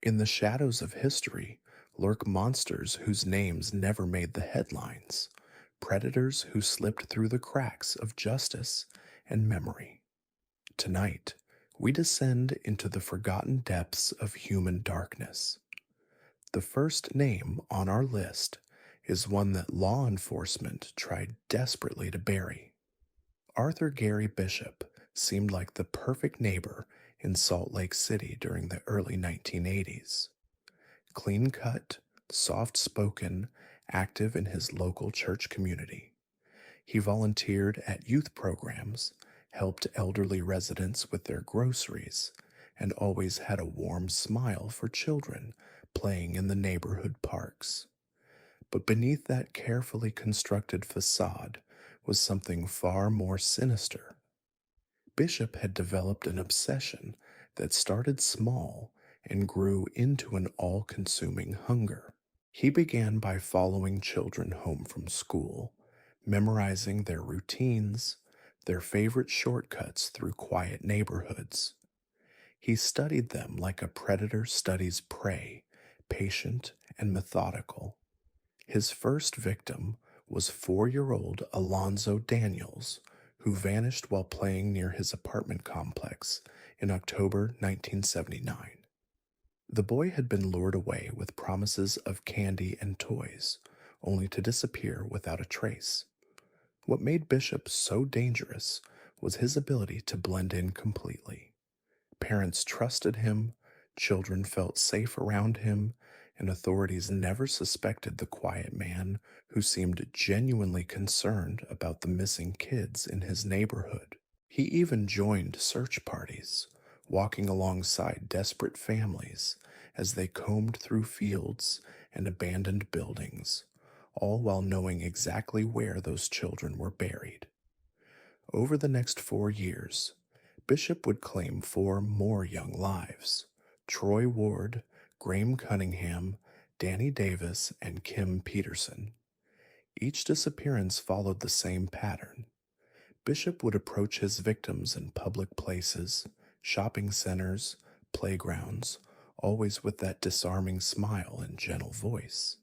In the shadows of history lurk monsters whose names never made the headlines, predators who slipped through the cracks of justice and memory. Tonight, we descend into the forgotten depths of human darkness. The first name on our list is one that law enforcement tried desperately to bury. Arthur Gary Bishop seemed like the perfect neighbor in Salt Lake City during the early 1980s. Clean cut, soft spoken, active in his local church community. He volunteered at youth programs, helped elderly residents with their groceries, and always had a warm smile for children playing in the neighborhood parks. But beneath that carefully constructed facade was something far more sinister. Bishop had developed an obsession that started small and grew into an all consuming hunger. He began by following children home from school, memorizing their routines, their favorite shortcuts through quiet neighborhoods. He studied them like a predator studies prey, patient and methodical. His first victim was 4-year-old Alonzo Daniels, who vanished while playing near his apartment complex in October 1979. The boy had been lured away with promises of candy and toys, only to disappear without a trace. What made Bishop so dangerous was his ability to blend in completely. Parents trusted him, children felt safe around him, and authorities never suspected the quiet man who seemed genuinely concerned about the missing kids in his neighborhood. He even joined search parties, walking alongside desperate families as they combed through fields and abandoned buildings, all while knowing exactly where those children were buried. Over the next 4 years, Bishop would claim 4 more young lives: Troy Ward, Graham Cunningham, Danny Davis, and Kim Peterson. Each disappearance followed the same pattern. Bishop would approach his victims in public places, shopping centers, playgrounds, always with that disarming smile and gentle voice.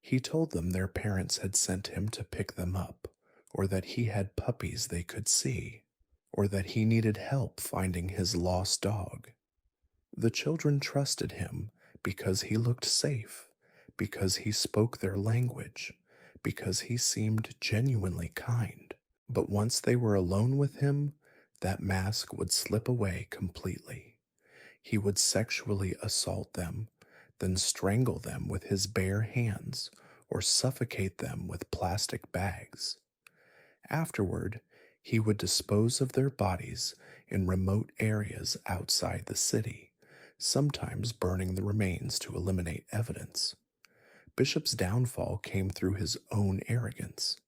He told them their parents had sent him to pick them up, or that he had puppies they could see, or that he needed help finding his lost dog. The children trusted him because he looked safe, because he spoke their language, because he seemed genuinely kind. But once they were alone with him, that mask would slip away completely. He would sexually assault them, then strangle them with his bare hands or suffocate them with plastic bags. Afterward, he would dispose of their bodies in remote areas outside the city, sometimes burning the remains to eliminate evidence. Bishop's downfall came through his own arrogance.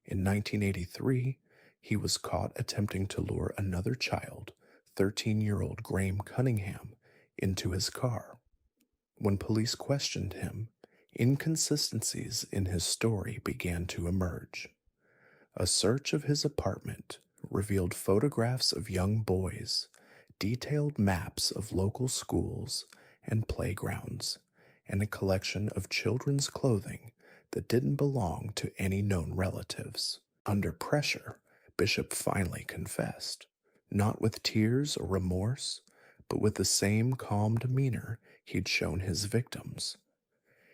In 1983, he was caught attempting to lure another child, 13-year-old Graham Cunningham, into his car. When police questioned him, inconsistencies in his story began to emerge. A search of his apartment revealed photographs of young boys, detailed maps of local schools and playgrounds, and a collection of children's clothing that didn't belong to any known relatives. Under pressure, Bishop finally confessed, not with tears or remorse, but with the same calm demeanor he'd shown his victims.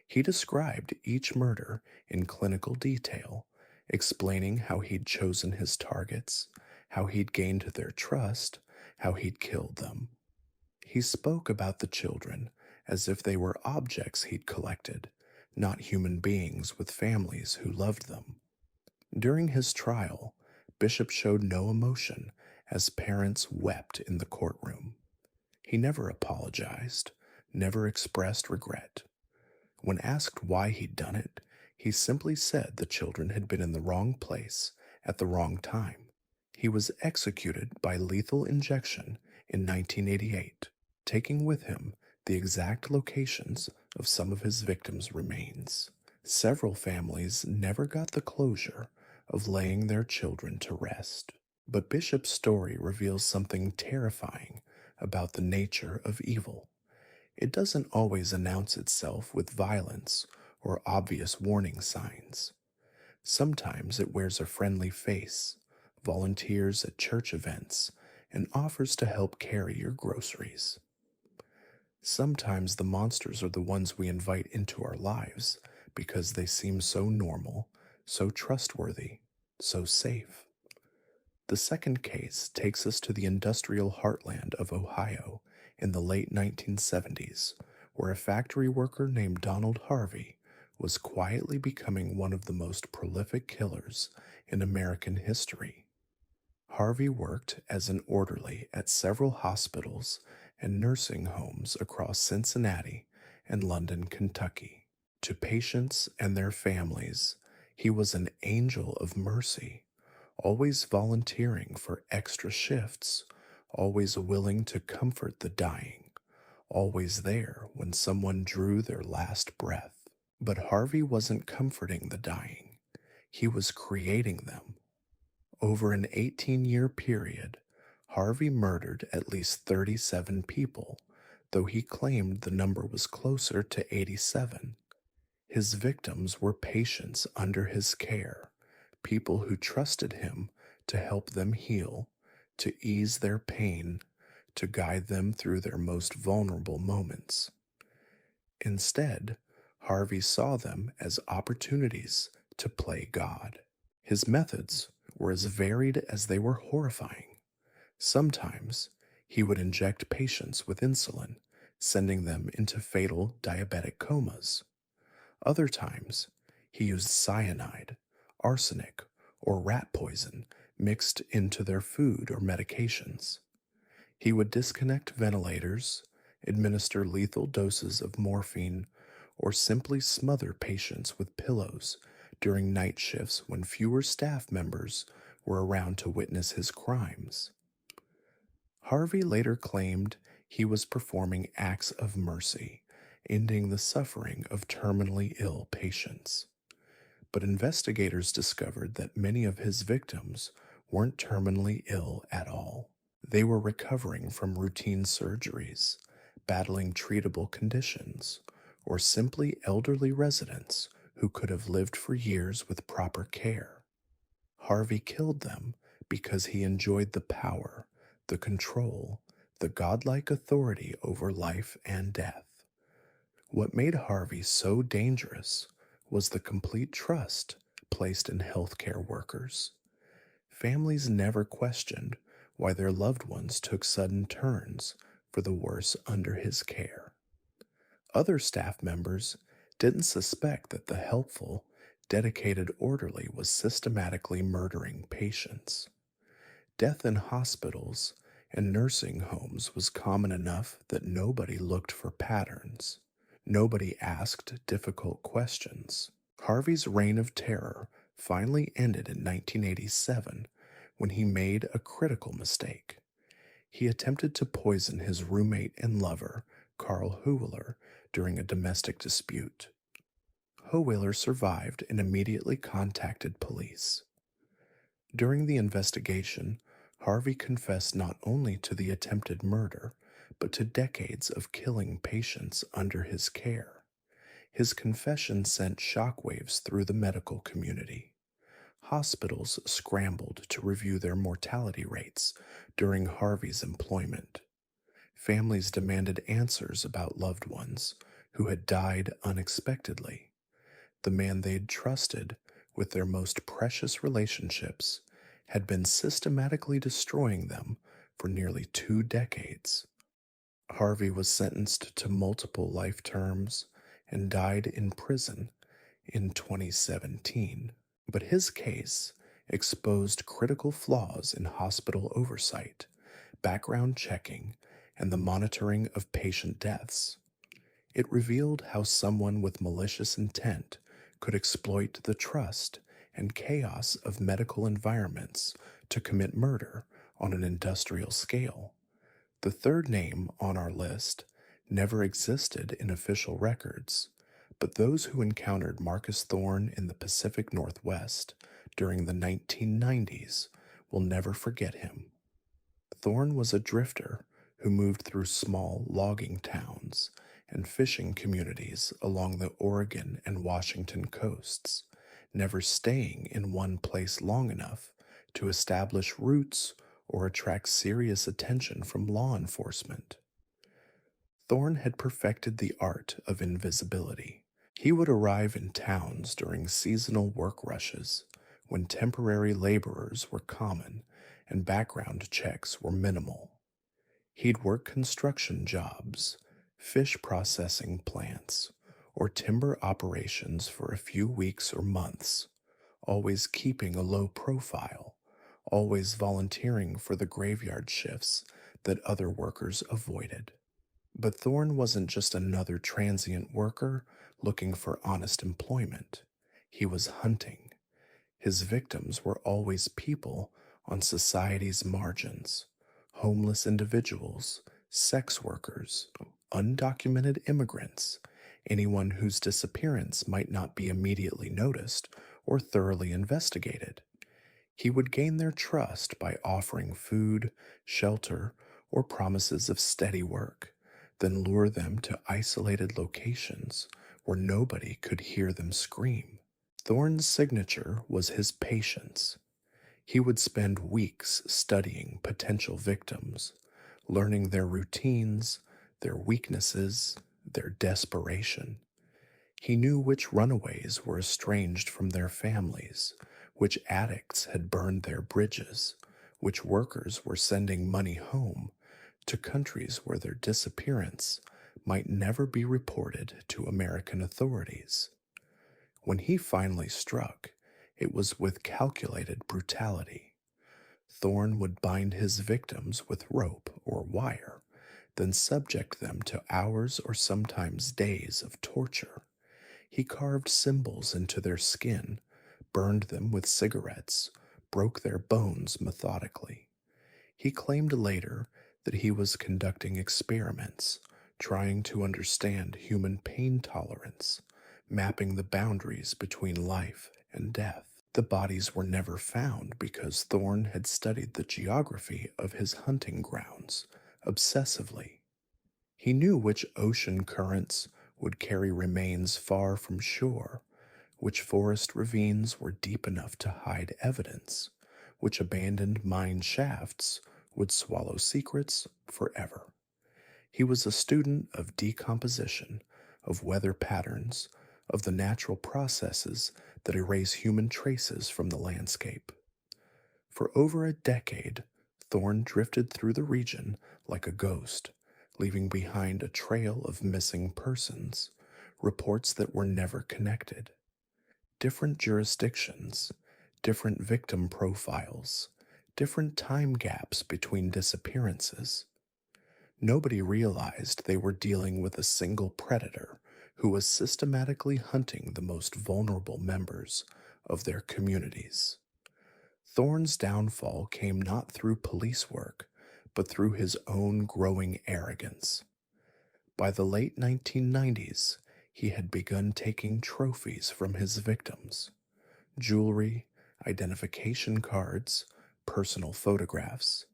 He described each murder in clinical detail, explaining how he'd chosen his targets, how he'd gained their trust, how he'd killed them. He spoke about the children as if they were objects he'd collected, not human beings with families who loved them. During his trial, Bishop showed no emotion as parents wept in the courtroom. He never apologized, never expressed regret. When asked why he'd done it, he simply said the children had been in the wrong place at the wrong time. He was executed by lethal injection in 1988, taking with him the exact locations of some of his victims' remains. Several families never got the closure of laying their children to rest. But Bishop's story reveals something terrifying about the nature of evil. It doesn't always announce itself with violence or obvious warning signs. Sometimes it wears a friendly face, volunteers at church events, and offers to help carry your groceries. Sometimes the monsters are the ones we invite into our lives because they seem so normal, so trustworthy, so safe. The second case takes us to the industrial heartland of Ohio in the late 1970s, where a factory worker named Donald Harvey was quietly becoming one of the most prolific killers in American history. Harvey worked as an orderly at several hospitals and nursing homes across Cincinnati and London, Kentucky. To patients and their families, he was an angel of mercy, always volunteering for extra shifts, always willing to comfort the dying, always there when someone drew their last breath. But Harvey wasn't comforting the dying, he was creating them. Over an 18-year period, Harvey murdered at least 37 people, though he claimed the number was closer to 87. His victims were patients under his care, people who trusted him to help them heal, to ease their pain, to guide them through their most vulnerable moments. Instead, Harvey saw them as opportunities to play God. His methods were as varied as they were horrifying. Sometimes he would inject patients with insulin, sending them into fatal diabetic comas. Other times, he used cyanide, arsenic, or rat poison mixed into their food or medications. He would disconnect ventilators, administer lethal doses of morphine, or simply smother patients with pillows during night shifts when fewer staff members were around to witness his crimes. Harvey later claimed he was performing acts of mercy, ending the suffering of terminally ill patients. But investigators discovered that many of his victims weren't terminally ill at all. They were recovering from routine surgeries, battling treatable conditions, or simply elderly residents who could have lived for years with proper care. Harvey killed them because he enjoyed the power, the control, the godlike authority over life and death. What made Harvey so dangerous was the complete trust placed in healthcare workers. Families never questioned why their loved ones took sudden turns for the worse under his care. Other staff members didn't suspect that the helpful, dedicated orderly was systematically murdering patients. Death in hospitals and nursing homes was common enough that nobody looked for patterns. Nobody asked difficult questions. Harvey's reign of terror finally ended in 1987 when he made a critical mistake. He attempted to poison his roommate and lover, Carl Huwiller, during a domestic dispute. Huwiller survived and immediately contacted police. During the investigation, Harvey confessed not only to the attempted murder, but to decades of killing patients under his care. His confession sent shockwaves through the medical community. Hospitals scrambled to review their mortality rates during Harvey's employment. Families demanded answers about loved ones who had died unexpectedly. The man they'd trusted with their most precious relationships had been systematically destroying them for nearly 2 decades. Harvey was sentenced to multiple life terms and died in prison in 2017. But his case exposed critical flaws in hospital oversight, background checking, and the monitoring of patient deaths. It revealed how someone with malicious intent could exploit the trust and chaos of medical environments to commit murder on an industrial scale. The third name on our list never existed in official records, but those who encountered Marcus Thorne in the Pacific Northwest during the 1990s will never forget him. Thorne was a drifter who moved through small logging towns and fishing communities along the Oregon and Washington coasts, never staying in one place long enough to establish roots or attract serious attention from law enforcement. Thorne had perfected the art of invisibility. He would arrive in towns during seasonal work rushes, when temporary laborers were common and background checks were minimal. He'd work construction jobs, fish processing plants, or timber operations for a few weeks or months, always keeping a low profile, always volunteering for the graveyard shifts that other workers avoided. But Thorne wasn't just another transient worker looking for honest employment. He was hunting. His victims were always people on society's margins: homeless individuals, sex workers, undocumented immigrants, anyone whose disappearance might not be immediately noticed or thoroughly investigated. He would gain their trust by offering food, shelter, or promises of steady work, then lure them to isolated locations where nobody could hear them scream. Thorne's signature was his patience. He would spend weeks studying potential victims, learning their routines, their weaknesses, their desperation. He knew which runaways were estranged from their families, which addicts had burned their bridges, which workers were sending money home to countries where their disappearance might never be reported to American authorities. When he finally struck, it was with calculated brutality. Thorne would bind his victims with rope or wire, then subject them to hours or sometimes days of torture. He carved symbols into their skin, burned them with cigarettes, broke their bones methodically. He claimed later that he was conducting experiments, trying to understand human pain tolerance, mapping the boundaries between life and death. The bodies were never found because Thorne had studied the geography of his hunting grounds obsessively. He knew which ocean currents would carry remains far from shore, which forest ravines were deep enough to hide evidence, which abandoned mine shafts would swallow secrets forever. He was a student of decomposition, of weather patterns, of the natural processes that erase human traces from the landscape. For over a decade, Thorne drifted through the region like a ghost, leaving behind a trail of missing persons, reports that were never connected. Different jurisdictions, different victim profiles, different time gaps between disappearances. Nobody realized they were dealing with a single predator who was systematically hunting the most vulnerable members of their communities. Thorne's downfall came not through police work, but through his own growing arrogance. By the late 1990s, he had begun taking trophies from his victims: jewelry, identification cards, personal photographs.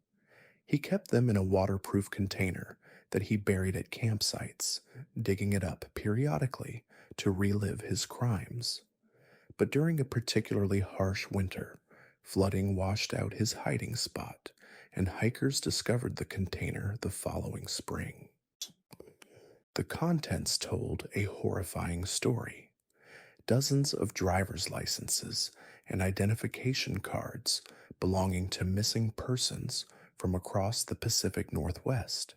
He kept them in a waterproof container that he buried at campsites, digging it up periodically to relive his crimes. But during a particularly harsh winter, flooding washed out his hiding spot, and hikers discovered the container the following spring. The contents told a horrifying story. Dozens of driver's licenses and identification cards belonging to missing persons from across the Pacific Northwest.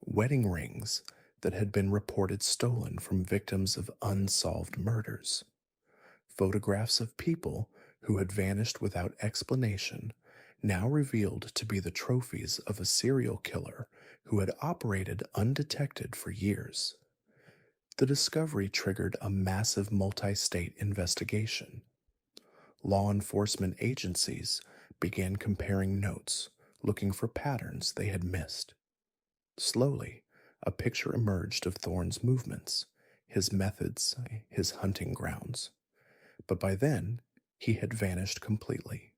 Wedding rings that had been reported stolen from victims of unsolved murders. Photographs of people who had vanished without explanation, now revealed to be the trophies of a serial killer who had operated undetected for years. The discovery triggered a massive multi-state investigation. Law enforcement agencies began comparing notes, looking for patterns they had missed. Slowly, a picture emerged of Thorne's movements, his methods, his hunting grounds. But by then, he had vanished completely.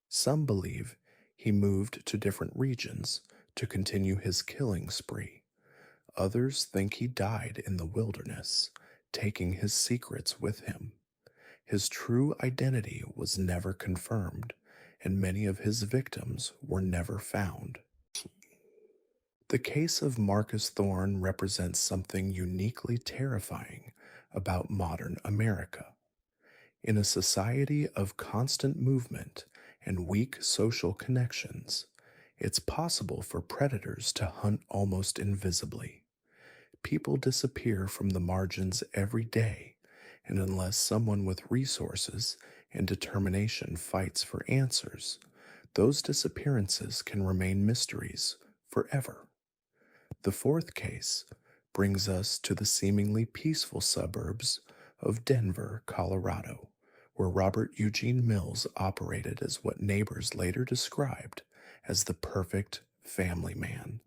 Some believe he moved to different regions to continue his killing spree. Others think he died in the wilderness, taking his secrets with him. His true identity was never confirmed, and many of his victims were never found. The case of Marcus Thorne represents something uniquely terrifying about modern America. In a society of constant movement and weak social connections, it's possible for predators to hunt almost invisibly. People disappear from the margins every day, and unless someone with resources and determination fights for answers, those disappearances can remain mysteries forever. The fourth case brings us to the seemingly peaceful suburbs of Denver, Colorado, where Robert Eugene Mills operated as what neighbors later described as the perfect family man.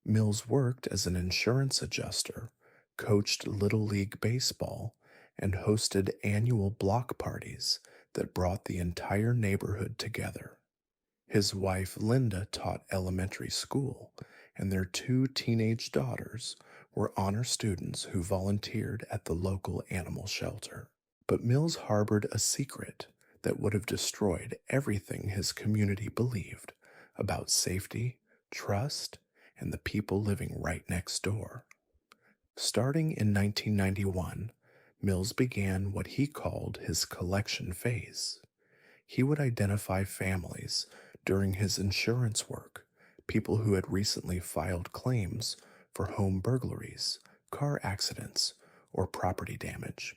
Mills worked as an insurance adjuster, coached Little League baseball, and hosted annual block parties that brought the entire neighborhood together. His wife Linda taught elementary school, and their two teenage daughters were honor students who volunteered at the local animal shelter. But Mills harbored a secret that would have destroyed everything his community believed about safety, trust, and the people living right next door. Starting in 1991, Mills began what he called his collection phase. He would identify families during his insurance work, people who had recently filed claims for home burglaries, car accidents, or property damage.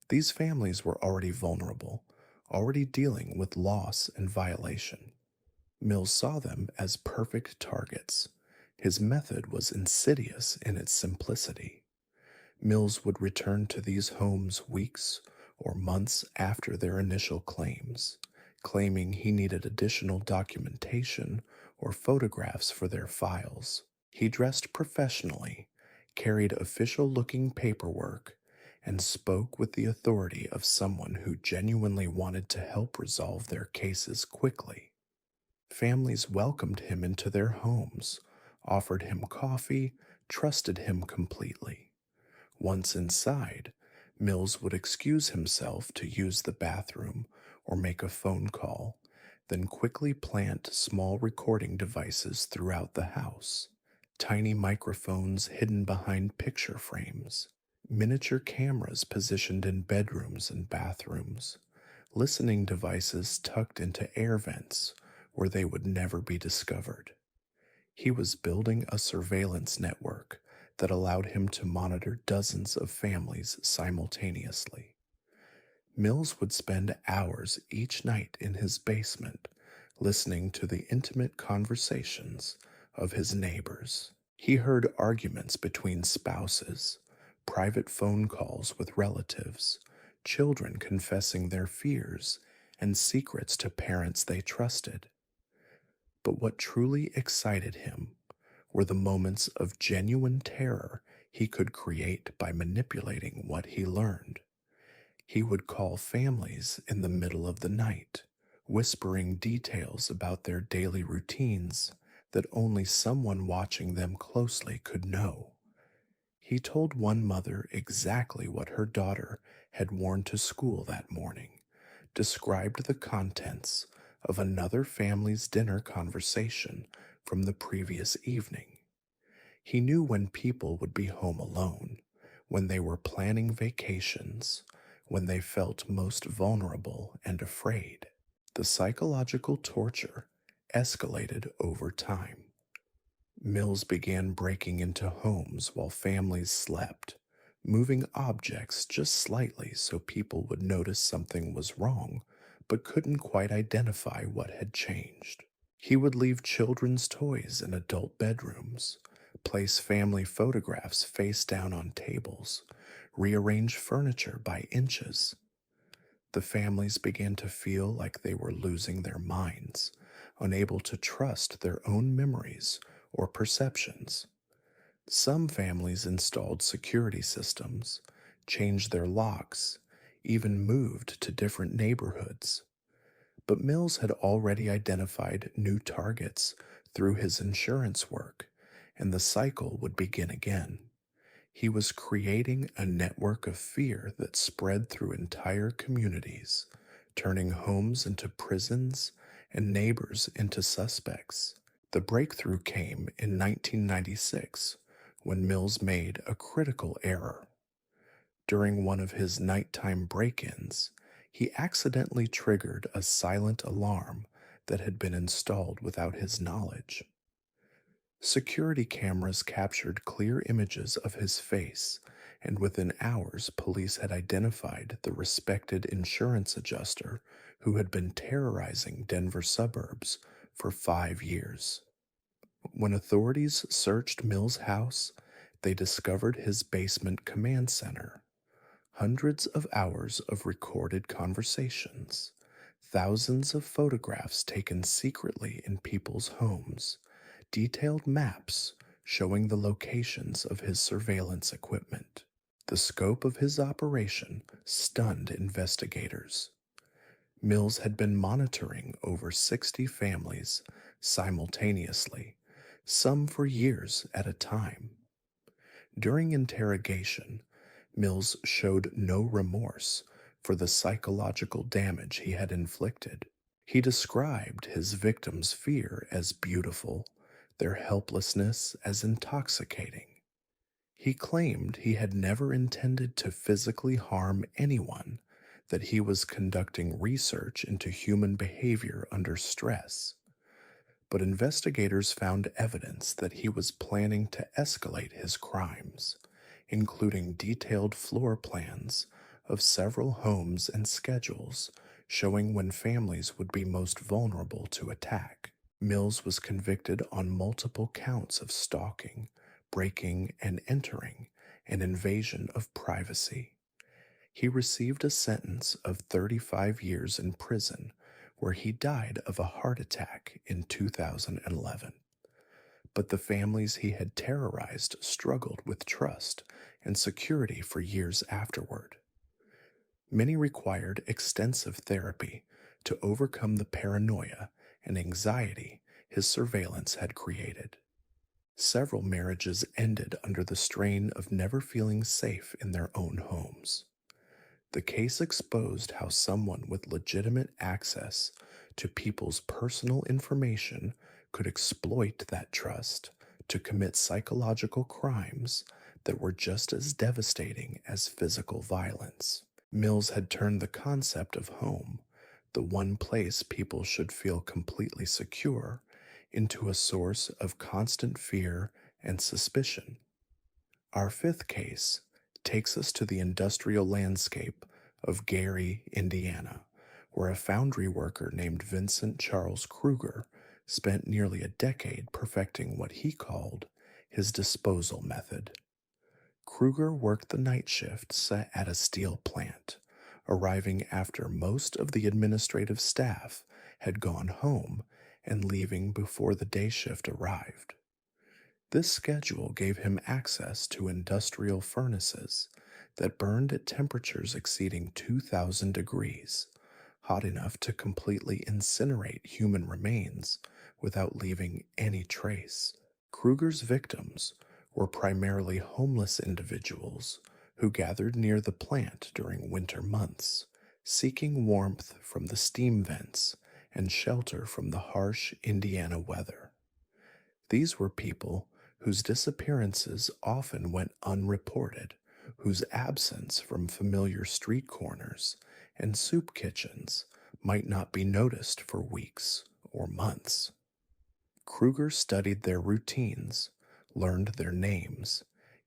These families were already vulnerable, already dealing with loss and violation. Mills saw them as perfect targets. His method was insidious in its simplicity. Mills would return to these homes weeks or months after their initial claims, claiming he needed additional documentation or photographs for their files. He dressed professionally, carried official looking paperwork, and spoke with the authority of someone who genuinely wanted to help resolve their cases quickly. Families welcomed him into their homes, offered him coffee, trusted him completely. Once inside, Mills would excuse himself to use the bathroom or make a phone call, then quickly plant small recording devices throughout the house. Tiny microphones hidden behind picture frames, miniature cameras positioned in bedrooms and bathrooms, listening devices tucked into air vents where they would never be discovered. He was building a surveillance network that allowed him to monitor dozens of families simultaneously. Mills would spend hours each night in his basement listening to the intimate conversations of his neighbors. He heard arguments between spouses, private phone calls with relatives, children confessing their fears, and secrets to parents they trusted. But what truly excited him were the moments of genuine terror he could create by manipulating what he learned. He would call families in the middle of the night, whispering details about their daily routines that only someone watching them closely could know. He told one mother exactly what her daughter had worn to school that morning, described the contents of another family's dinner conversation from the previous evening. He knew when people would be home alone, when they were planning vacations, when they felt most vulnerable and afraid. The psychological torture escalated over time. Mills began breaking into homes while families slept, moving objects just slightly so people would notice something was wrong, but couldn't quite identify what had changed. He would leave children's toys in adult bedrooms, place family photographs face down on tables, rearrange furniture by inches. The families began to feel like they were losing their minds, unable to trust their own memories or perceptions. Some families installed security systems, changed their locks, even moved to different neighborhoods. But Mills had already identified new targets through his insurance work, and the cycle would begin again. He was creating a network of fear that spread through entire communities, turning homes into prisons and neighbors into suspects. The breakthrough came in 1996 when Mills made a critical error. During one of his nighttime break ins, he accidentally triggered a silent alarm that had been installed without his knowledge. Security cameras captured clear images of his face, and within hours, police had identified the respected insurance adjuster who had been terrorizing Denver suburbs for 5 years. When authorities searched Mill's house, they discovered his basement command center. Hundreds of hours of recorded conversations, thousands of photographs taken secretly in people's homes, detailed maps showing the locations of his surveillance equipment. The scope of his operation stunned investigators. Mills had been monitoring over 60 families simultaneously, some for years at a time. During interrogation, Mills showed no remorse for the psychological damage he had inflicted. He described his victims' fear as beautiful, their helplessness as intoxicating. He claimed he had never intended to physically harm anyone, that he was conducting research into human behavior under stress. But investigators found evidence that he was planning to escalate his crimes, including detailed floor plans of several homes and schedules showing when families would be most vulnerable to attack. Mills was convicted on multiple counts of stalking, breaking and entering, and invasion of privacy. He received a sentence of 35 years in prison, where he died of a heart attack in 2011. But the families he had terrorized struggled with trust and security for years afterward. Many required extensive therapy to overcome the paranoia and anxiety his surveillance had created. Several marriages ended under the strain of never feeling safe in their own homes. The case exposed how someone with legitimate access to people's personal information could exploit that trust to commit psychological crimes that were just as devastating as physical violence. Mills had turned the concept of home, the one place people should feel completely secure, into a source of constant fear and suspicion. Our fifth case takes us to the industrial landscape of Gary, Indiana, where a foundry worker named Vincent Charles Kruger spent nearly a decade perfecting what he called his disposal method. Kruger worked the night shift at a steel plant, arriving after most of the administrative staff had gone home and leaving before the day shift arrived. This schedule gave him access to industrial furnaces that burned at temperatures exceeding 2,000 degrees, hot enough to completely incinerate human remains without leaving any trace. Kruger's victims were primarily homeless individuals who gathered near the plant during winter months, seeking warmth from the steam vents and shelter from the harsh Indiana weather. These were people whose disappearances often went unreported, whose absence from familiar street corners and soup kitchens might not be noticed for weeks or months. Kruger studied their routines, learned their names,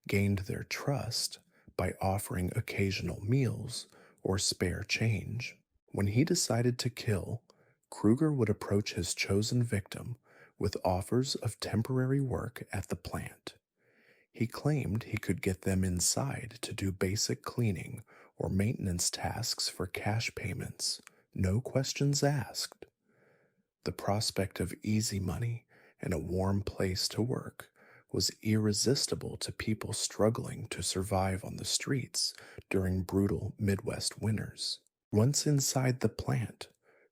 gained their trust by offering occasional meals or spare change. When he decided to kill, Kruger would approach his chosen victim with offers of temporary work at the plant. He claimed he could get them inside to do basic cleaning or maintenance tasks for cash payments, no questions asked. The prospect of easy money and a warm place to work was irresistible to people struggling to survive on the streets during brutal Midwest winters. Once inside the plant,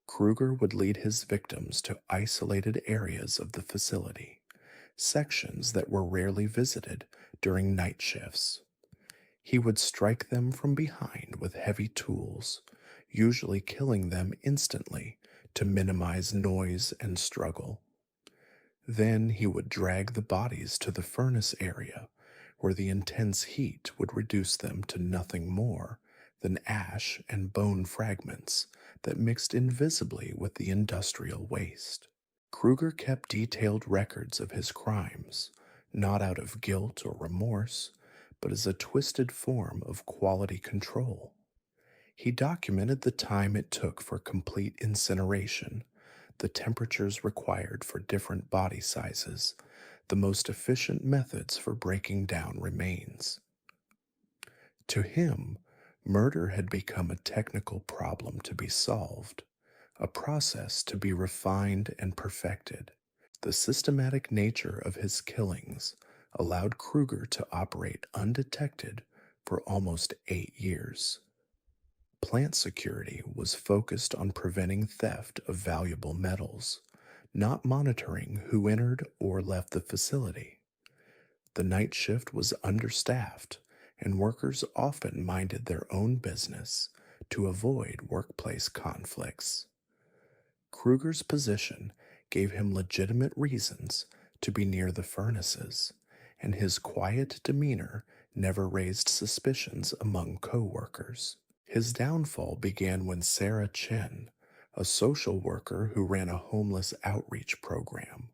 Kruger would lead his victims to isolated areas of the facility, sections that were rarely visited during night shifts. He would strike them from behind with heavy tools, usually killing them instantly to minimize noise and struggle. Then he would drag the bodies to the furnace area, where the intense heat would reduce them to nothing more than ash and bone fragments that mixed invisibly with the industrial waste. Kruger kept detailed records of his crimes, not out of guilt or remorse, but as a twisted form of quality control. He documented the time it took for complete incineration, the temperatures required for different body sizes, the most efficient methods for breaking down remains. To him, murder had become a technical problem to be solved, a process to be refined and perfected. The systematic nature of his killings allowed Kruger to operate undetected for almost 8 years. Plant security was focused on preventing theft of valuable metals, not monitoring who entered or left the facility. The night shift was understaffed, and workers often minded their own business to avoid workplace conflicts. Kruger's position gave him legitimate reasons to be near the furnaces, and his quiet demeanor never raised suspicions among co-workers. His downfall began when Sarah Chen, a social worker who ran a homeless outreach program,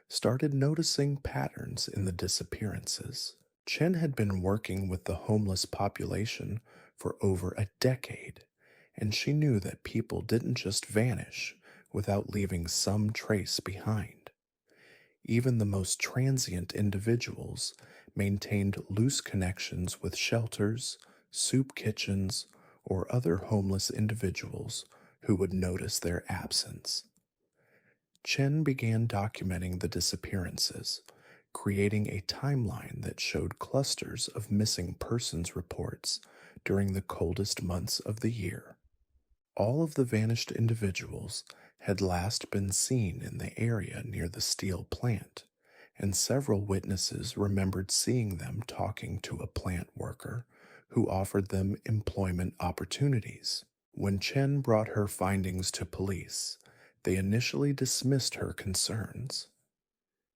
started noticing patterns in the disappearances. Chen had been working with the homeless population for over a decade, and she knew that people didn't just vanish without leaving some trace behind. Even the most transient individuals maintained loose connections with shelters, soup kitchens, or other homeless individuals who would notice their absence. Chen began documenting the disappearances, creating a timeline that showed clusters of missing persons reports during the coldest months of the year. All of the vanished individuals had last been seen in the area near the steel plant, and several witnesses remembered seeing them talking to a plant worker who offered them employment opportunities. When Chen brought her findings to police, they initially dismissed her concerns.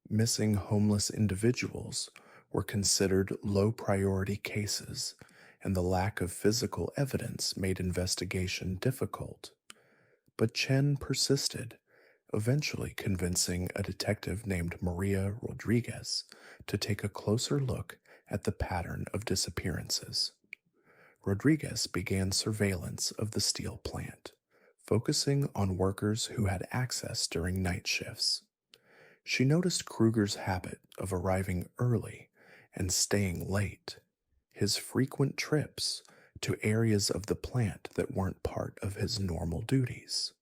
Missing homeless individuals were considered low priority cases, and the lack of physical evidence made investigation difficult. But Chen persisted, eventually convincing a detective named Maria Rodriguez to take a closer look at the pattern of disappearances. Rodriguez began surveillance of the steel plant, focusing on workers who had access during night shifts. She noticed Kruger's habit of arriving early and staying late, his frequent trips to areas of the plant that weren't part of his normal duties.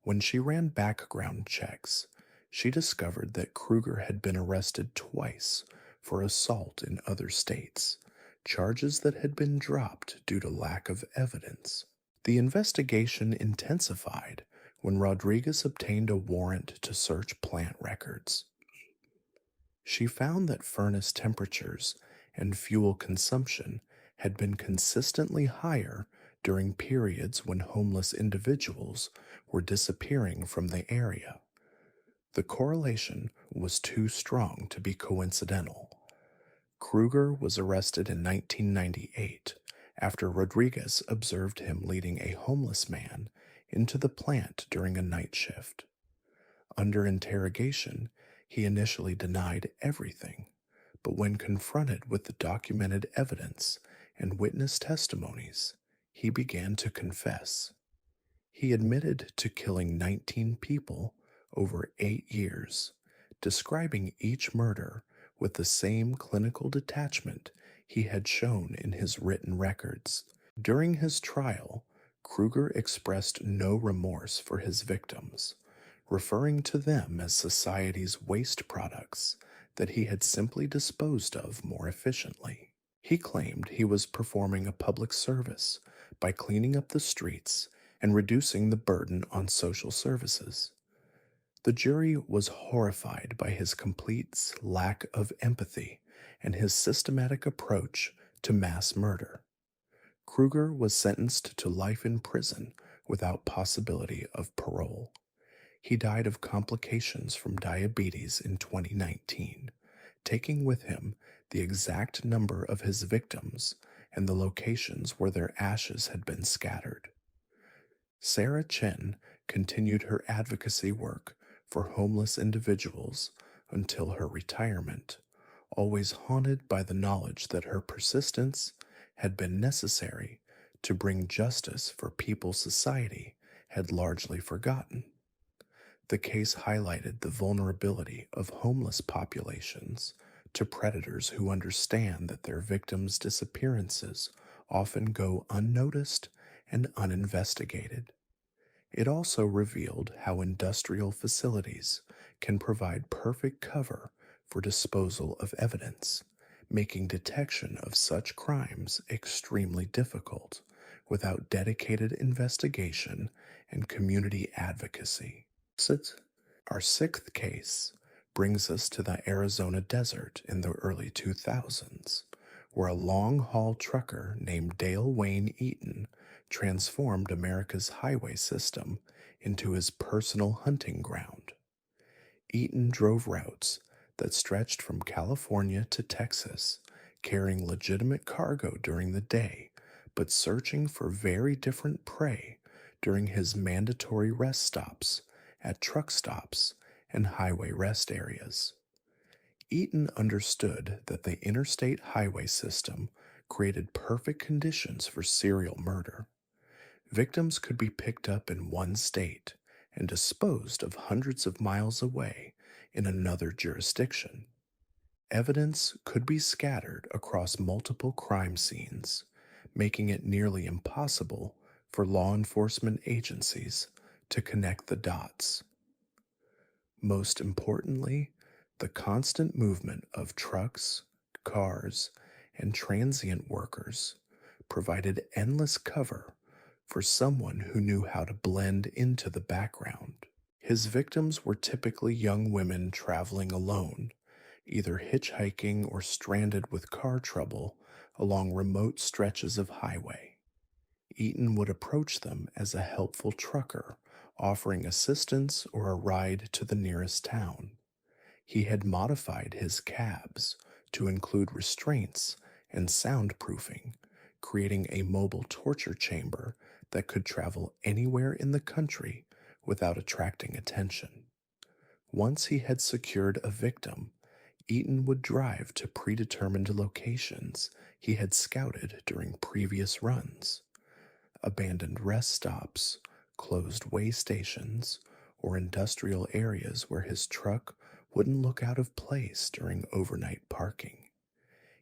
When she ran background checks, she discovered that Kruger had been arrested twice for assault in other states, charges that had been dropped due to lack of evidence. The investigation intensified when Rodriguez obtained a warrant to search plant records. She found that furnace temperatures and fuel consumption had been consistently higher during periods when homeless individuals were disappearing from the area. The correlation was too strong to be coincidental. Kruger was arrested in 1998 after Rodriguez observed him leading a homeless man into the plant during a night shift. Under interrogation, he initially denied everything, but when confronted with the documented evidence and witness testimonies, he began to confess. He admitted to killing 19 people over 8 years, describing each murder with the same clinical detachment he had shown in his written records. During his trial, Kruger expressed no remorse for his victims, referring to them as society's waste products that he had simply disposed of more efficiently. He claimed he was performing a public service by cleaning up the streets and reducing the burden on social services. The jury was horrified by his complete lack of empathy and his systematic approach to mass murder. Kruger was sentenced to life in prison without possibility of parole. He died of complications from diabetes in 2019, taking with him the exact number of his victims and the locations where their ashes had been scattered. Sarah Chen continued her advocacy work for homeless individuals until her retirement, always haunted by the knowledge that her persistence had been necessary to bring justice for people society had largely forgotten. The case highlighted the vulnerability of homeless populations to predators who understand that their victims' disappearances often go unnoticed and uninvestigated. It also revealed how industrial facilities can provide perfect cover for disposal of evidence, making detection of such crimes extremely difficult without dedicated investigation and community advocacy. Our sixth case brings us to the Arizona desert in the early 2000s, where a long haul trucker named Dale Wayne Eaton transformed America's highway system into his personal hunting ground. Eaton drove routes that stretched from California to Texas, carrying legitimate cargo during the day, but searching for very different prey during his mandatory rest stops at truck stops and highway rest areas. Eaton understood that the interstate highway system created perfect conditions for serial murder. Victims could be picked up in one state and disposed of hundreds of miles away in another jurisdiction. Evidence could be scattered across multiple crime scenes, making it nearly impossible for law enforcement agencies to connect the dots. Most importantly, the constant movement of trucks, cars, and transient workers provided endless cover for someone who knew how to blend into the background. His victims were typically young women traveling alone, either hitchhiking or stranded with car trouble along remote stretches of highway. Eaton would approach them as a helpful trucker, offering assistance or a ride to the nearest town. He had modified his cabs to include restraints and soundproofing, creating a mobile torture chamber that could travel anywhere in the country without attracting attention. Once he had secured a victim, Eaton would drive to predetermined locations he had scouted during previous runs. Abandoned rest stops, closed way stations, or industrial areas where his truck wouldn't look out of place during overnight parking.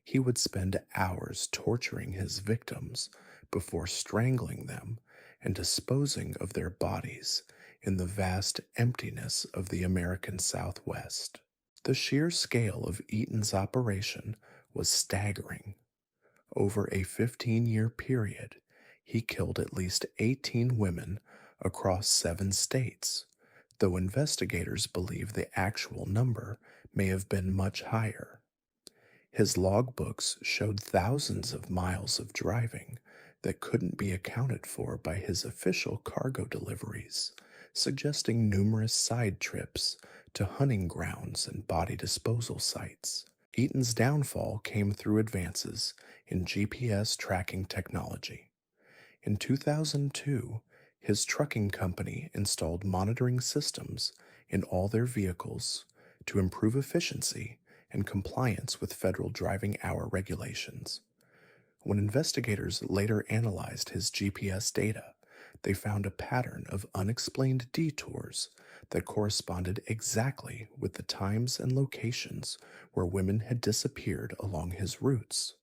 He would spend hours torturing his victims before strangling them and disposing of their bodies in the vast emptiness of the American Southwest. The sheer scale of Eaton's operation was staggering. Over a 15-year period, he killed at least 18 women across 7 states, though investigators believe the actual number may have been much higher. His logbooks showed thousands of miles of driving that couldn't be accounted for by his official cargo deliveries, suggesting numerous side trips to hunting grounds and body disposal sites. Eaton's downfall came through advances in GPS tracking technology. In 2002, his trucking company installed monitoring systems in all their vehicles to improve efficiency and compliance with federal driving hour regulations. When investigators later analyzed his GPS data, they found a pattern of unexplained detours that corresponded exactly with the times and locations where women had disappeared along his routes.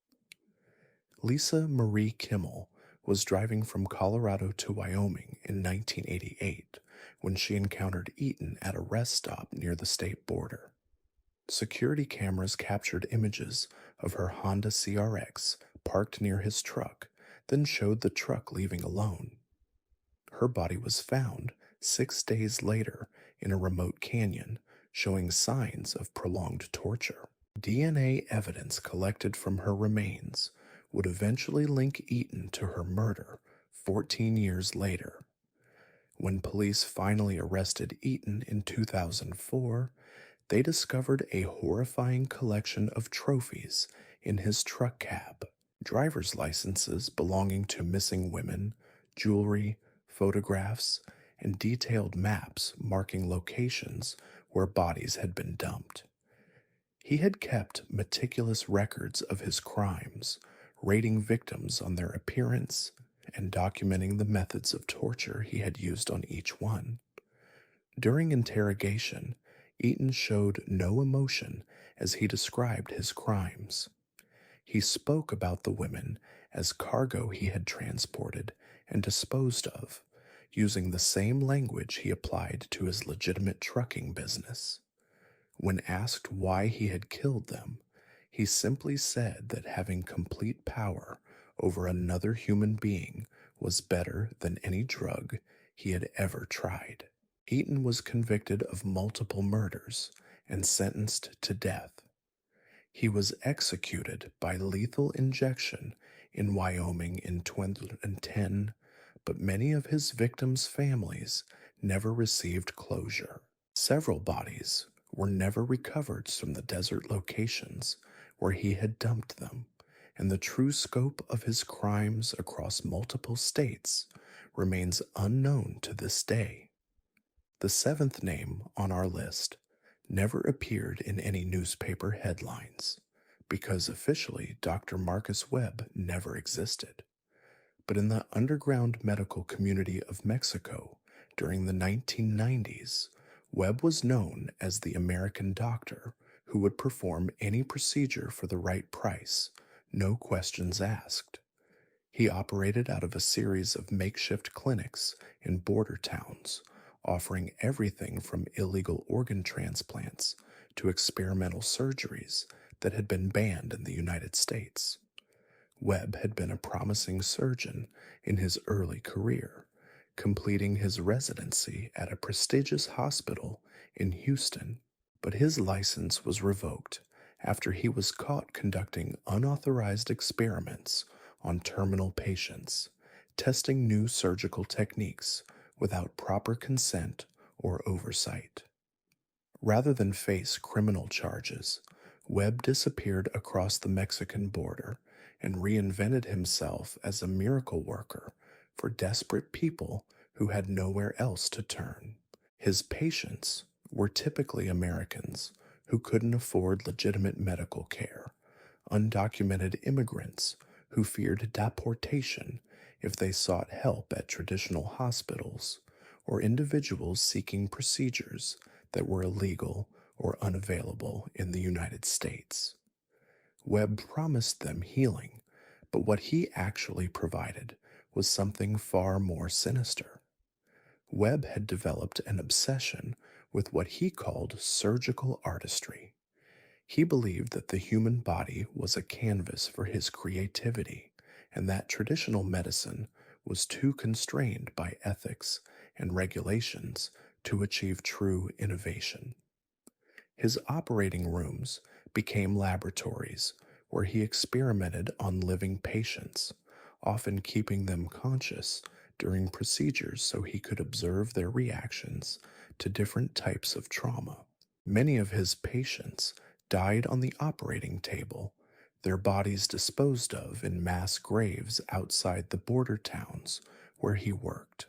Lisa Marie Kimmel was driving from Colorado to Wyoming in 1988 when she encountered Eaton at a rest stop near the state border. Security cameras captured images of her Honda CRX parked near his truck, then showed the truck leaving alone. Her body was found 6 days later in a remote canyon, showing signs of prolonged torture. DNA evidence collected from her remains would eventually link Eaton to her murder 14 years later. When police finally arrested Eaton in 2004, they discovered a horrifying collection of trophies in his truck cab: driver's licenses belonging to missing women, jewelry, photographs, and detailed maps marking locations where bodies had been dumped. He had kept meticulous records of his crimes, rating victims on their appearance and documenting the methods of torture he had used on each one. During interrogation, Eaton showed no emotion as he described his crimes. He spoke about the women as cargo he had transported and disposed of, using the same language he applied to his legitimate trucking business. When asked why he had killed them, he simply said that having complete power over another human being was better than any drug he had ever tried. Eaton was convicted of multiple murders and sentenced to death. He was executed by lethal injection in Wyoming in 2010, but many of his victims' families never received closure. Several bodies were never recovered from the desert locations where he had dumped them, and the true scope of his crimes across multiple states remains unknown to this day. The seventh name on our list never appeared in any newspaper headlines because officially Dr. Marcus Webb never existed. But in the underground medical community of Mexico during the 1990s, Webb was known as the American doctor who would perform any procedure for the right price, no questions asked. He operated out of a series of makeshift clinics in border towns, offering everything from illegal organ transplants to experimental surgeries that had been banned in the United States. Webb had been a promising surgeon in his early career, completing his residency at a prestigious hospital in Houston, but his license was revoked after he was caught conducting unauthorized experiments on terminal patients, testing new surgical techniques without proper consent or oversight. Rather than face criminal charges, Webb disappeared across the Mexican border and reinvented himself as a miracle worker for desperate people who had nowhere else to turn. His patients were typically Americans who couldn't afford legitimate medical care, undocumented immigrants who feared deportation if they sought help at traditional hospitals, or individuals seeking procedures that were illegal or unavailable in the United States. Webb promised them healing, but what he actually provided was something far more sinister. Webb had developed an obsession with what he called surgical artistry. He believed that the human body was a canvas for his creativity, and that traditional medicine was too constrained by ethics and regulations to achieve true innovation. His operating rooms became laboratories where he experimented on living patients, often keeping them conscious during procedures so he could observe their reactions to different types of trauma. Many of his patients died on the operating table, their bodies disposed of in mass graves outside the border towns where he worked.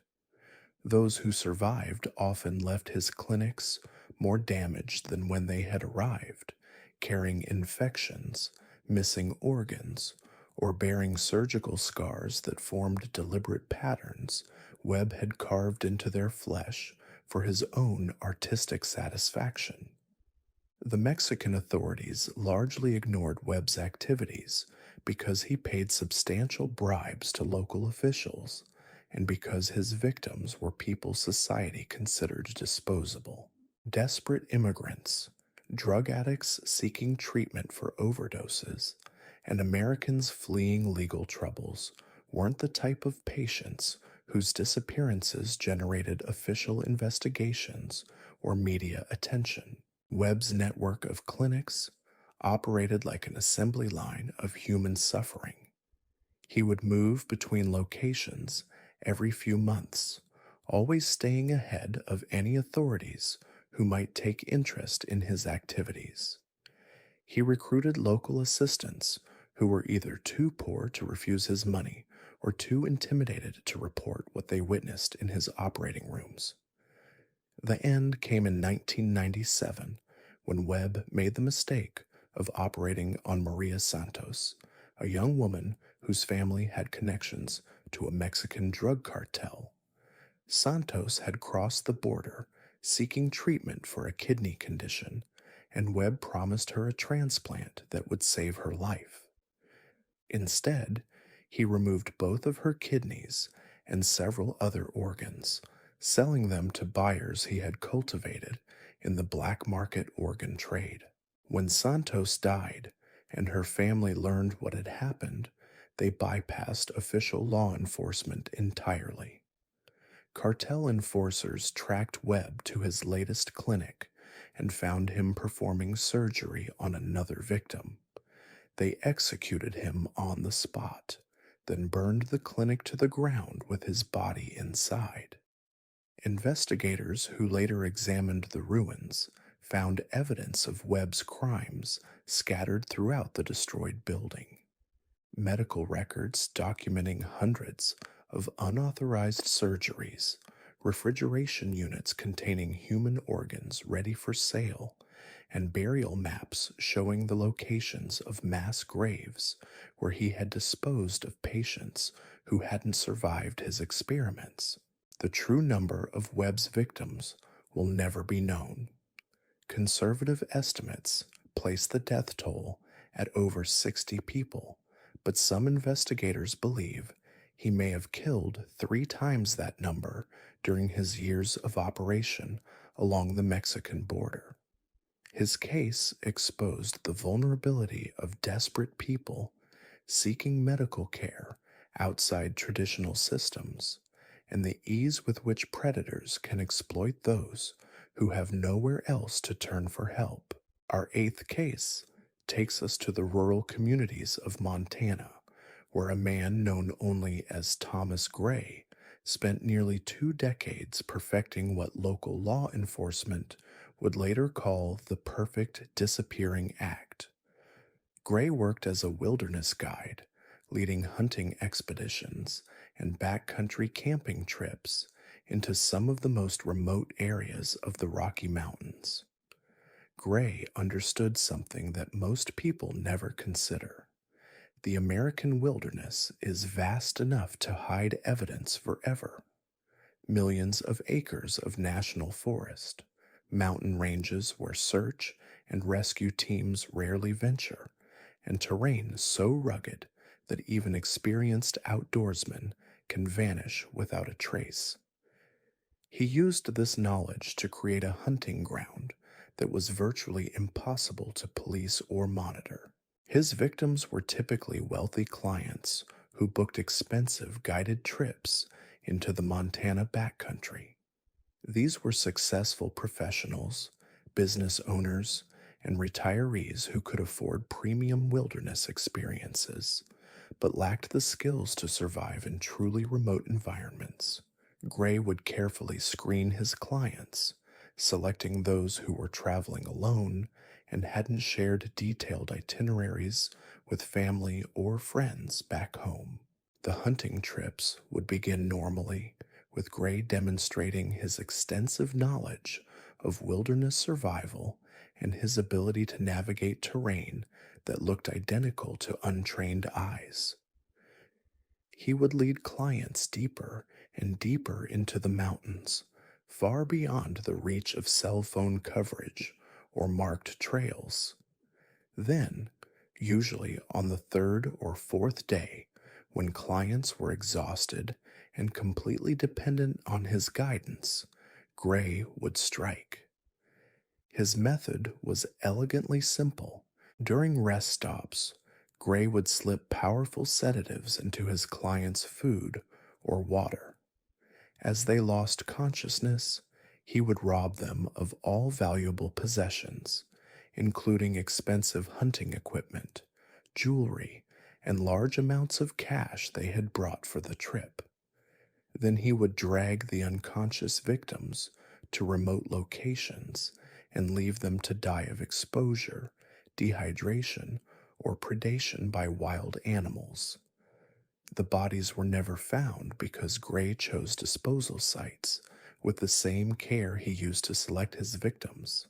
Those who survived often left his clinics more damaged than when they had arrived, carrying infections, missing organs, or bearing surgical scars that formed deliberate patterns Webb had carved into their flesh for his own artistic satisfaction. The Mexican authorities largely ignored Webb's activities because he paid substantial bribes to local officials and because his victims were people society considered disposable. Desperate immigrants, drug addicts seeking treatment for overdoses, and Americans fleeing legal troubles weren't the type of patients whose disappearances generated official investigations or media attention. Webb's network of clinics operated like an assembly line of human suffering. He would move between locations every few months, always staying ahead of any authorities who might take interest in his activities. He recruited local assistants who were either too poor to refuse his money or too intimidated to report what they witnessed in his operating rooms. The end came in 1997 when Webb made the mistake of operating on Maria Santos, a young woman whose family had connections to a Mexican drug cartel. Santos had crossed the border seeking treatment for a kidney condition, and Webb promised her a transplant that would save her life. Instead, he removed both of her kidneys and several other organs, selling them to buyers he had cultivated in the black market organ trade. When Santos died and her family learned what had happened, they bypassed official law enforcement entirely. Cartel enforcers tracked Webb to his latest clinic and found him performing surgery on another victim. They executed him on the spot, then burned the clinic to the ground with his body inside. Investigators who later examined the ruins found evidence of Webb's crimes scattered throughout the destroyed building. Medical records documenting hundreds of unauthorized surgeries, refrigeration units containing human organs ready for sale, and burial maps showing the locations of mass graves where he had disposed of patients who hadn't survived his experiments. The true number of Webb's victims will never be known. Conservative estimates place the death toll at over 60 people, but some investigators believe he may have killed 3 times that number during his years of operation along the Mexican border. His case exposed the vulnerability of desperate people seeking medical care outside traditional systems and the ease with which predators can exploit those who have nowhere else to turn for help. Our 8th case takes us to the rural communities of Montana, where a man known only as Thomas Gray spent nearly 2 decades perfecting what local law enforcement would later call the perfect disappearing act. Gray worked as a wilderness guide, leading hunting expeditions and backcountry camping trips into some of the most remote areas of the Rocky Mountains. Gray understood something that most people never consider. The American wilderness is vast enough to hide evidence forever. Millions of acres of national forest, mountain ranges where search and rescue teams rarely venture, and terrain so rugged that even experienced outdoorsmen can vanish without a trace. He used this knowledge to create a hunting ground that was virtually impossible to police or monitor. His victims were typically wealthy clients who booked expensive guided trips into the Montana backcountry. These were successful professionals, business owners, and retirees who could afford premium wilderness experiences, but lacked the skills to survive in truly remote environments. Gray would carefully screen his clients, selecting those who were traveling alone and hadn't shared detailed itineraries with family or friends back home. The hunting trips would begin normally, with Gray demonstrating his extensive knowledge of wilderness survival and his ability to navigate terrain that looked identical to untrained eyes. He would lead clients deeper and deeper into the mountains, far beyond the reach of cell phone coverage or marked trails. Then, usually on the 3rd or 4th day, when clients were exhausted and completely dependent on his guidance, Gray would strike. His method was elegantly simple. During rest stops, Gray would slip powerful sedatives into his client's food or water. As they lost consciousness, he would rob them of all valuable possessions, including expensive hunting equipment, jewelry, and large amounts of cash they had brought for the trip. Then he would drag the unconscious victims to remote locations and leave them to die of exposure, dehydration, or predation by wild animals. The bodies were never found because Gray chose disposal sites with the same care he used to select his victims.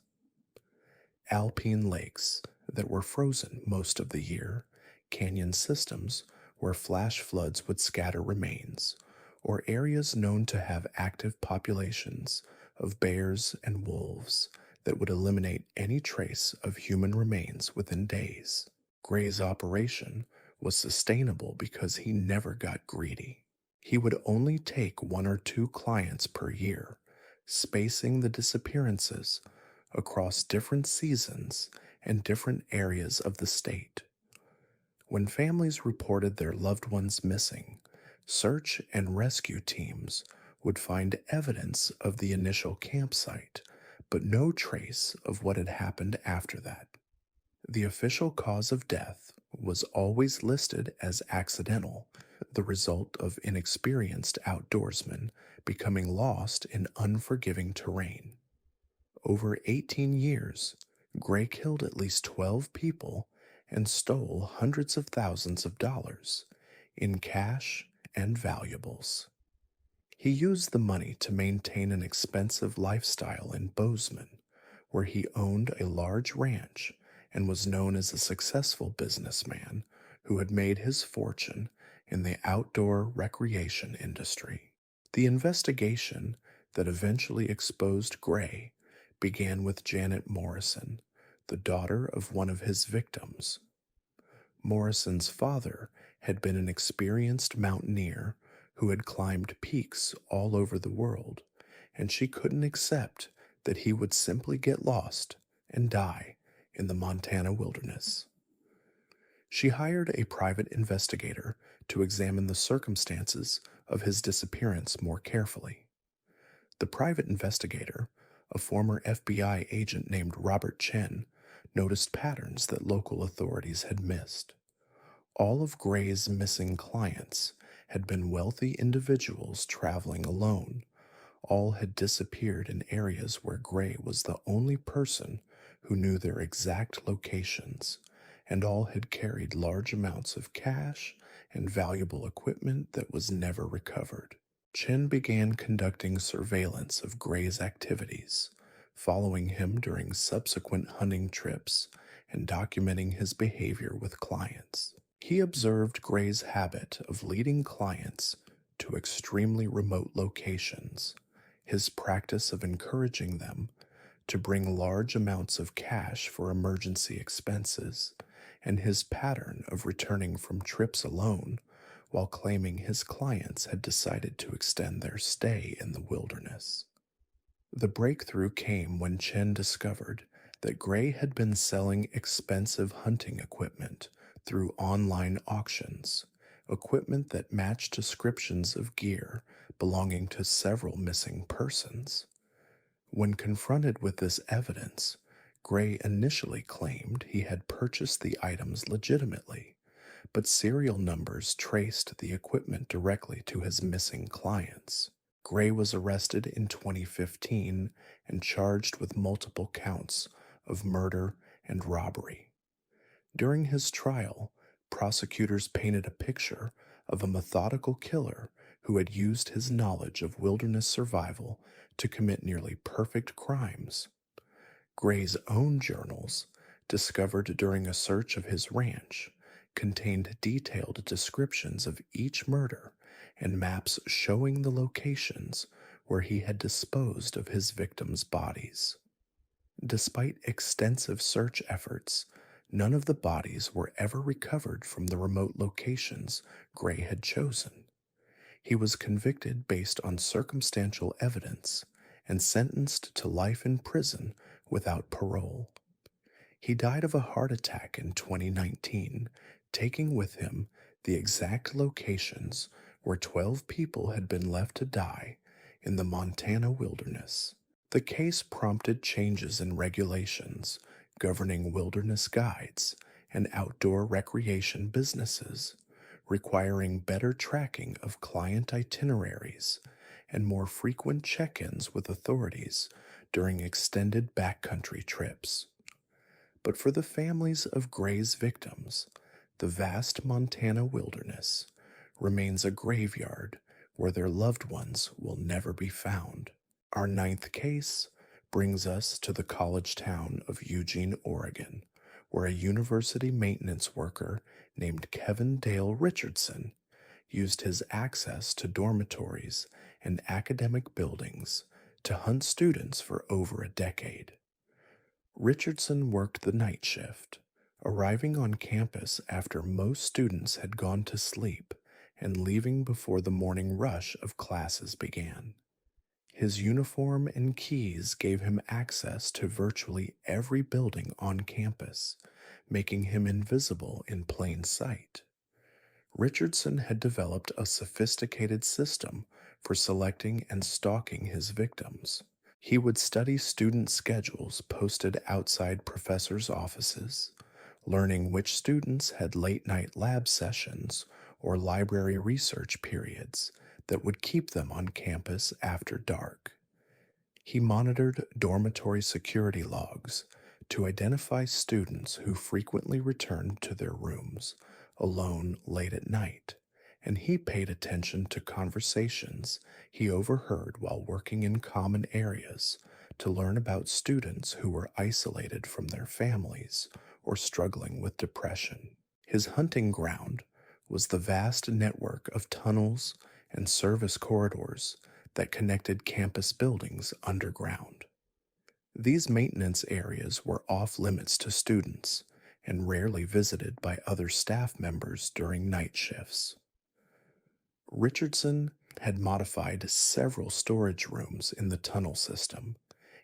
Alpine lakes that were frozen most of the year, canyon systems where flash floods would scatter remains, or areas known to have active populations of bears and wolves that would eliminate any trace of human remains within days. Gray's operation was sustainable because he never got greedy. He would only take one or two clients per year, spacing the disappearances across different seasons and different areas of the state. When families reported their loved ones missing, search and rescue teams would find evidence of the initial campsite, but no trace of what had happened after that. The official cause of death was always listed as accidental, the result of inexperienced outdoorsmen becoming lost in unforgiving terrain. Over 18 years, Gray killed at least 12 people and stole hundreds of thousands of dollars in cash and valuables. He used the money to maintain an expensive lifestyle in Bozeman, where he owned a large ranch and was known as a successful businessman who had made his fortune in the outdoor recreation industry. The investigation that eventually exposed Gray began with Janet Morrison, the daughter of one of his victims. Morrison's father had been an experienced mountaineer who had climbed peaks all over the world, and she couldn't accept that he would simply get lost and die in the Montana wilderness. She hired a private investigator to examine the circumstances of his disappearance more carefully. The private investigator, a former FBI agent named Robert Chen, noticed patterns that local authorities had missed. All of Gray's missing clients had been wealthy individuals traveling alone. All had disappeared in areas where Gray was the only person who knew their exact locations, and all had carried large amounts of cash and valuable equipment that was never recovered. Chen began conducting surveillance of Gray's activities, following him during subsequent hunting trips and documenting his behavior with clients. He observed Gray's habit of leading clients to extremely remote locations, his practice of encouraging them to bring large amounts of cash for emergency expenses, and his pattern of returning from trips alone while claiming his clients had decided to extend their stay in the wilderness. The breakthrough came when Chen discovered that Gray had been selling expensive hunting equipment through online auctions, equipment that matched descriptions of gear belonging to several missing persons. When confronted with this evidence, Gray initially claimed he had purchased the items legitimately, but serial numbers traced the equipment directly to his missing clients. Gray was arrested in 2015 and charged with multiple counts of murder and robbery. During his trial, prosecutors painted a picture of a methodical killer who had used his knowledge of wilderness survival to commit nearly perfect crimes. Gray's own journals, discovered during a search of his ranch, contained detailed descriptions of each murder and maps showing the locations where he had disposed of his victims' bodies. Despite extensive search efforts, none of the bodies were ever recovered from the remote locations Gray had chosen. He was convicted based on circumstantial evidence and sentenced to life in prison without parole. He died of a heart attack in 2019, taking with him the exact locations where 12 people had been left to die in the Montana wilderness. The case prompted changes in regulations governing wilderness guides and outdoor recreation businesses, requiring better tracking of client itineraries and more frequent check ins with authorities during extended backcountry trips. But for the families of Gray's victims, the vast Montana wilderness remains a graveyard where their loved ones will never be found. Our ninth case brings us to the college town of Eugene, Oregon, where a university maintenance worker named Kevin Dale Richardson used his access to dormitories and academic buildings to hunt students for over a decade. Richardson worked the night shift, arriving on campus after most students had gone to sleep and leaving before the morning rush of classes began. His uniform and keys gave him access to virtually every building on campus, making him invisible in plain sight. Richardson had developed a sophisticated system for selecting and stalking his victims. He would study student schedules posted outside professors' offices, learning which students had late night lab sessions or library research periods that would keep them on campus after dark. He monitored dormitory security logs to identify students who frequently returned to their rooms alone late at night, and he paid attention to conversations he overheard while working in common areas to learn about students who were isolated from their families or struggling with depression. His hunting ground was the vast network of tunnels and service corridors that connected campus buildings underground. These maintenance areas were off limits to students and rarely visited by other staff members during night shifts. Richardson had modified several storage rooms in the tunnel system,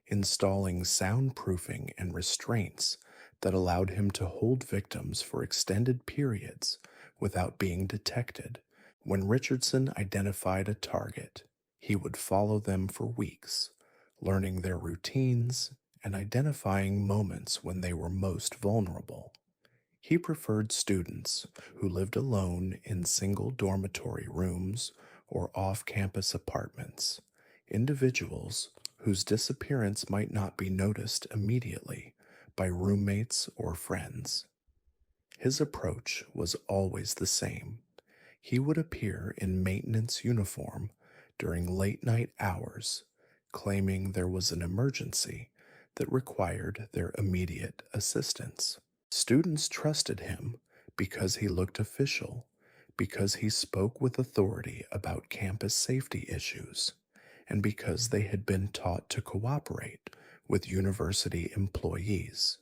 installing soundproofing and restraints that allowed him to hold victims for extended periods without being detected. When Richardson identified a target, he would follow them for weeks, learning their routines and identifying moments when they were most vulnerable. He preferred students who lived alone in single dormitory rooms or off campus apartments, individuals whose disappearance might not be noticed immediately by roommates or friends. His approach was always the same. He would appear in maintenance uniform during late night hours, claiming there was an emergency that required their immediate assistance. Students trusted him because he looked official, because he spoke with authority about campus safety issues, and because they had been taught to cooperate with university employees.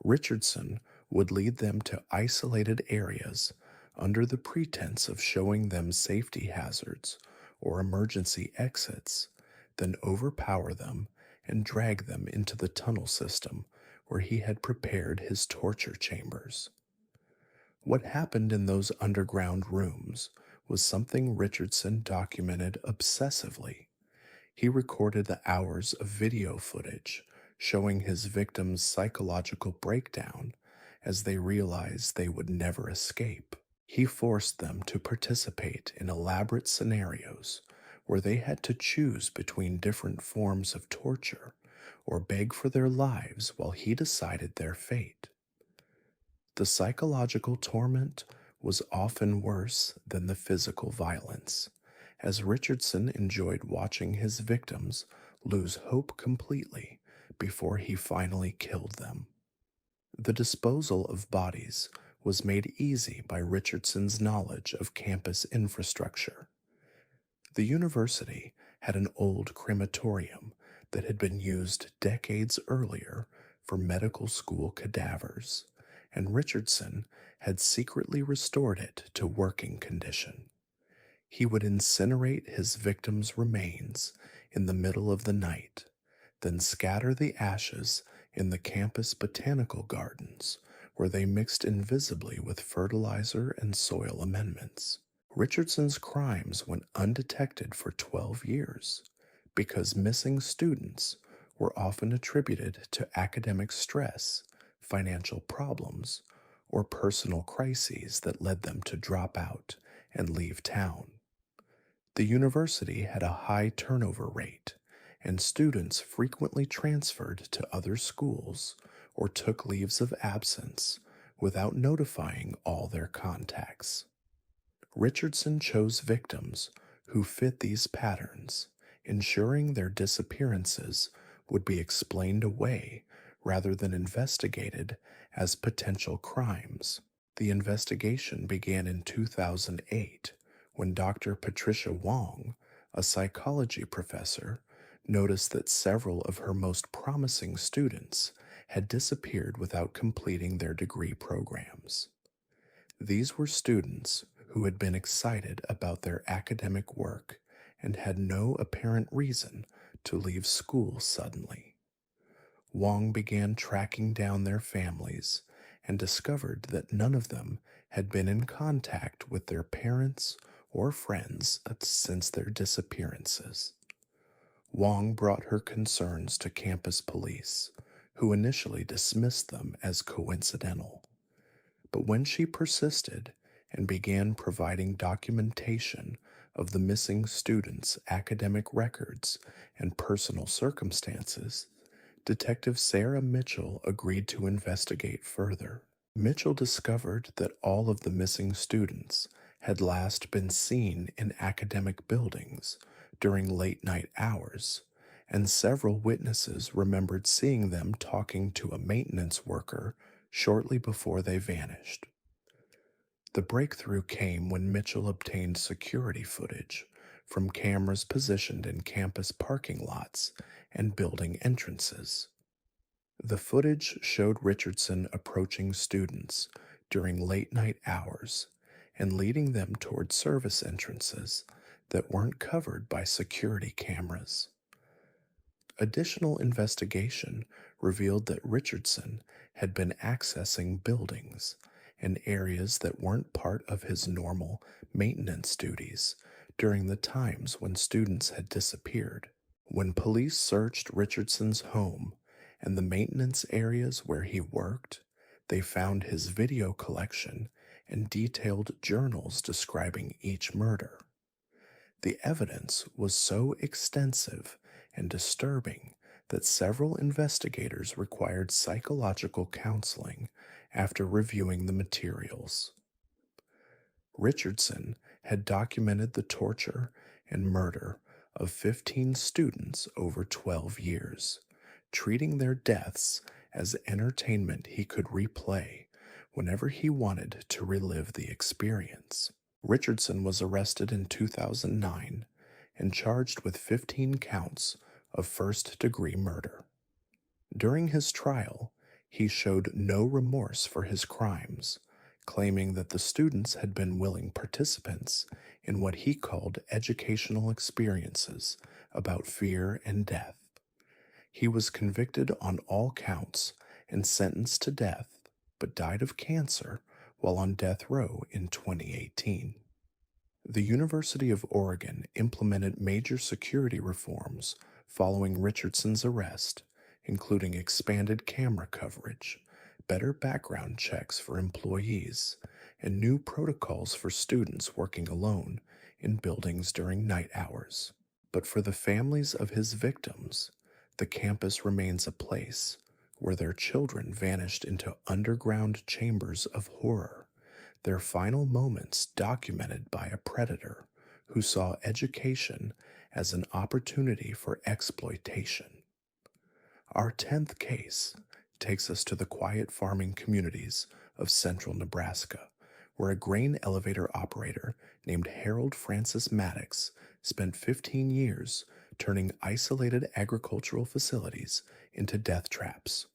Richardson would lead them to isolated areas under the pretense of showing them safety hazards or emergency exits, then overpower them and drag them into the tunnel system where he had prepared his torture chambers. What happened in those underground rooms was something Richardson documented obsessively. He recorded the hours of video footage showing his victims' psychological breakdown as they realized they would never escape. He forced them to participate in elaborate scenarios where they had to choose between different forms of torture or beg for their lives while he decided their fate. The psychological torment was often worse than the physical violence, as Richardson enjoyed watching his victims lose hope completely before he finally killed them. The disposal of bodies was made easy by Richardson's knowledge of campus infrastructure. The university had an old crematorium that had been used decades earlier for medical school cadavers, and Richardson had secretly restored it to working condition. He would incinerate his victims' remains in the middle of the night, then scatter the ashes in the campus botanical gardens, where they mixed invisibly with fertilizer and soil amendments. Richardson's crimes went undetected for 12 years, because missing students were often attributed to academic stress, financial problems, or personal crises that led them to drop out and leave town. The university had a high turnover rate, and students frequently transferred to other schools or took leaves of absence without notifying all their contacts. Richardson chose victims who fit these patterns, ensuring their disappearances would be explained away rather than investigated as potential crimes. The investigation began in 2008 when Dr. Patricia Wong, a psychology professor, noticed that several of her most promising students had disappeared without completing their degree programs. These were students who had been excited about their academic work and had no apparent reason to leave school suddenly. Wong began tracking down their families and discovered that none of them had been in contact with their parents or friends since their disappearances. Wong brought her concerns to campus police, who initially dismissed them as coincidental. But when she persisted and began providing documentation of the missing students' academic records and personal circumstances, Detective Sarah Mitchell agreed to investigate further. Mitchell discovered that all of the missing students had last been seen in academic buildings during late night hours, and several witnesses remembered seeing them talking to a maintenance worker shortly before they vanished. The breakthrough came when Mitchell obtained security footage from cameras positioned in campus parking lots and building entrances. The footage showed Richardson approaching students during late night hours and leading them toward service entrances that weren't covered by security cameras. Additional investigation revealed that Richardson had been accessing buildings and areas that weren't part of his normal maintenance duties during the times when students had disappeared. When police searched Richardson's home and the maintenance areas where he worked, they found his video collection and detailed journals describing each murder. The evidence was so extensive and disturbing that several investigators required psychological counseling after reviewing the materials. Richardson had documented the torture and murder of 15 students over 12 years, treating their deaths as entertainment he could replay whenever he wanted to relive the experience. Richardson was arrested in 2009 and charged with 15 counts of first-degree murder. During his trial, he showed no remorse for his crimes, claiming that the students had been willing participants in what he called educational experiences about fear and death. He was convicted on all counts and sentenced to death, but died of cancer while on death row in 2018. The University of Oregon implemented major security reforms following Richardson's arrest, including expanded camera coverage, better background checks for employees, and new protocols for students working alone in buildings during night hours. But for the families of his victims, the campus remains a place where their children vanished into underground chambers of horror, their final moments documented by a predator who saw education as an opportunity for exploitation. Our 10th case takes us to the quiet farming communities of central Nebraska, where a grain elevator operator named Harold Francis Maddox spent 15 years turning isolated agricultural facilities into death traps.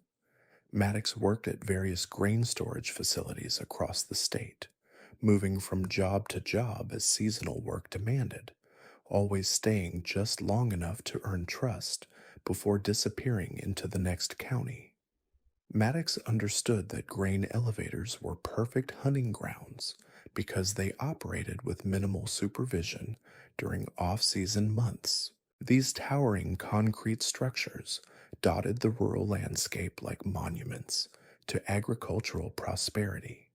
Maddox worked at various grain storage facilities across the state, moving from job to job as seasonal work demanded, always staying just long enough to earn trust before disappearing into the next county. Maddox understood that grain elevators were perfect hunting grounds because they operated with minimal supervision during off-season months. These towering concrete structures dotted the rural landscape like monuments to agricultural prosperity.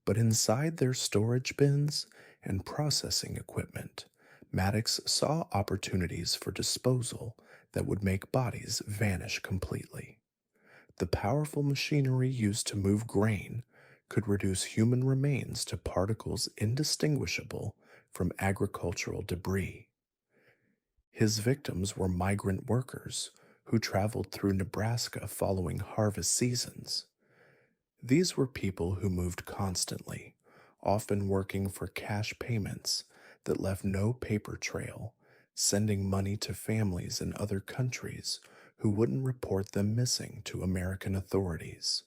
But inside their storage bins and processing equipment, Maddox saw opportunities for disposal that would make bodies vanish completely. The powerful machinery used to move grain could reduce human remains to particles indistinguishable from agricultural debris. His victims were migrant workers who traveled through Nebraska following harvest seasons. These were people who moved constantly, often working for cash payments that left no paper trail, sending money to families in other countries who wouldn't report them missing to American authorities.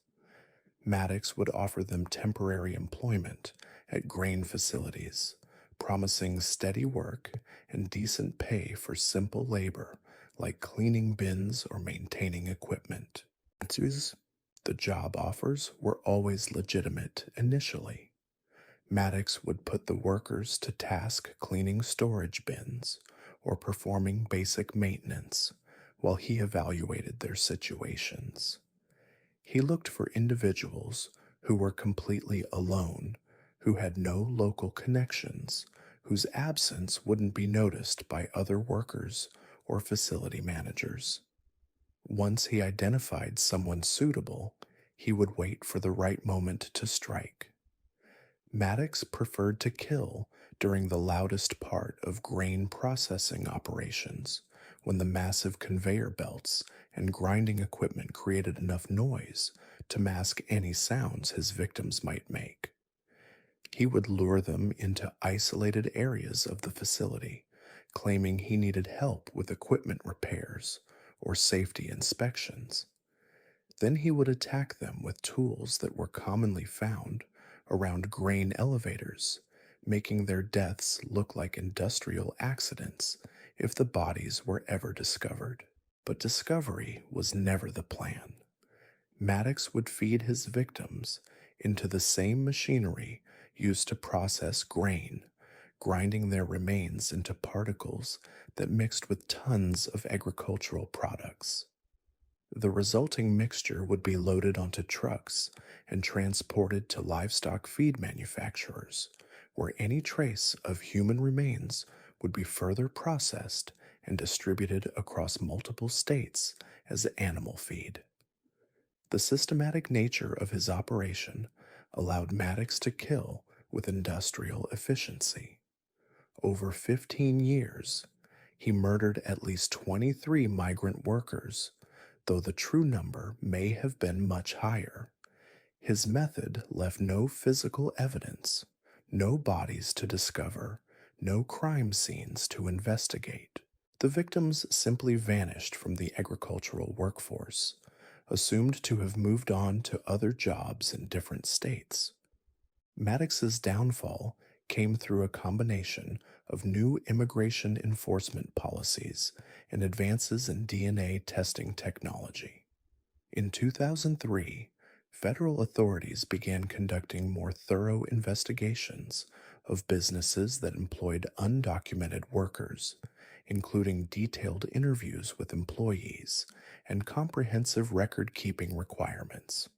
Maddox would offer them temporary employment at grain facilities, promising steady work and decent pay for simple labor like cleaning bins or maintaining equipment. The job offers were always legitimate initially. Maddox would put the workers to task cleaning storage bins or performing basic maintenance while he evaluated their situations. He looked for individuals who were completely alone, who had no local connections, whose absence wouldn't be noticed by other workers or facility managers. Once he identified someone suitable, he would wait for the right moment to strike. Maddox preferred to kill during the loudest part of grain processing operations, when the massive conveyor belts and grinding equipment created enough noise to mask any sounds his victims might make. He would lure them into isolated areas of the facility, claiming he needed help with equipment repairs or safety inspections. Then he would attack them with tools that were commonly found around grain elevators, making their deaths look like industrial accidents if the bodies were ever discovered. But discovery was never the plan. Maddox would feed his victims into the same machinery used to process grain, grinding their remains into particles that mixed with tons of agricultural products. The resulting mixture would be loaded onto trucks and transported to livestock feed manufacturers, where any trace of human remains would be further processed and distributed across multiple states as animal feed. The systematic nature of his operation allowed Maddox to kill with industrial efficiency. Over 15 years, he murdered at least 23 migrant workers, though the true number may have been much higher. His method left no physical evidence, no bodies to discover, no crime scenes to investigate. The victims simply vanished from the agricultural workforce, assumed to have moved on to other jobs in different states. Maddox's downfall came through a combination of new immigration enforcement policies and advances in DNA testing technology. In 2003, federal authorities began conducting more thorough investigations of businesses that employed undocumented workers, including detailed interviews with employees and comprehensive record-keeping requirements.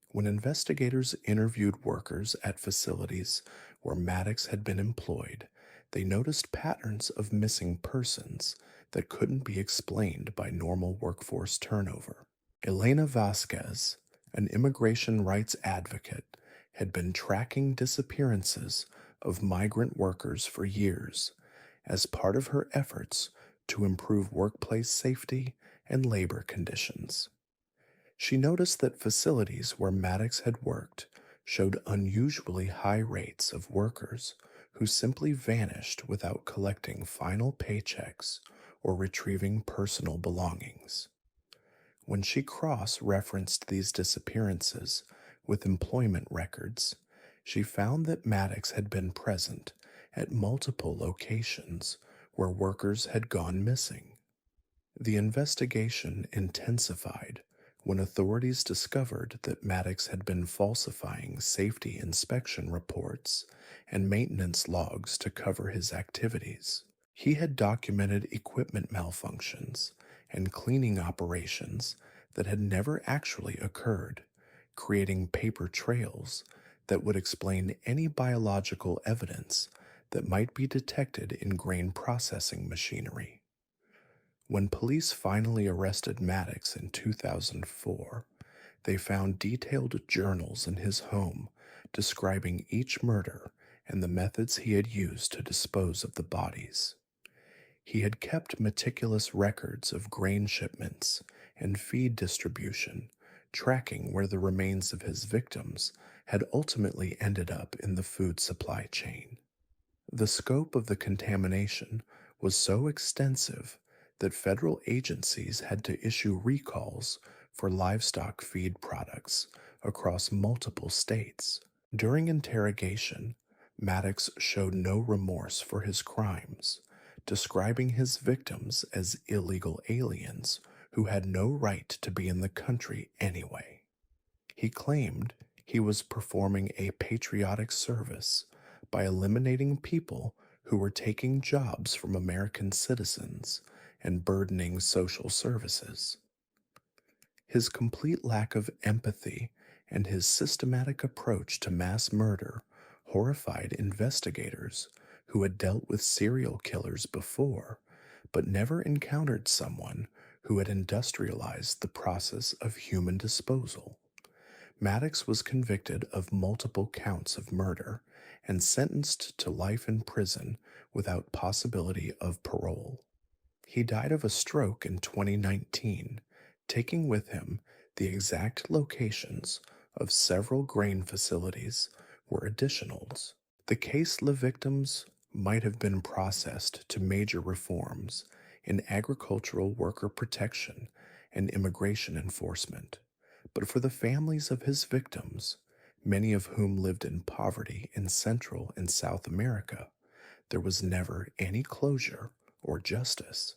When investigators interviewed workers at facilities where Maddox had been employed, they noticed patterns of missing persons that couldn't be explained by normal workforce turnover. Elena Vasquez, an immigration rights advocate, had been tracking disappearances of migrant workers for years as part of her efforts to improve workplace safety and labor conditions. She noticed that facilities where Maddox had worked showed unusually high rates of workers who simply vanished without collecting final paychecks or retrieving personal belongings. When she cross-referenced these disappearances with employment records, she found that Maddox had been present at multiple locations where workers had gone missing. The investigation intensified when authorities discovered that Maddox had been falsifying safety inspection reports and maintenance logs to cover his activities. He had documented equipment malfunctions and cleaning operations that had never actually occurred, creating paper trails that would explain any biological evidence that might be detected in grain processing machinery. When police finally arrested Maddox in 2004, they found detailed journals in his home describing each murder and the methods he had used to dispose of the bodies. He had kept meticulous records of grain shipments and feed distribution, tracking where the remains of his victims had ultimately ended up in the food supply chain. The scope of the contamination was so extensive that federal agencies had to issue recalls for livestock feed products across multiple states. During interrogation, Maddox showed no remorse for his crimes, describing his victims as illegal aliens who had no right to be in the country anyway. He claimed he was performing a patriotic service by eliminating people who were taking jobs from American citizens and burdening social services. His complete lack of empathy and his systematic approach to mass murder horrified investigators who had dealt with serial killers before, but never encountered someone who had industrialized the process of human disposal. Maddox was convicted of multiple counts of murder and sentenced to life in prison without possibility of parole. He died of a stroke in 2019, taking with him the exact locations of several grain facilities were additionals. The case the victims might have been processed to major reforms in agricultural worker protection and immigration enforcement, but for the families of his victims, many of whom lived in poverty in Central and South America, there was never any closure or justice.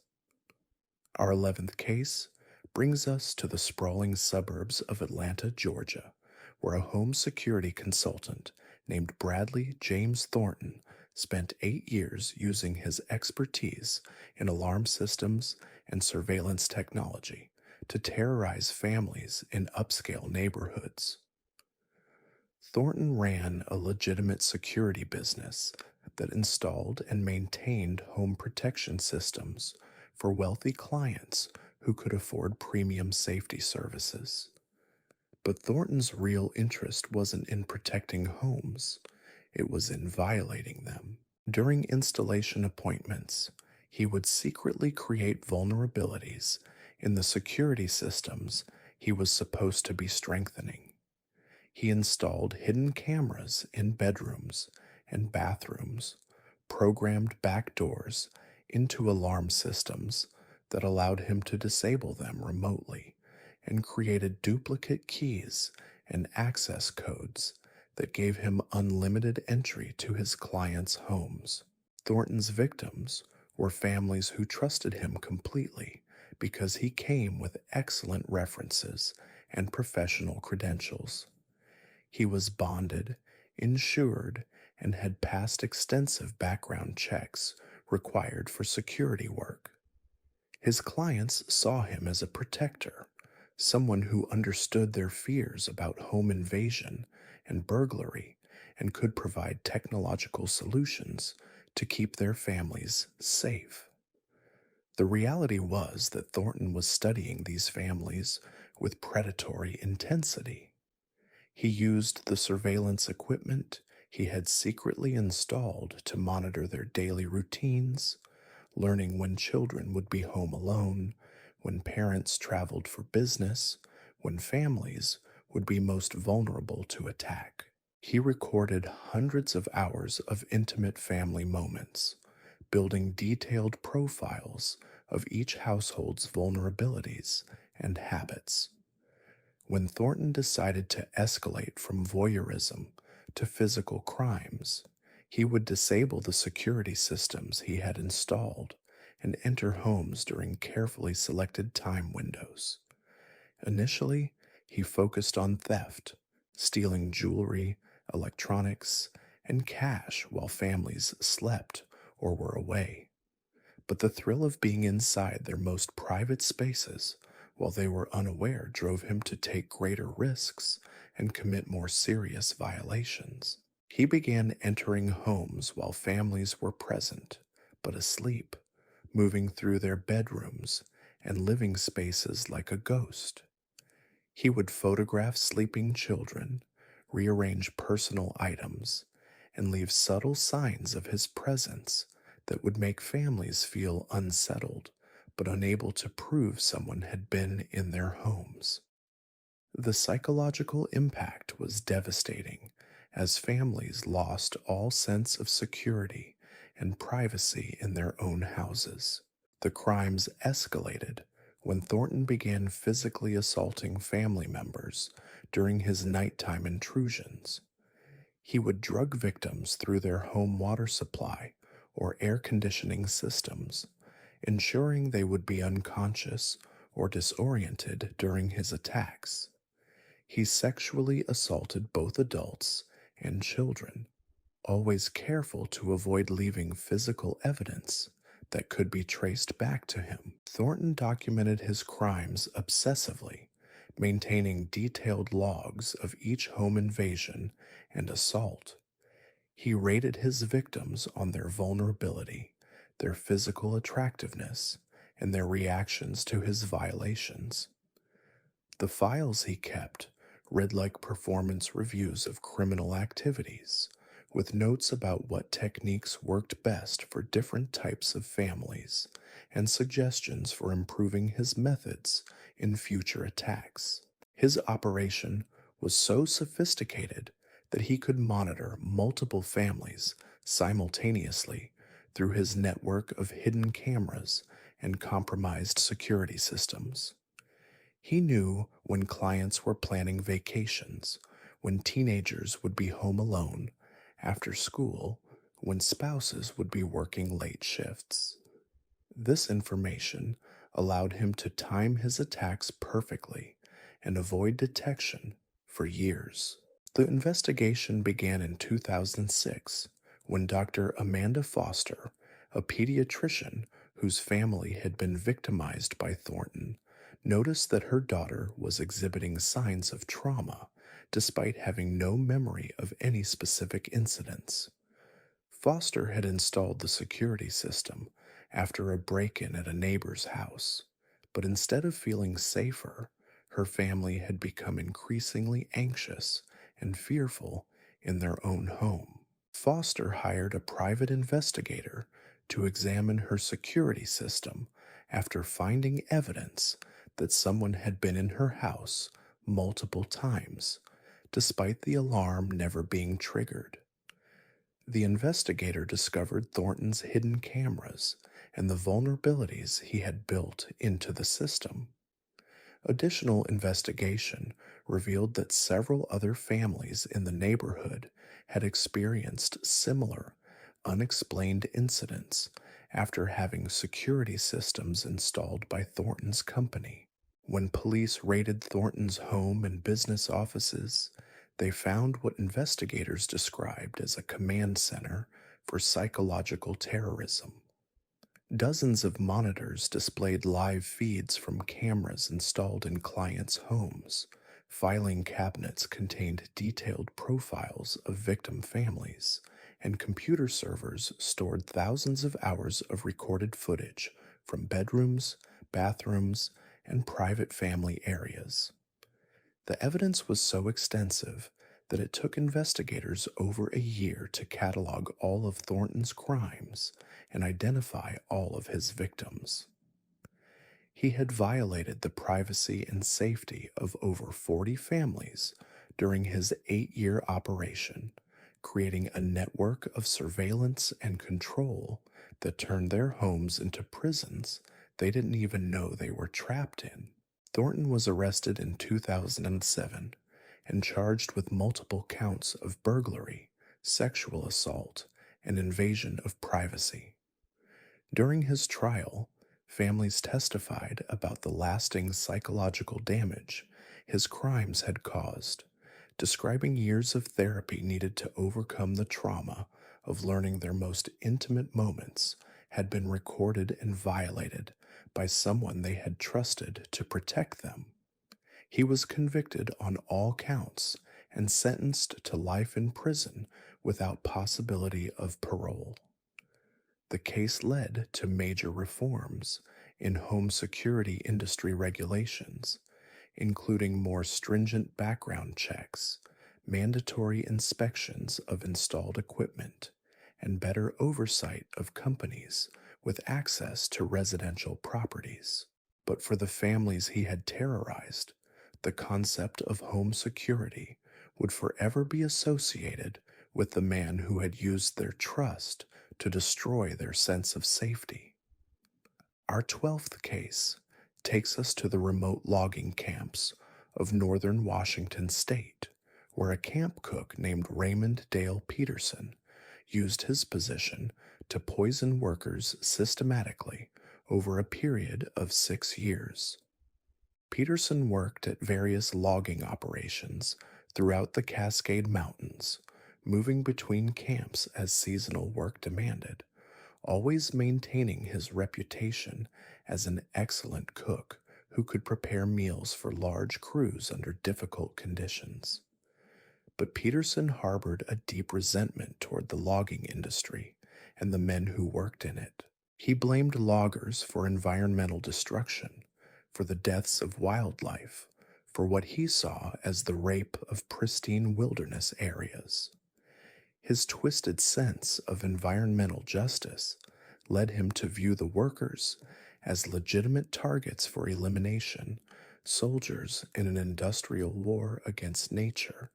Our 11th case brings us to the sprawling suburbs of Atlanta, Georgia, where a home security consultant named Bradley James Thornton spent 8 years using his expertise in alarm systems and surveillance technology to terrorize families in upscale neighborhoods. Thornton ran a legitimate security business that installed and maintained home protection systems for wealthy clients who could afford premium safety services. But Thornton's real interest wasn't in protecting homes, it was in violating them. During installation appointments, he would secretly create vulnerabilities in the security systems he was supposed to be strengthening. He installed hidden cameras in bedrooms and bathrooms, programmed back doors into alarm systems that allowed him to disable them remotely, and created duplicate keys and access codes that gave him unlimited entry to his clients' homes. Thornton's victims were families who trusted him completely because he came with excellent references and professional credentials. He was bonded, insured, and had passed extensive background checks required for security work. His clients saw him as a protector, someone who understood their fears about home invasion and burglary and could provide technological solutions to keep their families safe. The reality was that Thornton was studying these families with predatory intensity. He used the surveillance equipment he had secretly installed to monitor their daily routines, learning when children would be home alone, when parents traveled for business, when families would be most vulnerable to attack. He recorded hundreds of hours of intimate family moments, building detailed profiles of each household's vulnerabilities and habits. When Thornton decided to escalate from voyeurism to physical crimes, he would disable the security systems he had installed and enter homes during carefully selected time windows. Initially, he focused on theft, stealing jewelry, electronics, and cash while families slept or were away. But the thrill of being inside their most private spaces while they were unaware drove him to take greater risks and commit more serious violations. He began entering homes while families were present, but asleep, moving through their bedrooms and living spaces like a ghost. He would photograph sleeping children, rearrange personal items, and leave subtle signs of his presence that would make families feel unsettled but unable to prove someone had been in their homes. The psychological impact was devastating as families lost all sense of security and privacy in their own houses. The crimes escalated when Thornton began physically assaulting family members during his nighttime intrusions. He would drug victims through their home water supply or air conditioning systems, ensuring they would be unconscious or disoriented during his attacks. He sexually assaulted both adults and children, always careful to avoid leaving physical evidence that could be traced back to him. Thornton documented his crimes obsessively, maintaining detailed logs of each home invasion and assault. He rated his victims on their vulnerability, their physical attractiveness, and their reactions to his violations. The files he kept read like performance reviews of criminal activities, with notes about what techniques worked best for different types of families and suggestions for improving his methods in future attacks. His operation was so sophisticated that he could monitor multiple families simultaneously through his network of hidden cameras and compromised security systems. He knew when clients were planning vacations, when teenagers would be home alone, after school, when spouses would be working late shifts. This information allowed him to time his attacks perfectly and avoid detection for years. The investigation began in 2006 when Dr. Amanda Foster, a pediatrician whose family had been victimized by Thornton, noticed that her daughter was exhibiting signs of trauma despite having no memory of any specific incidents. Foster had installed the security system after a break in at a neighbor's house, but instead of feeling safer, her family had become increasingly anxious and fearful in their own home. Foster hired a private investigator to examine her security system after finding evidence that someone had been in her house multiple times, despite the alarm never being triggered. The investigator discovered Thornton's hidden cameras and the vulnerabilities he had built into the system. Additional investigation revealed that several other families in the neighborhood had experienced similar, unexplained incidents after having security systems installed by Thornton's company. When police raided Thornton's home and business offices, they found what investigators described as a command center for psychological terrorism. Dozens of monitors displayed live feeds from cameras installed in clients' homes. Filing cabinets contained detailed profiles of victim families, and computer servers stored thousands of hours of recorded footage from bedrooms, bathrooms, and private family areas. The evidence was so extensive that it took investigators over a year to catalog all of Thornton's crimes and identify all of his victims. He had violated the privacy and safety of over 40 families during his 8-year operation, creating a network of surveillance and control that turned their homes into prisons they didn't even know they were trapped in. Thornton was arrested in 2007 and charged with multiple counts of burglary, sexual assault, and invasion of privacy. During his trial, families testified about the lasting psychological damage his crimes had caused, describing years of therapy needed to overcome the trauma of learning their most intimate moments had been recorded and violated by someone they had trusted to protect them. He was convicted on all counts and sentenced to life in prison without possibility of parole. The case led to major reforms in home security industry regulations, including more stringent background checks, mandatory inspections of installed equipment, and better oversight of companies with access to residential properties. But for the families he had terrorized, the concept of home security would forever be associated with the man who had used their trust to destroy their sense of safety. Our 12th case takes us to the remote logging camps of northern Washington state, where a camp cook named Raymond Dale Peterson used his position to poison workers systematically over a period of 6 years. Peterson worked at various logging operations throughout the Cascade Mountains, moving between camps as seasonal work demanded, always maintaining his reputation as an excellent cook who could prepare meals for large crews under difficult conditions. But Peterson harbored a deep resentment toward the logging industry and the men who worked in it. He blamed loggers for environmental destruction, for the deaths of wildlife, for what he saw as the rape of pristine wilderness areas. His twisted sense of environmental justice led him to view the workers as legitimate targets for elimination, soldiers in an industrial war against nature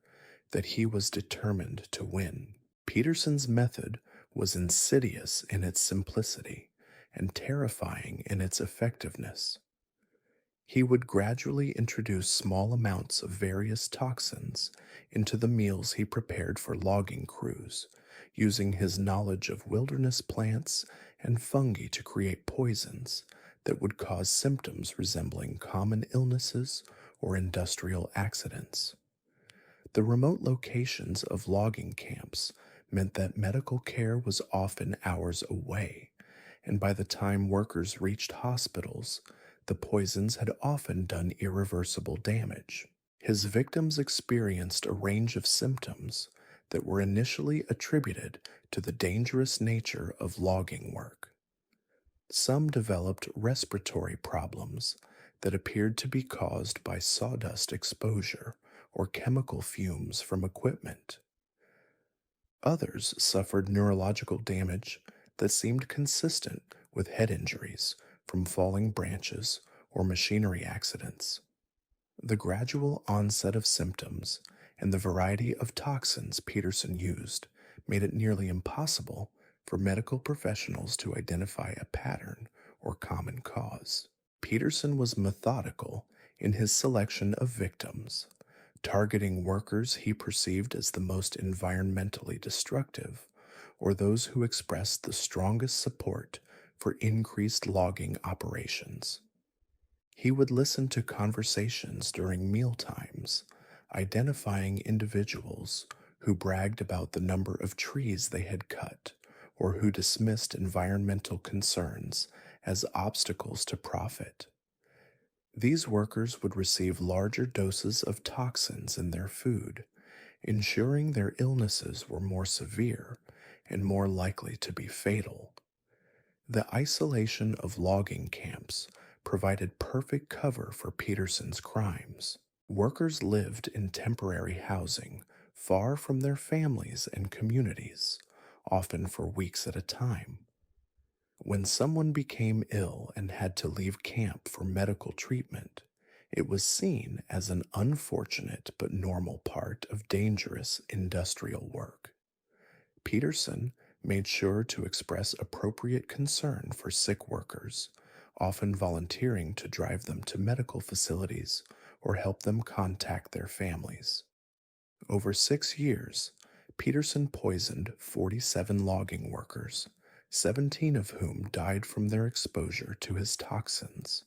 that he was determined to win. Peterson's method was insidious in its simplicity and terrifying in its effectiveness. He would gradually introduce small amounts of various toxins into the meals he prepared for logging crews, using his knowledge of wilderness plants and fungi to create poisons that would cause symptoms resembling common illnesses or industrial accidents. The remote locations of logging camps meant that medical care was often hours away, and by the time workers reached hospitals, the poisons had often done irreversible damage. His victims experienced a range of symptoms that were initially attributed to the dangerous nature of logging work. Some developed respiratory problems that appeared to be caused by sawdust exposure or chemical fumes from equipment. Others suffered neurological damage that seemed consistent with head injuries from falling branches or machinery accidents. The gradual onset of symptoms and the variety of toxins Peterson used made it nearly impossible for medical professionals to identify a pattern or common cause. Peterson was methodical in his selection of victims, targeting workers he perceived as the most environmentally destructive or those who expressed the strongest support for increased logging operations. He would listen to conversations during meal times, identifying individuals who bragged about the number of trees they had cut or who dismissed environmental concerns as obstacles to profit. These workers would receive larger doses of toxins in their food, ensuring their illnesses were more severe and more likely to be fatal. The isolation of logging camps provided perfect cover for Peterson's crimes. Workers lived in temporary housing far from their families and communities, often for weeks at a time. When someone became ill and had to leave camp for medical treatment, it was seen as an unfortunate but normal part of dangerous industrial work. Peterson made sure to express appropriate concern for sick workers, often volunteering to drive them to medical facilities or help them contact their families. Over 6 years, Peterson poisoned 47 logging workers, 17 of whom died from their exposure to his toxins.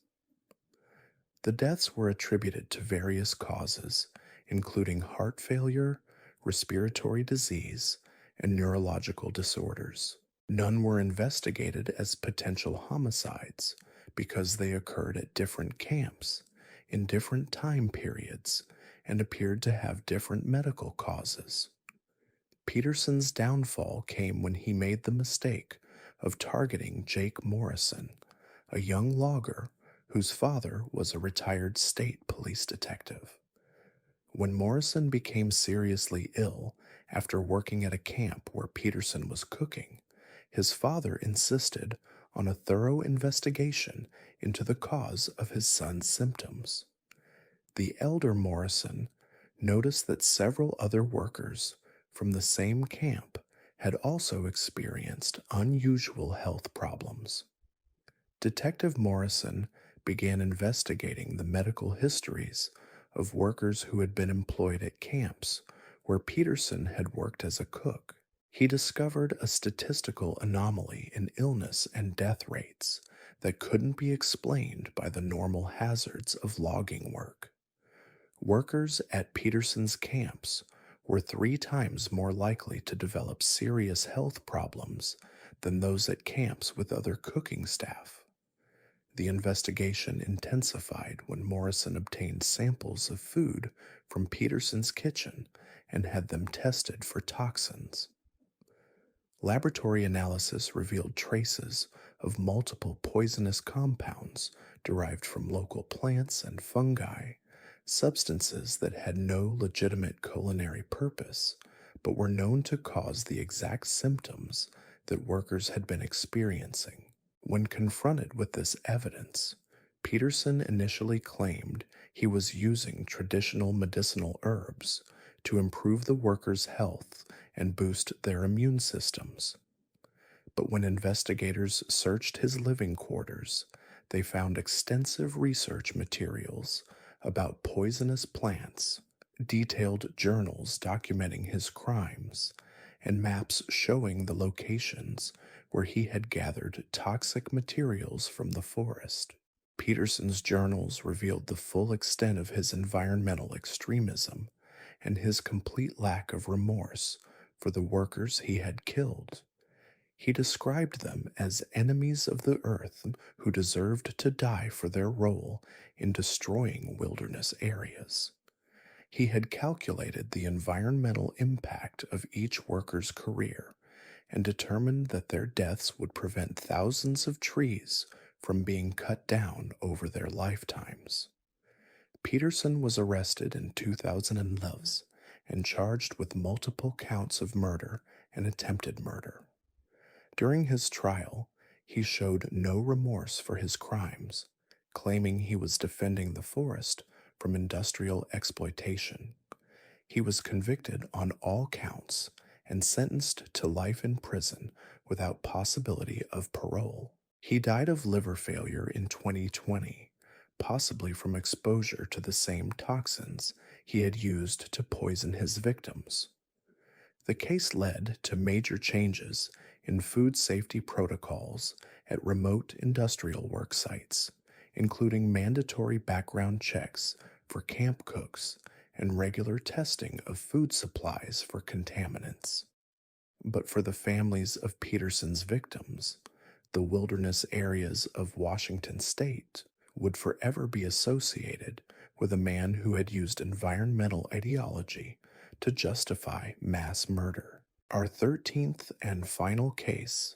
The deaths were attributed to various causes, including heart failure, respiratory disease, and neurological disorders. None were investigated as potential homicides because they occurred at different camps in different time periods and appeared to have different medical causes. Peterson's downfall came when he made the mistake of targeting Jake Morrison, a young logger whose father was a retired state police detective. When Morrison became seriously ill after working at a camp where Peterson was cooking, his father insisted on a thorough investigation into the cause of his son's symptoms. The elder Morrison noticed that several other workers from the same camp had also experienced unusual health problems. Detective Morrison began investigating the medical histories of workers who had been employed at camps where Peterson had worked as a cook. He discovered a statistical anomaly in illness and death rates that couldn't be explained by the normal hazards of logging work. Workers at Peterson's camps were 3 times more likely to develop serious health problems than those at camps with other cooking staff. The investigation intensified when Morrison obtained samples of food from Peterson's kitchen and had them tested for toxins. Laboratory analysis revealed traces of multiple poisonous compounds derived from local plants and fungi, substances that had no legitimate culinary purpose, but were known to cause the exact symptoms that workers had been experiencing. When confronted with this evidence, Peterson initially claimed he was using traditional medicinal herbs to improve the workers' health and boost their immune systems. But when investigators searched his living quarters, they found extensive research materials about poisonous plants, detailed journals documenting his crimes, and maps showing the locations where he had gathered toxic materials from the forest. Peterson's journals revealed the full extent of his environmental extremism and his complete lack of remorse for the workers he had killed. He described them as enemies of the earth who deserved to die for their role in destroying wilderness areas. He had calculated the environmental impact of each worker's career and determined that their deaths would prevent thousands of trees from being cut down over their lifetimes. Peterson was arrested in 2011 and charged with multiple counts of murder and attempted murder. During his trial, he showed no remorse for his crimes, claiming he was defending the forest from industrial exploitation. He was convicted on all counts and sentenced to life in prison without possibility of parole. He died of liver failure in 2020, possibly from exposure to the same toxins he had used to poison his victims. The case led to major changes in food safety protocols at remote industrial work sites, including mandatory background checks for camp cooks and regular testing of food supplies for contaminants. But for the families of Peterson's victims, the wilderness areas of Washington state would forever be associated with a man who had used environmental ideology to justify mass murder. Our 13th and final case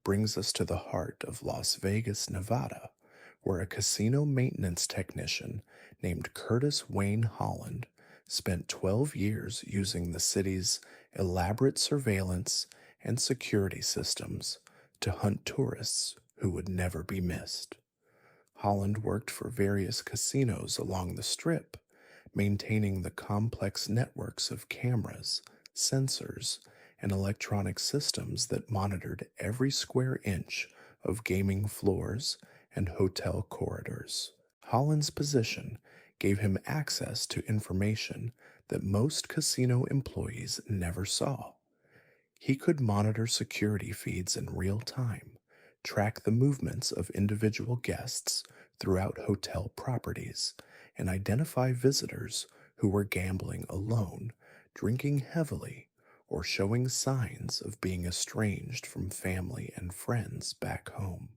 brings us to the heart of Las Vegas, Nevada, where a casino maintenance technician named Curtis Wayne Holland spent 12 years using the city's elaborate surveillance and security systems to hunt tourists who would never be missed. Holland worked for various casinos along the Strip, maintaining the complex networks of cameras, sensors, and electronic systems that monitored every square inch of gaming floors and hotel corridors. Holland's position gave him access to information that most casino employees never saw. He could monitor security feeds in real time, track the movements of individual guests throughout hotel properties, and identify visitors who were gambling alone, drinking heavily, or showing signs of being estranged from family and friends back home.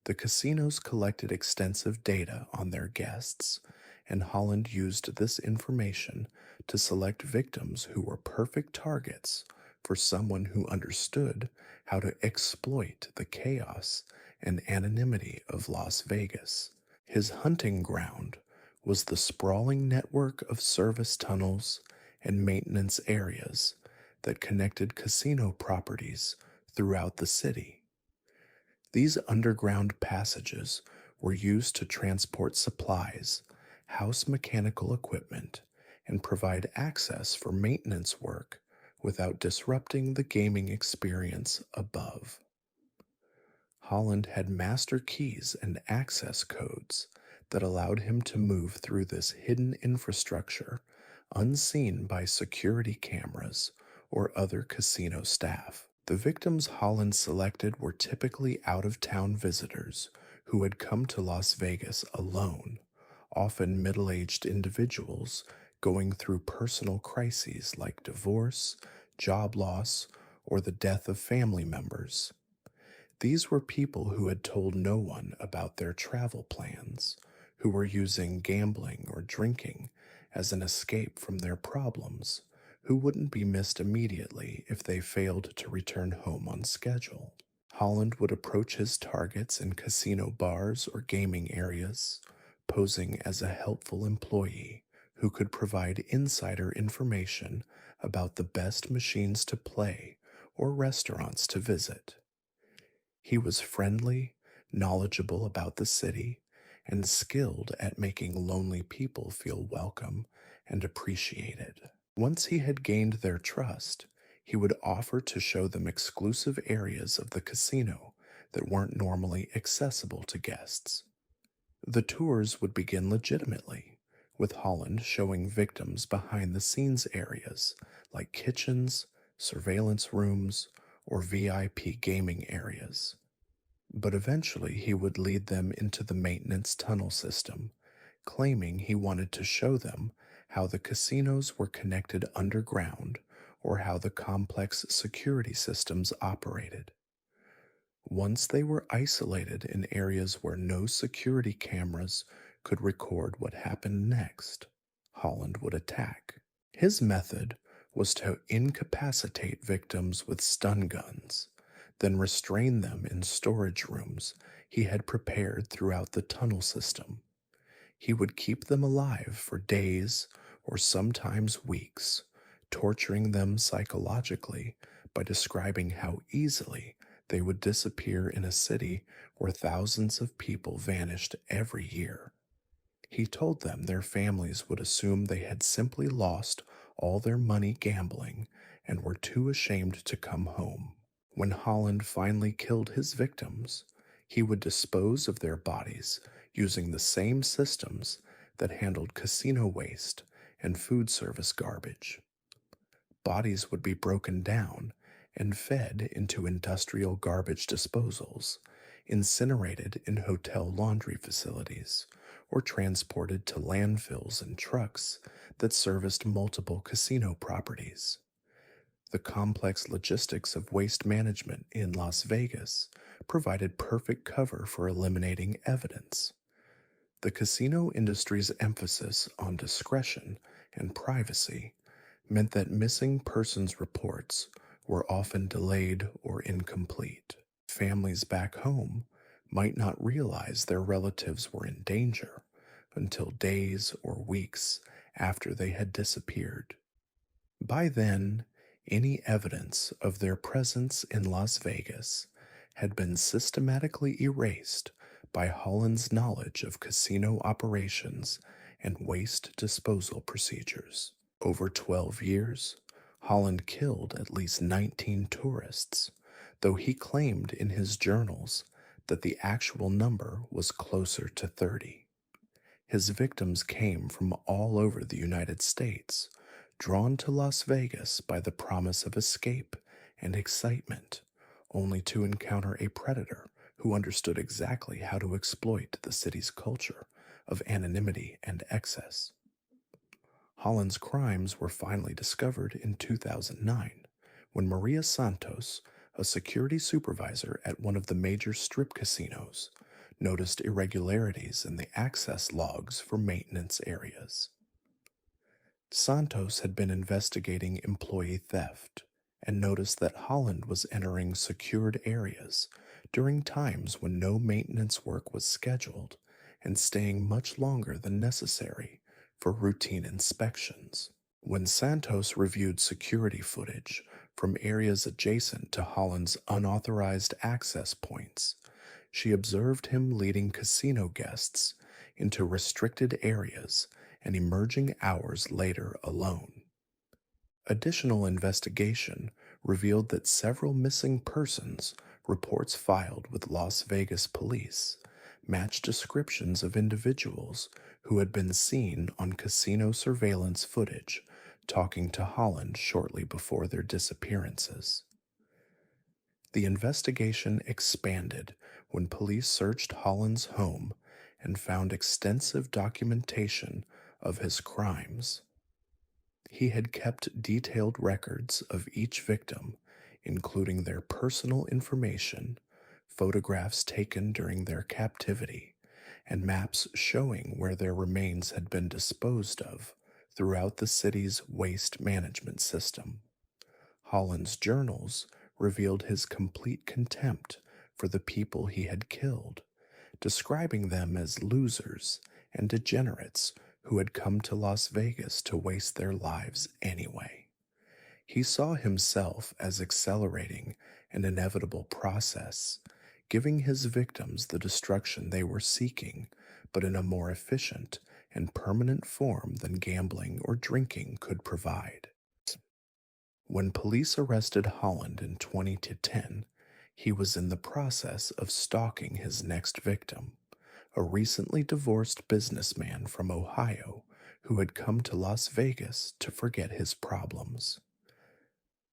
The casinos collected extensive data on their guests, and Holland used this information to select victims who were perfect targets for someone who understood how to exploit the chaos and anonymity of Las Vegas. His hunting ground was the sprawling network of service tunnels and maintenance areas that connected casino properties throughout the city. These underground passages were used to transport supplies, house mechanical equipment, and provide access for maintenance work without disrupting the gaming experience above. Holland had master keys and access codes that allowed him to move through this hidden infrastructure unseen by security cameras or other casino staff. The victims Holland selected were typically out of town visitors who had come to Las Vegas alone, often middle aged individuals going through personal crises like divorce, job loss, or the death of family members. These were people who had told no one about their travel plans, who were using gambling or drinking as an escape from their problems, who wouldn't be missed immediately if they failed to return home on schedule. Holland would approach his targets in casino bars or gaming areas, posing as a helpful employee who could provide insider information about the best machines to play or restaurants to visit. He was friendly, knowledgeable about the city, and skilled at making lonely people feel welcome and appreciated. Once he had gained their trust, he would offer to show them exclusive areas of the casino that weren't normally accessible to guests. The tours would begin legitimately, with Holland showing victims behind the scenes areas like kitchens, surveillance rooms, or VIP gaming areas. But eventually he would lead them into the maintenance tunnel system, claiming he wanted to show them how the casinos were connected underground or how the complex security systems operated. Once they were isolated in areas where no security cameras could record what happened next, Holland would attack. His method was to incapacitate victims with stun guns, then restrain them in storage rooms he had prepared throughout the tunnel system. He would keep them alive for days or sometimes weeks, torturing them psychologically by describing how easily they would disappear in a city where thousands of people vanished every year. He told them their families would assume they had simply lost all their money gambling and were too ashamed to come home. When Holland finally killed his victims, he would dispose of their bodies using the same systems that handled casino waste and food service garbage. Bodies would be broken down and fed into industrial garbage disposals, incinerated in hotel laundry facilities, or transported to landfills and trucks that serviced multiple casino properties. The complex logistics of waste management in Las Vegas provided perfect cover for eliminating evidence. The casino industry's emphasis on discretion and privacy meant that missing persons reports were often delayed or incomplete. Families back home might not realize their relatives were in danger until days or weeks after they had disappeared. By then, any evidence of their presence in Las Vegas had been systematically erased by Holland's knowledge of casino operations and waste disposal procedures. Over 12 years, Holland killed at least 19 tourists, though he claimed in his journals that the actual number was closer to 30. His victims came from all over the United States, drawn to Las Vegas by the promise of escape and excitement, only to encounter a predator who understood exactly how to exploit the city's culture of anonymity and excess. Holland's crimes were finally discovered in 2009 when Maria Santos, a security supervisor at one of the major strip casinos, noticed irregularities in the access logs for maintenance areas. Santos had been investigating employee theft and noticed that Holland was entering secured areas during times when no maintenance work was scheduled and staying much longer than necessary for routine inspections. When Santos reviewed security footage from areas adjacent to Holland's unauthorized access points, she observed him leading casino guests into restricted areas and emerging hours later alone. Additional investigation revealed that several missing persons reports filed with Las Vegas police match descriptions of individuals who had been seen on casino surveillance footage talking to Holland shortly before their disappearances. The investigation expanded when police searched Holland's home and found extensive documentation of his crimes. He had kept detailed records of each victim, including their personal information, photographs taken during their captivity, and maps showing where their remains had been disposed of throughout the city's waste management system. Holland's journals revealed his complete contempt for the people he had killed, describing them as losers and degenerates who had come to Las Vegas to waste their lives anyway. He saw himself as accelerating an inevitable process, giving his victims the destruction they were seeking, but in a more efficient and permanent form than gambling or drinking could provide. When police arrested Holland in 2010, he was in the process of stalking his next victim, a recently divorced businessman from Ohio who had come to Las Vegas to forget his problems.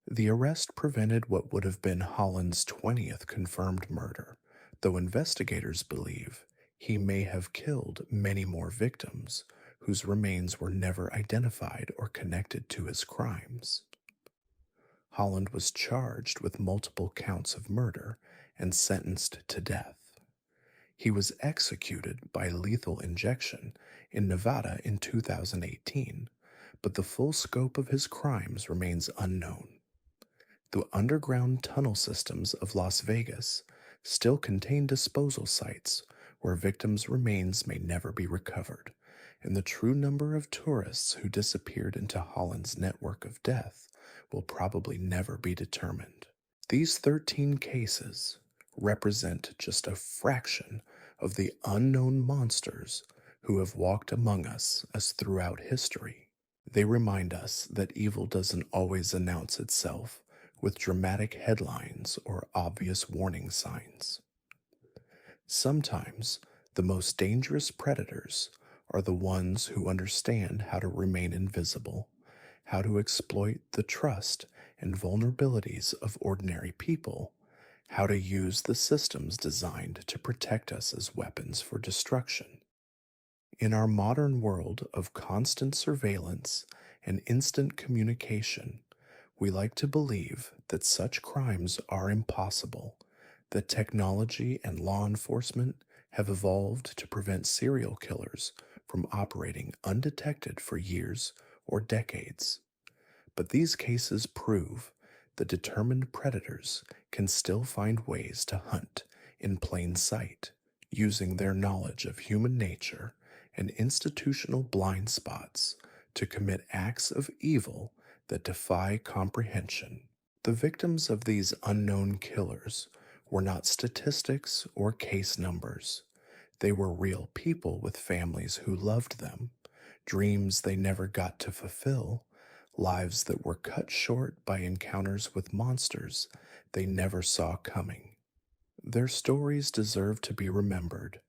The arrest prevented what would have been Holland's 20th confirmed murder, though investigators believe he may have killed many more victims whose remains were never identified or connected to his crimes. Holland was charged with multiple counts of murder and sentenced to death. He was executed by lethal injection in Nevada in 2018, but the full scope of his crimes remains unknown. The underground tunnel systems of Las Vegas still contain disposal sites where victims' remains may never be recovered, and the true number of tourists who disappeared into Holland's network of death will probably never be determined. These 13 cases represent just a fraction of the unknown monsters who have walked among us as throughout history. They remind us that evil doesn't always announce itself with dramatic headlines or obvious warning signs. Sometimes the most dangerous predators are the ones who understand how to remain invisible, how to exploit the trust and vulnerabilities of ordinary people, how to use the systems designed to protect us as weapons for destruction. In our modern world of constant surveillance and instant communication, we like to believe that such crimes are impossible, that technology and law enforcement have evolved to prevent serial killers from operating undetected for years or decades. But these cases prove that determined predators can still find ways to hunt in plain sight, using their knowledge of human nature and institutional blind spots to commit acts of evil that defy comprehension. The victims of these unknown killers were not statistics or case numbers. They were real people with families who loved them, dreams they never got to fulfill, lives that were cut short by encounters with monsters they never saw coming. Their stories deserve to be remembered,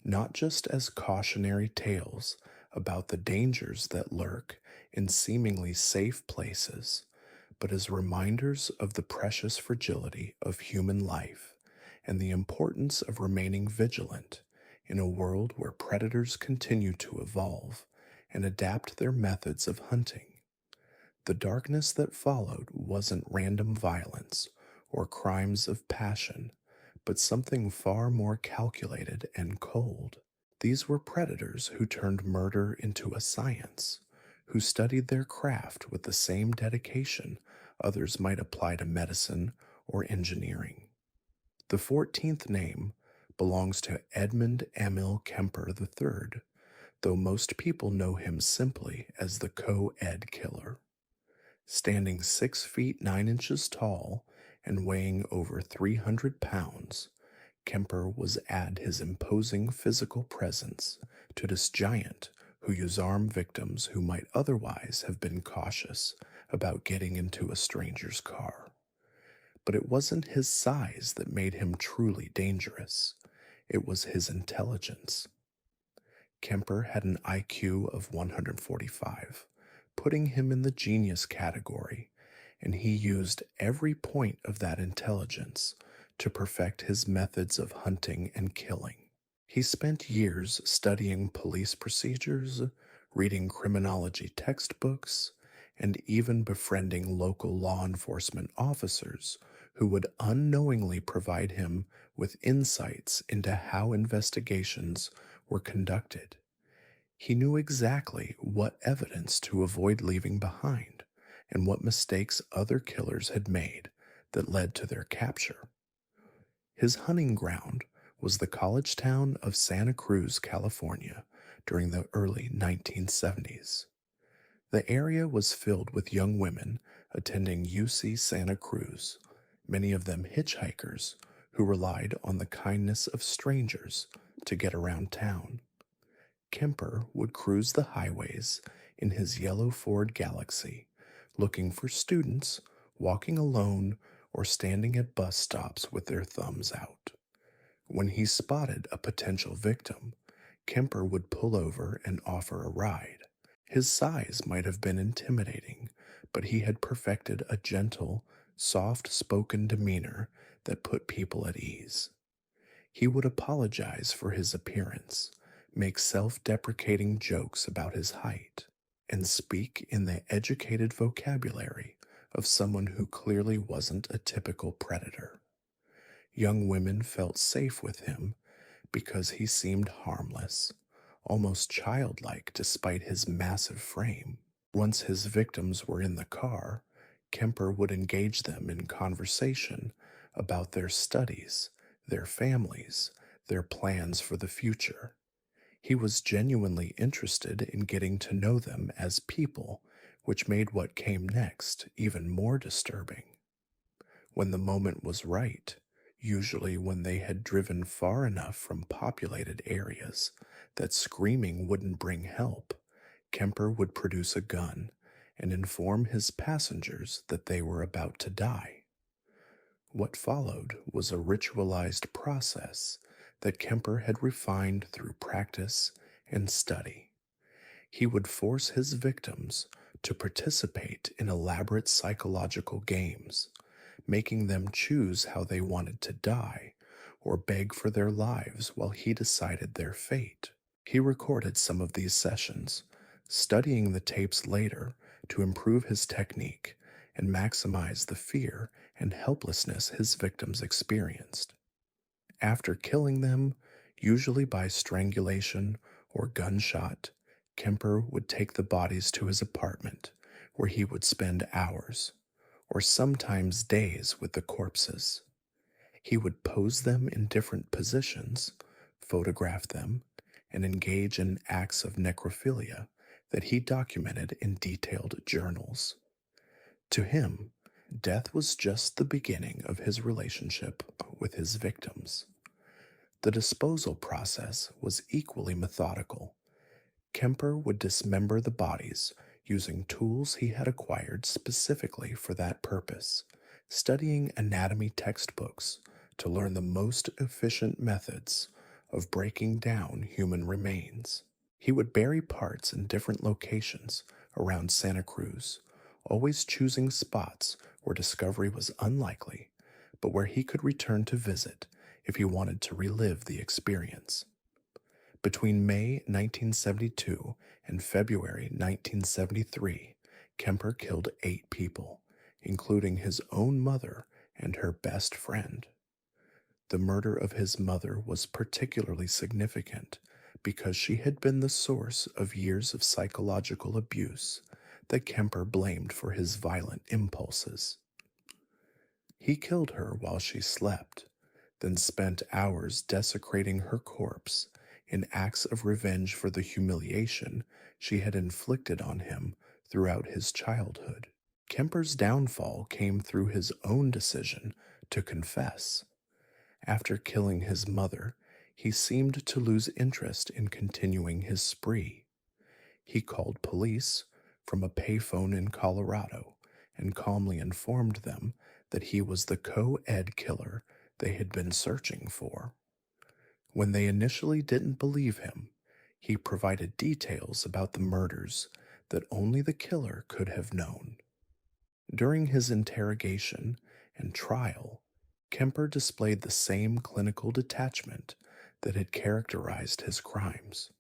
not just as cautionary tales about the dangers that lurk in seemingly safe places, but as reminders of the precious fragility of human life and the importance of remaining vigilant in a world where predators continue to evolve and adapt their methods of hunting. The darkness that followed wasn't random violence or crimes of passion, but something far more calculated and cold. These were predators who turned murder into a science, who studied their craft with the same dedication others might apply to medicine or engineering. The 14th name belongs to Edmund Emil Kemper III, though most people know him simply as the Co-Ed Killer. Standing 6 feet 9 inches tall and weighing over 300 pounds, Kemper was add his imposing physical presence to this giant who used armed victims who might otherwise have been cautious about getting into a stranger's car. But it wasn't his size that made him truly dangerous. It was his intelligence. Kemper had an IQ of 145, putting him in the genius category, and he used every point of that intelligence to perfect his methods of hunting and killing. He spent years studying police procedures, reading criminology textbooks, and even befriending local law enforcement officers who would unknowingly provide him with insights into how investigations were conducted. He knew exactly what evidence to avoid leaving behind and what mistakes other killers had made that led to their capture. His hunting ground was the college town of Santa Cruz, California, during the early 1970s. The area was filled with young women attending UC Santa Cruz, many of them hitchhikers who relied on the kindness of strangers to get around town. Kemper would cruise the highways in his yellow Ford Galaxy, looking for students walking alone or standing at bus stops with their thumbs out. When he spotted a potential victim, Kemper would pull over and offer a ride. His size might have been intimidating, but he had perfected a gentle, soft-spoken demeanor that put people at ease. He would apologize for his appearance, make self-deprecating jokes about his height, and speak in the educated vocabulary of someone who clearly wasn't a typical predator. Young women felt safe with him because he seemed harmless, almost childlike despite his massive frame. Once his victims were in the car, Kemper would engage them in conversation about their studies, their families, their plans for the future. He was genuinely interested in getting to know them as people, which made what came next even more disturbing. When the moment was right, usually when they had driven far enough from populated areas that screaming wouldn't bring help, Kemper would produce a gun and inform his passengers that they were about to die. What followed was a ritualized process that Kemper had refined through practice and study. He would force his victims to participate in elaborate psychological games, making them choose how they wanted to die or beg for their lives while he decided their fate. He recorded some of these sessions, studying the tapes later to improve his technique and maximize the fear and helplessness his victims experienced. After killing them, usually by strangulation or gunshot, Kemper would take the bodies to his apartment, where he would spend hours, or sometimes days, with the corpses. He would pose them in different positions, photograph them, and engage in acts of necrophilia that he documented in detailed journals. To him, death was just the beginning of his relationship with his victims. The disposal process was equally methodical. Kemper would dismember the bodies using tools he had acquired specifically for that purpose, studying anatomy textbooks to learn the most efficient methods of breaking down human remains. He would bury parts in different locations around Santa Cruz, always choosing spots where discovery was unlikely, but where he could return to visit if he wanted to relive the experience. Between May 1972 and February 1973, Kemper killed 8 people, including his own mother and her best friend. The murder of his mother was particularly significant because she had been the source of years of psychological abuse that Kemper blamed for his violent impulses. He killed her while she slept, then spent hours desecrating her corpse in acts of revenge for the humiliation she had inflicted on him throughout his childhood. Kemper's downfall came through his own decision to confess. After killing his mother, he seemed to lose interest in continuing his spree. He called police from a payphone in Colorado and calmly informed them that he was the co-ed killer they had been searching for. When they initially didn't believe him, he provided details about the murders that only the killer could have known. During his interrogation and trial, Kemper displayed the same clinical detachment that had characterized his crimes.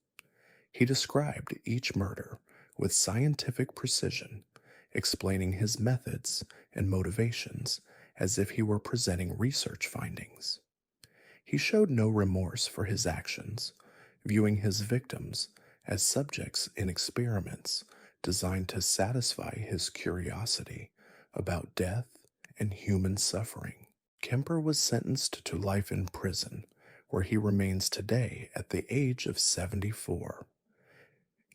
He described each murder with scientific precision, explaining his methods and motivations as if he were presenting research findings. He showed no remorse for his actions, viewing his victims as subjects in experiments designed to satisfy his curiosity about death and human suffering. Kemper was sentenced to life in prison, where he remains today at the age of 74.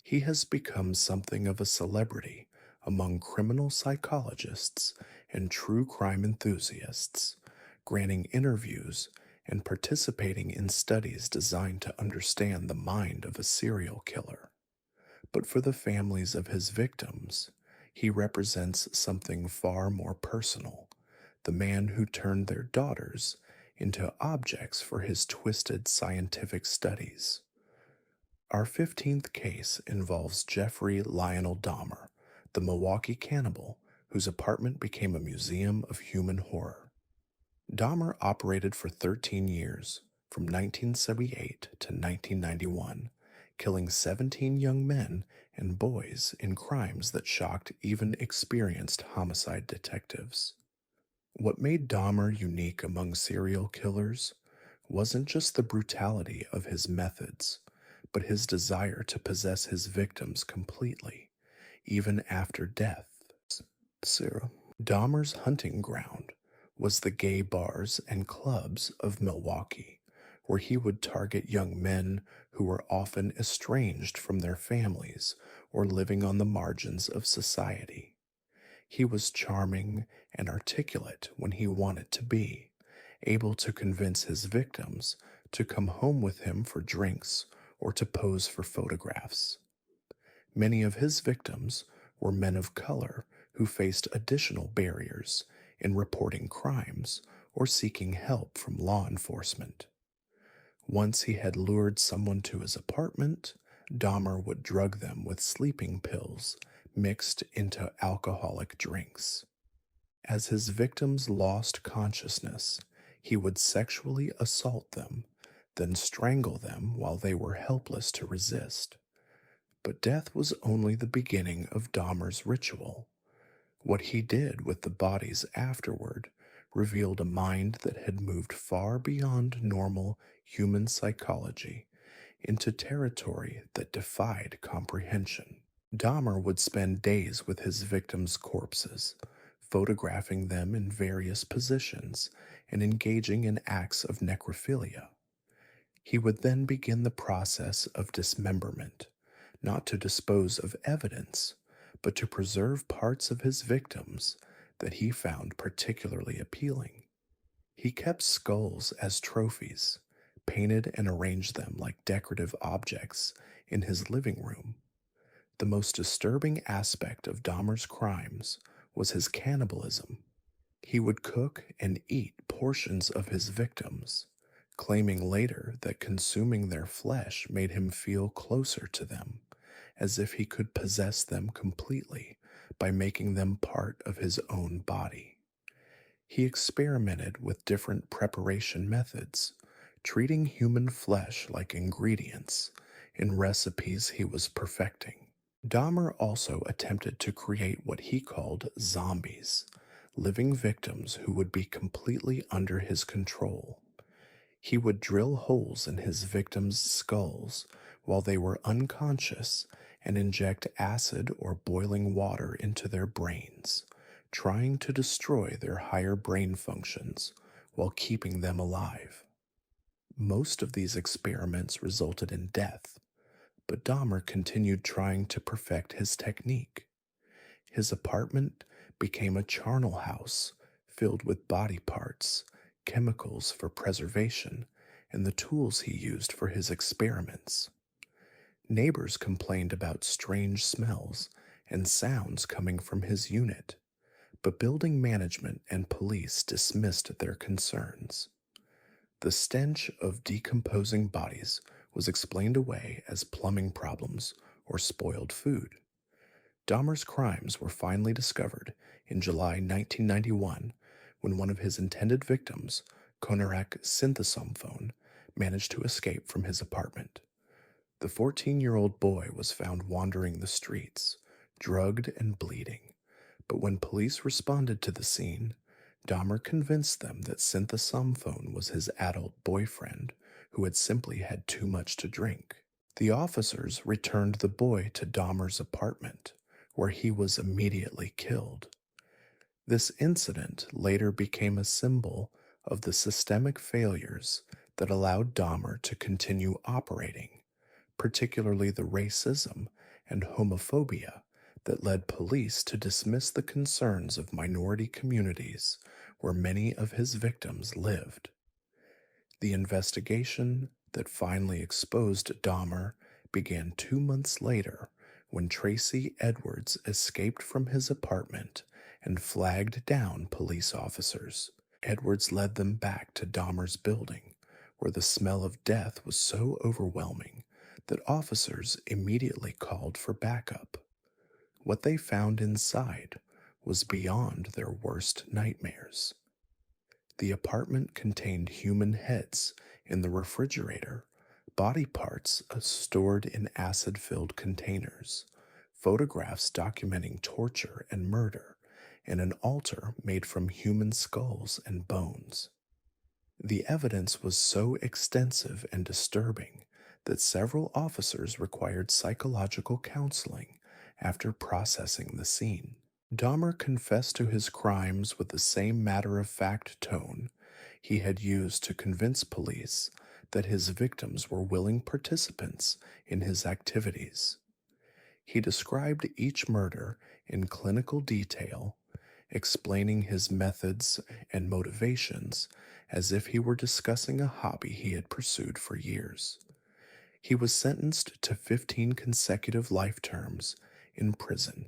He has become something of a celebrity among criminal psychologists and true crime enthusiasts, granting interviews and participating in studies designed to understand the mind of a serial killer. But for the families of his victims, he represents something far more personal, the man who turned their daughters into objects for his twisted scientific studies. Our 15th case involves Jeffrey Lionel Dahmer, the Milwaukee cannibal whose apartment became a museum of human horror. Dahmer operated for 13 years, from 1978 to 1991, killing 17 young men and boys in crimes that shocked even experienced homicide detectives. What made Dahmer unique among serial killers wasn't just the brutality of his methods, but his desire to possess his victims completely, even after death. Sarah. Dahmer's hunting ground was the gay bars and clubs of Milwaukee, where he would target young men who were often estranged from their families or living on the margins of society. He was charming and articulate when he wanted to be, able to convince his victims to come home with him for drinks or to pose for photographs. Many of his victims were men of color who faced additional barriers in reporting crimes or seeking help from law enforcement. Once he had lured someone to his apartment, Dahmer would drug them with sleeping pills mixed into alcoholic drinks. As his victims lost consciousness, he would sexually assault them, then strangle them while they were helpless to resist. But death was only the beginning of Dahmer's ritual. What he did with the bodies afterward revealed a mind that had moved far beyond normal human psychology into territory that defied comprehension. Dahmer would spend days with his victims' corpses, photographing them in various positions and engaging in acts of necrophilia. He would then begin the process of dismemberment, not to dispose of evidence, but to preserve parts of his victims that he found particularly appealing. He kept skulls as trophies, painted and arranged them like decorative objects in his living room. The most disturbing aspect of Dahmer's crimes was his cannibalism. He would cook and eat portions of his victims, claiming later that consuming their flesh made him feel closer to them, as if he could possess them completely by making them part of his own body. He experimented with different preparation methods, treating human flesh like ingredients in recipes he was perfecting. Dahmer also attempted to create what he called zombies, living victims who would be completely under his control. He would drill holes in his victims' skulls while they were unconscious and inject acid or boiling water into their brains, trying to destroy their higher brain functions while keeping them alive. Most of these experiments resulted in death, but Dahmer continued trying to perfect his technique. His apartment became a charnel house filled with body parts, chemicals for preservation, and the tools he used for his experiments. Neighbors complained about strange smells and sounds coming from his unit, but building management and police dismissed their concerns. The stench of decomposing bodies was explained away as plumbing problems or spoiled food. Dahmer's crimes were finally discovered in July 1991 when one of his intended victims, Konarak Synthesomphone, managed to escape from his apartment. The 14-year-old boy was found wandering the streets, drugged and bleeding, but when police responded to the scene, Dahmer convinced them that Synthesomphone was his adult boyfriend who had simply had too much to drink. The officers returned the boy to Dahmer's apartment, where he was immediately killed. This incident later became a symbol of the systemic failures that allowed Dahmer to continue operating, particularly the racism and homophobia that led police to dismiss the concerns of minority communities where many of his victims lived. The investigation that finally exposed Dahmer began 2 months later when Tracy Edwards escaped from his apartment and flagged down police officers. Edwards led them back to Dahmer's building, where the smell of death was so overwhelming that officers immediately called for backup. What they found inside was beyond their worst nightmares. The apartment contained human heads in the refrigerator, body parts stored in acid-filled containers, photographs documenting torture and murder, and an altar made from human skulls and bones. The evidence was so extensive and disturbing that several officers required psychological counseling after processing the scene. Dahmer confessed to his crimes with the same matter-of-fact tone he had used to convince police that his victims were willing participants in his activities. He described each murder in clinical detail, explaining his methods and motivations as if he were discussing a hobby he had pursued for years. He was sentenced to 15 consecutive life terms in prison.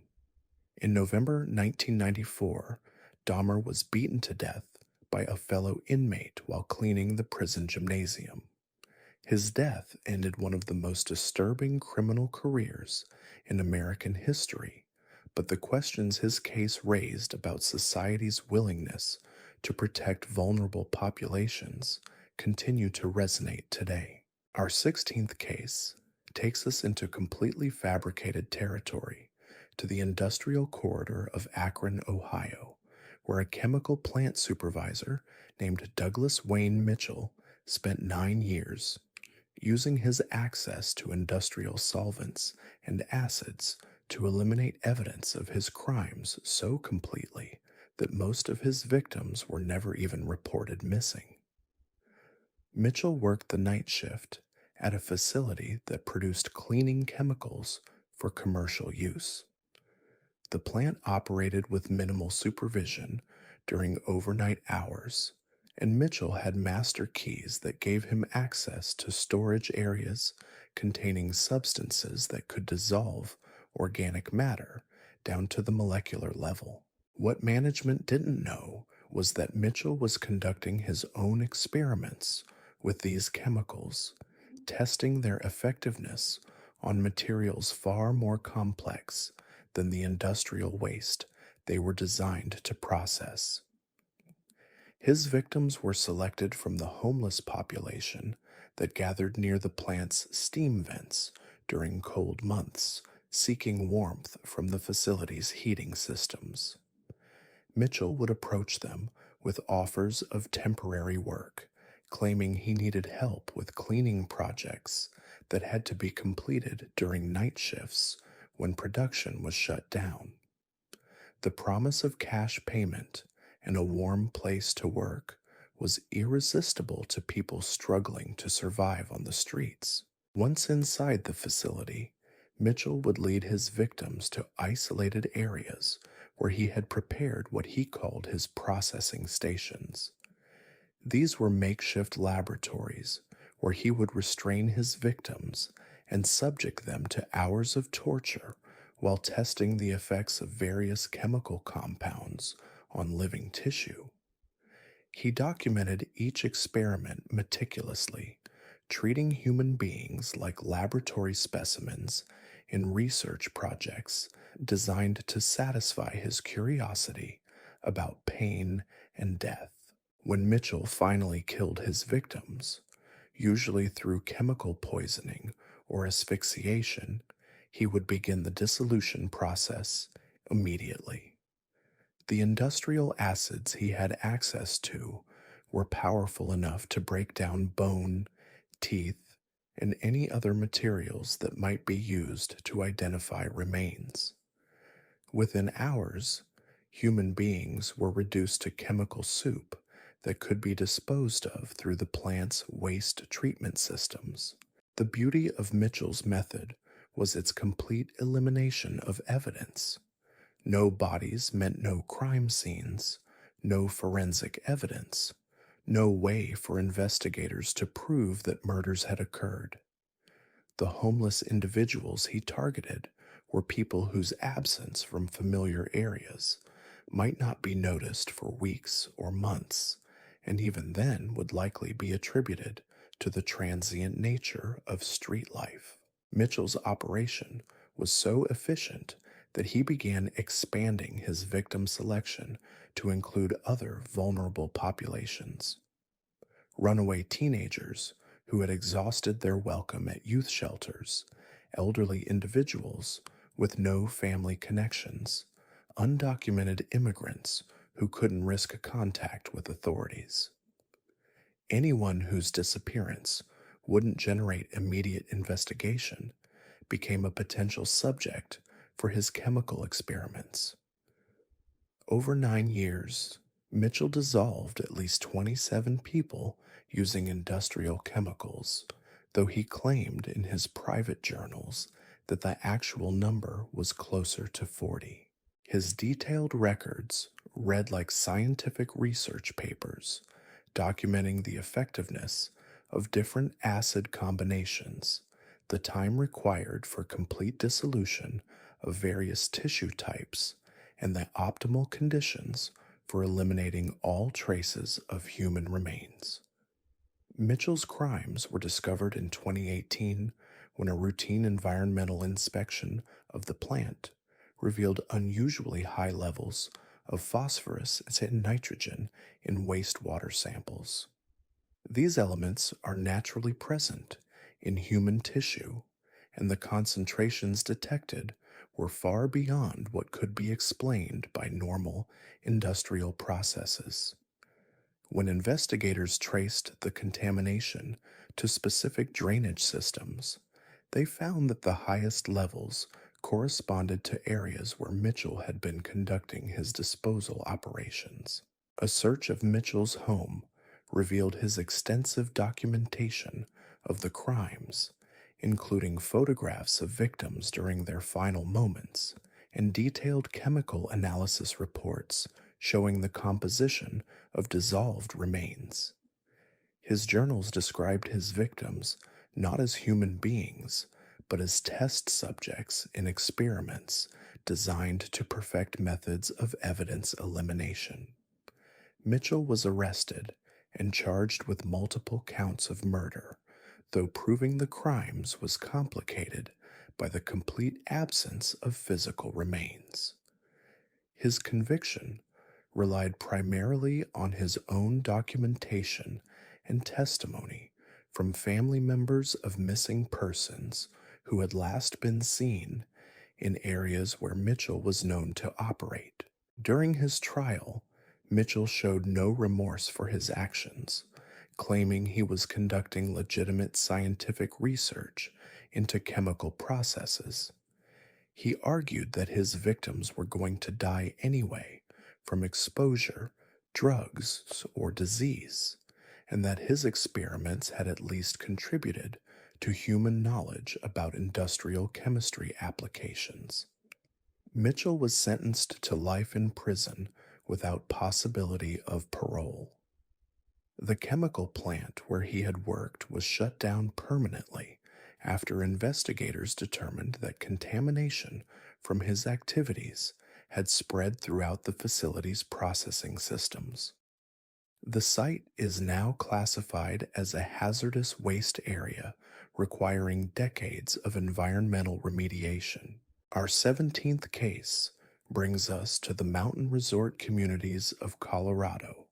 In November 1994, Dahmer was beaten to death by a fellow inmate while cleaning the prison gymnasium. His death ended one of the most disturbing criminal careers in American history, but the questions his case raised about society's willingness to protect vulnerable populations continue to resonate today. Our 16th case takes us into completely fabricated territory, to the industrial corridor of Akron, Ohio, where a chemical plant supervisor named Douglas Wayne Mitchell spent 9 years, using his access to industrial solvents and acids to eliminate evidence of his crimes so completely that most of his victims were never even reported missing. Mitchell worked the night shift at a facility that produced cleaning chemicals for commercial use. The plant operated with minimal supervision during overnight hours, and Mitchell had master keys that gave him access to storage areas containing substances that could dissolve organic matter down to the molecular level. What management didn't know was that Mitchell was conducting his own experiments with these chemicals, testing their effectiveness on materials far more complex than the industrial waste they were designed to process. His victims were selected from the homeless population that gathered near the plant's steam vents, during cold months, seeking warmth from the facility's heating systems. Mitchell would approach them with offers of temporary work, claiming he needed help with cleaning projects that had to be completed during night shifts when production was shut down. The promise of cash payment and a warm place to work was irresistible to people struggling to survive on the streets. Once inside the facility, Mitchell would lead his victims to isolated areas where he had prepared what he called his processing stations. These were makeshift laboratories where he would restrain his victims and subject them to hours of torture while testing the effects of various chemical compounds on living tissue. He documented each experiment meticulously, treating human beings like laboratory specimens in research projects designed to satisfy his curiosity about pain and death. When Mitchell finally killed his victims, usually through chemical poisoning or asphyxiation, he would begin the dissolution process immediately. The industrial acids he had access to were powerful enough to break down bone, teeth, and any other materials that might be used to identify remains. Within hours, human beings were reduced to chemical soup that could be disposed of through the plant's waste treatment systems. The beauty of Mitchell's method was its complete elimination of evidence. No bodies meant no crime scenes, no forensic evidence, no way for investigators to prove that murders had occurred. The homeless individuals he targeted were people whose absence from familiar areas might not be noticed for weeks or months, and even then would likely be attributed to the transient nature of street life. Mitchell's operation was so efficient that he began expanding his victim selection to include other vulnerable populations. Runaway teenagers who had exhausted their welcome at youth shelters, elderly individuals with no family connections, undocumented immigrants who couldn't risk contact with authorities. Anyone whose disappearance wouldn't generate immediate investigation became a potential subject for his chemical experiments. Over 9 years, Mitchell dissolved at least 27 people using industrial chemicals, though he claimed in his private journals that the actual number was closer to 40. His detailed records read like scientific research papers, documenting the effectiveness of different acid combinations, the time required for complete dissolution of various tissue types, and the optimal conditions for eliminating all traces of human remains. Mitchell's crimes were discovered in 2018 when a routine environmental inspection of the plant revealed unusually high levels of phosphorus and nitrogen in wastewater samples. These elements are naturally present in human tissue, and the concentrations detected were far beyond what could be explained by normal industrial processes. When investigators traced the contamination to specific drainage systems, they found that the highest levels corresponded to areas where Mitchell had been conducting his disposal operations. A search of Mitchell's home revealed his extensive documentation of the crimes, including photographs of victims during their final moments and detailed chemical analysis reports showing the composition of dissolved remains. His journals described his victims not as human beings, but as test subjects in experiments designed to perfect methods of evidence elimination. Mitchell was arrested and charged with multiple counts of murder, though proving the crimes was complicated by the complete absence of physical remains. His conviction relied primarily on his own documentation and testimony from family members of missing persons who had last been seen in areas where Mitchell was known to operate. During his trial, Mitchell showed no remorse for his actions, claiming he was conducting legitimate scientific research into chemical processes. He argued that his victims were going to die anyway from exposure, drugs, or disease, and that his experiments had at least contributed to human knowledge about industrial chemistry applications. Mitchell was sentenced to life in prison without possibility of parole. The chemical plant where he had worked was shut down permanently after investigators determined that contamination from his activities had spread throughout the facility's processing systems. The site is now classified as a hazardous waste area requiring decades of environmental remediation. Our 17th case brings us to the mountain resort communities of Colorado,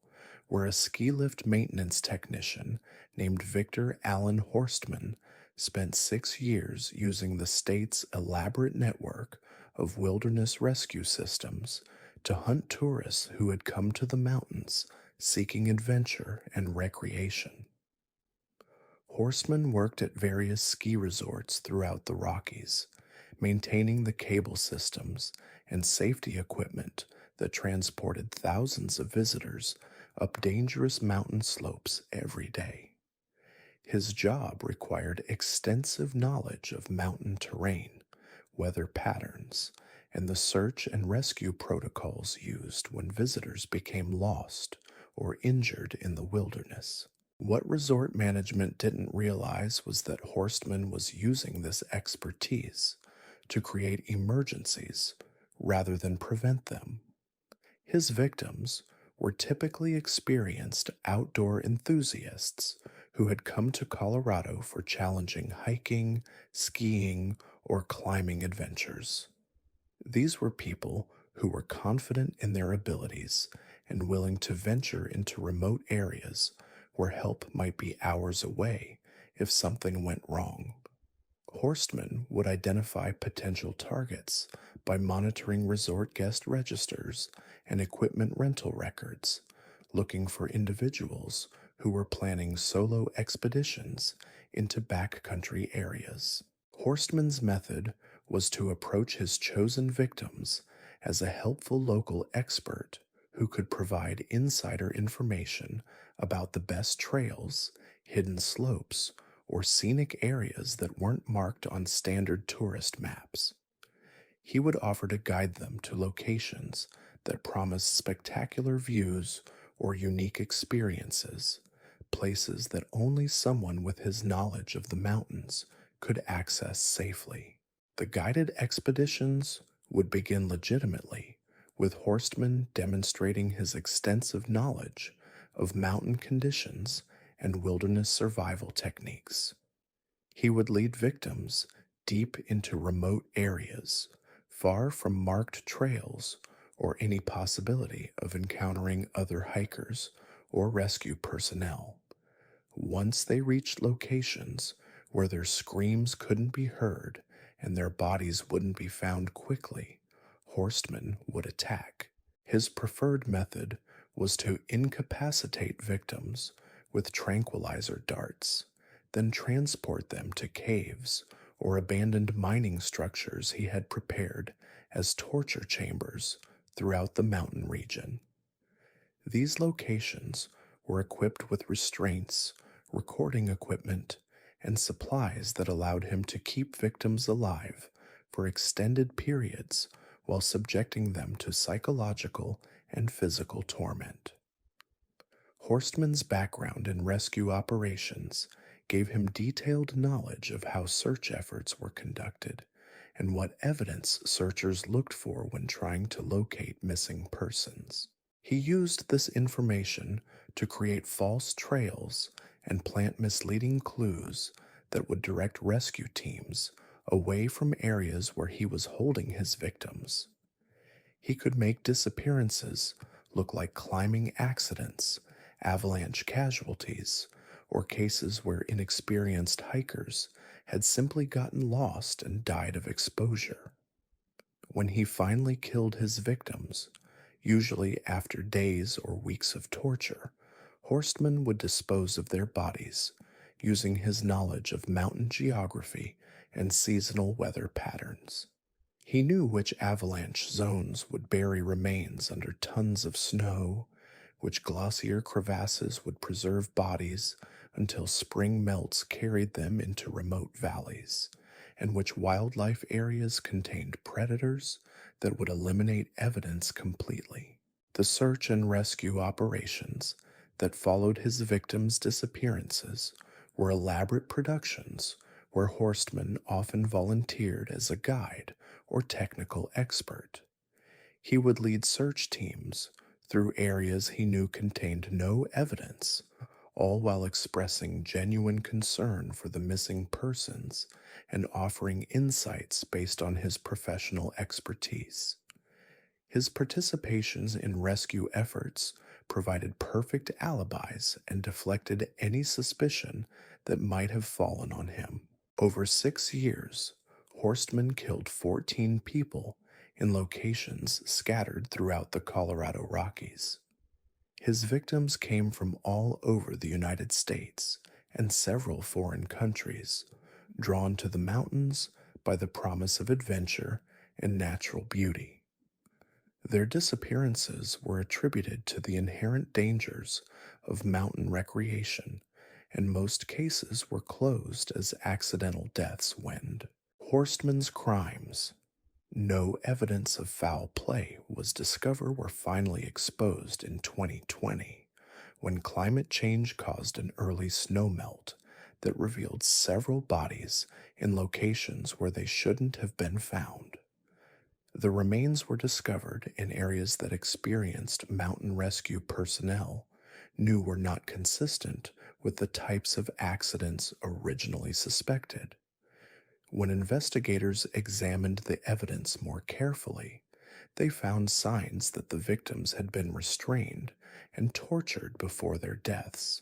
where a ski lift maintenance technician named Victor Allen Horstman spent 6 years using the state's elaborate network of wilderness rescue systems to hunt tourists who had come to the mountains seeking adventure and recreation. Horstman worked at various ski resorts throughout the Rockies, maintaining the cable systems and safety equipment that transported thousands of visitors up dangerous mountain slopes every day. His job required extensive knowledge of mountain terrain, weather patterns, and the search and rescue protocols used when visitors became lost or injured in the wilderness. What resort management didn't realize was that Horstman was using this expertise to create emergencies rather than prevent them. His victims were typically experienced outdoor enthusiasts who had come to Colorado for challenging hiking, skiing, or climbing adventures. These were people who were confident in their abilities and willing to venture into remote areas where help might be hours away if something went wrong. Horstman would identify potential targets by monitoring resort guest registers and equipment rental records, looking for individuals who were planning solo expeditions into backcountry areas. Horstman's method was to approach his chosen victims as a helpful local expert who could provide insider information about the best trails, hidden slopes, or scenic areas that weren't marked on standard tourist maps. He would offer to guide them to locations that promised spectacular views or unique experiences, places that only someone with his knowledge of the mountains could access safely. The guided expeditions would begin legitimately, with Horstman demonstrating his extensive knowledge of mountain conditions and wilderness survival techniques. He would lead victims deep into remote areas, far from marked trails or any possibility of encountering other hikers or rescue personnel. Once they reached locations where their screams couldn't be heard and their bodies wouldn't be found quickly, Horstman would attack. His preferred method was to incapacitate victims with tranquilizer darts, then transport them to caves or abandoned mining structures he had prepared as torture chambers throughout the mountain region. These locations were equipped with restraints, recording equipment, and supplies that allowed him to keep victims alive for extended periods while subjecting them to psychological and physical torment. Horstman's background in rescue operations gave him detailed knowledge of how search efforts were conducted and what evidence searchers looked for when trying to locate missing persons. He used this information to create false trails and plant misleading clues that would direct rescue teams away from areas where he was holding his victims. He could make disappearances look like climbing accidents, avalanche casualties, or cases where inexperienced hikers had simply gotten lost and died of exposure. When he finally killed his victims, usually after days or weeks of torture, Horstman would dispose of their bodies using his knowledge of mountain geography and seasonal weather patterns. He knew which avalanche zones would bury remains under tons of snow, which glossier crevasses would preserve bodies until spring melts carried them into remote valleys, and which wildlife areas contained predators that would eliminate evidence completely. The search and rescue operations that followed his victims' disappearances were elaborate productions where Horstman often volunteered as a guide or technical expert. He would lead search teams through areas he knew contained no evidence, all while expressing genuine concern for the missing persons and offering insights based on his professional expertise. His participations in rescue efforts provided perfect alibis and deflected any suspicion that might have fallen on him. Over 6 years, Horstman killed 14 people in locations scattered throughout the Colorado Rockies. His victims came from all over the United States and several foreign countries, drawn to the mountains by the promise of adventure and natural beauty. Their disappearances were attributed to the inherent dangers of mountain recreation, and most cases were closed as accidental deaths went. Horstman's crimes. No evidence of foul play was discovered were finally exposed in 2020 when climate change caused an early snowmelt that revealed several bodies in locations where they shouldn't have been found. The remains were discovered in areas that experienced mountain rescue personnel knew were not consistent with the types of accidents originally suspected. When investigators examined the evidence more carefully, they found signs that the victims had been restrained and tortured before their deaths.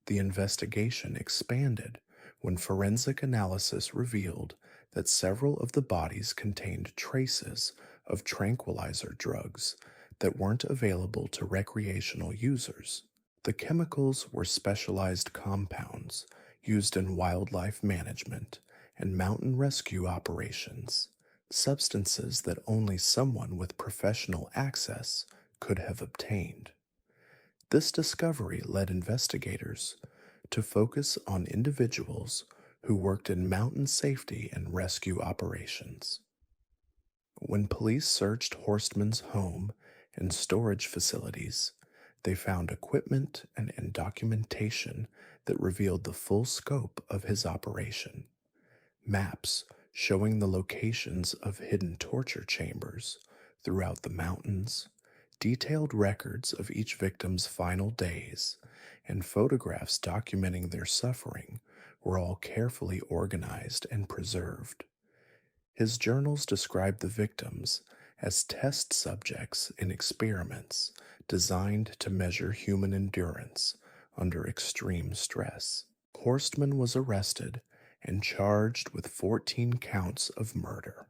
The investigation expanded when forensic analysis revealed that several of the bodies contained traces of tranquilizer drugs that weren't available to recreational users. The chemicals were specialized compounds used in wildlife management and mountain rescue operations, substances that only someone with professional access could have obtained. This discovery led investigators to focus on individuals who worked in mountain safety and rescue operations. When police searched Horstman's home and storage facilities, they found equipment and documentation that revealed the full scope of his operation. Maps showing the locations of hidden torture chambers throughout the mountains, detailed records of each victim's final days, and photographs documenting their suffering were all carefully organized and preserved. His journals described the victims as test subjects in experiments designed to measure human endurance under extreme stress. Horstman was arrested and charged with 14 counts of murder.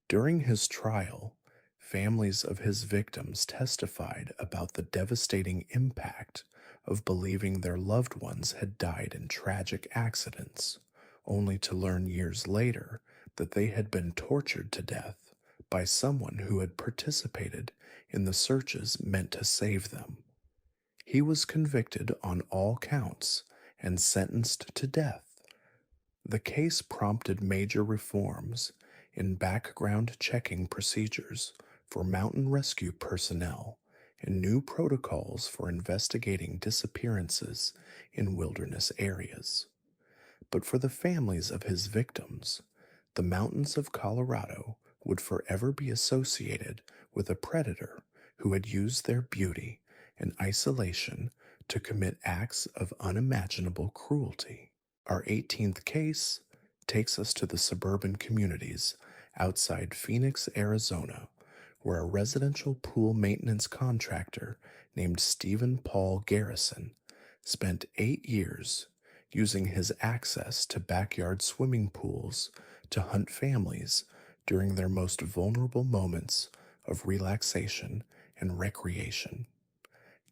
During his trial, families of his victims testified about the devastating impact of believing their loved ones had died in tragic accidents, only to learn years later that they had been tortured to death by someone who had participated in the searches meant to save them. He was convicted on all counts and sentenced to death. The case prompted major reforms in background checking procedures for mountain rescue personnel and new protocols for investigating disappearances in wilderness areas. But for the families of his victims, the mountains of Colorado would forever be associated with a predator who had used their beauty and isolation to commit acts of unimaginable cruelty. Our 18th case takes us to the suburban communities outside Phoenix, Arizona, where a residential pool maintenance contractor named Stephen Paul Garrison spent 8 years using his access to backyard swimming pools to hunt families during their most vulnerable moments of relaxation and recreation.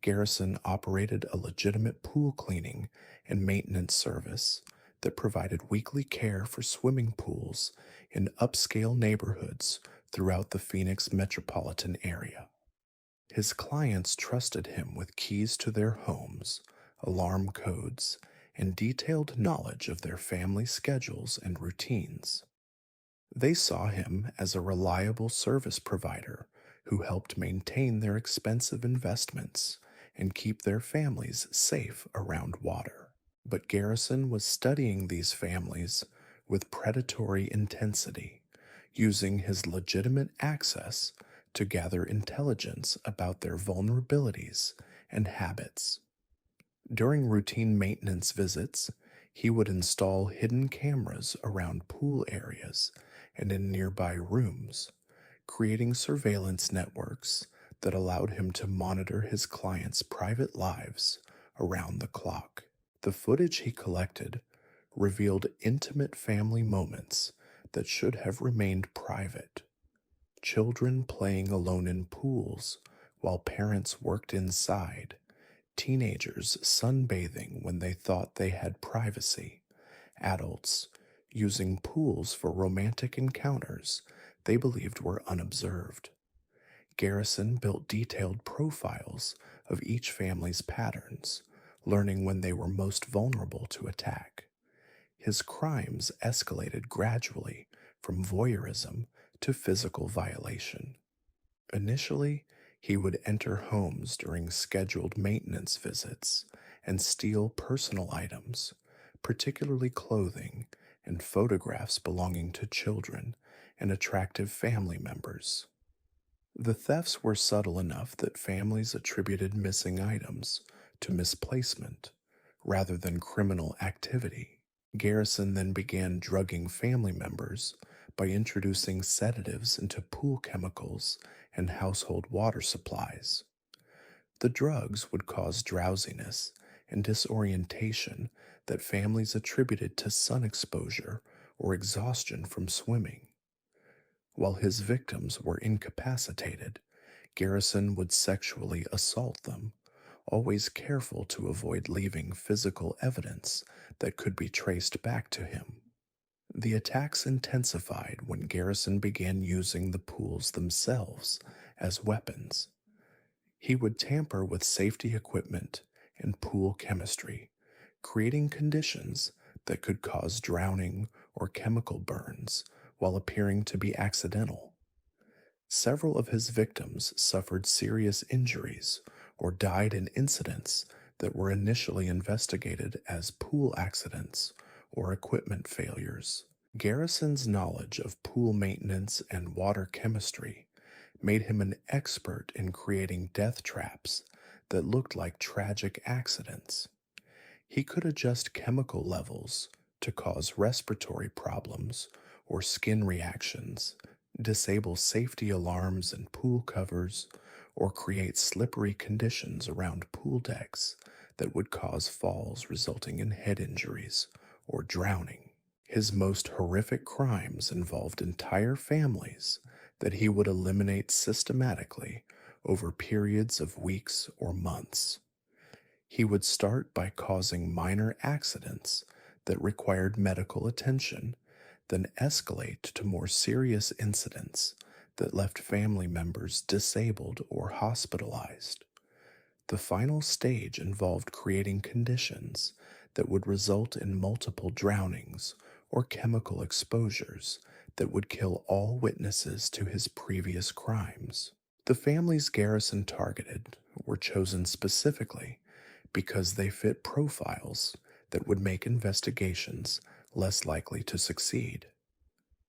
Garrison operated a legitimate pool cleaning and maintenance service that provided weekly care for swimming pools in upscale neighborhoods throughout the Phoenix metropolitan area. His clients trusted him with keys to their homes, alarm codes, and detailed knowledge of their family schedules and routines. They saw him as a reliable service provider who helped maintain their expensive investments and keep their families safe around water. But Garrison was studying these families with predatory intensity, using his legitimate access to gather intelligence about their vulnerabilities and habits. During routine maintenance visits, he would install hidden cameras around pool areas and in nearby rooms, creating surveillance networks that allowed him to monitor his clients' private lives around the clock. The footage he collected revealed intimate family moments that should have remained private. Children playing alone in pools while parents worked inside, teenagers sunbathing when they thought they had privacy, adults using pools for romantic encounters they believed were unobserved. Garrison built detailed profiles of each family's patterns, learning when they were most vulnerable to attack. His crimes escalated gradually from voyeurism to physical violation. Initially, he would enter homes during scheduled maintenance visits and steal personal items, particularly clothing and photographs belonging to children and attractive family members. The thefts were subtle enough that families attributed missing items to misplacement rather than criminal activity. Garrison then began drugging family members by introducing sedatives into pool chemicals and household water supplies. The drugs would cause drowsiness and disorientation that families attributed to sun exposure or exhaustion from swimming. While his victims were incapacitated, Garrison would sexually assault them, always careful to avoid leaving physical evidence that could be traced back to him. The attacks intensified when Garrison began using the pools themselves as weapons. He would tamper with safety equipment and pool chemistry, creating conditions that could cause drowning or chemical burns while appearing to be accidental. Several of his victims suffered serious injuries or died in incidents that were initially investigated as pool accidents or equipment failures. Garrison's knowledge of pool maintenance and water chemistry made him an expert in creating death traps that looked like tragic accidents. He could adjust chemical levels to cause respiratory problems or skin reactions, disable safety alarms and pool covers, or create slippery conditions around pool decks that would cause falls resulting in head injuries or drowning. His most horrific crimes involved entire families that he would eliminate systematically over periods of weeks or months. He would start by causing minor accidents that required medical attention, then escalate to more serious incidents that left family members disabled or hospitalized. The final stage involved creating conditions that would result in multiple drownings or chemical exposures that would kill all witnesses to his previous crimes. The families Garrison targeted were chosen specifically because they fit profiles that would make investigations less likely to succeed.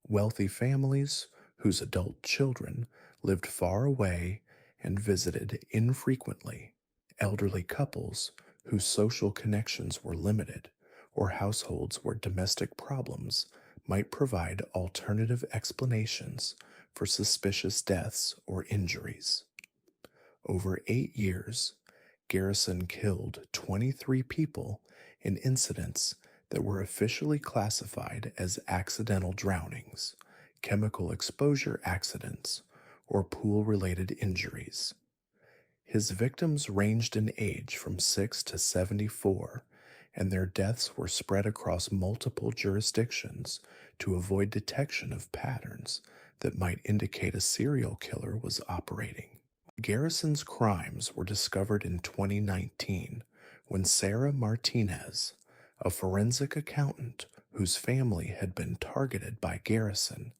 Wealthy families whose adult children lived far away and visited infrequently, elderly couples whose social connections were limited, or households where domestic problems might provide alternative explanations for suspicious deaths or injuries. Over 8 years, Garrison killed 23 people in incidents that were officially classified as accidental drownings, chemical exposure accidents, or pool related injuries. His victims ranged in age from 6 to 74, and their deaths were spread across multiple jurisdictions to avoid detection of patterns that might indicate a serial killer was operating. Garrison's crimes were discovered in 2019 when Sarah Martinez, a forensic accountant whose family had been targeted by Garrison,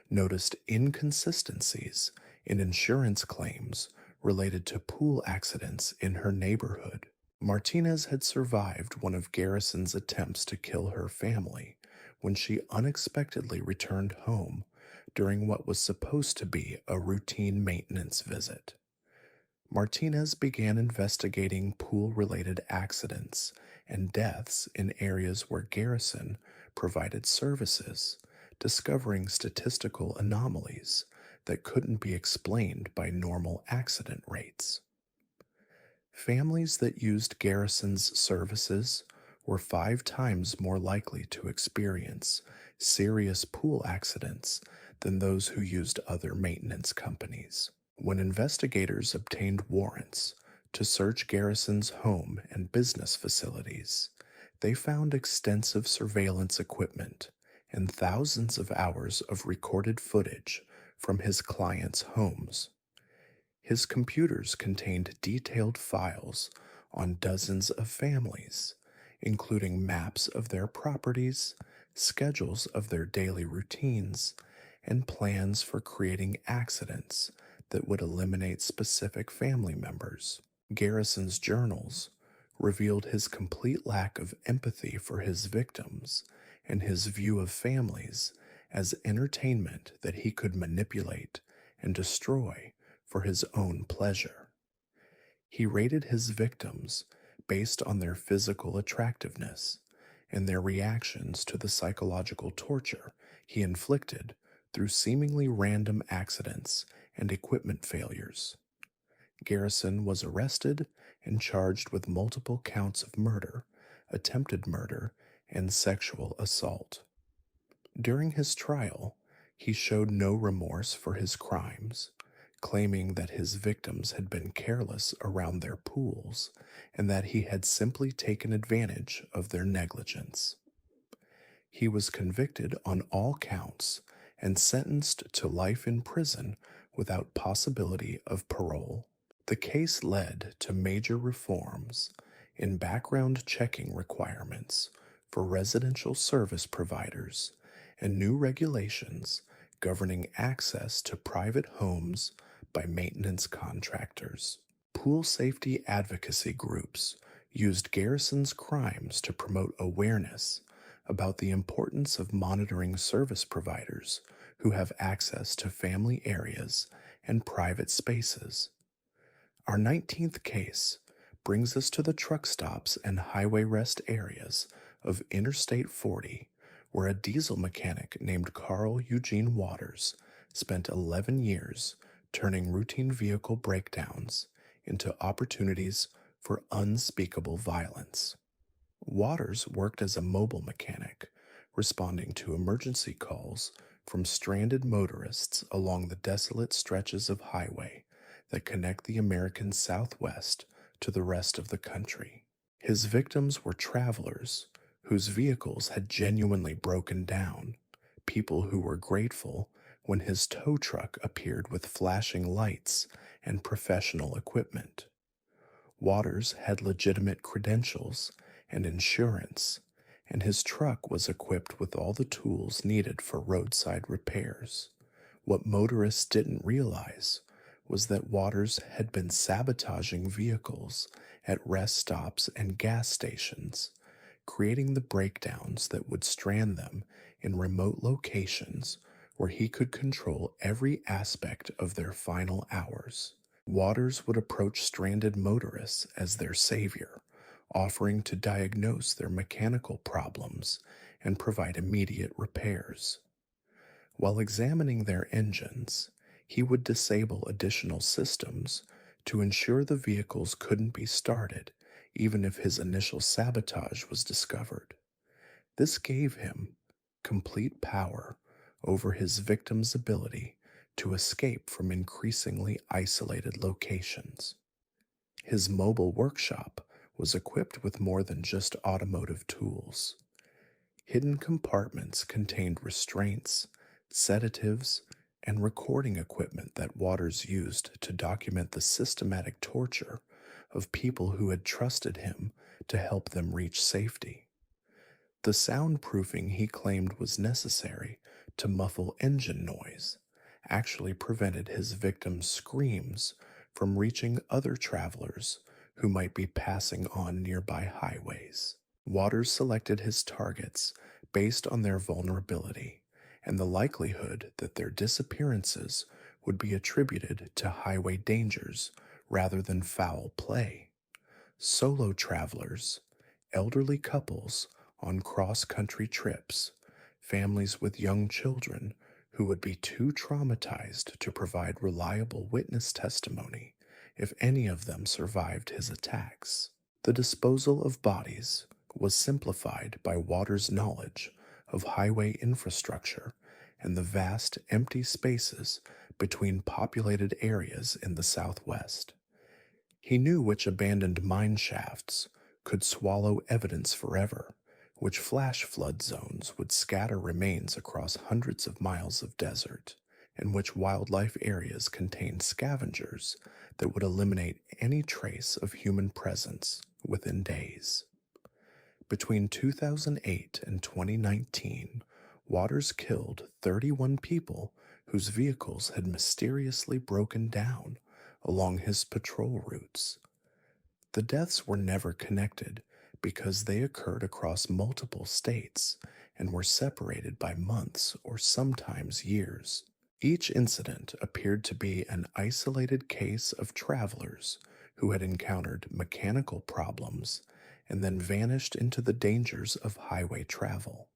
noticed inconsistencies in insurance claims related to pool accidents in her neighborhood. Martinez had survived one of Garrison's attempts to kill her family when she unexpectedly returned home during what was supposed to be a routine maintenance visit. Martinez began investigating pool related accidents and deaths in areas where Garrison provided services, discovering statistical anomalies that couldn't be explained by normal accident rates. Families that used Garrison's services were 5 times more likely to experience serious pool accidents than those who used other maintenance companies. When investigators obtained warrants to search Garrison's home and business facilities, they found extensive surveillance equipment and thousands of hours of recorded footage from his clients' homes. His computers contained detailed files on dozens of families, including maps of their properties, schedules of their daily routines, and plans for creating accidents that would eliminate specific family members. Garrison's journals revealed his complete lack of empathy for his victims and his view of families as entertainment that he could manipulate and destroy for his own pleasure. He rated his victims based on their physical attractiveness and their reactions to the psychological torture he inflicted through seemingly random accidents and equipment failures. Garrison was arrested and charged with multiple counts of murder, attempted murder, and sexual assault. During his trial, he showed no remorse for his crimes, claiming that his victims had been careless around their pools and that he had simply taken advantage of their negligence. He was convicted on all counts and sentenced to life in prison without possibility of parole. The case led to major reforms in background checking requirements for residential service providers and new regulations governing access to private homes by maintenance contractors. Pool safety advocacy groups used Garrison's crimes to promote awareness about the importance of monitoring service providers who have access to family areas and private spaces. Our 19th case brings us to the truck stops and highway rest areas of Interstate 40, where a diesel mechanic named Carl Eugene Waters spent 11 years turning routine vehicle breakdowns into opportunities for unspeakable violence. Waters worked as a mobile mechanic, responding to emergency calls from stranded motorists along the desolate stretches of highway that connect the American Southwest to the rest of the country. His victims were travelers whose vehicles had genuinely broken down, people who were grateful when his tow truck appeared with flashing lights and professional equipment. Waters had legitimate credentials and insurance, and his truck was equipped with all the tools needed for roadside repairs. What motorists didn't realize was that Waters had been sabotaging vehicles at rest stops and gas stations, creating the breakdowns that would strand them in remote locations where he could control every aspect of their final hours. Waters would approach stranded motorists as their savior, offering to diagnose their mechanical problems and provide immediate repairs. While examining their engines, he would disable additional systems to ensure the vehicles couldn't be started, even if his initial sabotage was discovered. This gave him complete power over his victim's ability to escape from increasingly isolated locations. His mobile workshop was equipped with more than just automotive tools. Hidden compartments contained restraints, sedatives, and recording equipment that Waters used to document the systematic torture of people who had trusted him to help them reach safety. The soundproofing he claimed was necessary to muffle engine noise actually prevented his victims' screams from reaching other travelers who might be passing on nearby highways. Waters selected his targets based on their vulnerability and the likelihood that their disappearances would be attributed to highway dangers rather than foul play. Solo travelers, elderly couples on cross country trips, families with young children who would be too traumatized to provide reliable witness testimony if any of them survived his attacks. The disposal of bodies was simplified by Waters' knowledge of highway infrastructure and the vast empty spaces between populated areas in the Southwest. He knew which abandoned mine shafts could swallow evidence forever, which flash flood zones would scatter remains across hundreds of miles of desert, and which wildlife areas contained scavengers that would eliminate any trace of human presence within days. Between 2008 and 2019, Waters killed 31 people whose vehicles had mysteriously broken down along his patrol routes. The deaths were never connected because they occurred across multiple states and were separated by months or sometimes years. Each incident appeared to be an isolated case of travelers who had encountered mechanical problems and then vanished into the dangers of highway travel.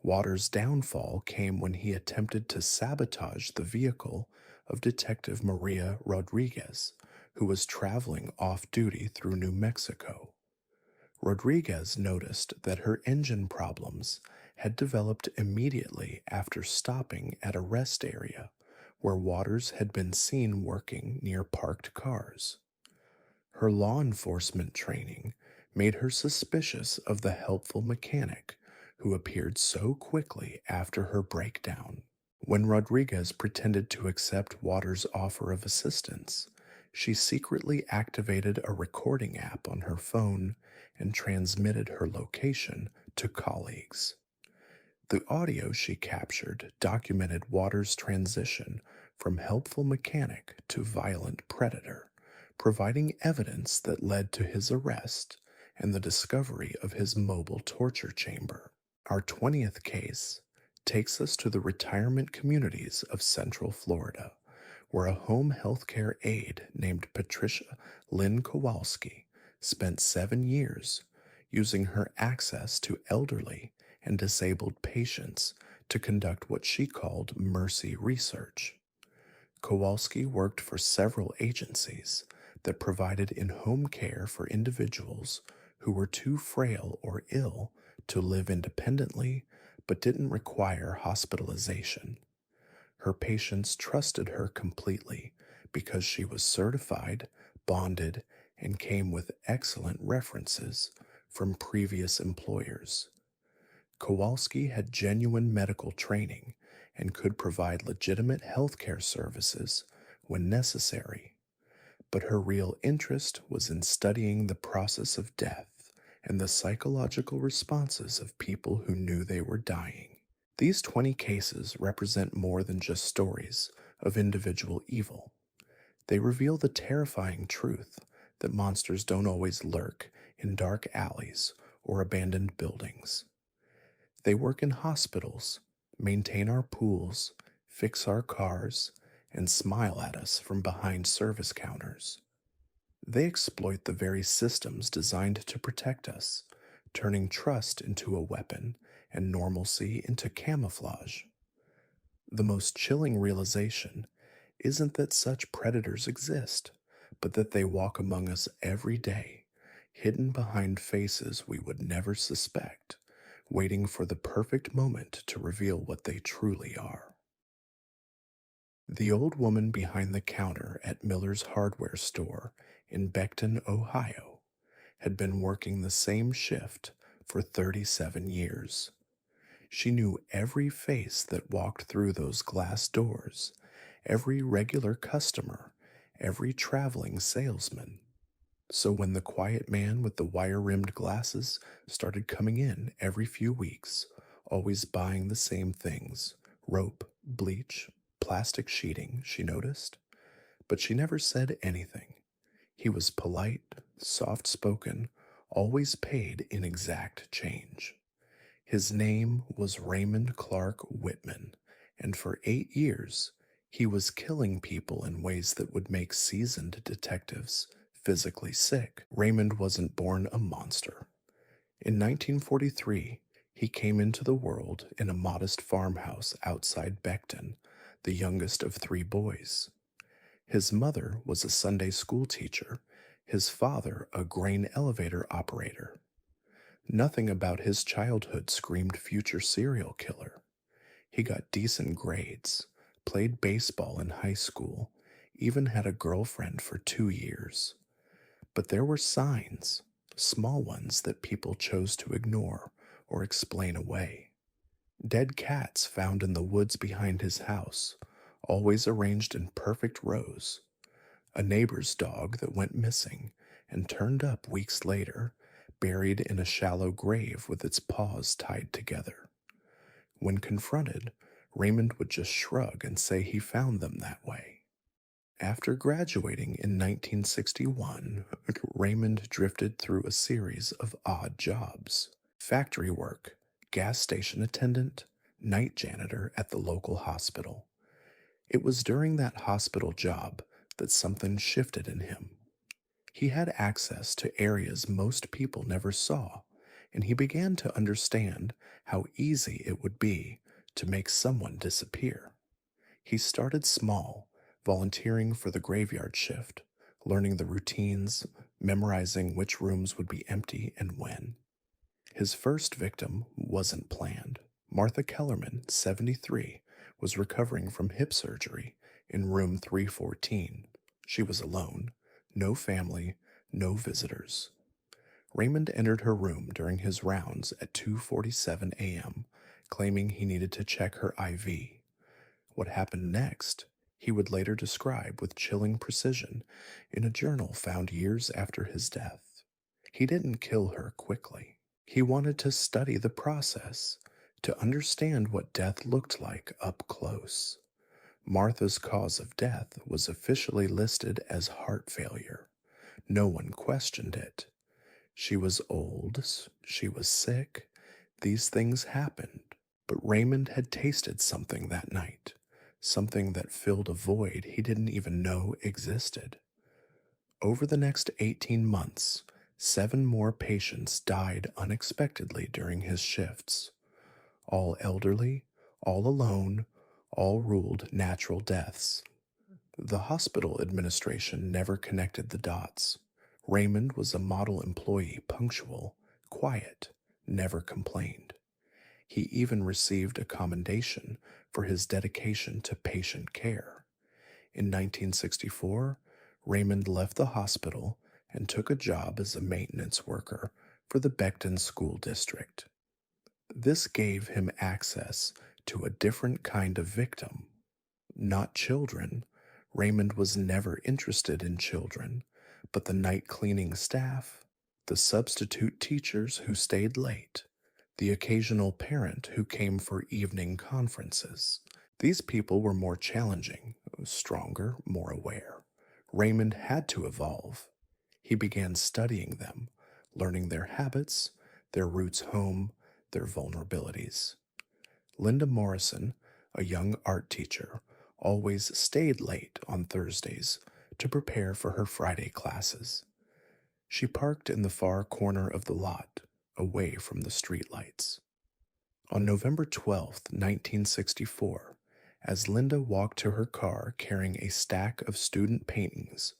Waters' downfall came when he attempted to sabotage the vehicle of Detective Maria Rodriguez, who was traveling off duty through New Mexico. Rodriguez noticed that her engine problems had developed immediately after stopping at a rest area where Waters had been seen working near parked cars. Her law enforcement training made her suspicious of the helpful mechanic who appeared so quickly after her breakdown. When Rodriguez pretended to accept Waters' offer of assistance, she secretly activated a recording app on her phone and transmitted her location to colleagues. The audio she captured documented Waters' transition from helpful mechanic to violent predator, providing evidence that led to his arrest and the discovery of his mobile torture chamber. Our 20th case takes us to the retirement communities of Central Florida, where a home healthcare aide named Patricia Lynn Kowalski spent 7 years using her access to elderly and disabled patients to conduct what she called mercy research. Kowalski worked for several agencies that provided in-home care for individuals who were too frail or ill to live independently but didn't require hospitalization. Her patients trusted her completely because she was certified, bonded, and came with excellent references from previous employers. Kowalski had genuine medical training and could provide legitimate healthcare services when necessary, but her real interest was in studying the process of death and the psychological responses of people who knew they were dying. These 20 cases represent more than just stories of individual evil. They reveal the terrifying truth that monsters don't always lurk in dark alleys or abandoned buildings. They work in hospitals, maintain our pools, fix our cars, and smile at us from behind service counters. They exploit the very systems designed to protect us, turning trust into a weapon and normalcy into camouflage. The most chilling realization isn't that such predators exist, but that they walk among us every day, hidden behind faces we would never suspect, waiting for the perfect moment to reveal what they truly are. The old woman behind the counter at Miller's hardware store in Beckton, Ohio, had been working the same shift for 37 years. She knew every face that walked through those glass doors, every regular customer, every traveling salesman. So when the quiet man with the wire rimmed glasses started coming in every few weeks, always buying the same things rope, bleach, plastic sheeting, she noticed. But she never said anything. He was polite, soft spoken, always paid in exact change. His name was Raymond Clark Whitman, and for 8 years he was killing people in ways that would make seasoned detectives physically sick. Raymond wasn't born a monster. In 1943, he came into the world in a modest farmhouse outside Beckton, the youngest of three boys. His mother was a Sunday school teacher, his father a grain elevator operator. Nothing about his childhood screamed future serial killer. He got decent grades, played baseball in high school, even had a girlfriend for 2 years. But there were signs, small ones that people chose to ignore or explain away. Dead cats found in the woods behind his house, always arranged in perfect rows. A neighbor's dog that went missing and turned up weeks later, buried in a shallow grave with its paws tied together. When confronted, Raymond would just shrug and say he found them that way. After graduating in 1961, Raymond drifted through a series of odd jobs: factory work, gas station attendant, night janitor at the local hospital. It was during that hospital job that something shifted in him. He had access to areas most people never saw, and he began to understand how easy it would be to make someone disappear. He started small, volunteering for the graveyard shift, learning the routines, memorizing which rooms would be empty and when. His first victim wasn't planned. Martha Kellerman, 73, was recovering from hip surgery in room 314. She was alone, no family, no visitors. Raymond entered her room during his rounds at 2:47 a.m., claiming he needed to check her IV. What happened next, he would later describe with chilling precision in a journal found years after his death. He didn't kill her quickly. He wanted to study the process, to understand what death looked like up close. Martha's cause of death was officially listed as heart failure. No one questioned it. She was old, she was sick, these things happened. But Raymond had tasted something that night, something that filled a void he didn't even know existed. Over the next 18 months, 7 more patients died unexpectedly during his shifts. All elderly, all alone, all ruled natural deaths. The hospital administration never connected the dots. Raymond was a model employee, punctual, quiet, never complained. He even received a commendation for his dedication to patient care. In 1964, Raymond left the hospital and took a job as a maintenance worker for the Beckton School District. This gave him access to a different kind of victim. Not children. Raymond was never interested in children, but the night cleaning staff, the substitute teachers who stayed late, the occasional parent who came for evening conferences. These people were more challenging, stronger, more aware. Raymond had to evolve. He began studying them, learning their habits, their roots home, their vulnerabilities. Linda Morrison, a young art teacher, always stayed late on Thursdays to prepare for her Friday classes. She parked in the far corner of the lot, away from the streetlights. On November 12th, 1964, as Linda walked to her car carrying a stack of student paintings,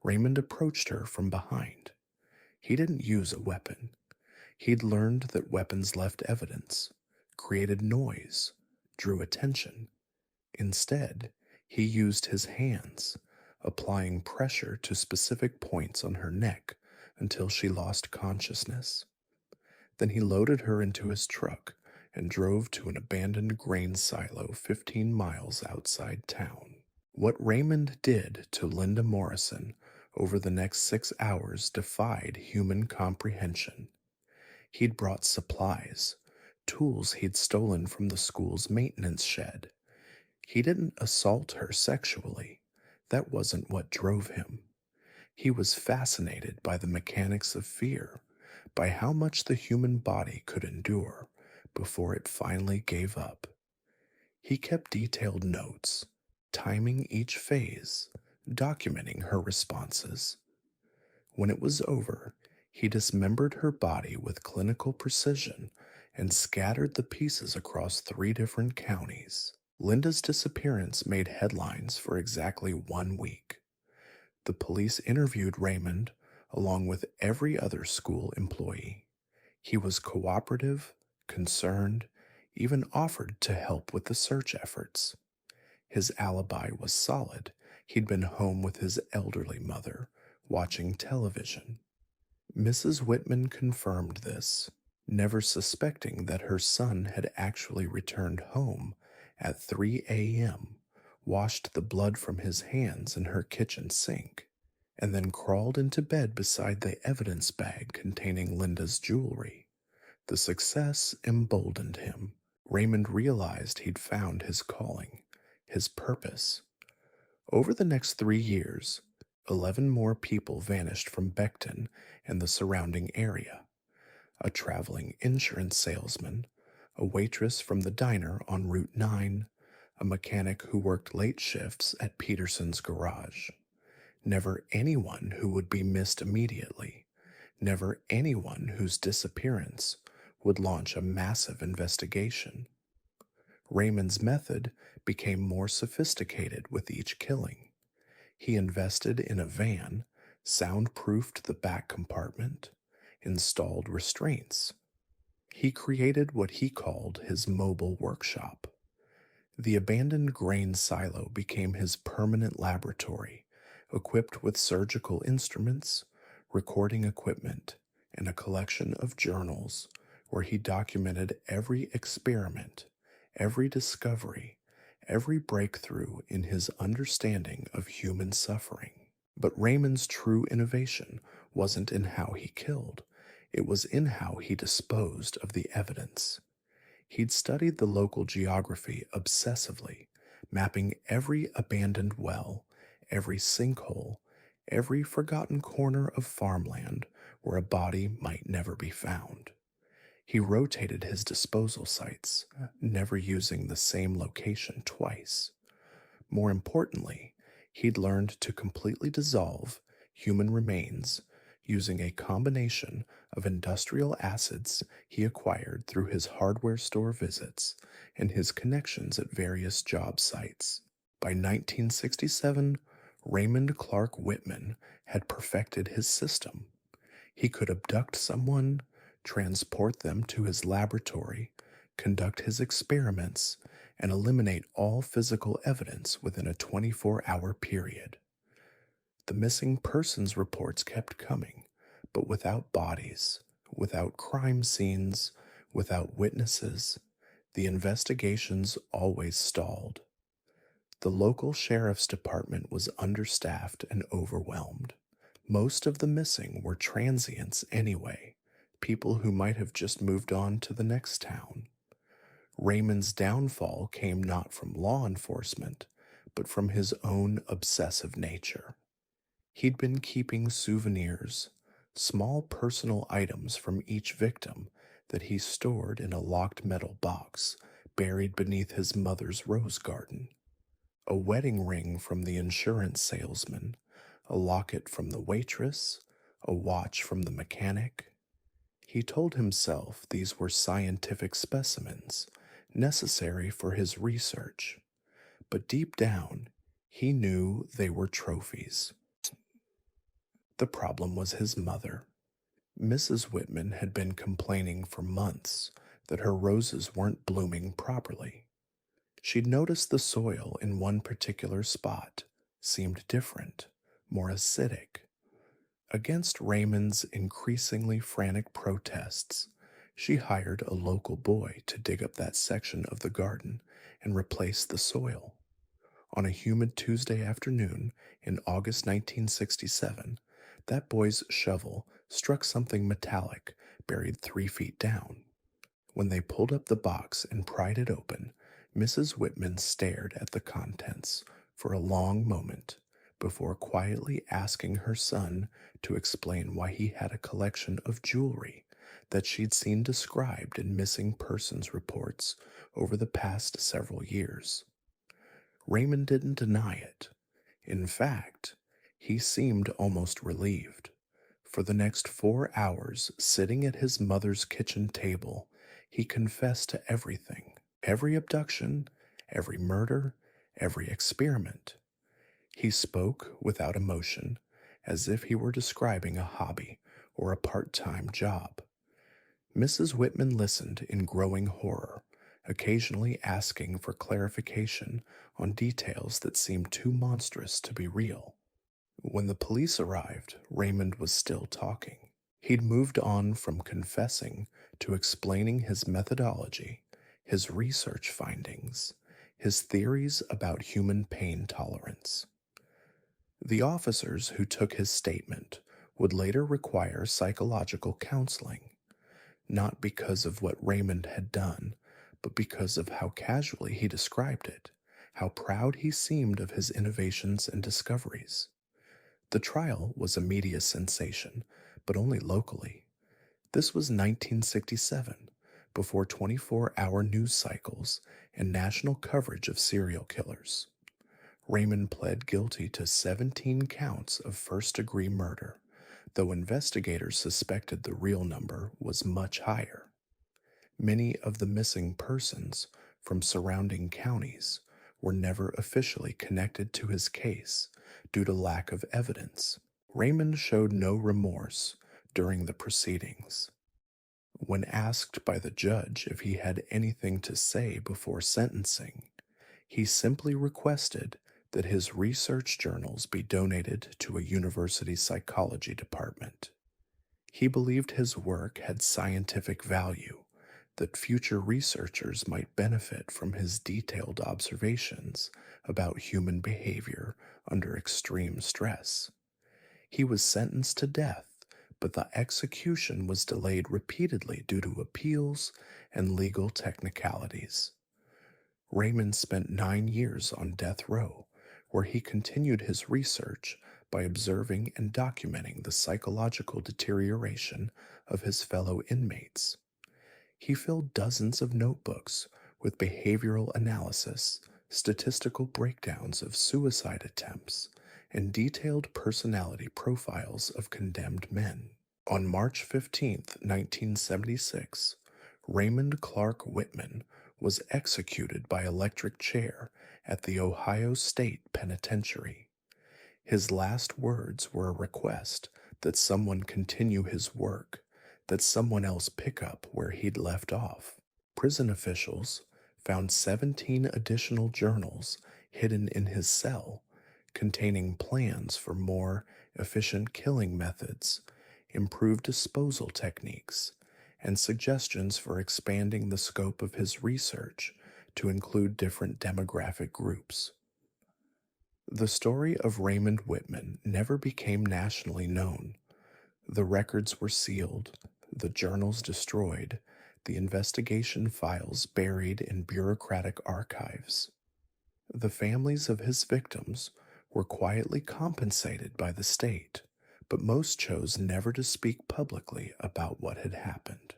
Raymond approached her from behind. He didn't use a weapon. He'd learned that weapons left evidence, created noise, drew attention. Instead, he used his hands, applying pressure to specific points on her neck until she lost consciousness. Then he loaded her into his truck and drove to an abandoned grain silo 15 miles outside town. What Raymond did to Linda Morrison over the next 6 hours defied human comprehension. He'd brought supplies, tools he'd stolen from the school's maintenance shed. He didn't assault her sexually. That wasn't what drove him. He was fascinated by the mechanics of fear, by how much the human body could endure before it finally gave up. He kept detailed notes, timing each phase, documenting her responses. When it was over, he dismembered her body with clinical precision and scattered the pieces across 3 different counties. Linda's disappearance made headlines for exactly 1 week. The police interviewed Raymond along with every other school employee. He was cooperative, concerned, even offered to help with the search efforts. His alibi was solid. He'd been home with his elderly mother, watching television. Mrs. Whitman confirmed this, never suspecting that her son had actually returned home at 3 a.m., washed the blood from his hands in her kitchen sink, and then crawled into bed beside the evidence bag containing Linda's jewelry. The success emboldened him. Raymond realized he'd found his calling, his purpose. Over the next 3 years, 11 more people vanished from Beckton and the surrounding area. A traveling insurance salesman, a waitress from the diner on Route 9, a mechanic who worked late shifts at Peterson's garage. Never anyone who would be missed immediately. Never anyone whose disappearance would launch a massive investigation. Raymond's method became more sophisticated with each killing. He invested in a van, soundproofed the back compartment, installed restraints. He created what he called his mobile workshop. The abandoned grain silo became his permanent laboratory, equipped with surgical instruments, recording equipment, and a collection of journals where he documented every experiment, every discovery, every breakthrough in his understanding of human suffering. But Raymond's true innovation wasn't in how he killed, it was in how he disposed of the evidence. He'd studied the local geography obsessively, mapping every abandoned well, every sinkhole, every forgotten corner of farmland where a body might never be found. He rotated his disposal sites, never using the same location twice. More importantly, he'd learned to completely dissolve human remains using a combination of industrial acids he acquired through his hardware store visits and his connections at various job sites. By 1967, Raymond Clark Whitman had perfected his system. He could abduct someone, transport them to his laboratory, conduct his experiments, and eliminate all physical evidence within a 24-hour period. The missing persons reports kept coming, but without bodies, without crime scenes, without witnesses, the investigations always stalled. The local sheriff's department was understaffed and overwhelmed. Most of the missing were transients anyway, people who might have just moved on to the next town. Raymond's downfall came not from law enforcement, but from his own obsessive nature. He'd been keeping souvenirs, small personal items from each victim that he stored in a locked metal box buried beneath his mother's rose garden. A wedding ring from the insurance salesman, a locket from the waitress, a watch from the mechanic. He told himself these were scientific specimens, necessary for his research, but deep down, he knew they were trophies. The problem was his mother. Mrs. Whitman had been complaining for months that her roses weren't blooming properly. She'd noticed the soil in one particular spot seemed different, more acidic. Against Raymond's increasingly frantic protests, she hired a local boy to dig up that section of the garden and replace the soil. On a humid Tuesday afternoon in August 1967, that boy's shovel struck something metallic buried 3 feet down. When they pulled up the box and pried it open, Mrs. Whitman stared at the contents for a long moment before quietly asking her son to explain why he had a collection of jewelry that she'd seen described in missing persons reports over the past several years. Raymond didn't deny it. In fact, he seemed almost relieved. For the next 4 hours, sitting at his mother's kitchen table, he confessed to everything, every abduction, every murder, every experiment. He spoke without emotion, as if he were describing a hobby or a part-time job. Mrs. Whitman listened in growing horror, occasionally asking for clarification on details that seemed too monstrous to be real. When the police arrived, Raymond was still talking. He'd moved on from confessing to explaining his methodology, his research findings, his theories about human pain tolerance. The officers who took his statement would later require psychological counseling, not because of what Raymond had done, but because of how casually he described it, how proud he seemed of his innovations and discoveries. The trial was a media sensation, but only locally. This was 1967, before 24-hour news cycles and national coverage of serial killers. Raymond pled guilty to 17 counts of first-degree murder, though investigators suspected the real number was much higher. Many of the missing persons from surrounding counties were never officially connected to his case due to lack of evidence. Raymond showed no remorse during the proceedings. When asked by the judge if he had anything to say before sentencing, he simply requested that his research journals be donated to a university psychology department. He believed his work had scientific value, that future researchers might benefit from his detailed observations about human behavior under extreme stress. He was sentenced to death, but the execution was delayed repeatedly due to appeals and legal technicalities. Raymond spent 9 years on death row, where he continued his research by observing and documenting the psychological deterioration of his fellow inmates. He filled dozens of notebooks with behavioral analysis, statistical breakdowns of suicide attempts, and detailed personality profiles of condemned men. On March 15, 1976, Raymond Clark Whitman was executed by electric chair at the Ohio State Penitentiary. His last words were a request that someone continue his work, that someone else pick up where he'd left off. Prison officials found 17 additional journals hidden in his cell, containing plans for more efficient killing methods, improved disposal techniques, and suggestions for expanding the scope of his research to include different demographic groups. The story of Raymond Whitman never became nationally known. The records were sealed, the journals destroyed, the investigation files buried in bureaucratic archives. The families of his victims were quietly compensated by the state, but most chose never to speak publicly about what had happened.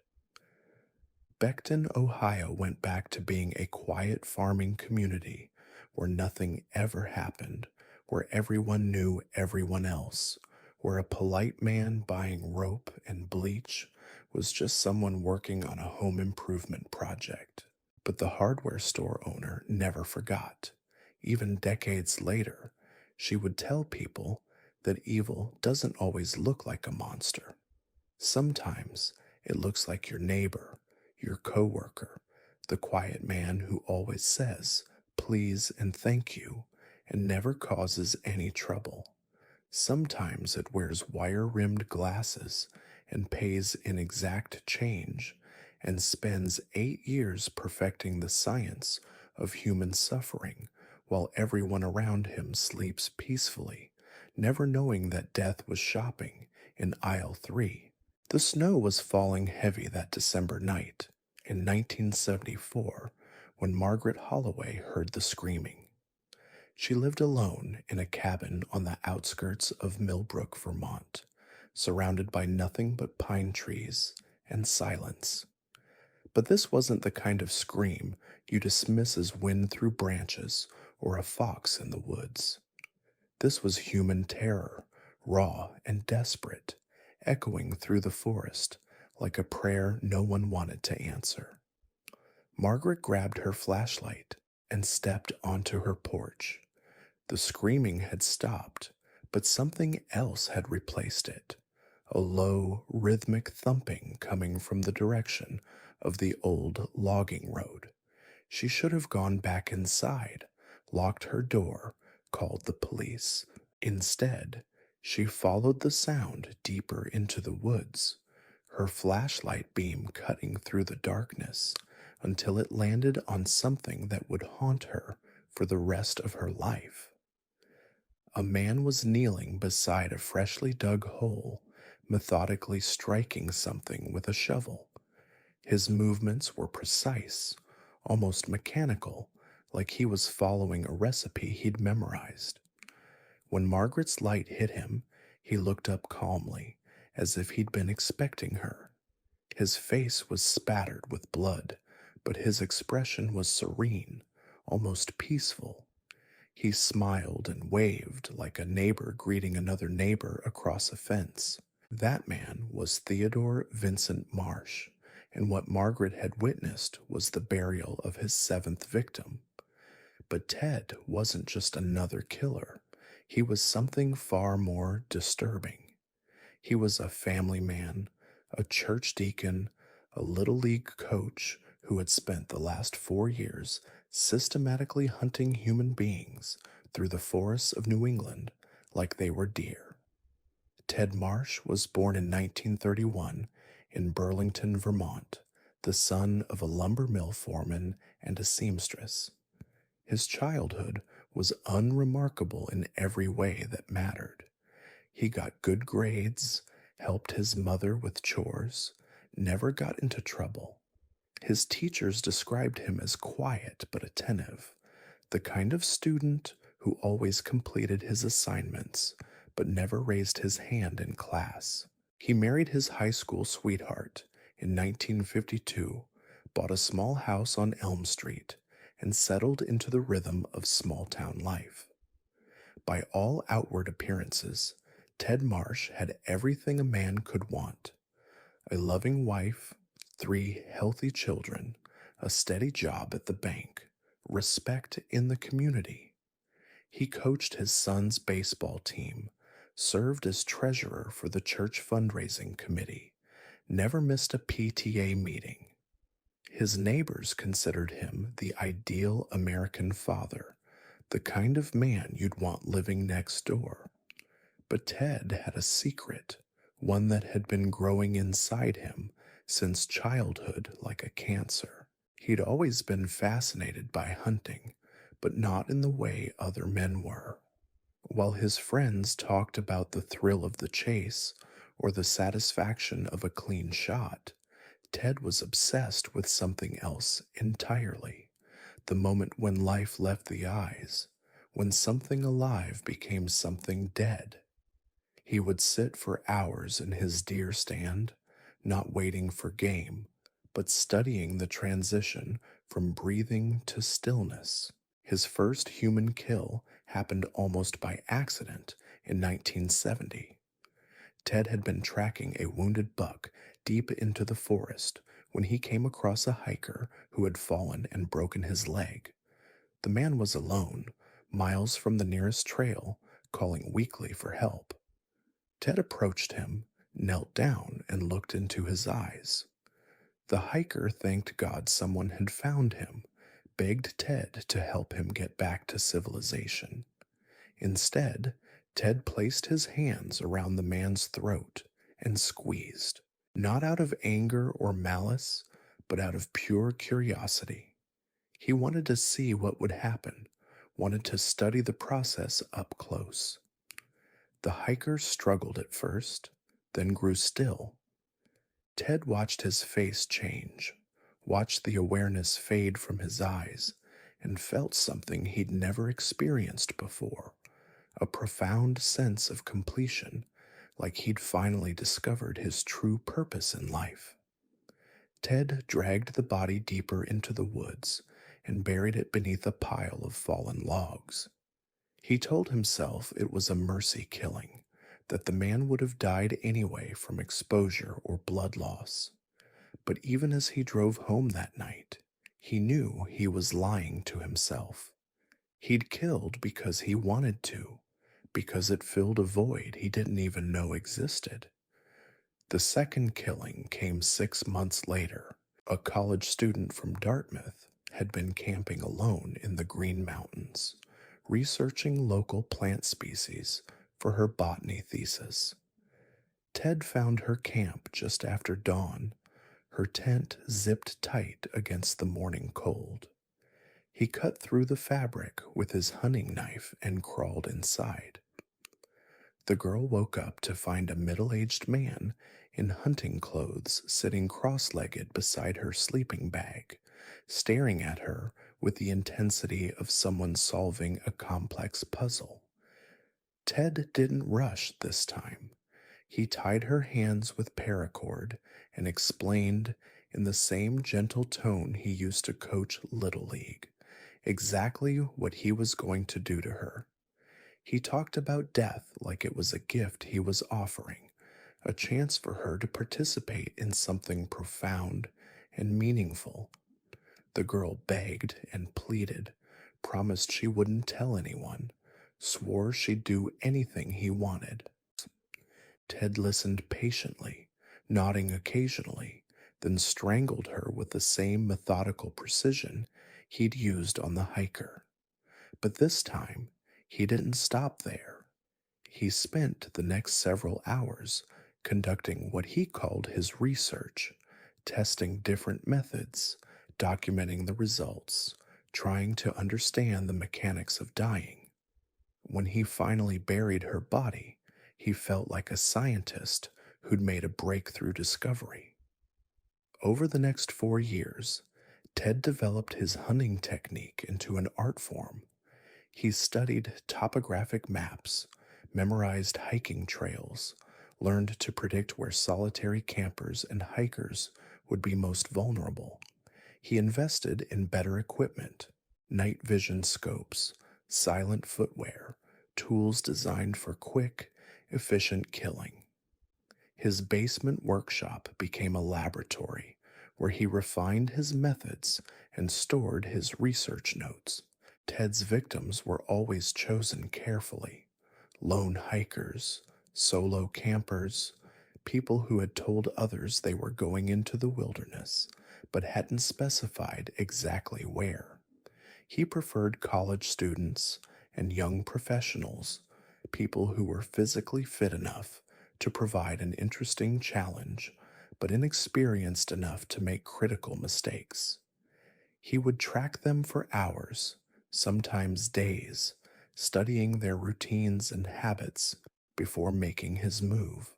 Beckton, Ohio went back to being a quiet farming community where nothing ever happened, where everyone knew everyone else, where a polite man buying rope and bleach was just someone working on a home improvement project. But the hardware store owner never forgot. Even decades later, she would tell people that evil doesn't always look like a monster. Sometimes it looks like your neighbor, your coworker, the quiet man who always says please and thank you and never causes any trouble. Sometimes it wears wire rimmed glasses and pays in exact change and spends 8 years perfecting the science of human suffering while everyone around him sleeps peacefully, never knowing that death was shopping in aisle 3. The snow was falling heavy that December night in 1974 when Margaret Holloway heard the screaming. She lived alone in a cabin on the outskirts of Millbrook, Vermont, surrounded by nothing but pine trees and silence. But this wasn't the kind of scream you dismiss as wind through branches or a fox in the woods. This was human terror, raw and desperate, echoing through the forest like a prayer no one wanted to answer. Margaret grabbed her flashlight and stepped onto her porch. The screaming had stopped, but something else had replaced it. A low, rhythmic thumping coming from the direction of the old logging road. She should have gone back inside, locked her door, called the police. Instead, she followed the sound deeper into the woods, her flashlight beam cutting through the darkness until it landed on something that would haunt her for the rest of her life. A man was kneeling beside a freshly dug hole, methodically striking something with a shovel. His movements were precise, almost mechanical, like he was following a recipe he'd memorized. When Margaret's light hit him, he looked up calmly, as if he'd been expecting her. His face was spattered with blood, but his expression was serene, almost peaceful. He smiled and waved like a neighbor greeting another neighbor across a fence. That man was Theodore Vincent Marsh, and what Margaret had witnessed was the burial of his 7th victim. But Ted wasn't just another killer. He was something far more disturbing. He was a family man, a church deacon, a little league coach who had spent the last 4 years systematically hunting human beings through the forests of New England like they were deer. Ted Marsh was born in 1931 in Burlington, Vermont, the son of a lumber mill foreman and a seamstress. His childhood was unremarkable in every way that mattered. He got good grades, helped his mother with chores, never got into trouble. His teachers described him as quiet but attentive, the kind of student who always completed his assignments but never raised his hand in class. He married his high school sweetheart in 1952, bought a small house on Elm Street, and settled into the rhythm of small-town life. By all outward appearances, Ted Marsh had everything a man could want: a loving wife, 3 healthy children, a steady job at the bank, respect in the community. He coached his son's baseball team, served as treasurer for the church fundraising committee, never missed a PTA meeting. His neighbors considered him the ideal American father, the kind of man you'd want living next door. But Ted had a secret, one that had been growing inside him since childhood like a cancer. He'd always been fascinated by hunting, but not in the way other men were. While his friends talked about the thrill of the chase or the satisfaction of a clean shot, Ted was obsessed with something else entirely. The moment when life left the eyes, when something alive became something dead. He would sit for hours in his deer stand, not waiting for game, but studying the transition from breathing to stillness. His first human kill happened almost by accident in 1970. Ted had been tracking a wounded buck deep into the forest when he came across a hiker who had fallen and broken his leg. The man was alone, miles from the nearest trail, calling weakly for help. Ted approached him, knelt down, and looked into his eyes. The hiker thanked God someone had found him, begged Ted to help him get back to civilization. Instead, Ted placed his hands around the man's throat and squeezed, not out of anger or malice, but out of pure curiosity. He wanted to see what would happen, wanted to study the process up close. The hiker struggled at first, then grew still. Ted watched his face change, watched the awareness fade from his eyes, and felt something he'd never experienced before, a profound sense of completion, like he'd finally discovered his true purpose in life. Ted dragged the body deeper into the woods and buried it beneath a pile of fallen logs. He told himself it was a mercy killing, that the man would have died anyway from exposure or blood loss. But even as he drove home that night, he knew he was lying to himself. He'd killed because he wanted to, because it filled a void he didn't even know existed. The second killing came 6 months later. A college student from Dartmouth had been camping alone in the Green Mountains, researching local plant species for her botany thesis. Ted found her camp just after dawn, her tent zipped tight against the morning cold. He cut through the fabric with his hunting knife and crawled inside. The girl woke up to find a middle-aged man in hunting clothes sitting cross-legged beside her sleeping bag, staring at her with the intensity of someone solving a complex puzzle. Ted didn't rush this time. He tied her hands with paracord and explained in the same gentle tone he used to coach Little League exactly what he was going to do to her. He talked about death like it was a gift he was offering, a chance for her to participate in something profound and meaningful. The girl begged and pleaded, promised she wouldn't tell anyone, swore she'd do anything he wanted. Ted listened patiently, nodding occasionally, then strangled her with the same methodical precision he'd used on the hiker. But this time, he didn't stop there. He spent the next several hours conducting what he called his research, testing different methods, documenting the results, trying to understand the mechanics of dying. When he finally buried her body, he felt like a scientist who'd made a breakthrough discovery. Over the next 4 years, Ted developed his hunting technique into an art form. He studied topographic maps, memorized hiking trails, learned to predict where solitary campers and hikers would be most vulnerable. He invested in better equipment, night vision scopes, silent footwear, tools designed for quick, efficient killing. His basement workshop became a laboratory where he refined his methods and stored his research notes. Ted's victims were always chosen carefully: lone hikers, solo campers, people who had told others they were going into the wilderness but hadn't specified exactly where. He preferred college students and young professionals, people who were physically fit enough to provide an interesting challenge but inexperienced enough to make critical mistakes. He would track them for hours, sometimes days, studying their routines and habits before making his move.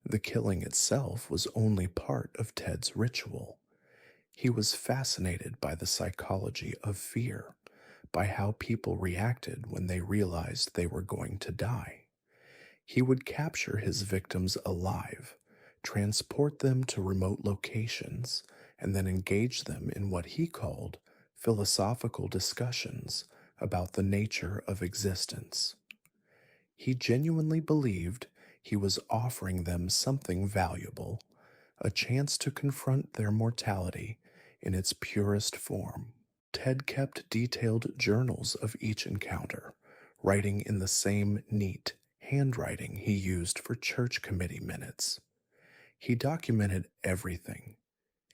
The killing itself was only part of Ted's ritual. He was fascinated by the psychology of fear, by how people reacted when they realized they were going to die. He would capture his victims alive, transport them to remote locations, and then engage them in what he called philosophical discussions about the nature of existence. He genuinely believed he was offering them something valuable, a chance to confront their mortality in its purest form. Ted kept detailed journals of each encounter, writing in the same neat, handwriting he used for church committee minutes. He documented everything: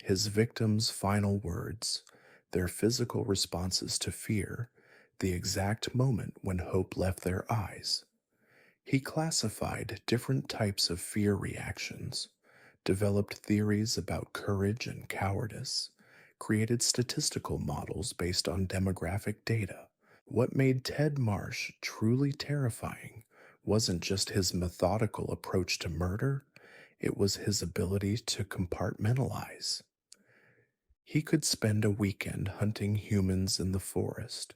his victims' final words, their physical responses to fear, the exact moment when hope left their eyes. He classified different types of fear reactions, developed theories about courage and cowardice, created statistical models based on demographic data. What made Ted Marsh truly terrifying wasn't just his methodical approach to murder, it was his ability to compartmentalize. He could spend a weekend hunting humans in the forest,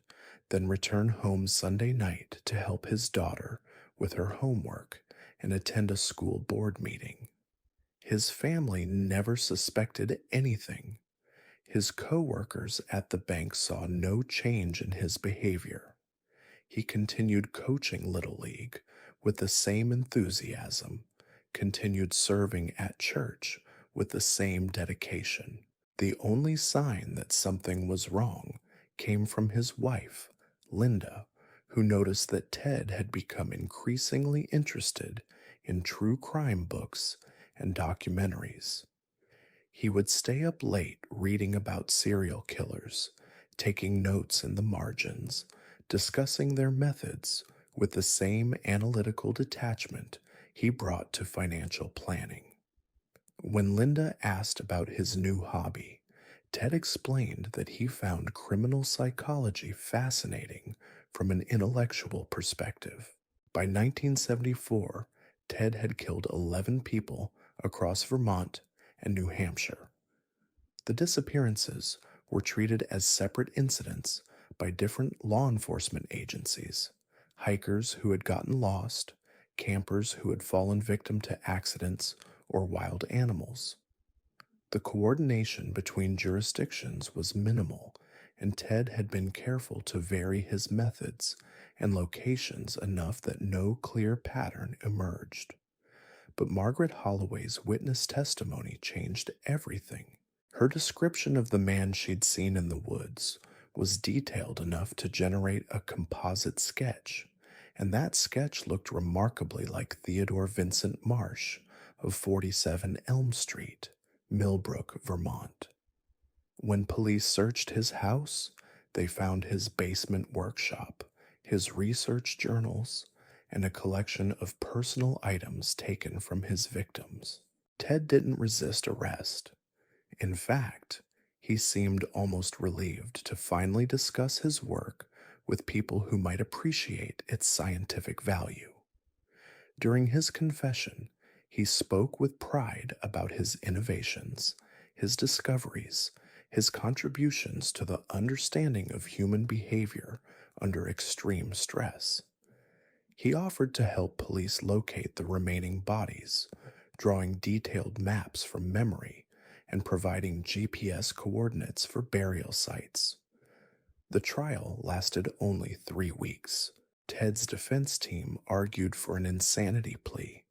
then return home Sunday night to help his daughter with her homework and attend a school board meeting. His family never suspected anything. His coworkers at the bank saw no change in his behavior. He continued coaching Little League with the same enthusiasm, continued serving at church with the same dedication. The only sign that something was wrong came from his wife, Linda, who noticed that Ted had become increasingly interested in true crime books and documentaries. He would stay up late reading about serial killers, taking notes in the margins, discussing their methods with the same analytical detachment he brought to financial planning. When Linda asked about his new hobby, Ted explained that he found criminal psychology fascinating from an intellectual perspective. By 1974, Ted had killed 11 people across Vermont and New Hampshire. The disappearances were treated as separate incidents by different law enforcement agencies: hikers who had gotten lost, campers who had fallen victim to accidents or wild animals. The coordination between jurisdictions was minimal, and Ted had been careful to vary his methods and locations enough that no clear pattern emerged. But Margaret Holloway's witness testimony changed everything. Her description of the man she'd seen in the woods was detailed enough to generate a composite sketch, and that sketch looked remarkably like Theodore Vincent Marsh of 47 Elm Street, Millbrook, Vermont. When police searched his house, they found his basement workshop, his research journals, and a collection of personal items taken from his victims. Ted didn't resist arrest. In fact, he seemed almost relieved to finally discuss his work with people who might appreciate its scientific value. During his confession, he spoke with pride about his innovations, his discoveries, his contributions to the understanding of human behavior under extreme stress. He offered to help police locate the remaining bodies, drawing detailed maps from memory and providing GPS coordinates for burial sites. The trial lasted only 3 weeks. Ted's defense team argued for an insanity plea,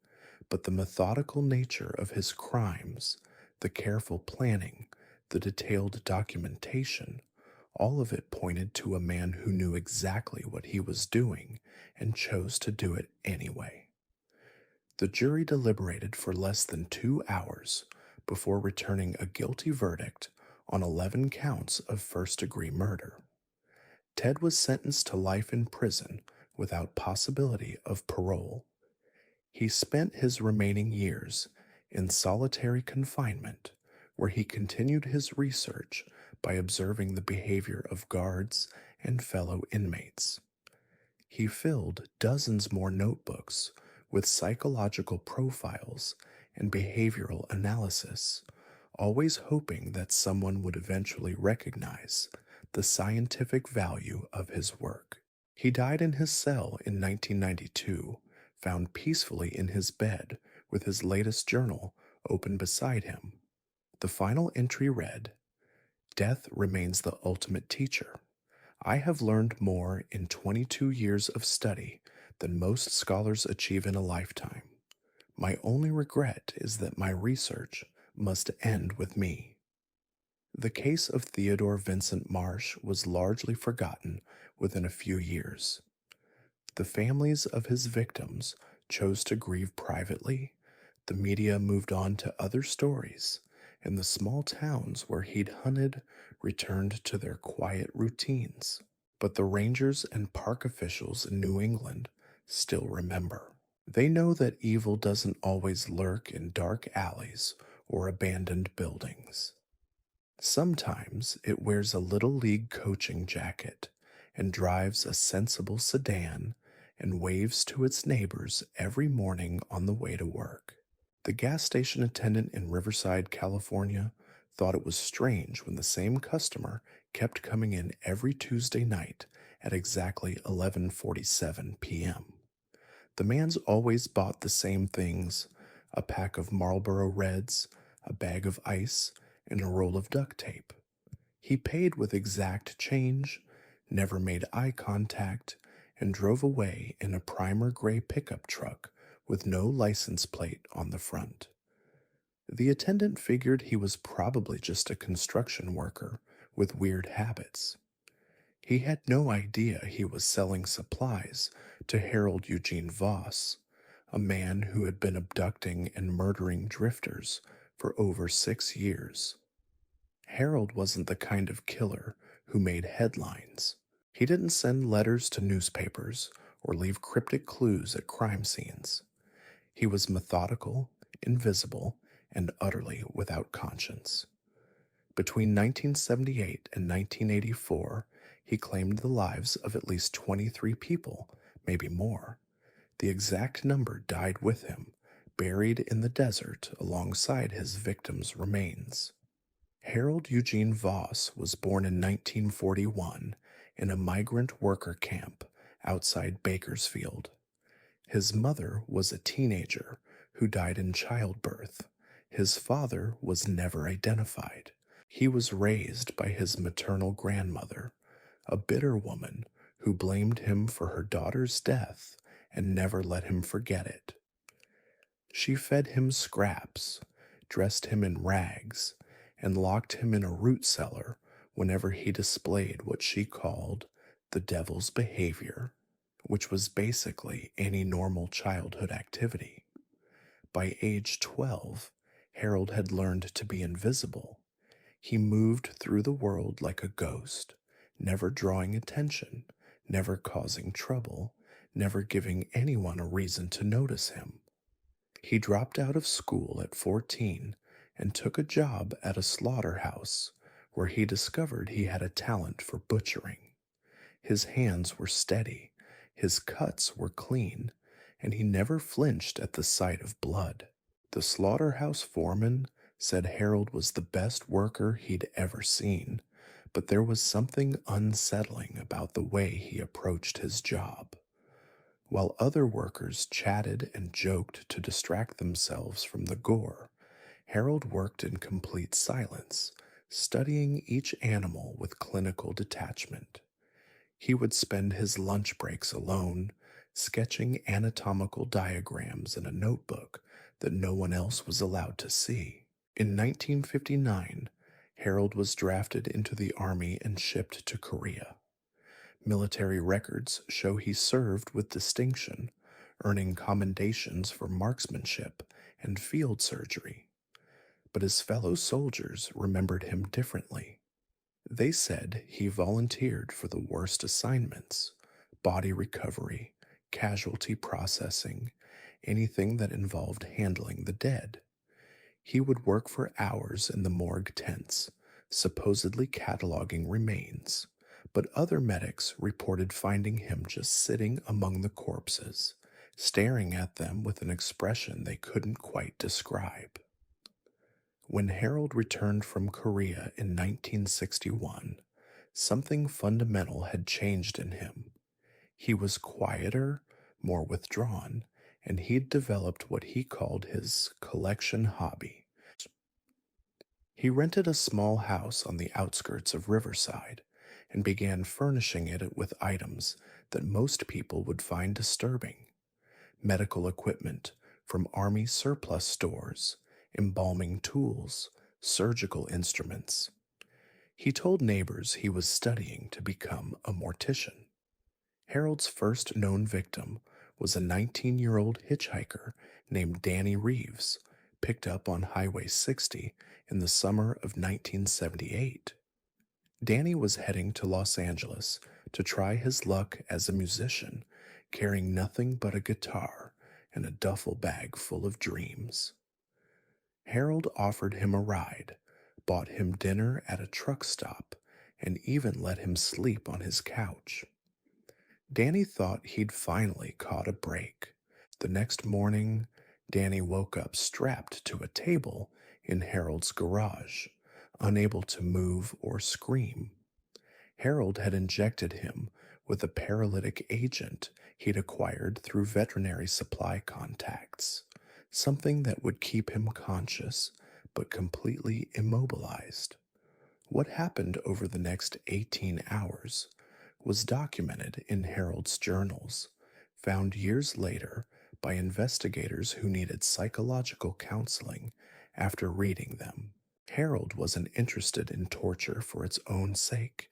but the methodical nature of his crimes, the careful planning, the detailed documentation, all of it pointed to a man who knew exactly what he was doing and chose to do it anyway. The jury deliberated for less than 2 hours before returning a guilty verdict on 11 counts of first-degree murder. Ted was sentenced to life in prison without possibility of parole. He spent his remaining years in solitary confinement, where he continued his research by observing the behavior of guards and fellow inmates. He filled dozens more notebooks with psychological profiles and behavioral analysis, always hoping that someone would eventually recognize the scientific value of his work. He died in his cell in 1992, found peacefully in his bed with his latest journal open beside him. The final entry read, "Death remains the ultimate teacher. I have learned more in 22 years of study than most scholars achieve in a lifetime. My only regret is that my research must end with me." The case of Theodore Vincent Marsh was largely forgotten within a few years. The families of his victims chose to grieve privately, the media moved on to other stories, and the small towns where he'd hunted returned to their quiet routines. But the rangers and park officials in New England still remember. They know that evil doesn't always lurk in dark alleys or abandoned buildings. Sometimes it wears a little league coaching jacket and drives a sensible sedan and waves to its neighbors every morning on the way to work. The gas station attendant in Riverside, California, thought it was strange when the same customer kept coming in every Tuesday night at exactly 11:47 p.m. The man's always bought the same things: a pack of Marlboro Reds, a bag of ice, and a roll of duct tape. He paid with exact change, never made eye contact, and drove away in a primer gray pickup truck with no license plate on the front. The attendant figured he was probably just a construction worker with weird habits. He had no idea he was selling supplies to Harold Eugene Voss, a man who had been abducting and murdering drifters for over 6 years. Harold wasn't the kind of killer who made headlines. He didn't send letters to newspapers or leave cryptic clues at crime scenes. He was methodical, invisible, and utterly without conscience. Between 1978 and 1984, he claimed the lives of at least 23 people, maybe more. The exact number died with him, buried in the desert alongside his victims' remains. Harold Eugene Voss was born in 1941 in a migrant worker camp outside Bakersfield. His mother was a teenager who died in childbirth. His father was never identified. He was raised by his maternal grandmother, a bitter woman who blamed him for her daughter's death and never let him forget it. She fed him scraps, dressed him in rags, and locked him in a root cellar whenever he displayed what she called the devil's behavior, which was basically any normal childhood activity. By age 12, Harold had learned to be invisible. He moved through the world like a ghost, never drawing attention, never causing trouble, never giving anyone a reason to notice him. He dropped out of school at 14 and took a job at a slaughterhouse where he discovered he had a talent for butchering. His hands were steady, his cuts were clean, and he never flinched at the sight of blood. The slaughterhouse foreman said Harold was the best worker he'd ever seen, but there was something unsettling about the way he approached his job. While other workers chatted and joked to distract themselves from the gore, Harold worked in complete silence, studying each animal with clinical detachment. He would spend his lunch breaks alone, sketching anatomical diagrams in a notebook that no one else was allowed to see. In 1959, Harold was drafted into the Army and shipped to Korea. Military records show he served with distinction, earning commendations for marksmanship and field surgery. But his fellow soldiers remembered him differently. They said he volunteered for the worst assignments: body recovery, casualty processing, anything that involved handling the dead. He would work for hours in the morgue tents, supposedly cataloging remains, but other medics reported finding him just sitting among the corpses, staring at them with an expression they couldn't quite describe. When Harold returned from Korea in 1961, something fundamental had changed in him. He was quieter, more withdrawn, and he'd developed what he called his collection hobby. He rented a small house on the outskirts of Riverside and began furnishing it with items that most people would find disturbing: medical equipment from Army surplus stores, embalming tools, surgical instruments. He told neighbors he was studying to become a mortician. Harold's first known victim was a 19-year-old hitchhiker named Danny Reeves, picked up on Highway 60 in the summer of 1978. Danny was heading to Los Angeles to try his luck as a musician, carrying nothing but a guitar and a duffel bag full of dreams. Harold offered him a ride, bought him dinner at a truck stop, and even let him sleep on his couch. Danny thought he'd finally caught a break. The next morning, Danny woke up strapped to a table in Harold's garage, unable to move or scream. Harold had injected him with a paralytic agent he'd acquired through veterinary supply contacts, something that would keep him conscious but completely immobilized. What happened over the next 18 hours was documented in Harold's journals, found years later by investigators who needed psychological counseling after reading them. Harold wasn't interested in torture for its own sake.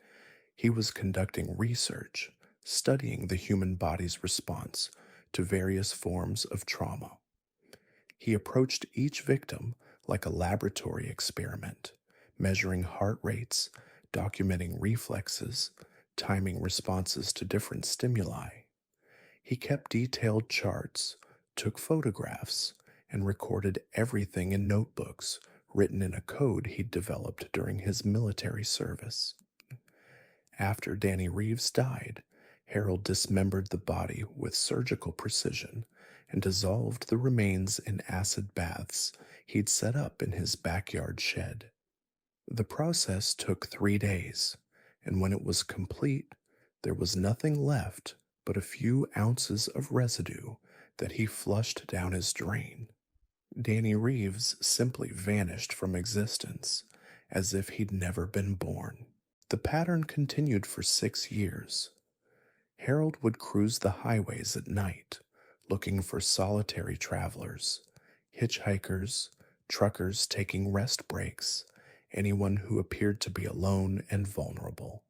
He was conducting research, studying the human body's response to various forms of trauma. He approached each victim like a laboratory experiment, measuring heart rates, documenting reflexes, timing responses to different stimuli. He kept detailed charts, took photographs, and recorded everything in notebooks written in a code he'd developed during his military service. After Danny Reeves died, Harold dismembered the body with surgical precision and dissolved the remains in acid baths he'd set up in his backyard shed. The process took 3 days, and when it was complete, there was nothing left but a few ounces of residue that he flushed down his drain. Danny Reeves simply vanished from existence, as if he'd never been born. The pattern continued for 6 years. Harold would cruise the highways at night, looking for solitary travelers, hitchhikers, truckers taking rest breaks, anyone who appeared to be alone and vulnerable.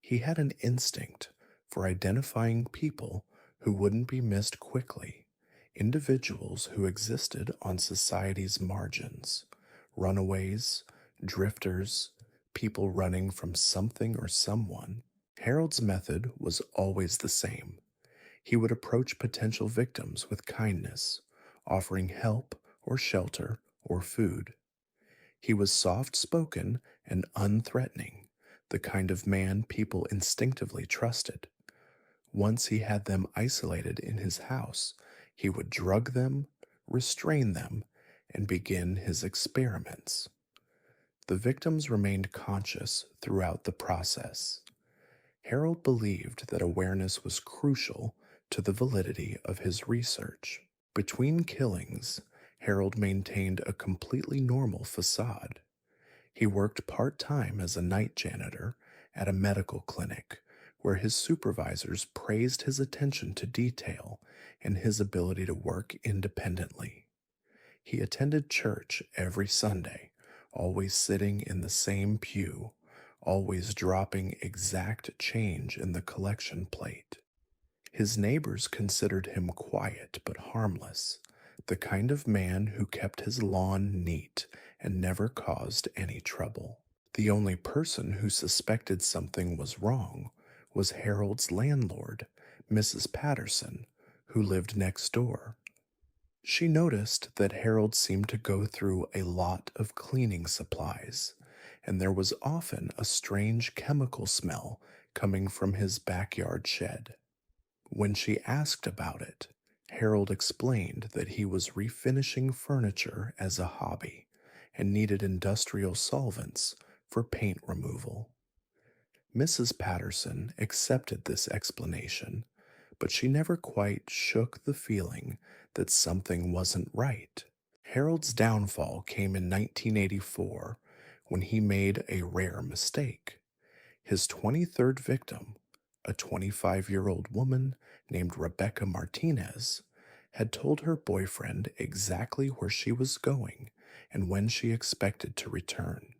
He had an instinct for identifying people who wouldn't be missed quickly, individuals who existed on society's margins, runaways, drifters, people running from something or someone. Harold's method was always the same. He would approach potential victims with kindness, offering help or shelter or food. He was soft-spoken and unthreatening, the kind of man people instinctively trusted. Once he had them isolated in his house, he would drug them, restrain them, and begin his experiments. The victims remained conscious throughout the process. Harold believed that awareness was crucial to the validity of his research. Between killings, Harold maintained a completely normal facade. He worked part-time as a night janitor at a medical clinic where his supervisors praised his attention to detail and his ability to work independently. He attended church every Sunday, always sitting in the same pew, always dropping exact change in the collection plate. His neighbors considered him quiet but harmless, the kind of man who kept his lawn neat and never caused any trouble. The only person who suspected something was wrong was Harold's landlord, Mrs. Patterson, who lived next door. She noticed that Harold seemed to go through a lot of cleaning supplies, and there was often a strange chemical smell coming from his backyard shed. When she asked about it, Harold explained that he was refinishing furniture as a hobby and needed industrial solvents for paint removal. Mrs. Patterson accepted this explanation, but she never quite shook the feeling that something wasn't right. Harold's downfall came in 1984 when he made a rare mistake. His 23rd victim, a 25-year-old woman named Rebecca Martinez, had told her boyfriend exactly where she was going and when she expected to return.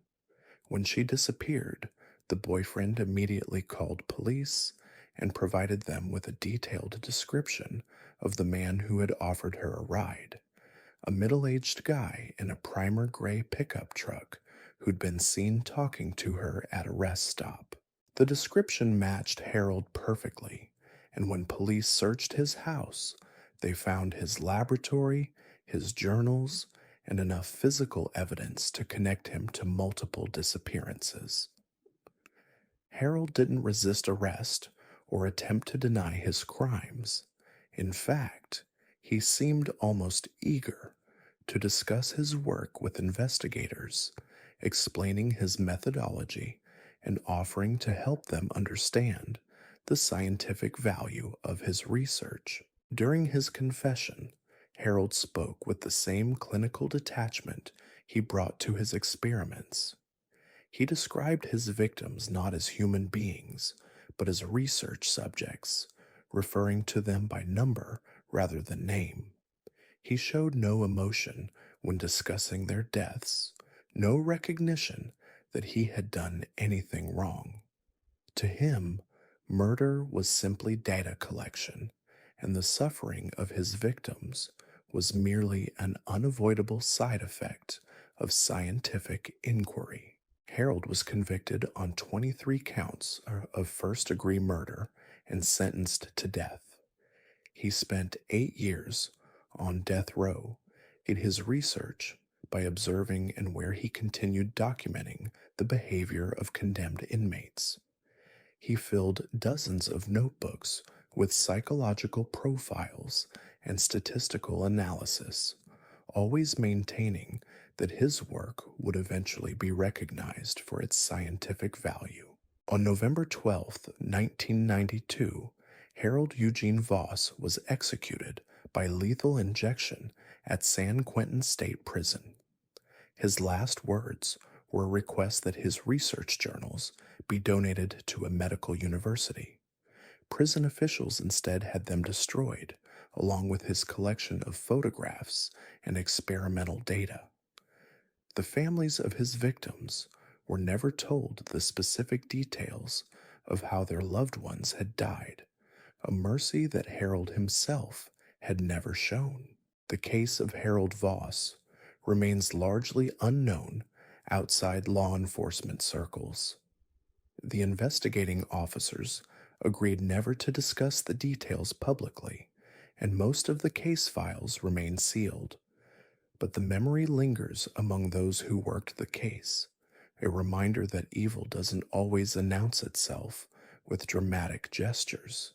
When she disappeared, the boyfriend immediately called police, and provided them with a detailed description of the man who had offered her a ride, a middle aged guy in a primer gray pickup truck who'd been seen talking to her at a rest stop. The description matched Harold perfectly, and when police searched his house, they found his laboratory, his journals, and enough physical evidence to connect him to multiple disappearances. Harold didn't resist arrest or attempt to deny his crimes. In fact, he seemed almost eager to discuss his work with investigators, explaining his methodology and offering to help them understand the scientific value of his research. During his confession, Harold spoke with the same clinical detachment he brought to his experiments. He described his victims not as human beings, but as research subjects, referring to them by number rather than name. He showed no emotion when discussing their deaths, no recognition that he had done anything wrong. To him, murder was simply data collection, and the suffering of his victims was merely an unavoidable side effect of scientific inquiry. Harold was convicted on 23 counts of first degree murder and sentenced to death. He spent 8 years on death row in his research by observing and where he continued documenting the behavior of condemned inmates. He filled dozens of notebooks with psychological profiles and statistical analysis, always maintaining that his work would eventually be recognized for its scientific value. On November 12th, 1992, Harold Eugene Voss was executed by lethal injection at San Quentin State Prison. His last words were a request that his research journals be donated to a medical university. Prison officials instead had them destroyed, along with his collection of photographs and experimental data. The families of his victims were never told the specific details of how their loved ones had died, a mercy that Harold himself had never shown. The case of Harold Voss remains largely unknown outside law enforcement circles. The investigating officers agreed never to discuss the details publicly, and most of the case files remain sealed. But the memory lingers among those who worked the case, a reminder that evil doesn't always announce itself with dramatic gestures.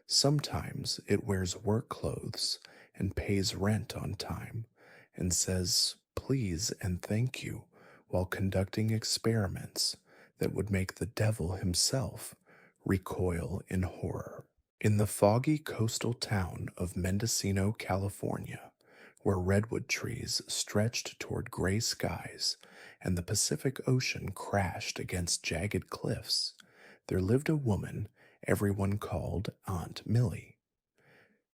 Sometimes it wears work clothes and pays rent on time and says please and thank you while conducting experiments that would make the devil himself recoil in horror. In the foggy coastal town of Mendocino, California, where redwood trees stretched toward gray skies and the Pacific Ocean crashed against jagged cliffs, there lived a woman everyone called Aunt Millie.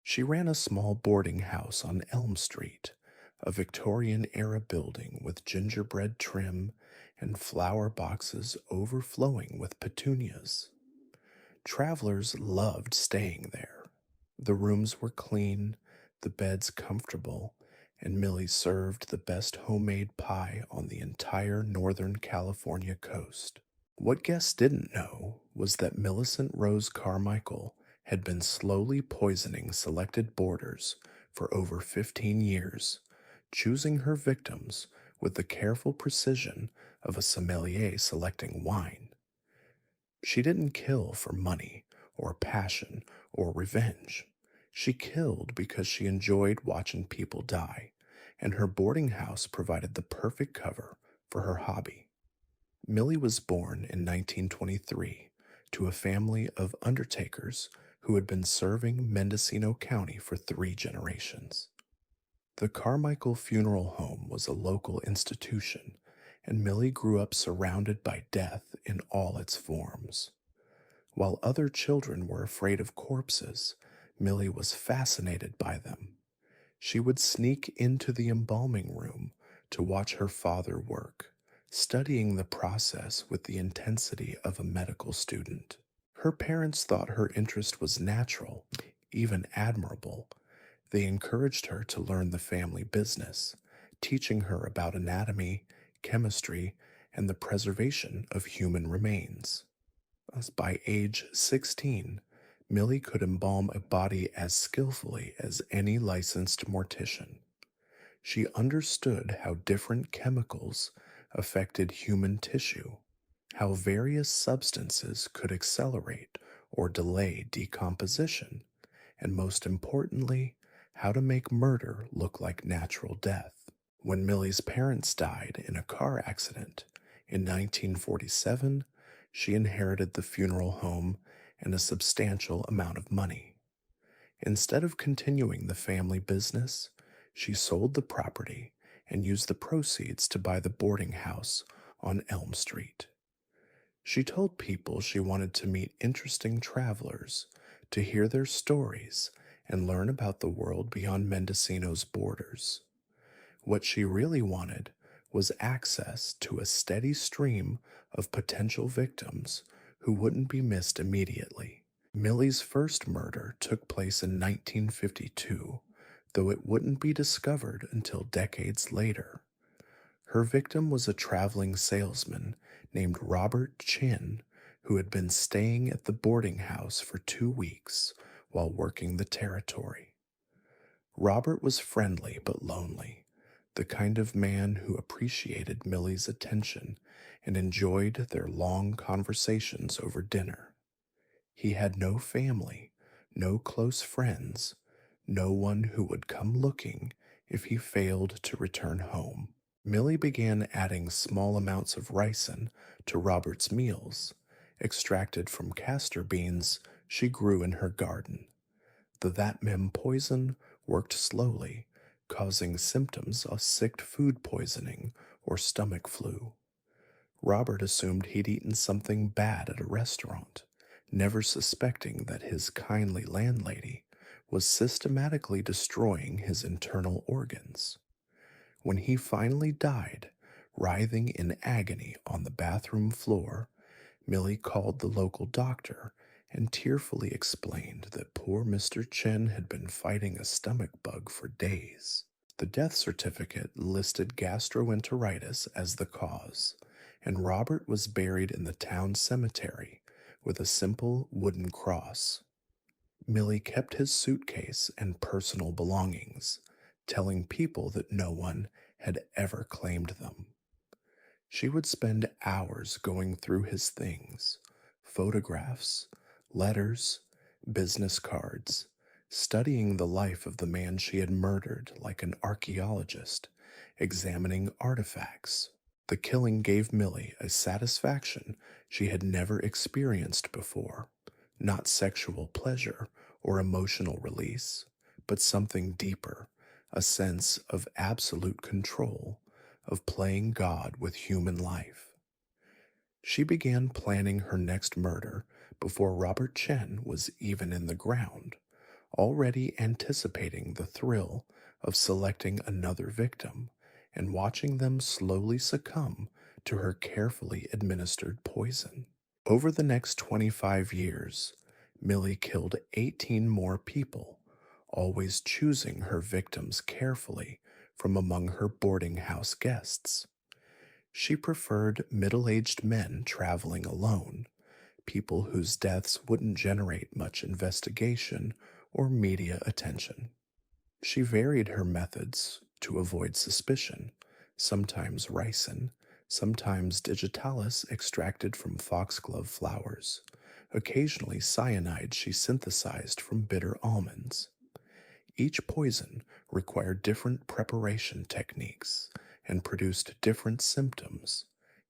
She ran a small boarding house on Elm Street, a Victorian-era building with gingerbread trim and flower boxes overflowing with petunias. Travelers loved staying there. The rooms were clean, the beds comfortable, and Millie served the best homemade pie on the entire Northern California coast. What guests didn't know was that Millicent Rose Carmichael had been slowly poisoning selected boarders for over 15 years, choosing her victims with the careful precision of a sommelier selecting wine. She didn't kill for money or passion or revenge. She killed because she enjoyed watching people die, and her boarding house provided the perfect cover for her hobby. Millie was born in 1923 to a family of undertakers who had been serving Mendocino County for 3 generations. The Carmichael Funeral Home was a local institution, and Millie grew up surrounded by death in all its forms. While other children were afraid of corpses, Millie was fascinated by them. She would sneak into the embalming room to watch her father work, studying the process with the intensity of a medical student. Her parents thought her interest was natural, even admirable. They encouraged her to learn the family business, teaching her about anatomy, chemistry, and the preservation of human remains. As by age 16, Millie could embalm a body as skillfully as any licensed mortician. She understood how different chemicals affected human tissue, how various substances could accelerate or delay decomposition, and most importantly, how to make murder look like natural death. When Millie's parents died in a car accident in 1947, she inherited the funeral home and a substantial amount of money. Instead of continuing the family business, she sold the property and used the proceeds to buy the boarding house on Elm Street. She told people she wanted to meet interesting travelers, to hear their stories, and learn about the world beyond Mendocino's borders. What she really wanted was access to a steady stream of potential victims who wouldn't be missed immediately. Millie's first murder took place in 1952, though it wouldn't be discovered until decades later. Her victim was a traveling salesman named Robert Chin, who had been staying at the boarding house for 2 weeks while working the territory. Robert was friendly but lonely, the kind of man who appreciated Millie's attention and enjoyed their long conversations over dinner. He had no family, no close friends, no one who would come looking if he failed to return home. Millie began adding small amounts of ricin to Robert's meals, extracted from castor beans she grew in her garden. The that mem poison worked slowly, causing symptoms of sick food poisoning or stomach flu. Robert assumed he'd eaten something bad at a restaurant, never suspecting that his kindly landlady was systematically destroying his internal organs. When he finally died, writhing in agony on the bathroom floor, Millie called the local doctor and tearfully explained that poor Mr. Chen had been fighting a stomach bug for days. The death certificate listed gastroenteritis as the cause, and Robert was buried in the town cemetery with a simple wooden cross. Millie kept his suitcase and personal belongings, telling people that no one had ever claimed them. She would spend hours going through his things, photographs, letters, business cards, studying the life of the man she had murdered like an archaeologist, examining artifacts. The killing gave Millie a satisfaction she had never experienced before, not sexual pleasure or emotional release, but something deeper, a sense of absolute control, of playing God with human life. She began planning her next murder before Robert Chen was even in the ground, already anticipating the thrill of selecting another victim and watching them slowly succumb to her carefully administered poison. Over the next 25 years, Millie killed 18 more people, always choosing her victims carefully from among her boarding house guests. She preferred middle-aged men traveling alone, people whose deaths wouldn't generate much investigation or media attention. She varied her methods to avoid suspicion, sometimes ricin, sometimes digitalis extracted from foxglove flowers, occasionally cyanide she synthesized from bitter almonds. Each poison required different preparation techniques and produced different symptoms,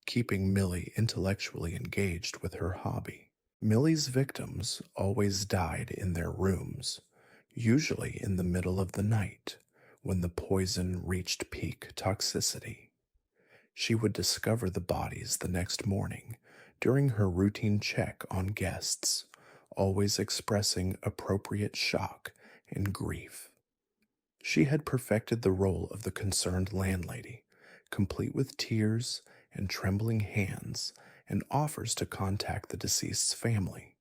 keeping Millie intellectually engaged with her hobby. Millie's victims always died in their rooms, usually in the middle of the night when the poison reached peak toxicity. She would discover the bodies the next morning during her routine check on guests, always expressing appropriate shock and grief. She had perfected the role of the concerned landlady, complete with tears and trembling hands and offers to contact the deceased's family.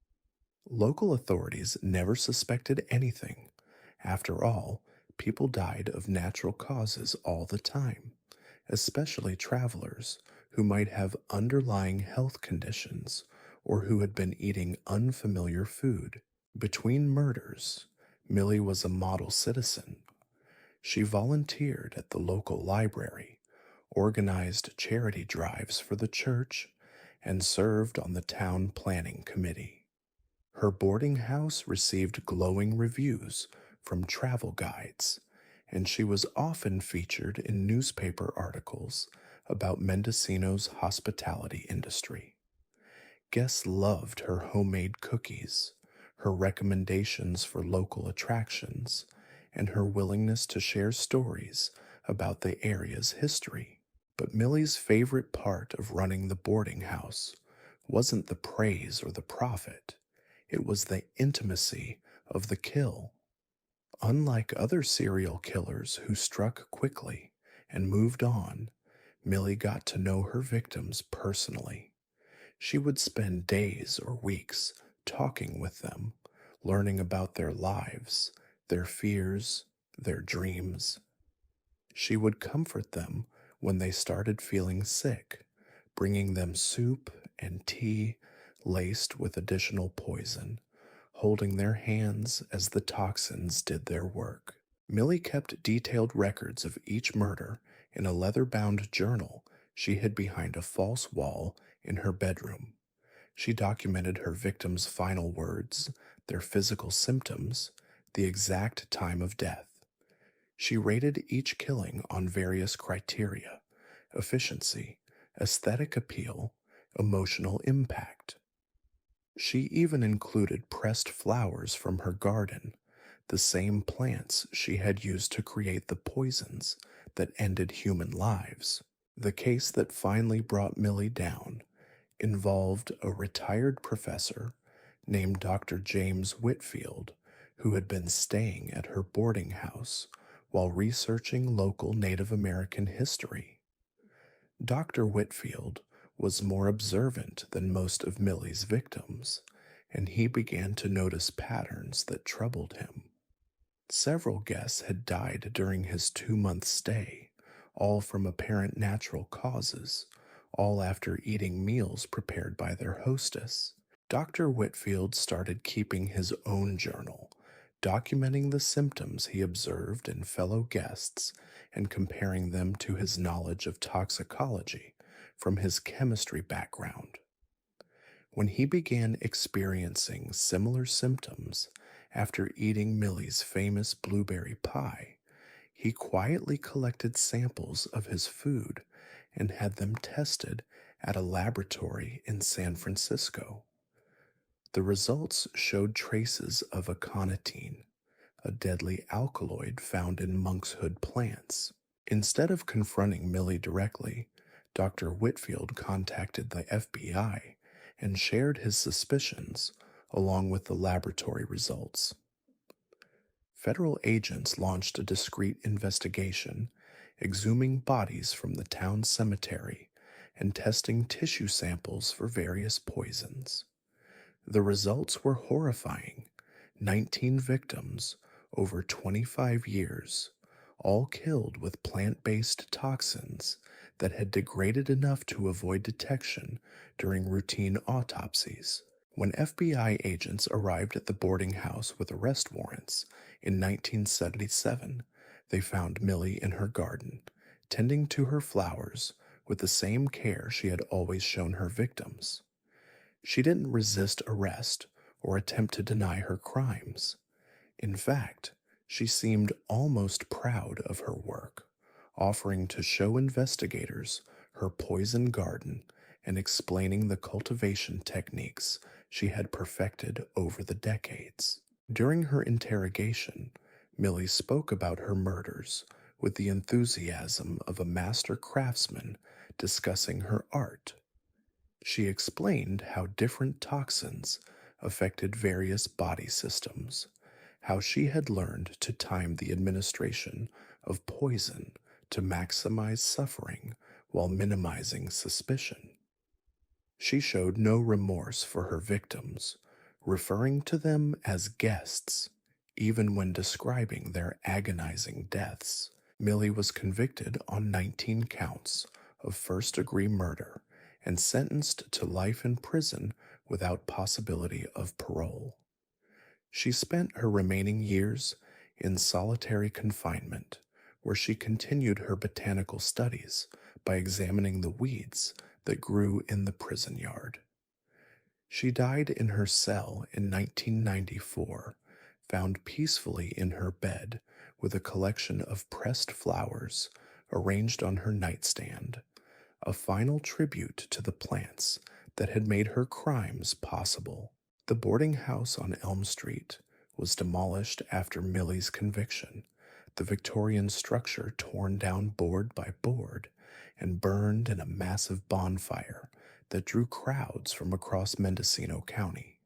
Local authorities never suspected anything. After all, people died of natural causes all the time, especially travelers who might have underlying health conditions or who had been eating unfamiliar food. Between murders, Millie was a model citizen. She volunteered at the local library, organized charity drives for the church, and served on the town planning committee. Her boarding house received glowing reviews from travel guides, and she was often featured in newspaper articles about Mendocino's hospitality industry. Guests loved her homemade cookies, her recommendations for local attractions, and her willingness to share stories about the area's history. But Millie's favorite part of running the boarding house wasn't the praise or the profit, it was the intimacy of the kill. Unlike other serial killers who struck quickly and moved on, Millie got to know her victims personally. She would spend days or weeks talking with them, learning about their lives, their fears, their dreams. She would comfort them when they started feeling sick, bringing them soup and tea laced with additional poison, holding their hands as the toxins did their work. Millie kept detailed records of each murder in a leather bound journal she hid behind a false wall in her bedroom. She documented her victims' final words, their physical symptoms, the exact time of death. She rated each killing on various criteria: efficiency, aesthetic appeal, emotional impact. She even included pressed flowers from her garden, the same plants she had used to create the poisons that ended human lives. The case that finally brought Millie down involved a retired professor named Dr. James Whitfield, who had been staying at her boarding house while researching local Native American history. Dr. Whitfield was more observant than most of Millie's victims, and he began to notice patterns that troubled him. Several guests had died during his 2 month stay, all from apparent natural causes, all after eating meals prepared by their hostess. Dr. Whitfield started keeping his own journal, documenting the symptoms he observed in fellow guests and comparing them to his knowledge of toxicology from his chemistry background. When he began experiencing similar symptoms after eating Millie's famous blueberry pie, he quietly collected samples of his food and had them tested at a laboratory in San Francisco. The results showed traces of aconitine, a deadly alkaloid found in monkshood plants. Instead of confronting Millie directly, Dr. Whitfield contacted the FBI and shared his suspicions along with the laboratory results. Federal agents launched a discreet investigation, exhuming bodies from the town cemetery and testing tissue samples for various poisons. The results were horrifying: 19 victims over 25 years, all killed with plant based toxins that had degraded enough to avoid detection during routine autopsies. When FBI agents arrived at the boarding house with arrest warrants in 1977, they found Millie in her garden, tending to her flowers with the same care she had always shown her victims. She didn't resist arrest or attempt to deny her crimes. In fact, she seemed almost proud of her work, offering to show investigators her poison garden and explaining the cultivation techniques she had perfected over the decades. During her interrogation, Millie spoke about her murders with the enthusiasm of a master craftsman discussing her art. She explained how different toxins affected various body systems, how she had learned to time the administration of poison to maximize suffering while minimizing suspicion. She showed no remorse for her victims, referring to them as guests, even when describing their agonizing deaths. Millie was convicted on 19 counts of first-degree murder and sentenced to life in prison without possibility of parole. She spent her remaining years in solitary confinement, where she continued her botanical studies by examining the weeds that grew in the prison yard. She died in her cell in 1994, found peacefully in her bed with a collection of pressed flowers arranged on her nightstand, a final tribute to the plants that had made her crimes possible. The boarding house on Elm Street was demolished after Millie's conviction, the Victorian structure torn down board by board and burned in a massive bonfire that drew crowds from across Mendocino County.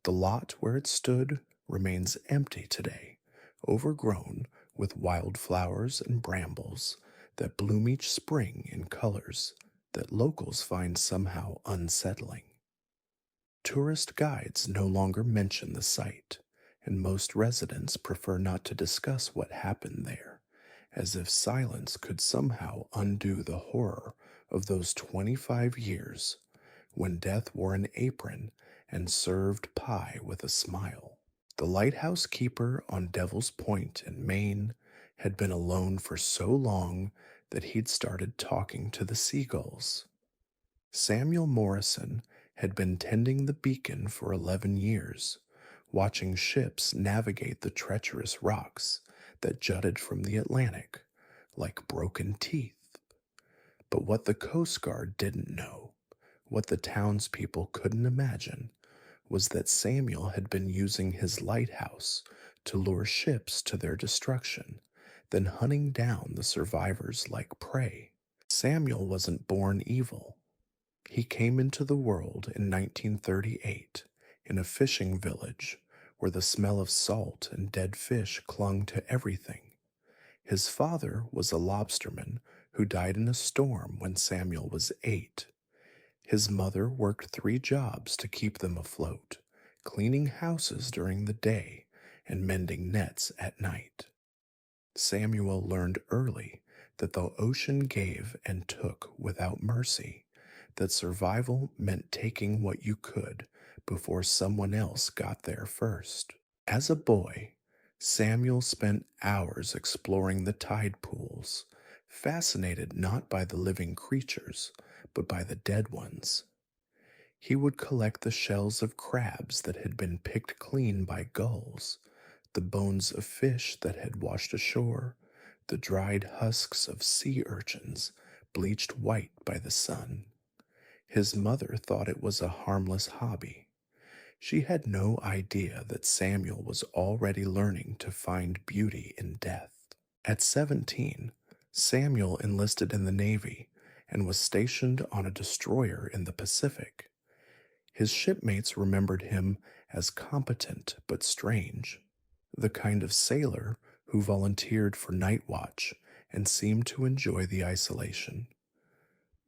The lot where it stood remains empty today, overgrown with wildflowers and brambles that bloom each spring in colors that locals find somehow unsettling. Tourist guides no longer mention the site, and most residents prefer not to discuss what happened there, as if silence could somehow undo the horror of those 25 years when death wore an apron and served pie with a smile. The lighthouse keeper on Devil's Point in Maine had been alone for so long that he'd started talking to the seagulls. Samuel Morrison had been tending the beacon for 11 years, watching ships navigate the treacherous rocks that jutted from the Atlantic like broken teeth. But what the Coast Guard didn't know, what the townspeople couldn't imagine, was that Samuel had been using his lighthouse to lure ships to their destruction, then hunting down the survivors like prey. Samuel wasn't born evil. He came into the world in 1938 in a fishing village where the smell of salt and dead fish clung to everything. His father was a lobsterman who died in a storm when Samuel was 8. His mother worked 3 jobs to keep them afloat, cleaning houses during the day and mending nets at night. Samuel learned early that the ocean gave and took without mercy, that survival meant taking what you could before someone else got there first. As a boy, Samuel spent hours exploring the tide pools, fascinated not by the living creatures, but by the dead ones. He would collect the shells of crabs that had been picked clean by gulls, the bones of fish that had washed ashore, the dried husks of sea urchins bleached white by the sun. His mother thought it was a harmless hobby. She had no idea that Samuel was already learning to find beauty in death. At 17, Samuel enlisted in the Navy and was stationed on a destroyer in the Pacific. His shipmates remembered him as competent but strange, the kind of sailor who volunteered for night watch and seemed to enjoy the isolation.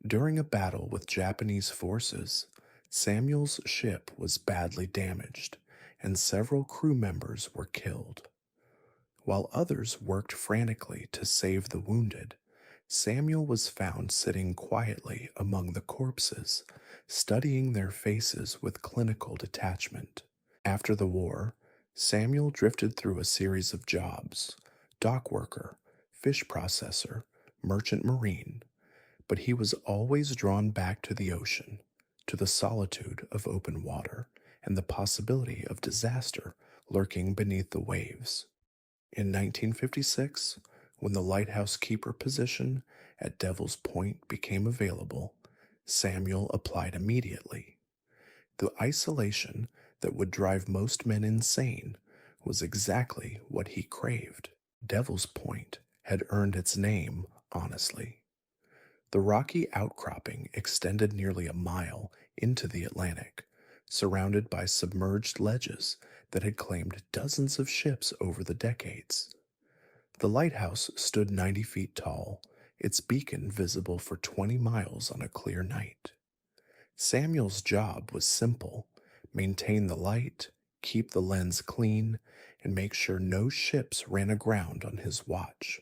During a battle with Japanese forces, Samuel's ship was badly damaged, and several crew members were killed. While others worked frantically to save the wounded, Samuel was found sitting quietly among the corpses, studying their faces with clinical detachment. After the war, Samuel drifted through a series of jobs: dock worker, fish processor, merchant marine, but he was always drawn back to the ocean, to the solitude of open water, and the possibility of disaster lurking beneath the waves. In 1956, when the lighthouse keeper position at Devil's Point became available, Samuel applied immediately. The isolation that would drive most men insane was exactly what he craved. Devil's Point had earned its name honestly. The rocky outcropping extended nearly a mile into the Atlantic, surrounded by submerged ledges that had claimed dozens of ships over the decades. The lighthouse stood 90 feet tall, its beacon visible for 20 miles on a clear night. Samuel's job was simple: maintain the light, keep the lens clean, and make sure no ships ran aground on his watch.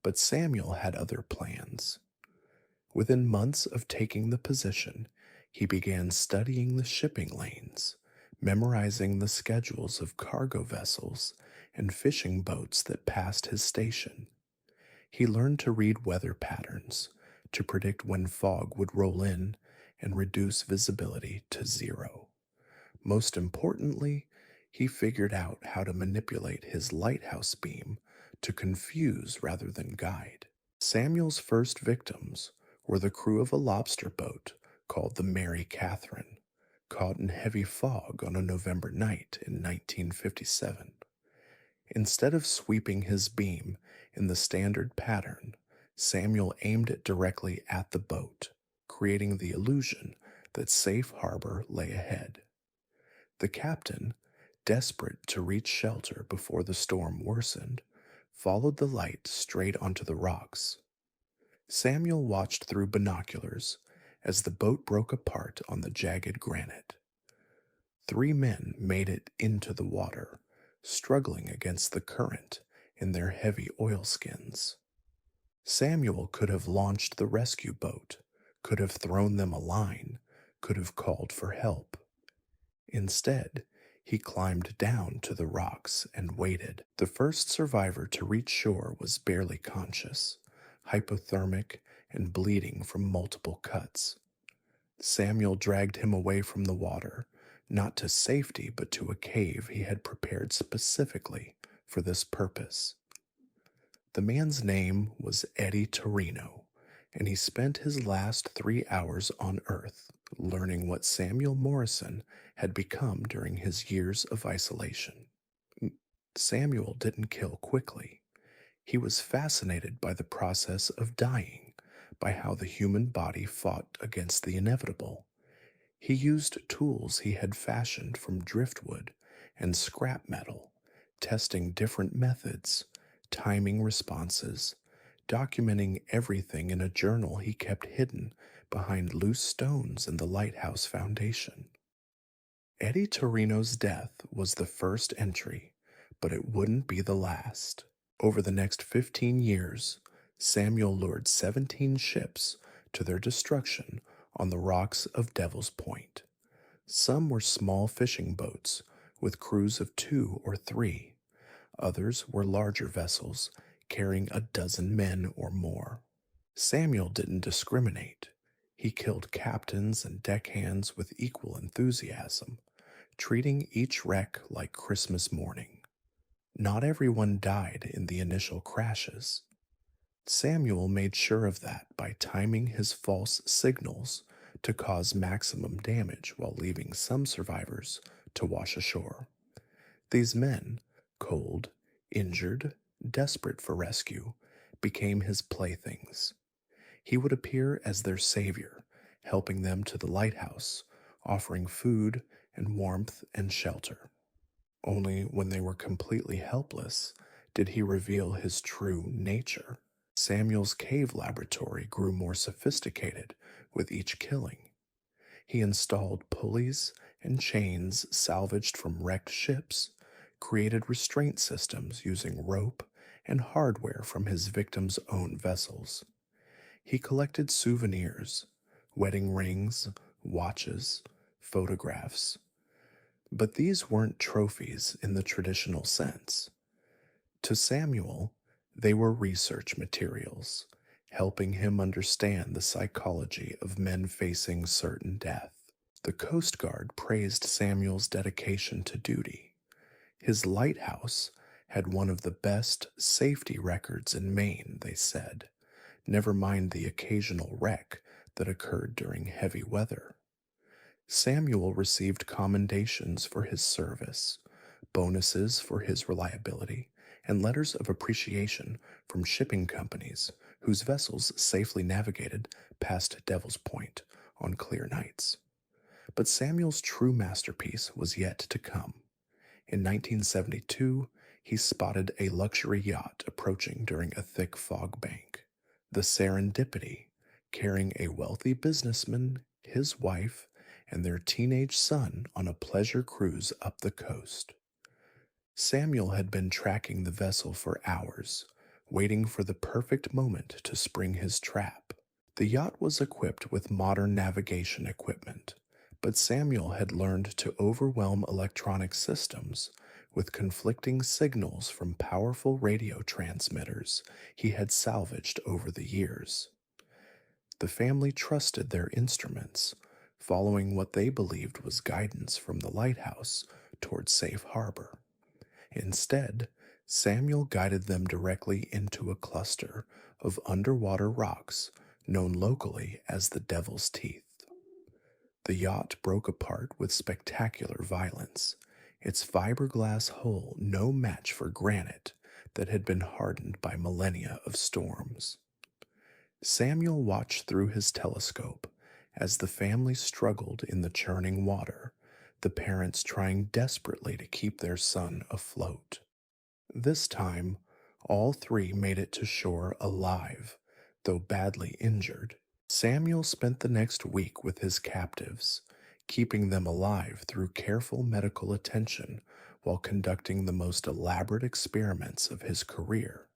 But Samuel had other plans. Within months of taking the position, he began studying the shipping lanes, memorizing the schedules of cargo vessels and fishing boats that passed his station. He learned to read weather patterns, to predict when fog would roll in, and reduce visibility to zero. Most importantly, he figured out how to manipulate his lighthouse beam to confuse rather than guide. Samuel's first victims were the crew of a lobster boat called the Mary Catherine, caught in heavy fog on a November night in 1957. Instead of sweeping his beam in the standard pattern, Samuel aimed it directly at the boat, creating the illusion that safe harbor lay ahead. The captain, desperate to reach shelter before the storm worsened, followed the light straight onto the rocks. Samuel watched through binoculars as the boat broke apart on the jagged granite. 3 men made it into the water, struggling against the current in their heavy oilskins. Samuel could have launched the rescue boat, could have thrown them a line, could have called for help. Instead, he climbed down to the rocks and waited. The first survivor to reach shore was barely conscious, hypothermic and bleeding from multiple cuts. Samuel dragged him away from the water, not to safety but to a cave he had prepared specifically for this purpose. The man's name was Eddie Torino, and he spent his last 3 hours on Earth learning what Samuel Morrison had become during his years of isolation. Samuel didn't kill quickly. He was fascinated by the process of dying, by how the human body fought against the inevitable. He used tools he had fashioned from driftwood and scrap metal, testing different methods, timing responses, documenting everything in a journal he kept hidden behind loose stones in the Lighthouse foundation. Eddie Torino's death was the first entry, but it wouldn't be the last. Over the next 15 years, Samuel lured 17 ships to their destruction on the rocks of Devil's Point. Some were small fishing boats with crews of 2 or 3. Others were larger vessels carrying a dozen men or more. Samuel didn't discriminate. He killed captains and deckhands with equal enthusiasm, treating each wreck like Christmas morning. Not everyone died in the initial crashes. Samuel made sure of that by timing his false signals to cause maximum damage while leaving some survivors to wash ashore. These men, cold, injured, desperate for rescue, became his playthings. He would appear as their savior, helping them to the lighthouse, offering food and warmth and shelter. Only when they were completely helpless did he reveal his true nature. Samuel's cave laboratory grew more sophisticated with each killing. He installed pulleys and chains salvaged from wrecked ships, created restraint systems using rope and hardware from his victims' own vessels. He collected souvenirs, wedding rings, watches, photographs. But these weren't trophies in the traditional sense. To Samuel, they were research materials, helping him understand the psychology of men facing certain death. The Coast Guard praised Samuel's dedication to duty. His lighthouse had one of the best safety records in Maine, they said, never mind the occasional wreck that occurred during heavy weather. Samuel received commendations for his service, bonuses for his reliability, and letters of appreciation from shipping companies whose vessels safely navigated past Devil's Point on clear nights. But Samuel's true masterpiece was yet to come. In 1972, he spotted a luxury yacht approaching during a thick fog bank. The Serendipity, carrying a wealthy businessman, his wife, and their teenage son on a pleasure cruise up the coast. Samuel had been tracking the vessel for hours, waiting for the perfect moment to spring his trap. The yacht was equipped with modern navigation equipment, but Samuel had learned to overwhelm electronic systems with conflicting signals from powerful radio transmitters he had salvaged over the years. The family trusted their instruments, following what they believed was guidance from the lighthouse toward safe harbor. Instead, Samuel guided them directly into a cluster of underwater rocks known locally as the Devil's Teeth. The yacht broke apart with spectacular violence, its fiberglass hull no match for granite that had been hardened by millennia of storms. Samuel watched through his telescope as the family struggled in the churning water, the parents trying desperately to keep their son afloat. This time, all three made it to shore alive, though badly injured. Samuel spent the next week with his captives, keeping them alive through careful medical attention while conducting the most elaborate experiments of his career.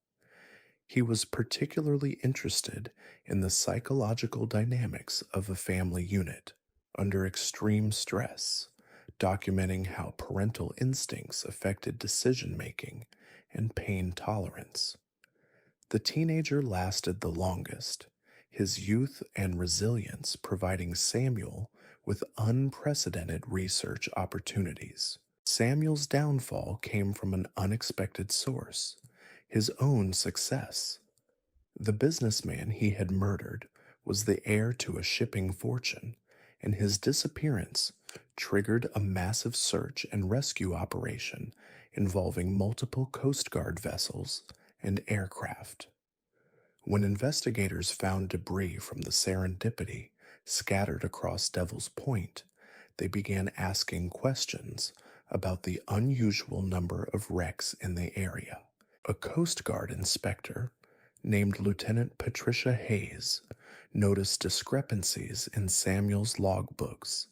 He was particularly interested in the psychological dynamics of a family unit under extreme stress, documenting how parental instincts affected decision making and pain tolerance. The teenager lasted the longest, his youth and resilience providing Samuel with unprecedented research opportunities. Samuel's downfall came from an unexpected source: his own success. The businessman he had murdered was the heir to a shipping fortune, and his disappearance triggered a massive search and rescue operation involving multiple Coast Guard vessels and aircraft. When investigators found debris from the Serendipity scattered across Devil's Point, they began asking questions about the unusual number of wrecks in the area. A Coast Guard inspector named Lieutenant Patricia Hayes noticed discrepancies in Samuel's logbooks,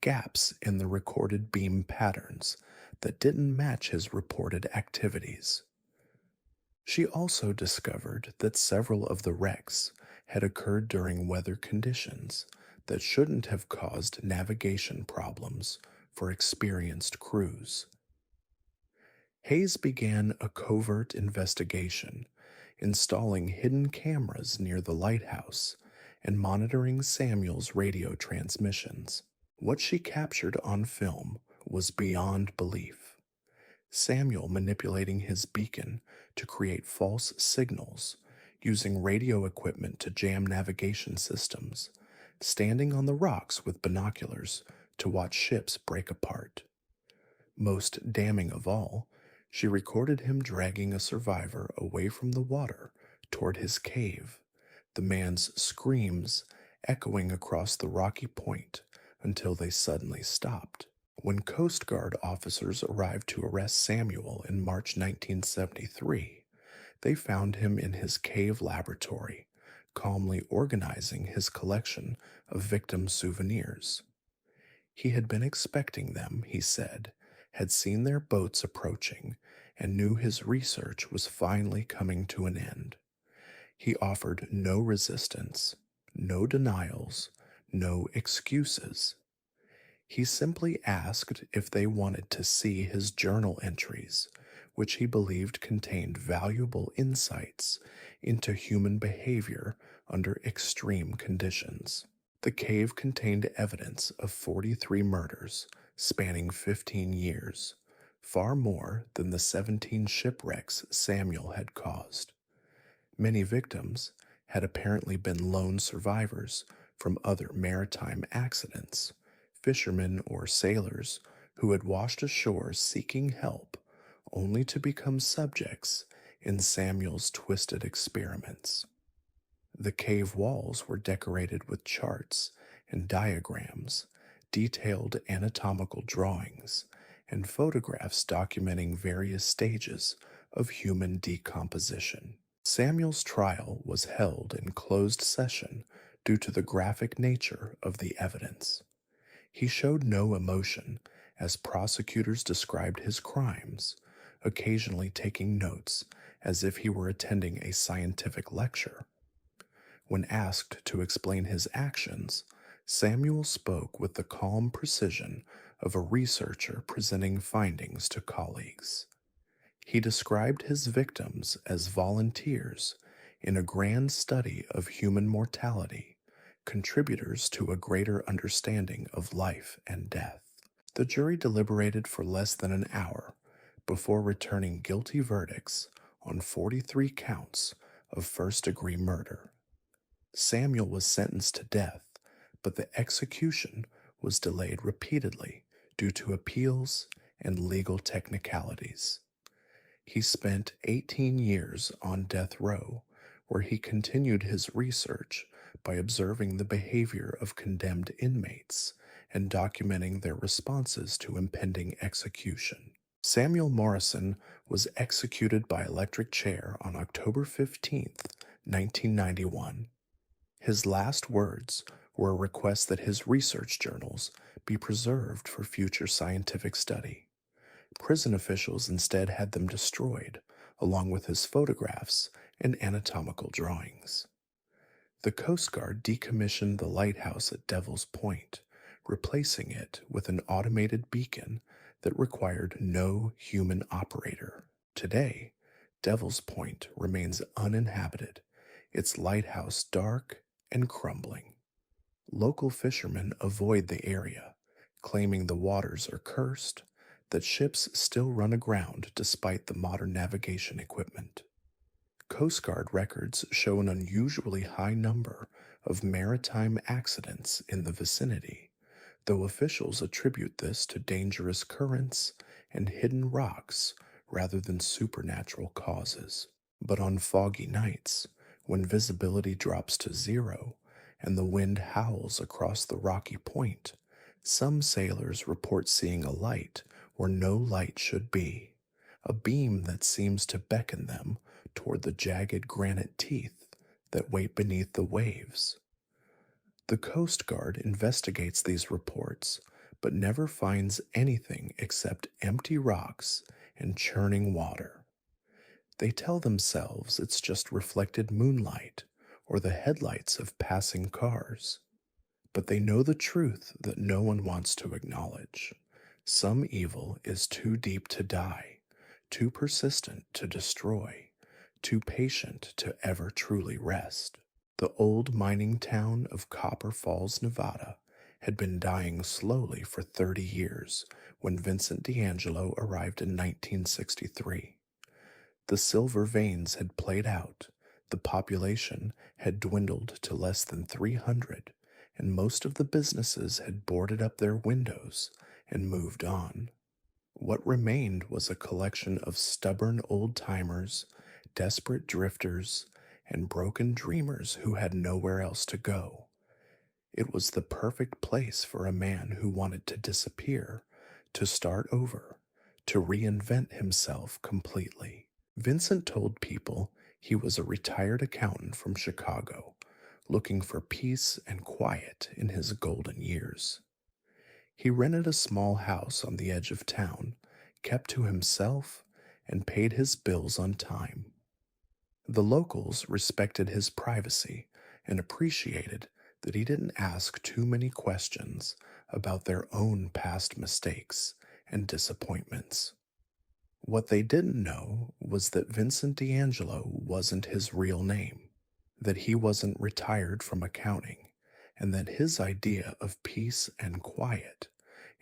gaps in the recorded beam patterns that didn't match his reported activities. She also discovered that several of the wrecks had occurred during weather conditions that shouldn't have caused navigation problems for experienced crews. Hayes began a covert investigation, installing hidden cameras near the lighthouse and monitoring Samuel's radio transmissions. What she captured on film was beyond belief. Samuel manipulating his beacon to create false signals, using radio equipment to jam navigation systems, standing on the rocks with binoculars to watch ships break apart. Most damning of all, she recorded him dragging a survivor away from the water toward his cave, the man's screams echoing across the rocky point until they suddenly stopped. When Coast Guard officers arrived to arrest Samuel in March 1973, they found him in his cave laboratory, calmly organizing his collection of victim souvenirs. He had been expecting them, he said, had seen their boats approaching, and knew his research was finally coming to an end. He offered no resistance, no denials, no excuses. He simply asked if they wanted to see his journal entries, which he believed contained valuable insights into human behavior under extreme conditions. The cave contained evidence of 43 murders spanning 15 years, far more than the 17 shipwrecks Samuel had caused. Many victims had apparently been lone survivors from other maritime accidents, fishermen or sailors who had washed ashore seeking help only to become subjects in Samuel's twisted experiments. The cave walls were decorated with charts and diagrams, detailed anatomical drawings, and photographs documenting various stages of human decomposition. Samuel's trial was held in closed session due to the graphic nature of the evidence. He showed no emotion as prosecutors described his crimes, occasionally taking notes as if he were attending a scientific lecture. When asked to explain his actions, Samuel spoke with the calm precision of a researcher presenting findings to colleagues. He described his victims as volunteers in a grand study of human mortality, contributors to a greater understanding of life and death. The jury deliberated for less than an hour before returning guilty verdicts on 43 counts of first degree murder. Samuel was sentenced to death, but the execution was delayed repeatedly due to appeals and legal technicalities. He spent 18 years on death row, where he continued his research by observing the behavior of condemned inmates and documenting their responses to impending execution. Samuel Morrison was executed by electric chair on October 15, 1991. His last words were a request that his research journals be preserved for future scientific study. Prison officials instead had them destroyed, along with his photographs and anatomical drawings. The Coast Guard decommissioned the lighthouse at Devil's Point, replacing it with an automated beacon that required no human operator. Today, Devil's Point remains uninhabited, its lighthouse dark and crumbling. Local fishermen avoid the area, claiming the waters are cursed, that ships still run aground despite the modern navigation equipment. Coast Guard records show an unusually high number of maritime accidents in the vicinity, though officials attribute this to dangerous currents and hidden rocks rather than supernatural causes. But on foggy nights, when visibility drops to zero and the wind howls across the rocky point, some sailors report seeing a light where no light should be, a beam that seems to beckon them toward the jagged granite teeth that wait beneath the waves. The Coast Guard investigates these reports, but never finds anything except empty rocks and churning water. They tell themselves it's just reflected moonlight or the headlights of passing cars. But they know the truth that no one wants to acknowledge. Some evil is too deep to die, too persistent to destroy, too patient to ever truly rest. The old mining town of Copper Falls, Nevada, had been dying slowly for 30 years when Vincent D'Angelo arrived in 1963. The silver veins had played out, the population had dwindled to less than 300, and most of the businesses had boarded up their windows and moved on. What remained was a collection of stubborn old-timers, desperate drifters, and broken dreamers who had nowhere else to go. It was the perfect place for a man who wanted to disappear, to start over, to reinvent himself completely. Vincent told people he was a retired accountant from Chicago, looking for peace and quiet in his golden years. He rented a small house on the edge of town, kept to himself, and paid his bills on time. The locals respected his privacy and appreciated that he didn't ask too many questions about their own past mistakes and disappointments. What they didn't know was that Vincent D'Angelo wasn't his real name, that he wasn't retired from accounting, and that his idea of peace and quiet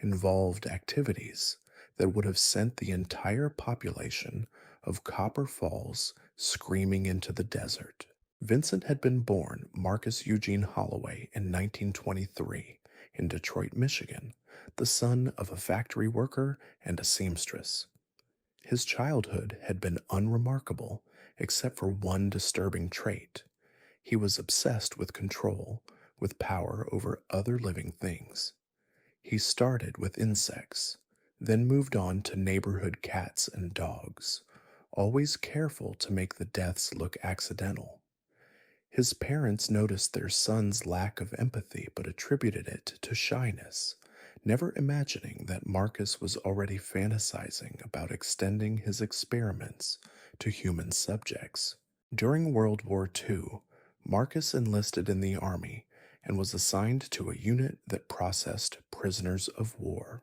involved activities that would have sent the entire population of Copper Falls screaming into the desert. Vincent had been born Marcus Eugene Holloway in 1923 in Detroit, Michigan, the son of a factory worker and a seamstress. His childhood had been unremarkable except for one disturbing trait. He was obsessed with control, with power over other living things. He started with insects, then moved on to neighborhood cats and dogs, always careful to make the deaths look accidental. His parents noticed their son's lack of empathy but attributed it to shyness, never imagining that Marcus was already fantasizing about extending his experiments to human subjects. During World War II, Marcus enlisted in the Army and was assigned to a unit that processed prisoners of war.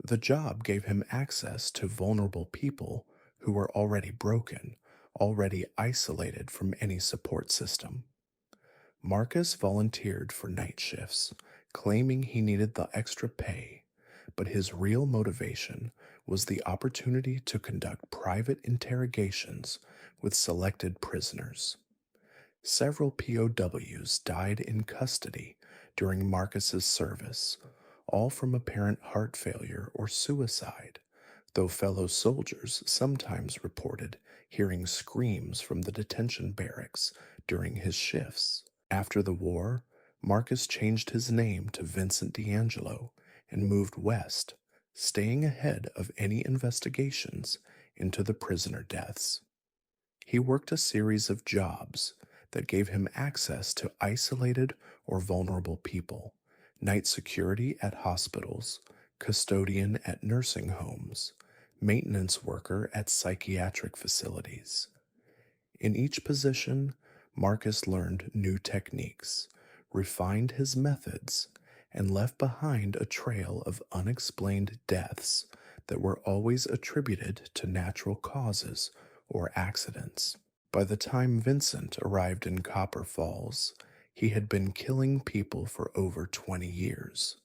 The job gave him access to vulnerable people who were already broken, already isolated from any support system. Marcus volunteered for night shifts, claiming he needed the extra pay, but his real motivation was the opportunity to conduct private interrogations with selected prisoners. Several POWs died in custody during Marcus's service, all from apparent heart failure or suicide, though fellow soldiers sometimes reported hearing screams from the detention barracks during his shifts. After the war, Marcus changed his name to Vincent D'Angelo and moved west, staying ahead of any investigations into the prisoner deaths. He worked a series of jobs that gave him access to isolated or vulnerable people, night security at hospitals, custodian at nursing homes, maintenance worker at psychiatric facilities. In each position, Marcus learned new techniques, refined his methods, and left behind a trail of unexplained deaths that were always attributed to natural causes or accidents. By the time Vincent arrived in Copper Falls, he had been killing people for over 20 years.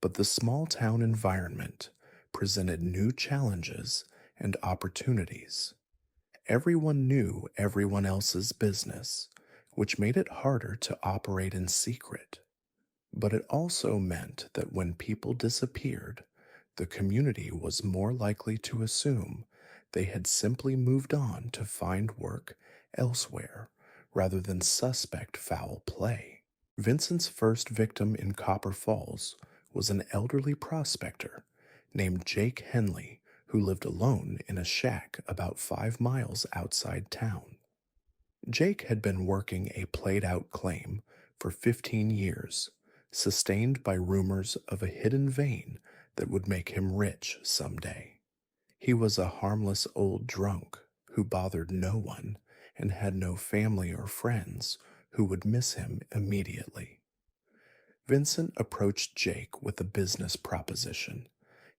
But the small town environment presented new challenges and opportunities. Everyone knew everyone else's business, which made it harder to operate in secret. But it also meant that when people disappeared, the community was more likely to assume they had simply moved on to find work elsewhere rather than suspect foul play. Vincent's first victim in Copper Falls was an elderly prospector named Jake Henley who lived alone in a shack about 5 miles outside town. Jake had been working a played out claim for 15 years, sustained by rumors of a hidden vein that would make him rich someday. He was a harmless old drunk who bothered no one and had no family or friends who would miss him immediately. Vincent approached Jake with a business proposition.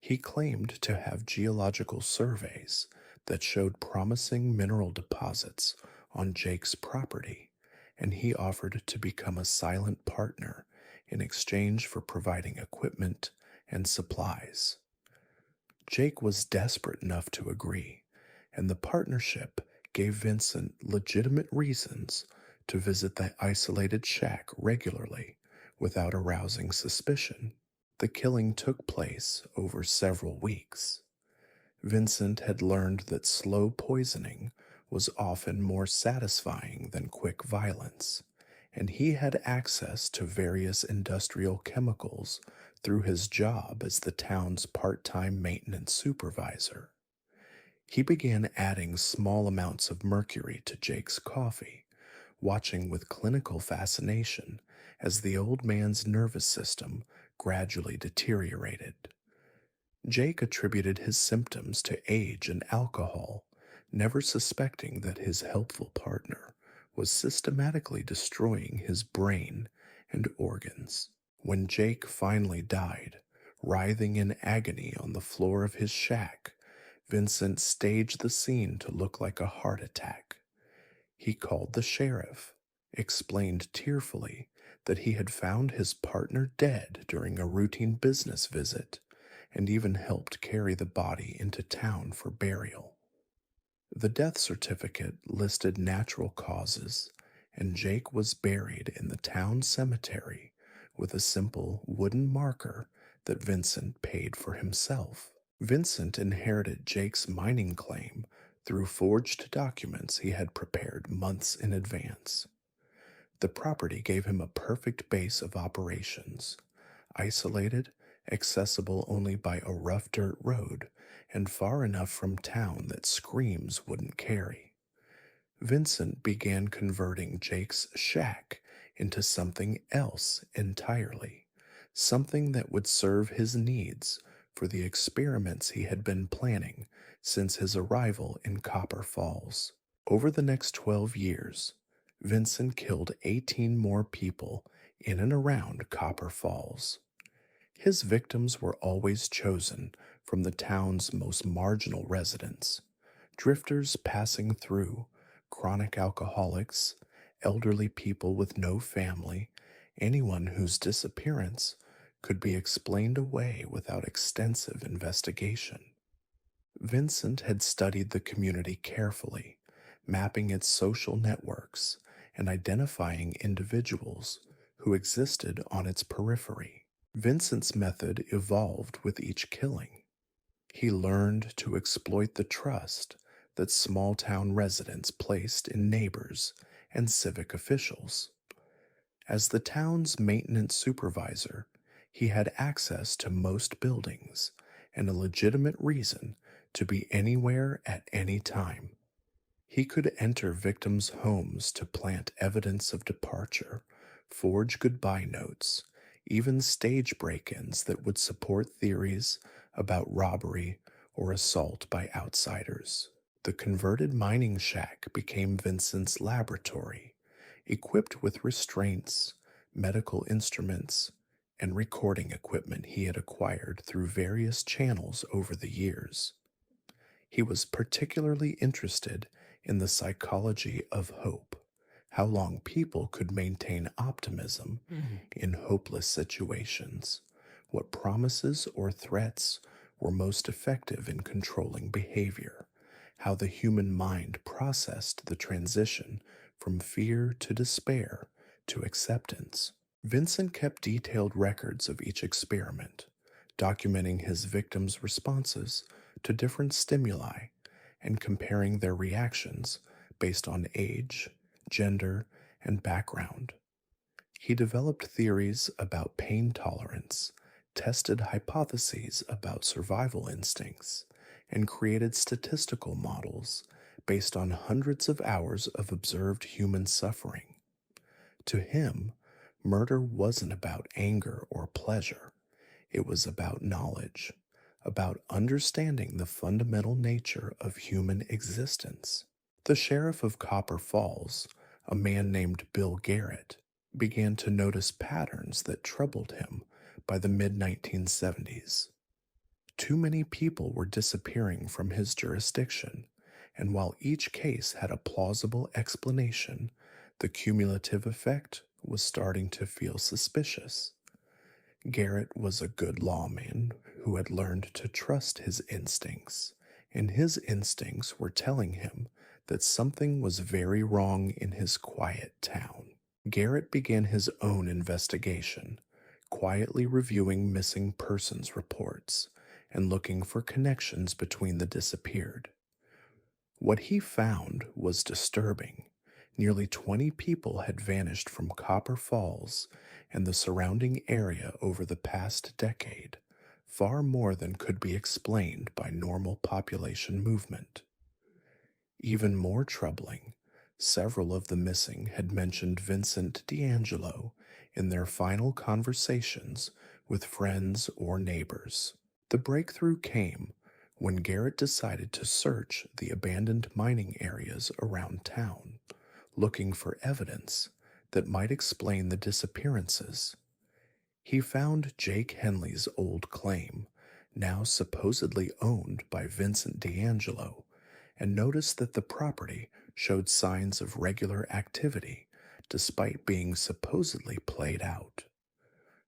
He claimed to have geological surveys that showed promising mineral deposits on Jake's property, and he offered to become a silent partner in exchange for providing equipment and supplies. Jake was desperate enough to agree, and the partnership gave Vincent legitimate reasons to visit the isolated shack regularly without arousing suspicion. The killing took place over several weeks. Vincent had learned that slow poisoning was often more satisfying than quick violence, and he had access to various industrial chemicals through his job as the town's part-time maintenance supervisor. He began adding small amounts of mercury to Jake's coffee, watching with clinical fascination as the old man's nervous system gradually deteriorated. Jake attributed his symptoms to age and alcohol, never suspecting that his helpful partner was systematically destroying his brain and organs. When Jake finally died, writhing in agony on the floor of his shack, Vincent staged the scene to look like a heart attack. He called the sheriff, explained tearfully that he had found his partner dead during a routine business visit, and even helped carry the body into town for burial. The death certificate listed natural causes, and Jake was buried in the town cemetery with a simple wooden marker that Vincent paid for himself. Vincent inherited Jake's mining claim through forged documents he had prepared months in advance. The property gave him a perfect base of operations, isolated, accessible only by a rough dirt road, and far enough from town that screams wouldn't carry. Vincent began converting Jake's shack into something else entirely, something that would serve his needs for the experiments he had been planning since his arrival in Copper Falls. Over the next 12 years, Vincent killed 18 more people in and around Copper Falls. His victims were always chosen from the town's most marginal residents, drifters passing through, chronic alcoholics, elderly people with no family, anyone whose disappearance could be explained away without extensive investigation. Vincent had studied the community carefully, mapping its social networks and identifying individuals who existed on its periphery. Vincent's method evolved with each killing. He learned to exploit the trust that small town residents placed in neighbors and civic officials. As the town's maintenance supervisor, he had access to most buildings and a legitimate reason to be anywhere at any time. He could enter victims' homes to plant evidence of departure, forge goodbye notes, even stage break ins that would support theories about robbery or assault by outsiders. The converted mining shack became Vincent's laboratory, equipped with restraints, medical instruments, and recording equipment he had acquired through various channels over the years. He was particularly interested in the psychology of hope, how long people could maintain optimism in hopeless situations, what promises or threats were most effective in controlling behavior, how the human mind processed the transition from fear to despair to acceptance. Vincent kept detailed records of each experiment, documenting his victims' responses to different stimuli and comparing their reactions based on age, gender, and background. He developed theories about pain tolerance, tested hypotheses about survival instincts, and created statistical models based on hundreds of hours of observed human suffering. To him, murder wasn't about anger or pleasure. It was about knowledge, about understanding the fundamental nature of human existence. The sheriff of Copper Falls, a man named Bill Garrett, began to notice patterns that troubled him by the mid 1970s. Too many people were disappearing from his jurisdiction, and while each case had a plausible explanation, the cumulative effect was starting to feel suspicious. Garrett was a good lawman who had learned to trust his instincts, and his instincts were telling him that something was very wrong in his quiet town. Garrett began his own investigation, quietly reviewing missing persons reports and looking for connections between the disappeared. What he found was disturbing. Nearly 20 people had vanished from Copper Falls and the surrounding area over the past decade, far more than could be explained by normal population movement. Even more troubling, several of the missing had mentioned Vincent D'Angelo in their final conversations with friends or neighbors. The breakthrough came when Garrett decided to search the abandoned mining areas around town, looking for evidence that might explain the disappearances. He found Jake Henley's old claim, now supposedly owned by Vincent D'Angelo, and noticed that the property showed signs of regular activity despite being supposedly played out.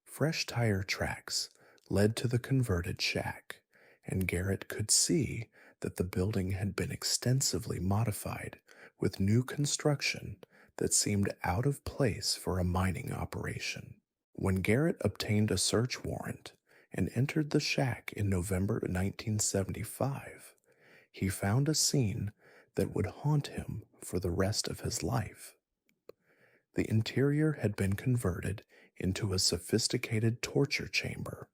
Fresh tire tracks led to the converted shack, and Garrett could see that the building had been extensively modified with new construction that seemed out of place for a mining operation. When Garrett obtained a search warrant and entered the shack in November 1975, he found a scene that would haunt him for the rest of his life. The interior had been converted into a sophisticated torture chamber,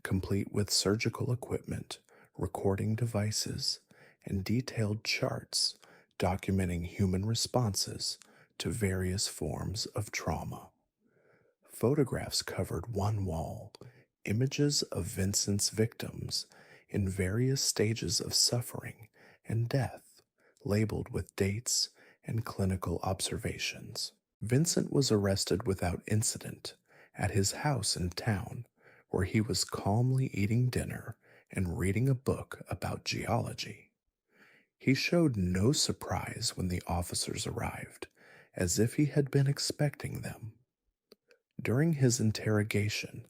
complete with surgical equipment, recording devices, and detailed charts documenting human responses to various forms of trauma. Photographs covered one wall, images of Vincent's victims in various stages of suffering and death, labeled with dates and clinical observations. Vincent was arrested without incident at his house in town, where he was calmly eating dinner and reading a book about geology. He showed no surprise when the officers arrived, as if he had been expecting them. During his interrogation,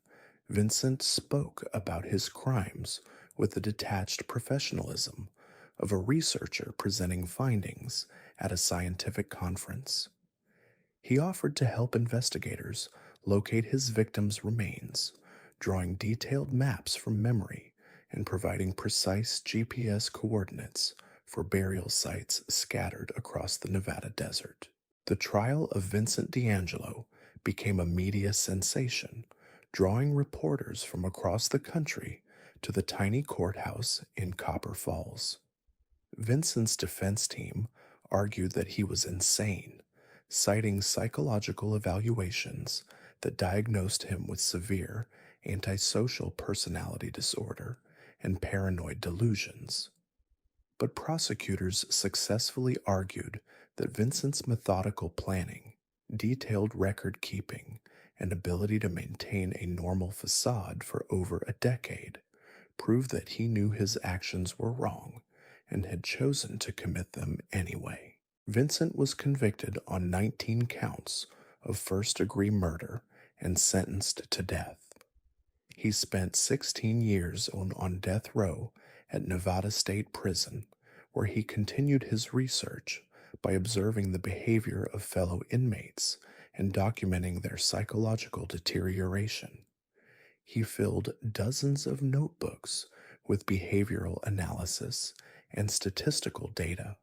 Vincent spoke about his crimes with the detached professionalism of a researcher presenting findings at a scientific conference. He offered to help investigators locate his victims' remains, drawing detailed maps from memory and providing precise GPS coordinates for burial sites scattered across the Nevada desert. The trial of Vincent D'Angelo became a media sensation, drawing reporters from across the country to the tiny courthouse in Copper Falls. Vincent's defense team argued that he was insane, citing psychological evaluations that diagnosed him with severe antisocial personality disorder and paranoid delusions. But prosecutors successfully argued that Vincent's methodical planning, detailed record keeping, and ability to maintain a normal facade for over a decade proved that he knew his actions were wrong and had chosen to commit them anyway. Vincent was convicted on 19 counts of first-degree murder and sentenced to death. He spent 16 years on death row at Nevada State Prison, where he continued his research by observing the behavior of fellow inmates and documenting their psychological deterioration. He filled dozens of notebooks with behavioral analysis and statistical data,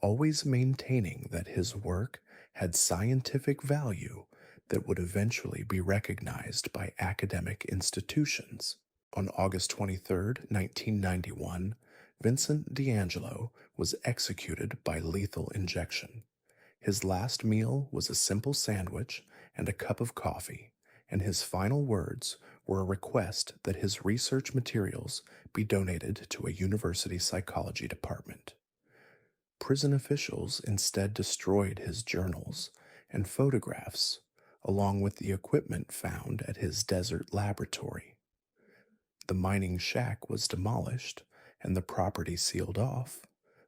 always maintaining that his work had scientific value that would eventually be recognized by academic institutions. On August 23, 1991, Vincent D'Angelo was executed by lethal injection. His last meal was a simple sandwich and a cup of coffee, and his final words were a request that his research materials be donated to a university psychology department. Prison officials instead destroyed his journals and photographs, along with the equipment found at his desert laboratory. The mining shack was demolished and the property sealed off,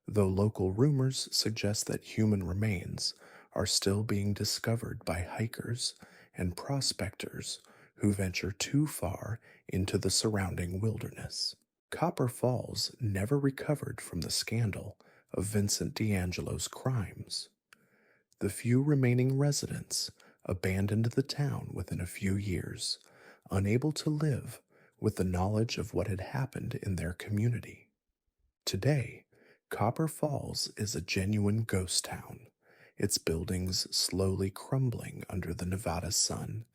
though local rumors suggest that human remains are still being discovered by hikers and prospectors who venture too far into the surrounding wilderness. Copper Falls never recovered from the scandal of Vincent D'Angelo's crimes. The few remaining residents abandoned the town within a few years, unable to live with the knowledge of what had happened in their community. Today, Copper Falls is a genuine ghost town, its buildings slowly crumbling under the Nevada sun,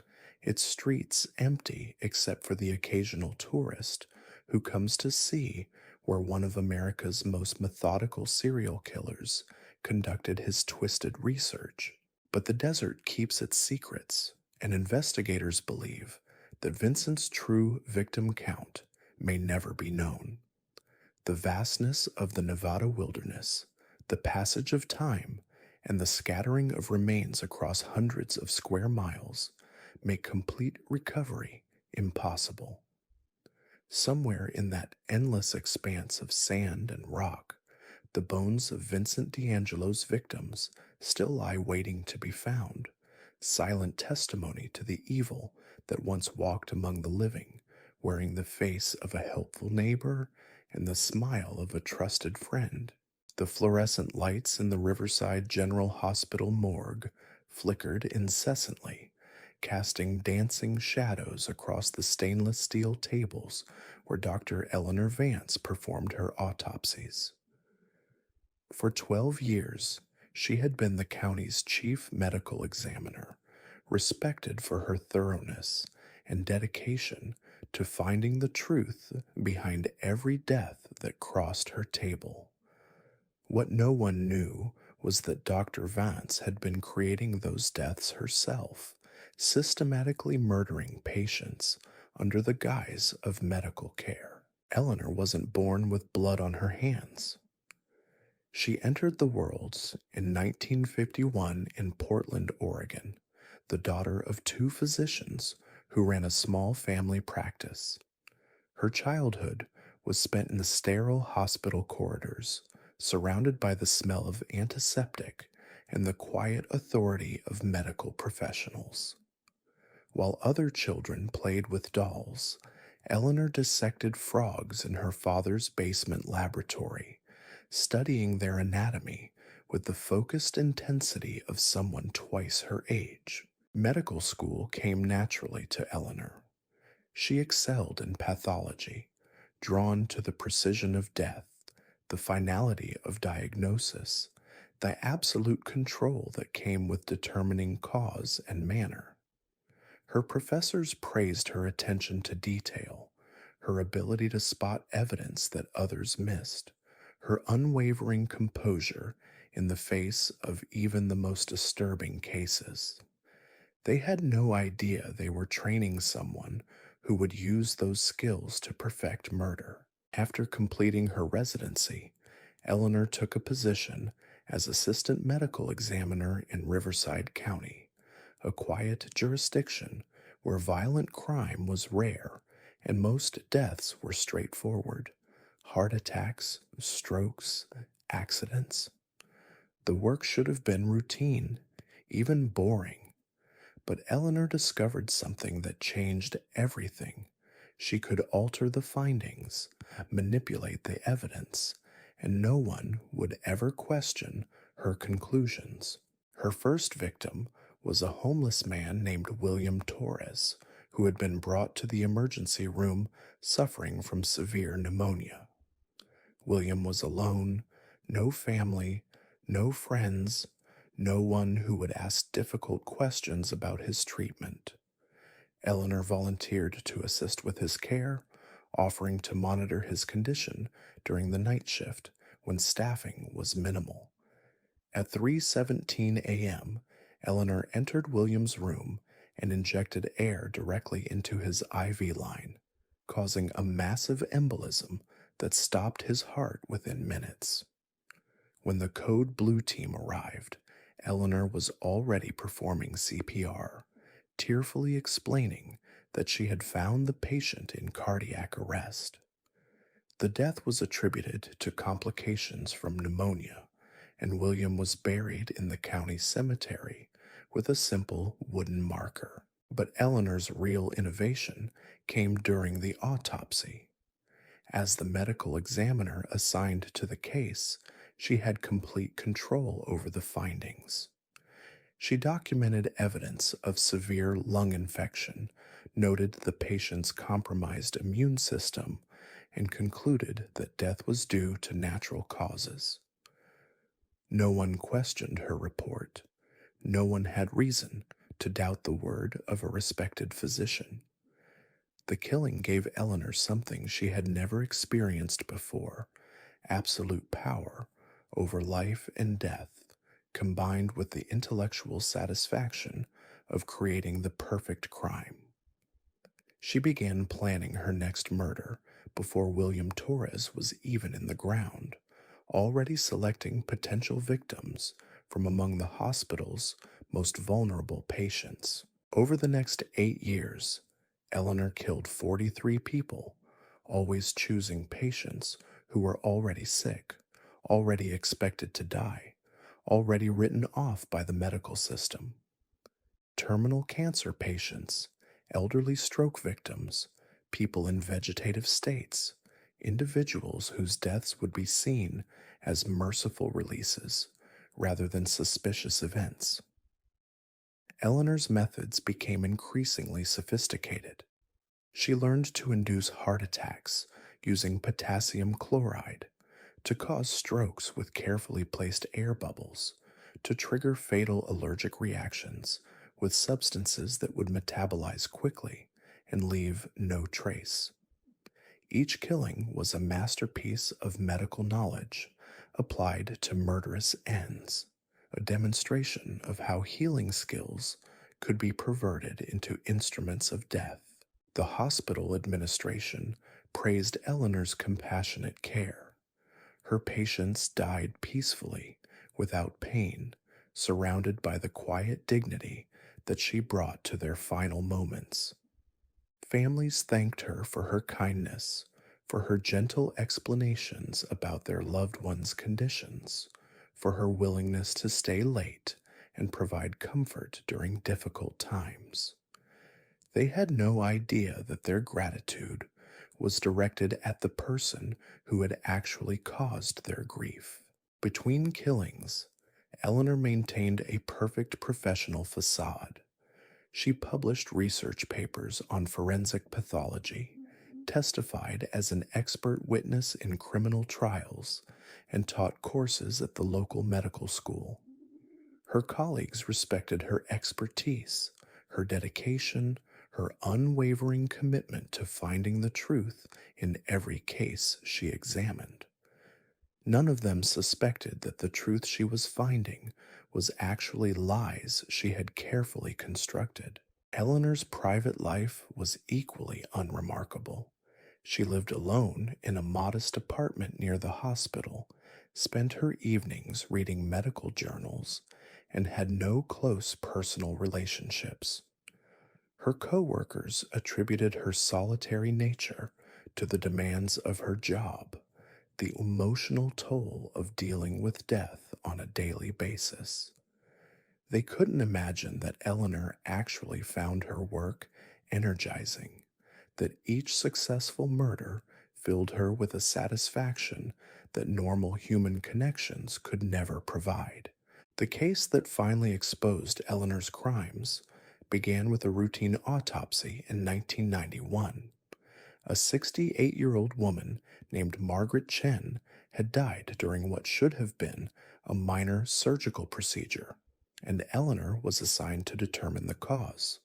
its streets empty except for the occasional tourist who comes to see where one of America's most methodical serial killers conducted his twisted research. But the desert keeps its secrets, and investigators believe that Vincent's true victim count may never be known. The vastness of the Nevada wilderness, the passage of time, and the scattering of remains across hundreds of square miles make complete recovery impossible. Somewhere in that endless expanse of sand and rock, the bones of Vincent D'Angelo's victims still lie waiting to be found, silent testimony to the evil that once walked among the living, wearing the face of a helpful neighbor and the smile of a trusted friend. The fluorescent lights in the Riverside General Hospital morgue flickered incessantly, casting dancing shadows across the stainless steel tables where Dr. Eleanor Vance performed her autopsies. For 12 years, she had been the county's chief medical examiner, respected for her thoroughness and dedication to finding the truth behind every death that crossed her table. What no one knew was that Dr. Vance had been creating those deaths herself systematically murdering patients under the guise of medical care. Eleanor wasn't born with blood on her hands. She entered the world in 1951 in Portland, Oregon, the daughter of two physicians who ran a small family practice. Her childhood was spent in the sterile hospital corridors, surrounded by the smell of antiseptic and the quiet authority of medical professionals. While other children played with dolls, Eleanor dissected frogs in her father's basement laboratory, studying their anatomy with the focused intensity of someone twice her age. Medical school came naturally to Eleanor. She excelled in pathology, drawn to the precision of death, the finality of diagnosis, the absolute control that came with determining cause and manner. Her professors praised her attention to detail, her ability to spot evidence that others missed, her unwavering composure in the face of even the most disturbing cases. They had no idea they were training someone who would use those skills to perfect murder. After completing her residency, Eleanor took a position as assistant medical examiner in Riverside County, a quiet jurisdiction where violent crime was rare and most deaths were straightforward: heart attacks, strokes, accidents. The work should have been routine, even boring. But Eleanor discovered something that changed everything. She could alter the findings, manipulate the evidence, and no one would ever question her conclusions. Her first victim was a homeless man named William Torres, who had been brought to the emergency room suffering from severe pneumonia. William was alone, no family, no friends, no one who would ask difficult questions about his treatment. Eleanor volunteered to assist with his care, offering to monitor his condition during the night shift when staffing was minimal. At 3:17 a.m., Eleanor entered William's room and injected air directly into his IV line, causing a massive embolism that stopped his heart within minutes. When the Code Blue team arrived, Eleanor was already performing CPR, tearfully explaining that she had found the patient in cardiac arrest. The death was attributed to complications from pneumonia, and William was buried in the county cemetery with a simple wooden marker. But Eleanor's real innovation came during the autopsy. As the medical examiner assigned to the case, she had complete control over the findings. She documented evidence of severe lung infection, noted the patient's compromised immune system, and concluded that death was due to natural causes. No one questioned her report. No one had reason to doubt the word of a respected physician. The killing gave Eleanor something she had never experienced before: absolute power over life and death, combined with the intellectual satisfaction of creating the perfect crime. She began planning her next murder before William Torres was even in the ground, already selecting potential victims from among the hospital's most vulnerable patients. Over the next 8 years, Eleanor killed 43 people, always choosing patients who were already sick, already expected to die, already written off by the medical system. Terminal cancer patients, elderly stroke victims, people in vegetative states, individuals whose deaths would be seen as merciful releases rather than suspicious events. Eleanor's methods became increasingly sophisticated. She learned to induce heart attacks using potassium chloride, to cause strokes with carefully placed air bubbles, to trigger fatal allergic reactions with substances that would metabolize quickly and leave no trace. Each killing was a masterpiece of medical knowledge applied to murderous ends, a demonstration of how healing skills could be perverted into instruments of death. The hospital administration praised Eleanor's compassionate care. Her patients died peacefully, without pain, surrounded by the quiet dignity that she brought to their final moments. Families thanked her for her kindness, for her gentle explanations about their loved ones' conditions, for her willingness to stay late and provide comfort during difficult times. They had no idea that their gratitude was directed at the person who had actually caused their grief. Between killings, Eleanor maintained a perfect professional facade. She published research papers on forensic pathology, testified as an expert witness in criminal trials, and taught courses at the local medical school. Her colleagues respected her expertise, her dedication, her unwavering commitment to finding the truth in every case she examined. None of them suspected that the truth she was finding was actually lies she had carefully constructed. Eleanor's private life was equally unremarkable. She lived alone in a modest apartment near the hospital, spent her evenings reading medical journals, and had no close personal relationships. Her coworkers attributed her solitary nature to the demands of her job, the emotional toll of dealing with death on a daily basis. They couldn't imagine that Eleanor actually found her work energizing, that each successful murder filled her with a satisfaction that normal human connections could never provide. The case that finally exposed Eleanor's crimes began with a routine autopsy in 1991. A 68-year-old woman named Margaret Chen had died during what should have been a minor surgical procedure, and Eleanor was assigned to determine the cause.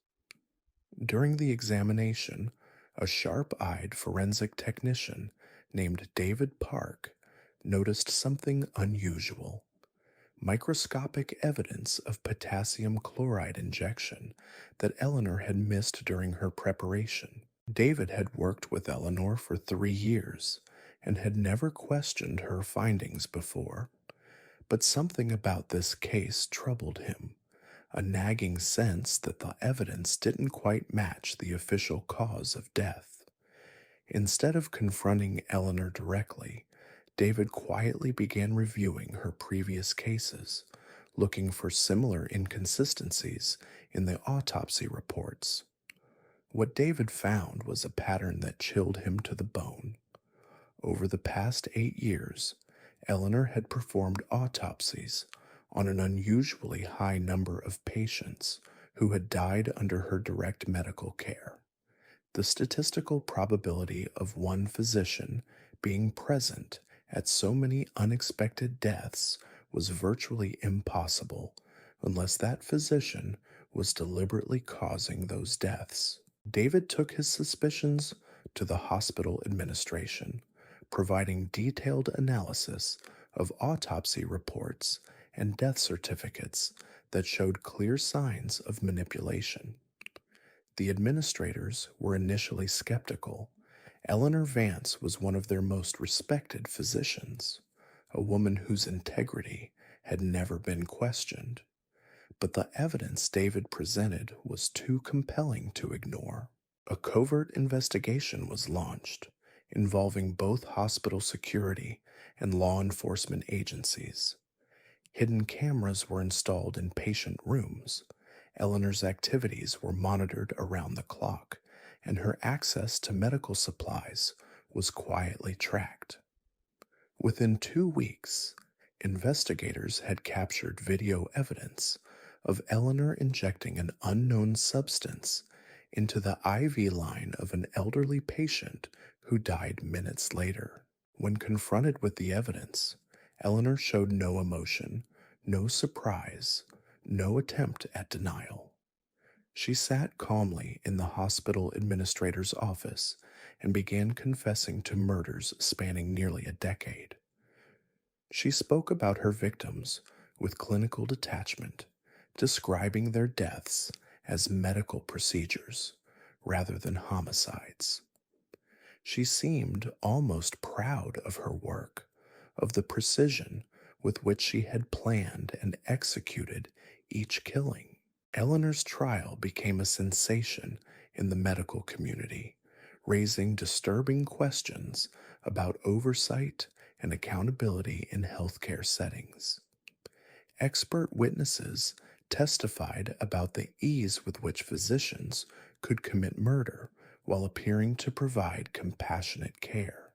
During the examination, a sharp-eyed forensic technician named David Park noticed something unusual: microscopic evidence of potassium chloride injection that Eleanor had missed during her preparation. David had worked with Eleanor for 3 years and had never questioned her findings before, but something about this case troubled him, a nagging sense that the evidence didn't quite match the official cause of death. Instead of confronting Eleanor directly, David quietly began reviewing her previous cases, looking for similar inconsistencies in the autopsy reports. What David found was a pattern that chilled him to the bone. Over the past 8 years, Eleanor had performed autopsies on an unusually high number of patients who had died under her direct medical care. The statistical probability of one physician being present at so many unexpected deaths was virtually impossible unless that physician was deliberately causing those deaths. David took his suspicions to the hospital administration, providing detailed analysis of autopsy reports and death certificates that showed clear signs of manipulation. The administrators were initially skeptical. Eleanor Vance was one of their most respected physicians, a woman whose integrity had never been questioned. But the evidence David presented was too compelling to ignore. A covert investigation was launched, involving both hospital security and law enforcement agencies. Hidden cameras were installed in patient rooms. Eleanor's activities were monitored around the clock, and her access to medical supplies was quietly tracked. Within 2 weeks, investigators had captured video evidence of Eleanor injecting an unknown substance into the IV line of an elderly patient who died minutes later. When confronted with the evidence, Eleanor showed no emotion, no surprise, no attempt at denial. She sat calmly in the hospital administrator's office and began confessing to murders spanning nearly a decade. She spoke about her victims with clinical detachment, describing their deaths as medical procedures rather than homicides. She seemed almost proud of her work, of the precision with which she had planned and executed each killing. Eleanor's trial became a sensation in the medical community, raising disturbing questions about oversight and accountability in healthcare settings. Expert witnesses testified about the ease with which physicians could commit murder while appearing to provide compassionate care.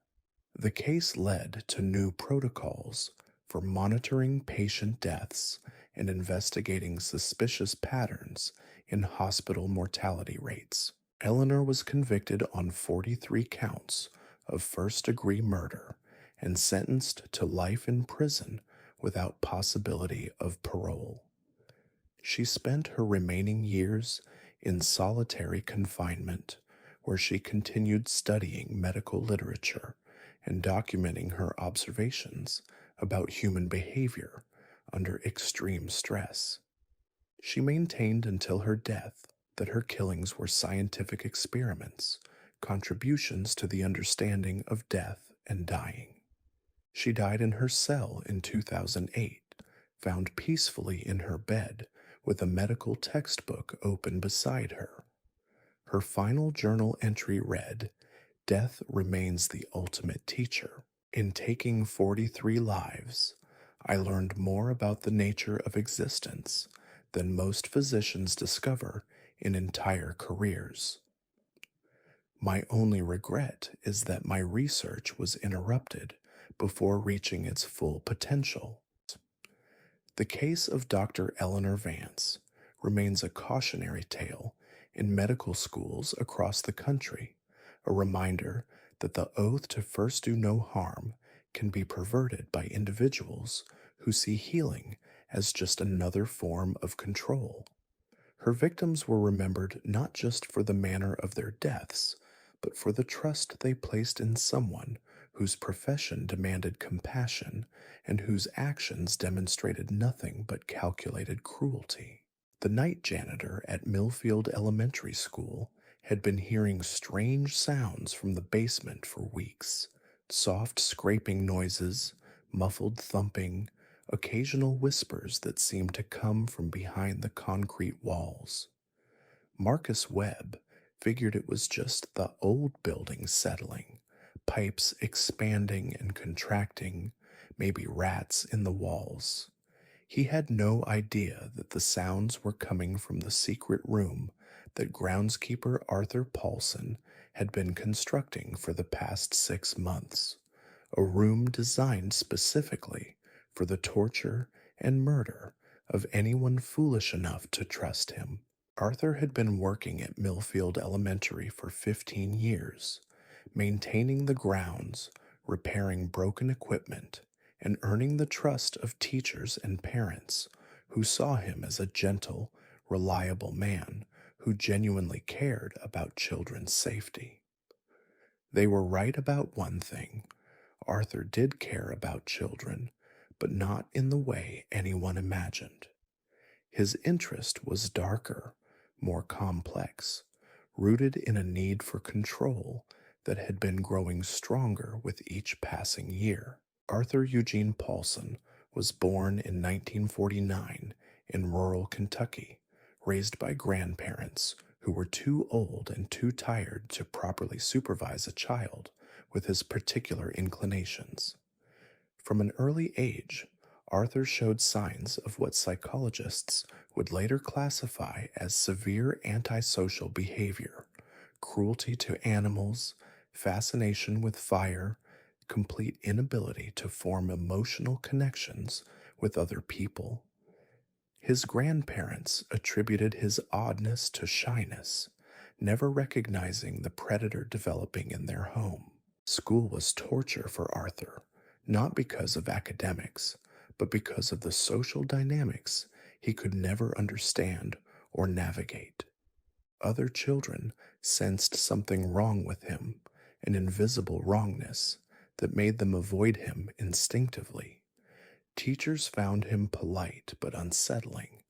The case led to new protocols for monitoring patient deaths and investigating suspicious patterns in hospital mortality rates. Eleanor was convicted on 43 counts of first-degree murder and sentenced to life in prison without possibility of parole. She spent her remaining years in solitary confinement, where she continued studying medical literature and documenting her observations about human behavior under extreme stress. She maintained until her death that her killings were scientific experiments, contributions to the understanding of death and dying. She died in her cell in 2008, found peacefully in her bed with a medical textbook open beside her. Her final journal entry read, "Death remains the ultimate teacher. In taking 43 lives, I learned more about the nature of existence than most physicians discover in entire careers. My only regret is that my research was interrupted before reaching its full potential." The case of Dr. Eleanor Vance remains a cautionary tale in medical schools across the country, a reminder that the oath to first do no harm can be perverted by individuals who see healing as just another form of control. Her victims were remembered not just for the manner of their deaths, but for the trust they placed in someone whose profession demanded compassion and whose actions demonstrated nothing but calculated cruelty. The night janitor at Millfield Elementary School had been hearing strange sounds from the basement for weeks. Soft scraping noises, muffled thumping, occasional whispers that seemed to come from behind the concrete walls. Marcus Webb figured it was just the old building settling, pipes expanding and contracting, maybe rats in the walls. He had no idea that the sounds were coming from the secret room that groundskeeper Arthur Paulson had been constructing for the past 6 months, a room designed specifically for the torture and murder of anyone foolish enough to trust him. Arthur had been working at Millfield Elementary for 15 years, maintaining the grounds, repairing broken equipment, and earning the trust of teachers and parents who saw him as a gentle, reliable man who genuinely cared about children's safety. They were right about one thing. Arthur did care about children, but not in the way anyone imagined. His interest was darker, more complex, rooted in a need for control that had been growing stronger with each passing year. Arthur Eugene Paulson was born in 1949 in rural Kentucky, raised by grandparents who were too old and too tired to properly supervise a child with his particular inclinations. From an early age, Arthur showed signs of what psychologists would later classify as severe antisocial behavior, cruelty to animals, fascination with fire, complete inability to form emotional connections with other people. His grandparents attributed his oddness to shyness, never recognizing the predator developing in their home. School was torture for Arthur, not because of academics, but because of the social dynamics he could never understand or navigate. Other children sensed something wrong with him, an invisible wrongness that made them avoid him instinctively. Teachers found him polite but unsettling,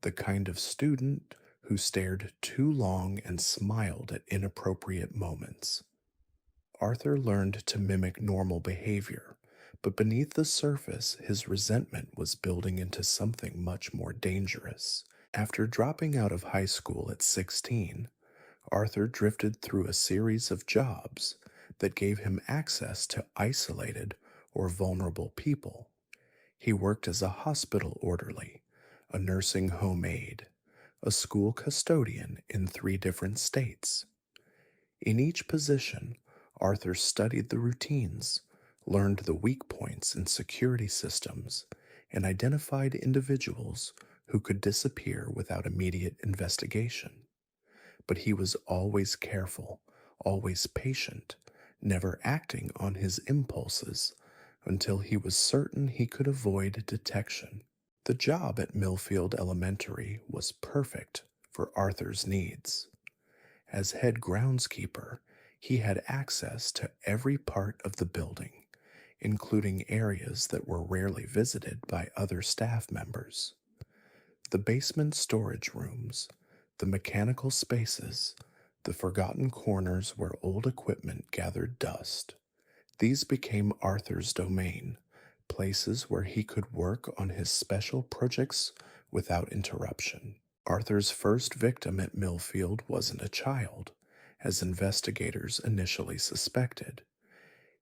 the kind of student who stared too long and smiled at inappropriate moments. Arthur learned to mimic normal behavior, but beneath the surface, his resentment was building into something much more dangerous. After dropping out of high school at 16, Arthur drifted through a series of jobs that gave him access to isolated or vulnerable people. He worked as a hospital orderly, a nursing home aide, a school custodian in 3 different states. In each position, Arthur studied the routines, learned the weak points in security systems, and identified individuals who could disappear without immediate investigation. But he was always careful, always patient, never acting on his impulses until he was certain he could avoid detection. The job at Millfield Elementary was perfect for Arthur's needs. As head groundskeeper, he had access to every part of the building, including areas that were rarely visited by other staff members. The basement storage rooms, the mechanical spaces, the forgotten corners where old equipment gathered dust. These became Arthur's domain, places where he could work on his special projects without interruption. Arthur's first victim at Millfield wasn't a child, as investigators initially suspected.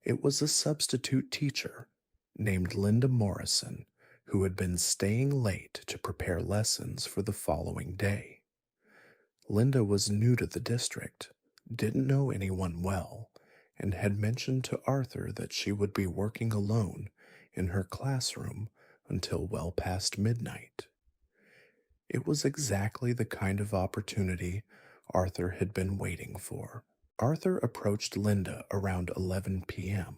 It was a substitute teacher named Linda Morrison, who had been staying late to prepare lessons for the following day. Linda was new to the district, didn't know anyone well, and had mentioned to Arthur that she would be working alone in her classroom until well past midnight. It was exactly the kind of opportunity Arthur had been waiting for. Arthur approached Linda around 11 p.m.,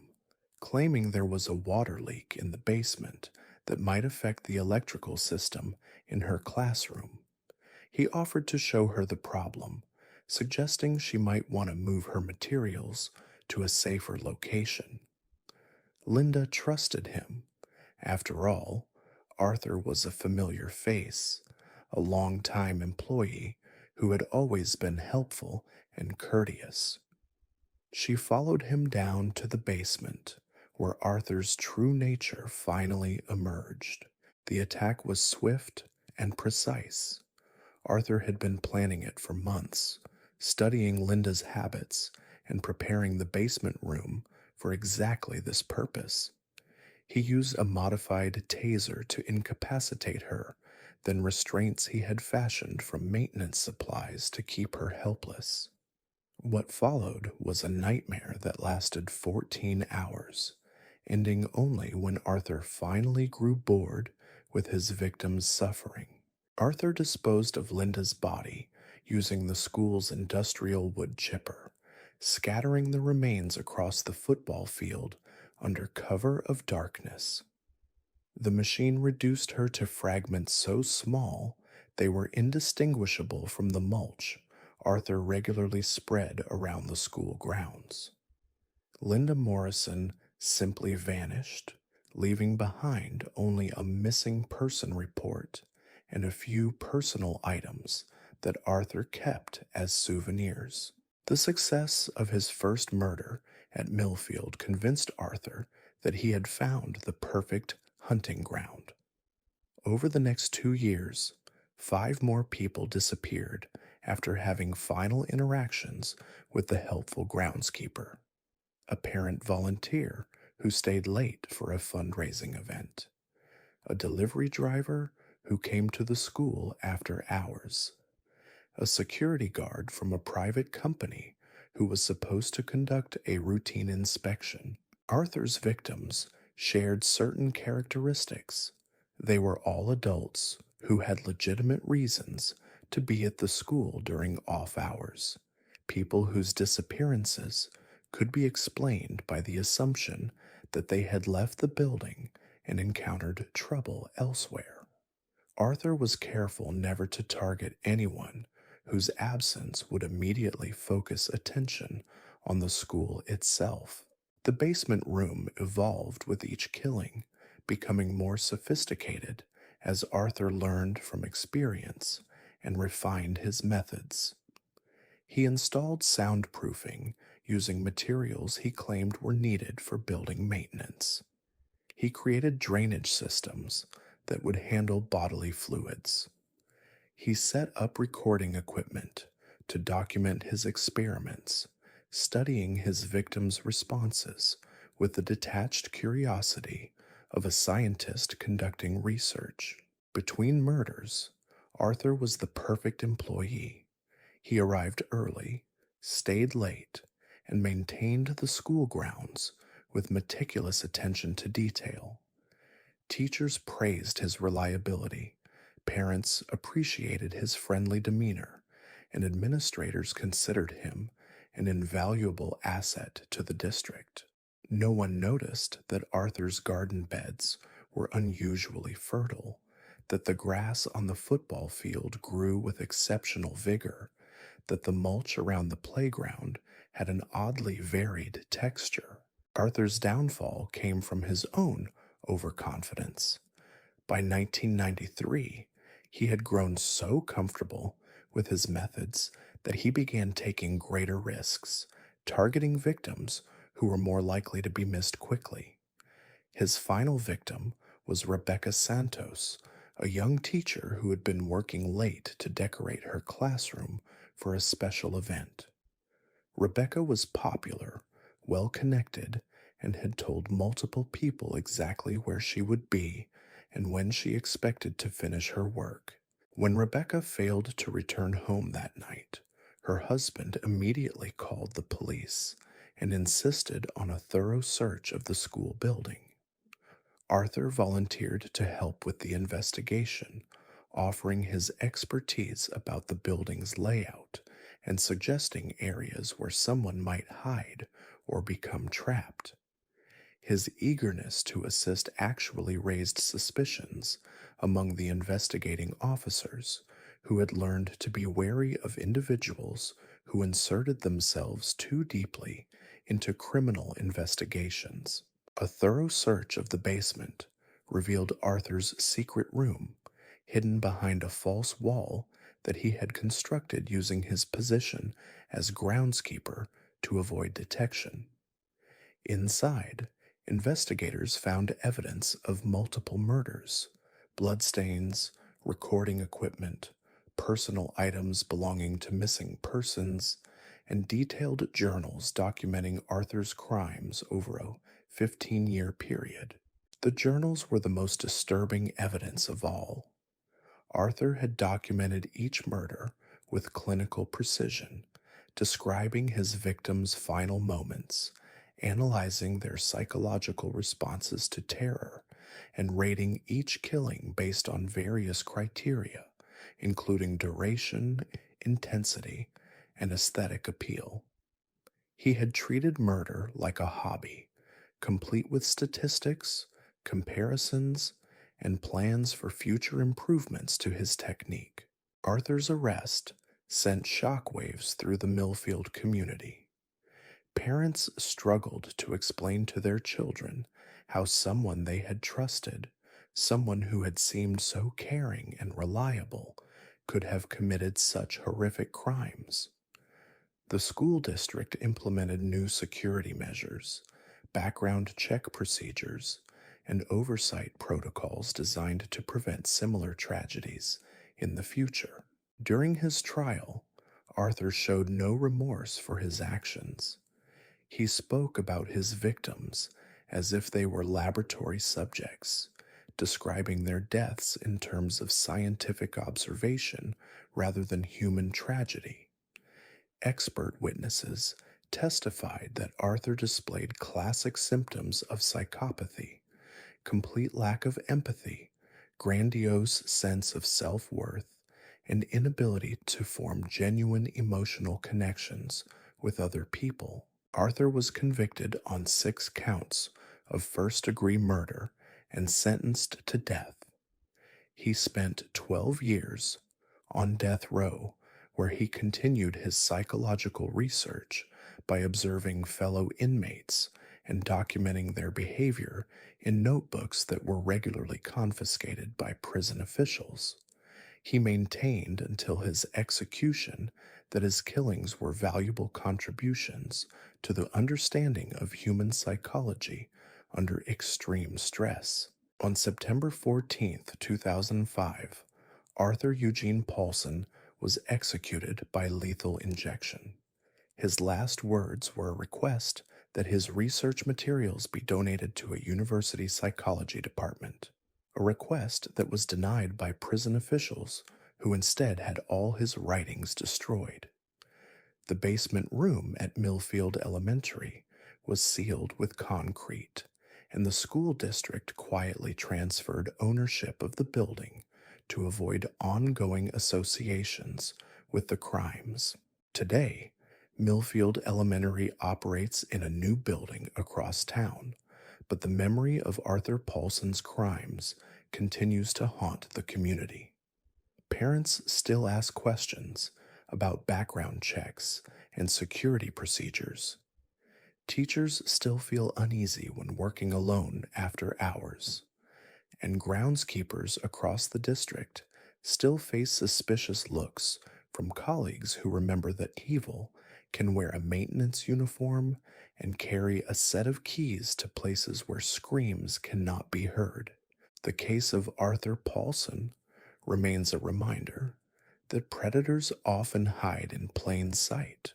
claiming there was a water leak in the basement that might affect the electrical system in her classroom. He offered to show her the problem, suggesting she might want to move her materials to a safer location. Linda trusted him. After all, Arthur was a familiar face, a long-time employee who had always been helpful and courteous. She followed him down to the basement, where Arthur's true nature finally emerged. The attack was swift and precise. Arthur had been planning it for months, studying Linda's habits and preparing the basement room for exactly this purpose. He used a modified taser to incapacitate her, then restraints he had fashioned from maintenance supplies to keep her helpless. What followed was a nightmare that lasted 14 hours, ending only when Arthur finally grew bored with his victim's suffering. Arthur disposed of Linda's body using the school's industrial wood chipper, scattering the remains across the football field under cover of darkness. The machine reduced her to fragments so small they were indistinguishable from the mulch Arthur regularly spread around the school grounds. Linda Morrison simply vanished, leaving behind only a missing person report and a few personal items that Arthur kept as souvenirs. The success of his first murder at Millfield convinced Arthur that he had found the perfect hunting ground. Over the next 2 years, 5 more people disappeared after having final interactions with the helpful groundskeeper, a parent volunteer who stayed late for a fundraising event, a delivery driver who came to the school after hours, a security guard from a private company who was supposed to conduct a routine inspection. Arthur's victims shared certain characteristics. They were all adults who had legitimate reasons to be at the school during off hours, people whose disappearances could be explained by the assumption that they had left the building and encountered trouble elsewhere. Arthur was careful never to target anyone whose absence would immediately focus attention on the school itself. The basement room evolved with each killing, becoming more sophisticated as Arthur learned from experience and refined his methods. He installed soundproofing using materials he claimed were needed for building maintenance. He created drainage systems that would handle bodily fluids. He set up recording equipment to document his experiments, studying his victims' responses with the detached curiosity of a scientist conducting research. Between murders, Arthur was the perfect employee. He arrived early, stayed late, and maintained the school grounds with meticulous attention to detail. Teachers praised his reliability, parents appreciated his friendly demeanor, and administrators considered him an invaluable asset to the district. No one noticed that Arthur's garden beds were unusually fertile, that the grass on the football field grew with exceptional vigor, that the mulch around the playground had an oddly varied texture. Arthur's downfall came from his own overconfidence. By 1993, he had grown so comfortable with his methods that he began taking greater risks, targeting victims who were more likely to be missed quickly. His final victim was Rebecca Santos, a young teacher who had been working late to decorate her classroom for a special event. Rebecca was popular, well connected, and had told multiple people exactly where she would be and when she expected to finish her work. When Rebecca failed to return home that night, her husband immediately called the police and insisted on a thorough search of the school building. Arthur volunteered to help with the investigation, offering his expertise about the building's layout and suggesting areas where someone might hide or become trapped. His eagerness to assist actually raised suspicions among the investigating officers, who had learned to be wary of individuals who inserted themselves too deeply into criminal investigations. A thorough search of the basement revealed Arthur's secret room, hidden behind a false wall that he had constructed using his position as groundskeeper to avoid detection. Inside, investigators found evidence of multiple murders, bloodstains, recording equipment, personal items belonging to missing persons, and detailed journals documenting Arthur's crimes over a 15-year period. The journals were the most disturbing evidence of all. Arthur had documented each murder with clinical precision, describing his victims' final moments, analyzing their psychological responses to terror, and rating each killing based on various criteria, including duration, intensity, and aesthetic appeal. He had treated murder like a hobby, complete with statistics, comparisons, and plans for future improvements to his technique. Arthur's arrest sent shockwaves through the Millfield community. Parents struggled to explain to their children how someone they had trusted, someone who had seemed so caring and reliable, could have committed such horrific crimes. The school district implemented new security measures, background check procedures, and oversight protocols designed to prevent similar tragedies in the future. During his trial, Arthur showed no remorse for his actions. He spoke about his victims as if they were laboratory subjects, describing their deaths in terms of scientific observation rather than human tragedy. Expert witnesses testified that Arthur displayed classic symptoms of psychopathy, complete lack of empathy, grandiose sense of self-worth, and inability to form genuine emotional connections with other people. Arthur was convicted on 6 counts of first-degree murder and sentenced to death. He spent 12 years on death row, where he continued his psychological research by observing fellow inmates and documenting their behavior in notebooks that were regularly confiscated by prison officials. He maintained until his execution that his killings were valuable contributions to the understanding of human psychology under extreme stress. On September 14th, 2005, Arthur Eugene Paulson was executed by lethal injection. His last words were a request that his research materials be donated to a university psychology department, a request that was denied by prison officials who instead had all his writings destroyed. The basement room at Millfield Elementary was sealed with concrete, and the school district quietly transferred ownership of the building to avoid ongoing associations with the crimes. Today, Millfield Elementary operates in a new building across town, but the memory of Arthur Paulson's crimes continues to haunt the community. Parents still ask questions about background checks and security procedures. Teachers still feel uneasy when working alone after hours, and groundskeepers across the district still face suspicious looks from colleagues who remember that evil can wear a maintenance uniform and carry a set of keys to places where screams cannot be heard. The case of Arthur Paulson remains a reminder that predators often hide in plain sight,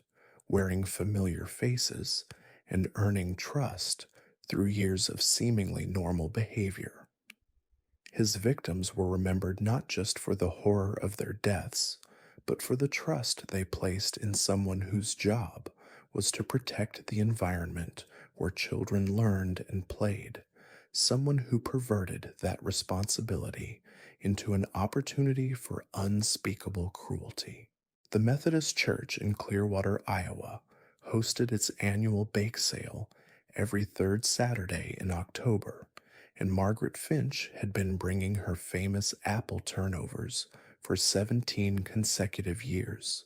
wearing familiar faces and earning trust through years of seemingly normal behavior. His victims were remembered not just for the horror of their deaths, but for the trust they placed in someone whose job was to protect the environment where children learned and played, someone who perverted that responsibility into an opportunity for unspeakable cruelty. The Methodist Church in Clearwater, Iowa, hosted its annual bake sale every third Saturday in October, and Margaret Finch had been bringing her famous apple turnovers for 17 consecutive years.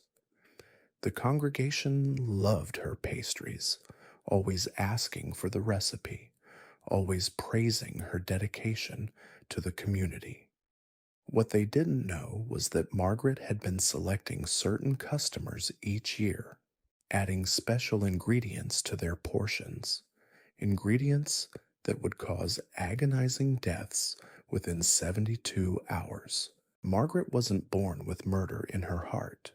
The congregation loved her pastries, always asking for the recipe, always praising her dedication to the community. What they didn't know was that Margaret had been selecting certain customers each year, adding special ingredients to their portions, ingredients that would cause agonizing deaths within 72 hours. Margaret wasn't born with murder in her heart.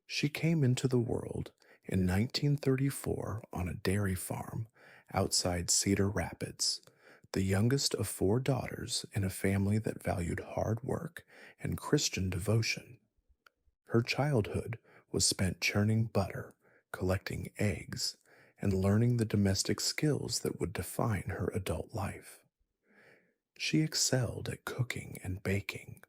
She came into the world in 1934 on a dairy farm outside Cedar Rapids, the youngest of four daughters in a family that valued hard work and Christian devotion. Her childhood was spent churning butter, collecting eggs, and learning the domestic skills that would define her adult life. She excelled at cooking and baking,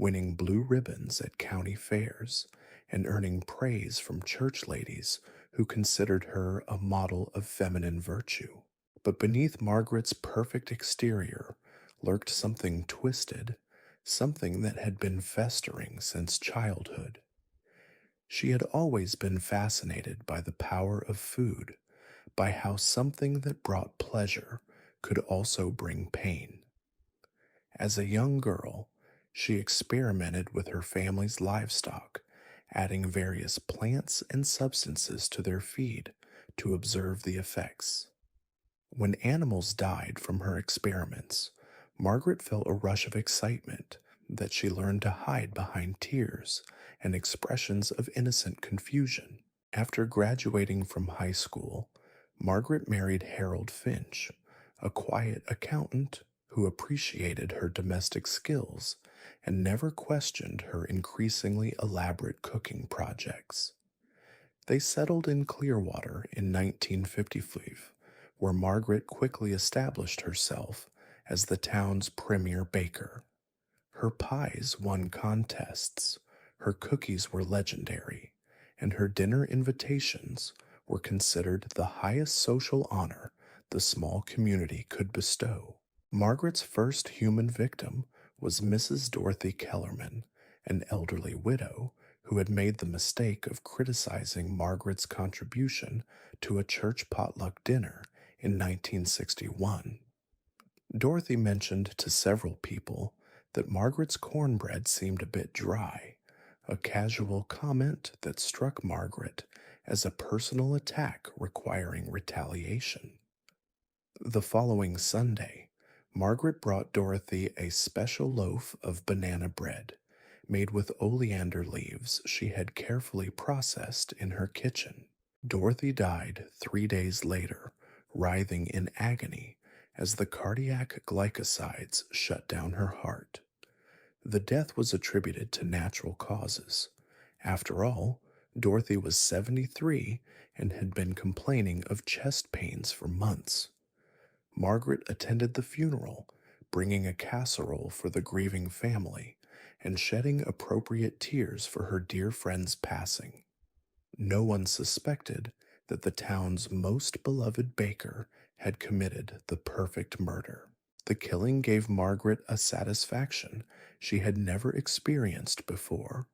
winning blue ribbons at county fairs and earning praise from church ladies who considered her a model of feminine virtue. But beneath Margaret's perfect exterior lurked something twisted, something that had been festering since childhood. She had always been fascinated by the power of food, by how something that brought pleasure could also bring pain. As a young girl, she experimented with her family's livestock, adding various plants and substances to their feed to observe the effects. When animals died from her experiments, Margaret felt a rush of excitement that she learned to hide behind tears and expressions of innocent confusion. After graduating from high school, Margaret married Harold Finch, a quiet accountant who appreciated her domestic skills and never questioned her increasingly elaborate cooking projects. They settled in Clearwater in 1955, where Margaret quickly established herself as the town's premier baker. Her pies won contests, her cookies were legendary, and her dinner invitations were considered the highest social honor the small community could bestow. Margaret's first human victim was Mrs. Dorothy Kellerman, an elderly widow who had made the mistake of criticizing Margaret's contribution to a church potluck dinner in 1961. Dorothy mentioned to several people that Margaret's cornbread seemed a bit dry, a casual comment that struck Margaret as a personal attack requiring retaliation. The following Sunday, Margaret brought Dorothy a special loaf of banana bread made with oleander leaves she had carefully processed in her kitchen. Dorothy died 3 days later, writhing in agony as the cardiac glycosides shut down her heart. The death was attributed to natural causes. After all, Dorothy was 73 and had been complaining of chest pains for months. Margaret attended the funeral, bringing a casserole for the grieving family and shedding appropriate tears for her dear friend's passing. No one suspected that the town's most beloved baker had committed the perfect murder. The killing gave Margaret a satisfaction she had never experienced before,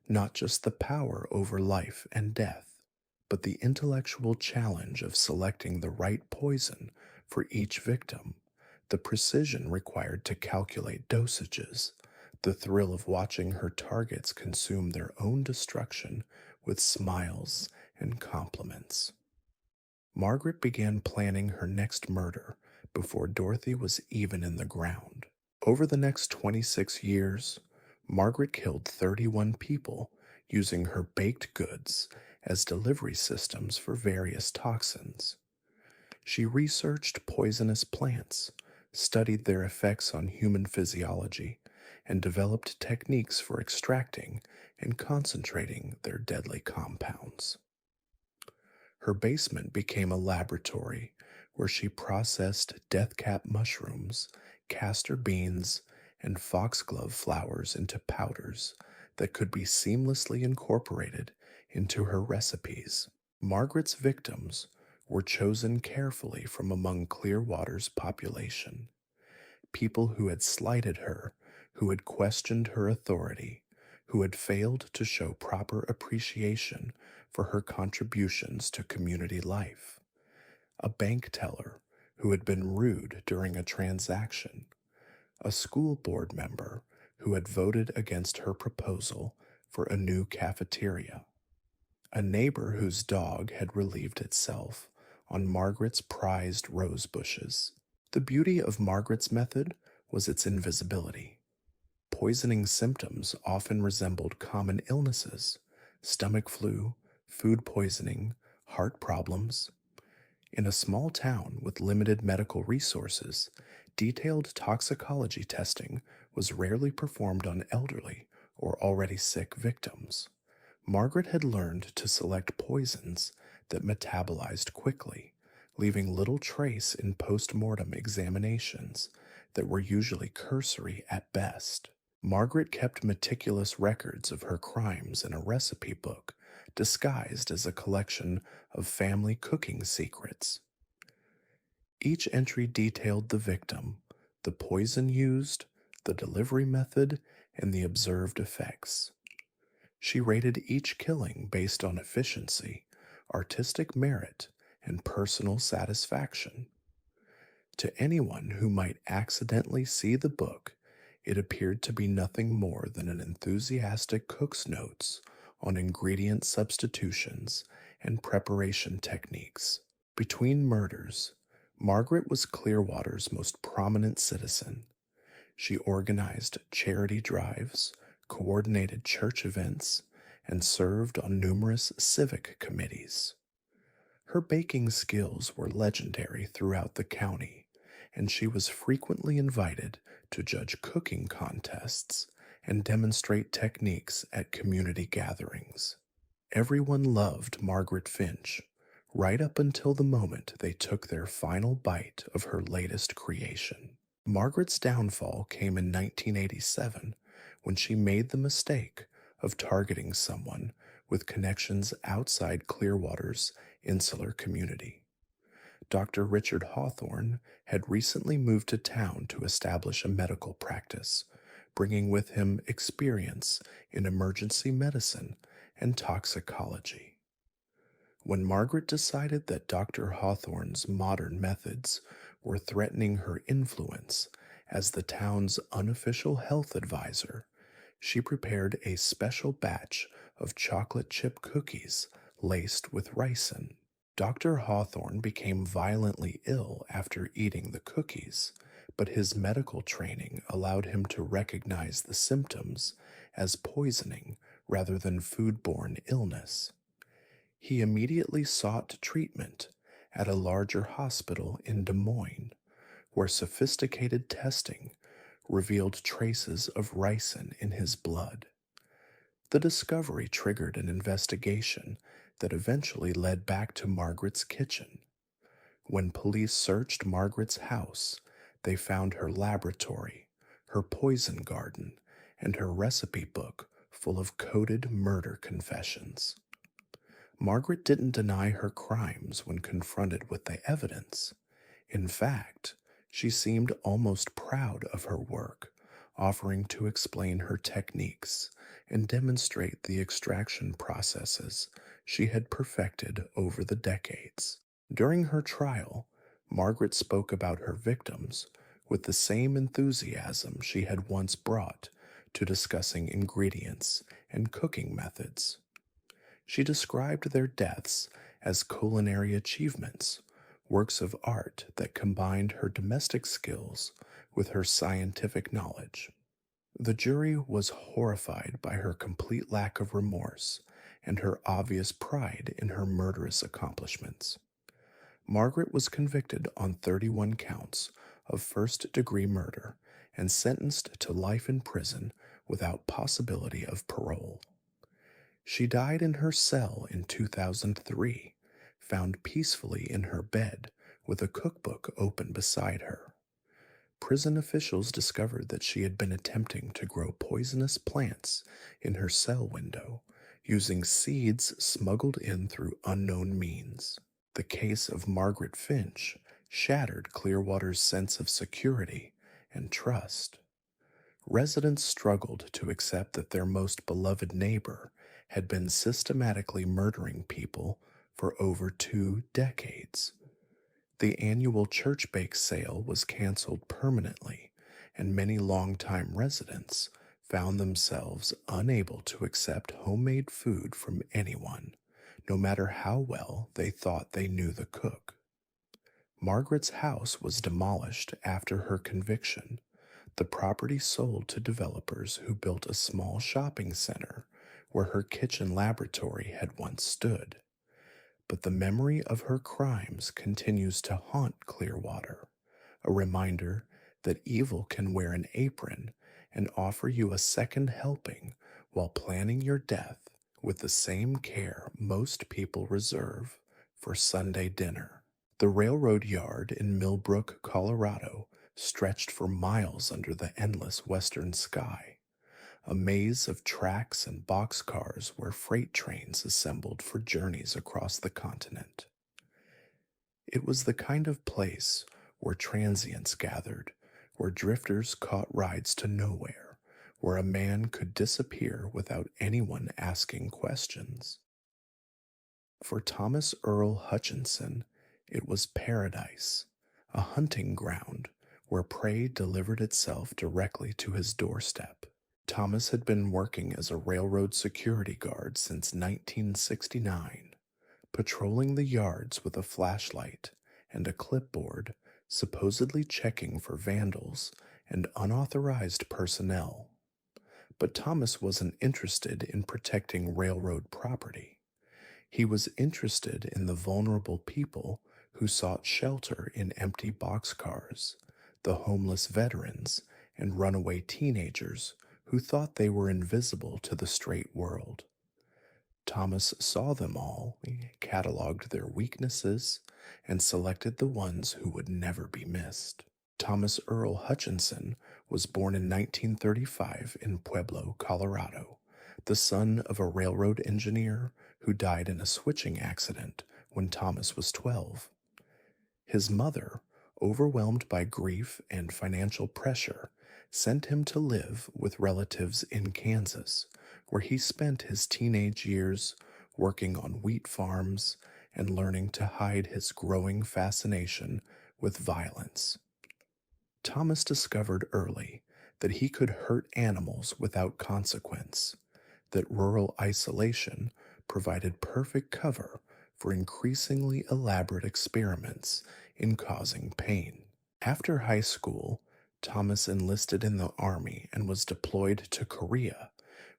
not just the power over life and death, but the intellectual challenge of selecting the right poison for each victim, the precision required to calculate dosages, the thrill of watching her targets consume their own destruction with smiles and compliments. Margaret began planning her next murder before Dorothy was even in the ground. Over the next 26 years, Margaret killed 31 people using her baked goods as delivery systems for various toxins. She researched poisonous plants, studied their effects on human physiology, and developed techniques for extracting and concentrating their deadly compounds. Her basement became a laboratory where she processed deathcap mushrooms, castor beans, and foxglove flowers into powders that could be seamlessly incorporated into her recipes. Margaret's victims were chosen carefully from among Clearwater's population, people who had slighted her, who had questioned her authority, who had failed to show proper appreciation for her contributions to community life. A bank teller who had been rude during a transaction, a school board member who had voted against her proposal for a new cafeteria, a neighbor whose dog had relieved itself on Margaret's prized rose bushes. The beauty of Margaret's method was its invisibility. Poisoning symptoms often resembled common illnesses: stomach flu, food poisoning, heart problems. In a small town with limited medical resources, detailed toxicology testing was rarely performed on elderly or already sick victims. Margaret had learned to select poisons that metabolized quickly, leaving little trace in post-mortem examinations that were usually cursory at best. Margaret kept meticulous records of her crimes in a recipe book disguised as a collection of family cooking secrets. Each entry detailed the victim, the poison used, the delivery method, and the observed effects. She rated each killing based on efficiency, artistic merit, and personal satisfaction. To anyone who might accidentally see the book, it appeared to be nothing more than an enthusiastic cook's notes on ingredient substitutions and preparation techniques. Between murders, Margaret was Clearwater's most prominent citizen. She organized charity drives, coordinated church events, and served on numerous civic committees. Her baking skills were legendary throughout the county, and she was frequently invited to judge cooking contests and demonstrate techniques at community gatherings. Everyone loved Margaret Finch, right up until the moment they took their final bite of her latest creation. Margaret's downfall came in 1987 when she made the mistake of targeting someone with connections outside Clearwater's insular community. Dr. Richard Hawthorne had recently moved to town to establish a medical practice, bringing with him experience in emergency medicine and toxicology. When Margaret decided that Dr. Hawthorne's modern methods were threatening her influence As the town's unofficial health advisor, she prepared a special batch of chocolate chip cookies laced with ricin. Dr. Hawthorne became violently ill after eating the cookies, but his medical training allowed him to recognize the symptoms as poisoning rather than foodborne illness. He immediately sought treatment at a larger hospital in Des Moines, where sophisticated testing revealed traces of ricin in his blood. The discovery triggered an investigation that eventually led back to Margaret's kitchen. When police searched Margaret's house, they found her laboratory, her poison garden, and her recipe book full of coded murder confessions. Margaret didn't deny her crimes when confronted with the evidence. In fact, she seemed almost proud of her work, offering to explain her techniques and demonstrate the extraction processes she had perfected over the decades. During her trial, Margaret spoke about her victims with the same enthusiasm she had once brought to discussing ingredients and cooking methods. She described their deaths as culinary achievements, works of art that combined her domestic skills with her scientific knowledge. The jury was horrified by her complete lack of remorse and her obvious pride in her murderous accomplishments. Margaret was convicted on 31 counts of first-degree murder and sentenced to life in prison without possibility of parole. She died in her cell in 2003, found peacefully in her bed with a cookbook open beside her. Prison officials discovered that she had been attempting to grow poisonous plants in her cell window, using seeds smuggled in through unknown means. The case of Margaret Finch shattered Clearwater's sense of security and trust. Residents struggled to accept that their most beloved neighbor had been systematically murdering people for over 2 decades. The annual church bake sale was canceled permanently, and many longtime residents found themselves unable to accept homemade food from anyone, no matter how well they thought they knew the cook. Margaret's house was demolished after her conviction. The property sold to developers who built a small shopping center where her kitchen laboratory had once stood. But the memory of her crimes continues to haunt Clearwater, a reminder that evil can wear an apron and offer you a second helping while planning your death with the same care most people reserve for Sunday dinner. The railroad yard in Millbrook, Colorado, stretched for miles under the endless western sky, a maze of tracks and boxcars where freight trains assembled for journeys across the continent. It was the kind of place where transients gathered, where drifters caught rides to nowhere, where a man could disappear without anyone asking questions. For Thomas Earl Hutchinson, it was paradise, a hunting ground where prey delivered itself directly to his doorstep. Thomas had been working as a railroad security guard since 1969, patrolling the yards with a flashlight and a clipboard, supposedly checking for vandals and unauthorized personnel. But Thomas wasn't interested in protecting railroad property. He was interested in the vulnerable people who sought shelter in empty boxcars, the homeless veterans and runaway teenagers who thought they were invisible to the straight world. Thomas saw them all, cataloged their weaknesses, and selected the ones who would never be missed. Thomas Earl Hutchinson was born in 1935 in Pueblo, Colorado, the son of a railroad engineer who died in a switching accident when Thomas was 12. His mother, overwhelmed by grief and financial pressure, sent him to live with relatives in Kansas, where he spent his teenage years working on wheat farms and learning to hide his growing fascination with violence. Thomas discovered early that he could hurt animals without consequence, that rural isolation provided perfect cover for increasingly elaborate experiments in causing pain. After high school, Thomas enlisted in the Army and was deployed to Korea,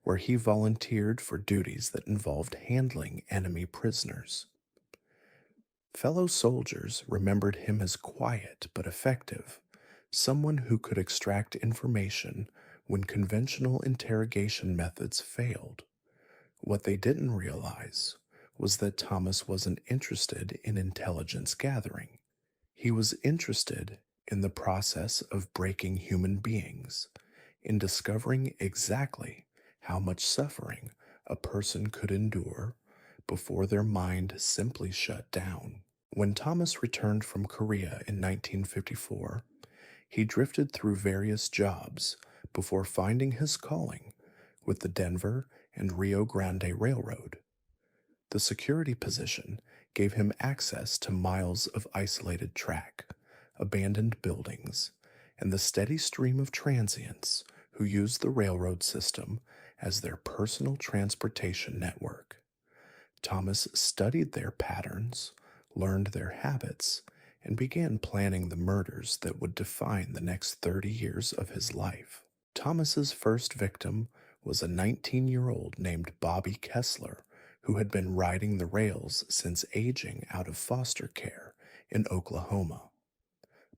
where he volunteered for duties that involved handling enemy prisoners. Fellow soldiers remembered him as quiet but effective, someone who could extract information when conventional interrogation methods failed. What they didn't realize was that Thomas wasn't interested in intelligence gathering. He was interested in the process of breaking human beings, in discovering exactly how much suffering a person could endure before their mind simply shut down. When Thomas returned from Korea in 1954, he drifted through various jobs before finding his calling with the Denver and Rio Grande Railroad. The security position gave him access to miles of isolated track, abandoned buildings, and the steady stream of transients who used the railroad system as their personal transportation network. Thomas studied their patterns, learned their habits, and began planning the murders that would define the next 30 years of his life. Thomas's first victim was a 19-year-old named Bobby Kessler, who had been riding the rails since aging out of foster care in Oklahoma.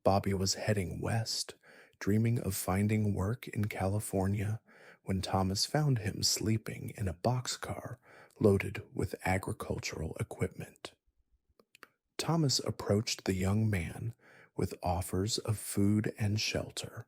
Bobby was heading west, dreaming of finding work in California, when Thomas found him sleeping in a boxcar loaded with agricultural equipment. Thomas approached the young man with offers of food and shelter,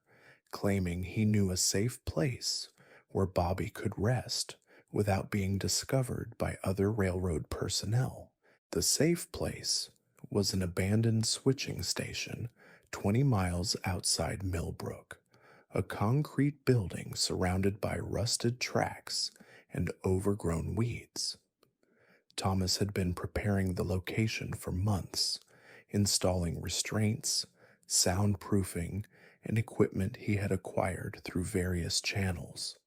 claiming he knew a safe place where Bobby could rest without being discovered by other railroad personnel. The safe place was an abandoned switching station 20 miles outside Millbrook, a concrete building surrounded by rusted tracks and overgrown weeds. Thomas had been preparing the location for months, installing restraints, soundproofing, and equipment he had acquired through various channels.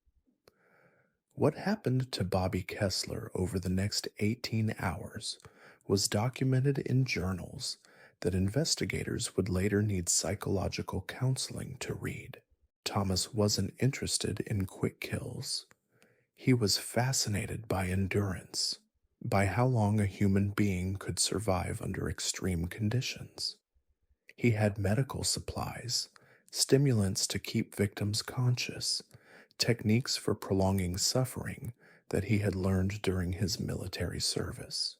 What happened to Bobby Kessler over the next 18 hours was documented in journals that investigators would later need psychological counseling to read. Thomas wasn't interested in quick kills. He was fascinated by endurance, by how long a human being could survive under extreme conditions. He had medical supplies, stimulants to keep victims conscious, techniques for prolonging suffering that he had learned during his military service.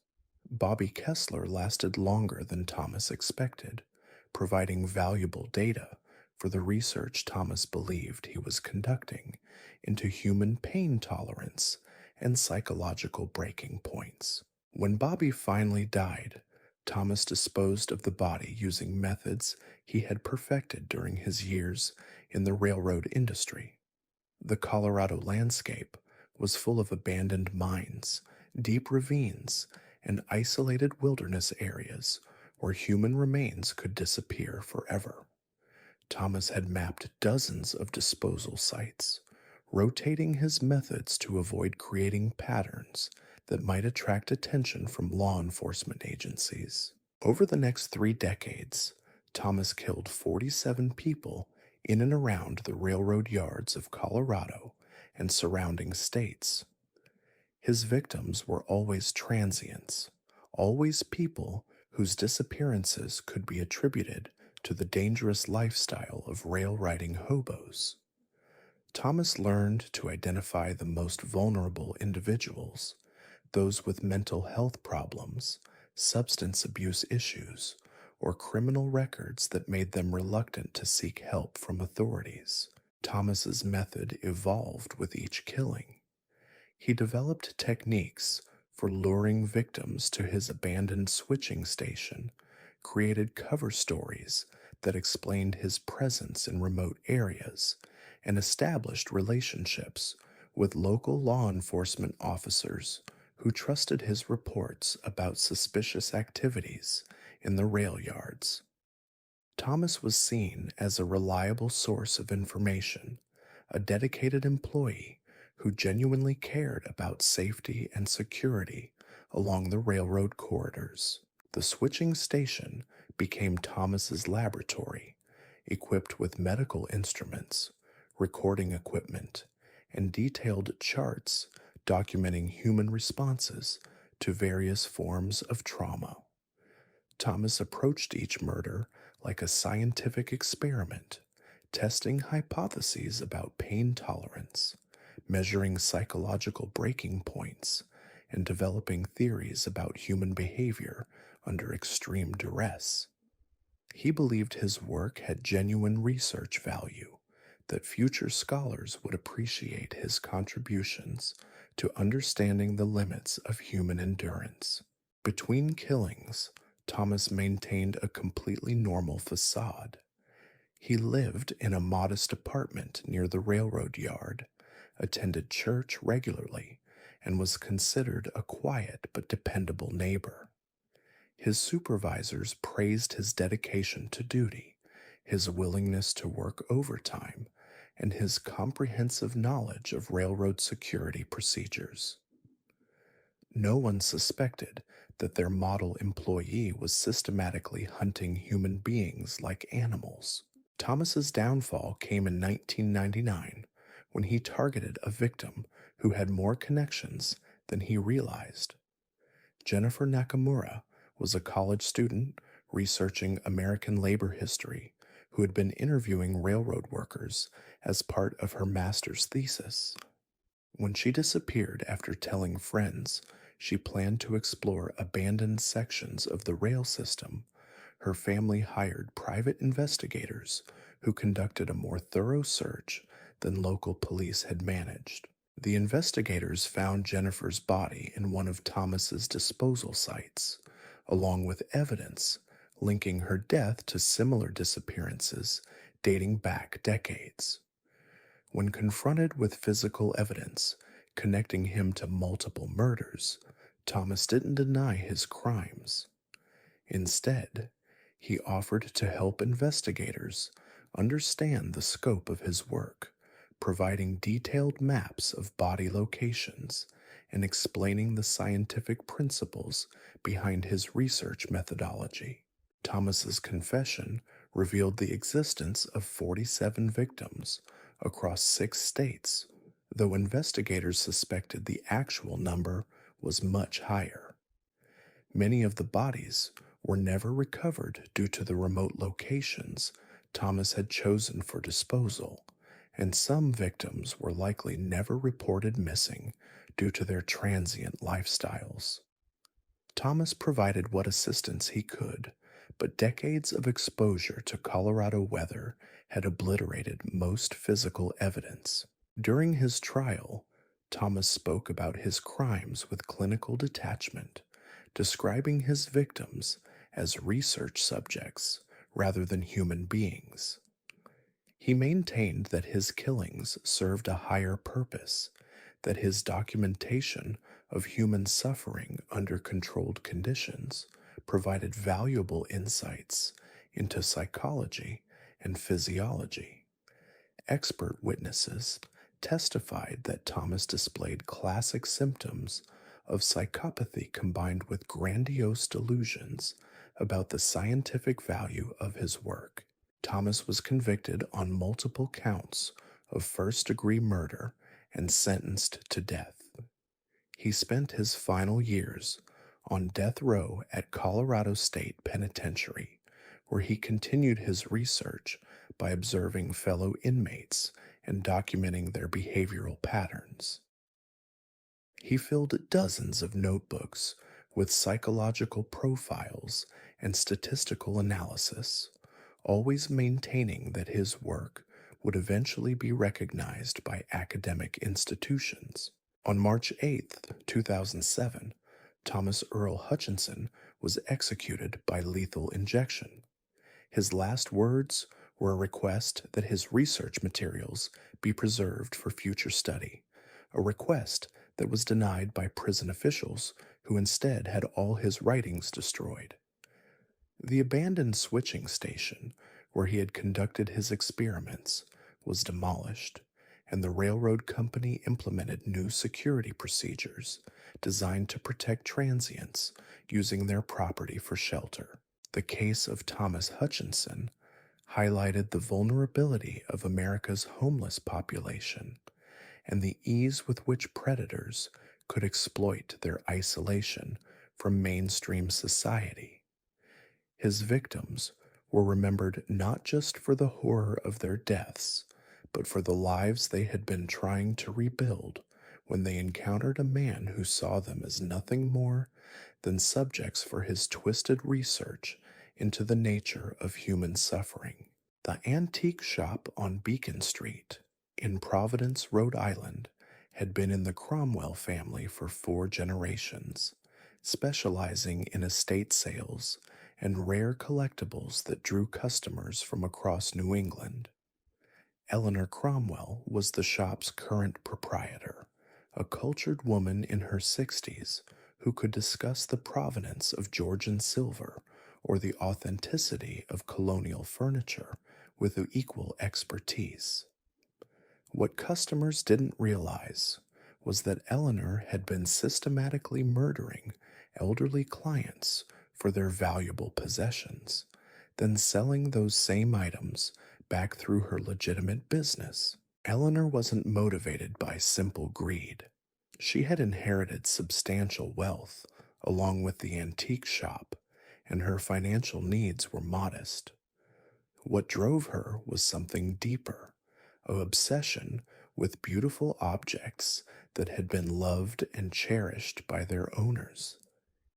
Bobby Kessler lasted longer than Thomas expected, providing valuable data for the research Thomas believed he was conducting into human pain tolerance and psychological breaking points. When Bobby finally died, Thomas disposed of the body using methods he had perfected during his years in the railroad industry. The Colorado landscape was full of abandoned mines, deep ravines, and isolated wilderness areas where human remains could disappear forever. Thomas had mapped dozens of disposal sites, rotating his methods to avoid creating patterns that might attract attention from law enforcement agencies. Over the next 3 decades, Thomas killed 47 people in and around the railroad yards of Colorado and surrounding states. His victims were always transients, always people whose disappearances could be attributed to the dangerous lifestyle of rail riding hobos. Thomas learned to identify the most vulnerable individuals, those with mental health problems, substance abuse issues, or criminal records that made them reluctant to seek help from authorities. Thomas's method evolved with each killing. He developed techniques for luring victims to his abandoned switching station, created cover stories that explained his presence in remote areas, and established relationships with local law enforcement officers who trusted his reports about suspicious activities in the rail yards. Thomas was seen as a reliable source of information, a dedicated employee who genuinely cared about safety and security along the railroad corridors. The switching station became Thomas's laboratory, equipped with medical instruments, recording equipment, and detailed charts documenting human responses to various forms of trauma. Thomas approached each murder like a scientific experiment, testing hypotheses about pain tolerance, measuring psychological breaking points, and developing theories about human behavior under extreme duress. He believed his work had genuine research value, that future scholars would appreciate his contributions to understanding the limits of human endurance. Between killings, Thomas maintained a completely normal facade. He lived in a modest apartment near the railroad yard, attended church regularly, and was considered a quiet but dependable neighbor. His supervisors praised his dedication to duty, his willingness to work overtime, and his comprehensive knowledge of railroad security procedures. No one suspected that their model employee was systematically hunting human beings like animals. Thomas's downfall came in 1999 when he targeted a victim who had more connections than he realized. Jennifer Nakamura was a college student researching American labor history who had been interviewing railroad workers as part of her master's thesis. When she disappeared after telling friends she planned to explore abandoned sections of the rail system, her family hired private investigators who conducted a more thorough search than local police had managed. The investigators found Jennifer's body in one of Thomas's disposal sites, along with evidence linking her death to similar disappearances dating back decades. When confronted with physical evidence connecting him to multiple murders, Thomas didn't deny his crimes. Instead, he offered to help investigators understand the scope of his work, providing detailed maps of body locations and explaining the scientific principles behind his research methodology. Thomas's confession revealed the existence of 47 victims across 6 states, though investigators suspected the actual number was much higher. Many of the bodies were never recovered due to the remote locations Thomas had chosen for disposal, and some victims were likely never reported missing due to their transient lifestyles. Thomas provided what assistance he could, but decades of exposure to Colorado weather had obliterated most physical evidence. During his trial, Thomas spoke about his crimes with clinical detachment, describing his victims as research subjects rather than human beings. He maintained that his killings served a higher purpose, that his documentation of human suffering under controlled conditions provided valuable insights into psychology and physiology. Expert witnesses testified that Thomas displayed classic symptoms of psychopathy combined with grandiose delusions about the scientific value of his work. Thomas was convicted on multiple counts of first-degree murder and sentenced to death. He spent his final years on death row at Colorado State Penitentiary, where he continued his research by observing fellow inmates and documenting their behavioral patterns. He filled dozens of notebooks with psychological profiles and statistical analysis, always maintaining that his work would eventually be recognized by academic institutions. On March 8, 2007, Thomas Earl Hutchinson was executed by lethal injection. His last words were a request that his research materials be preserved for future study, a request that was denied by prison officials who instead had all his writings destroyed. The abandoned switching station, where he had conducted his experiments, was demolished, and the railroad company implemented new security procedures designed to protect transients using their property for shelter. The case of Thomas Hutchinson highlighted the vulnerability of America's homeless population and the ease with which predators could exploit their isolation from mainstream society. His victims were remembered not just for the horror of their deaths, but for the lives they had been trying to rebuild when they encountered a man who saw them as nothing more than subjects for his twisted research into the nature of human suffering. The antique shop on Beacon Street in Providence, Rhode Island, had been in the Cromwell family for 4 generations, specializing in estate sales and rare collectibles that drew customers from across New England. Eleanor Cromwell was the shop's current proprietor, a cultured woman in her 60s who could discuss the provenance of Georgian silver or the authenticity of colonial furniture with equal expertise. What customers didn't realize was that Eleanor had been systematically murdering elderly clients for their valuable possessions, then selling those same items back through her legitimate business. Eleanor wasn't motivated by simple greed. She had inherited substantial wealth along with the antique shop, and her financial needs were modest. What drove her was something deeper, an obsession with beautiful objects that had been loved and cherished by their owners.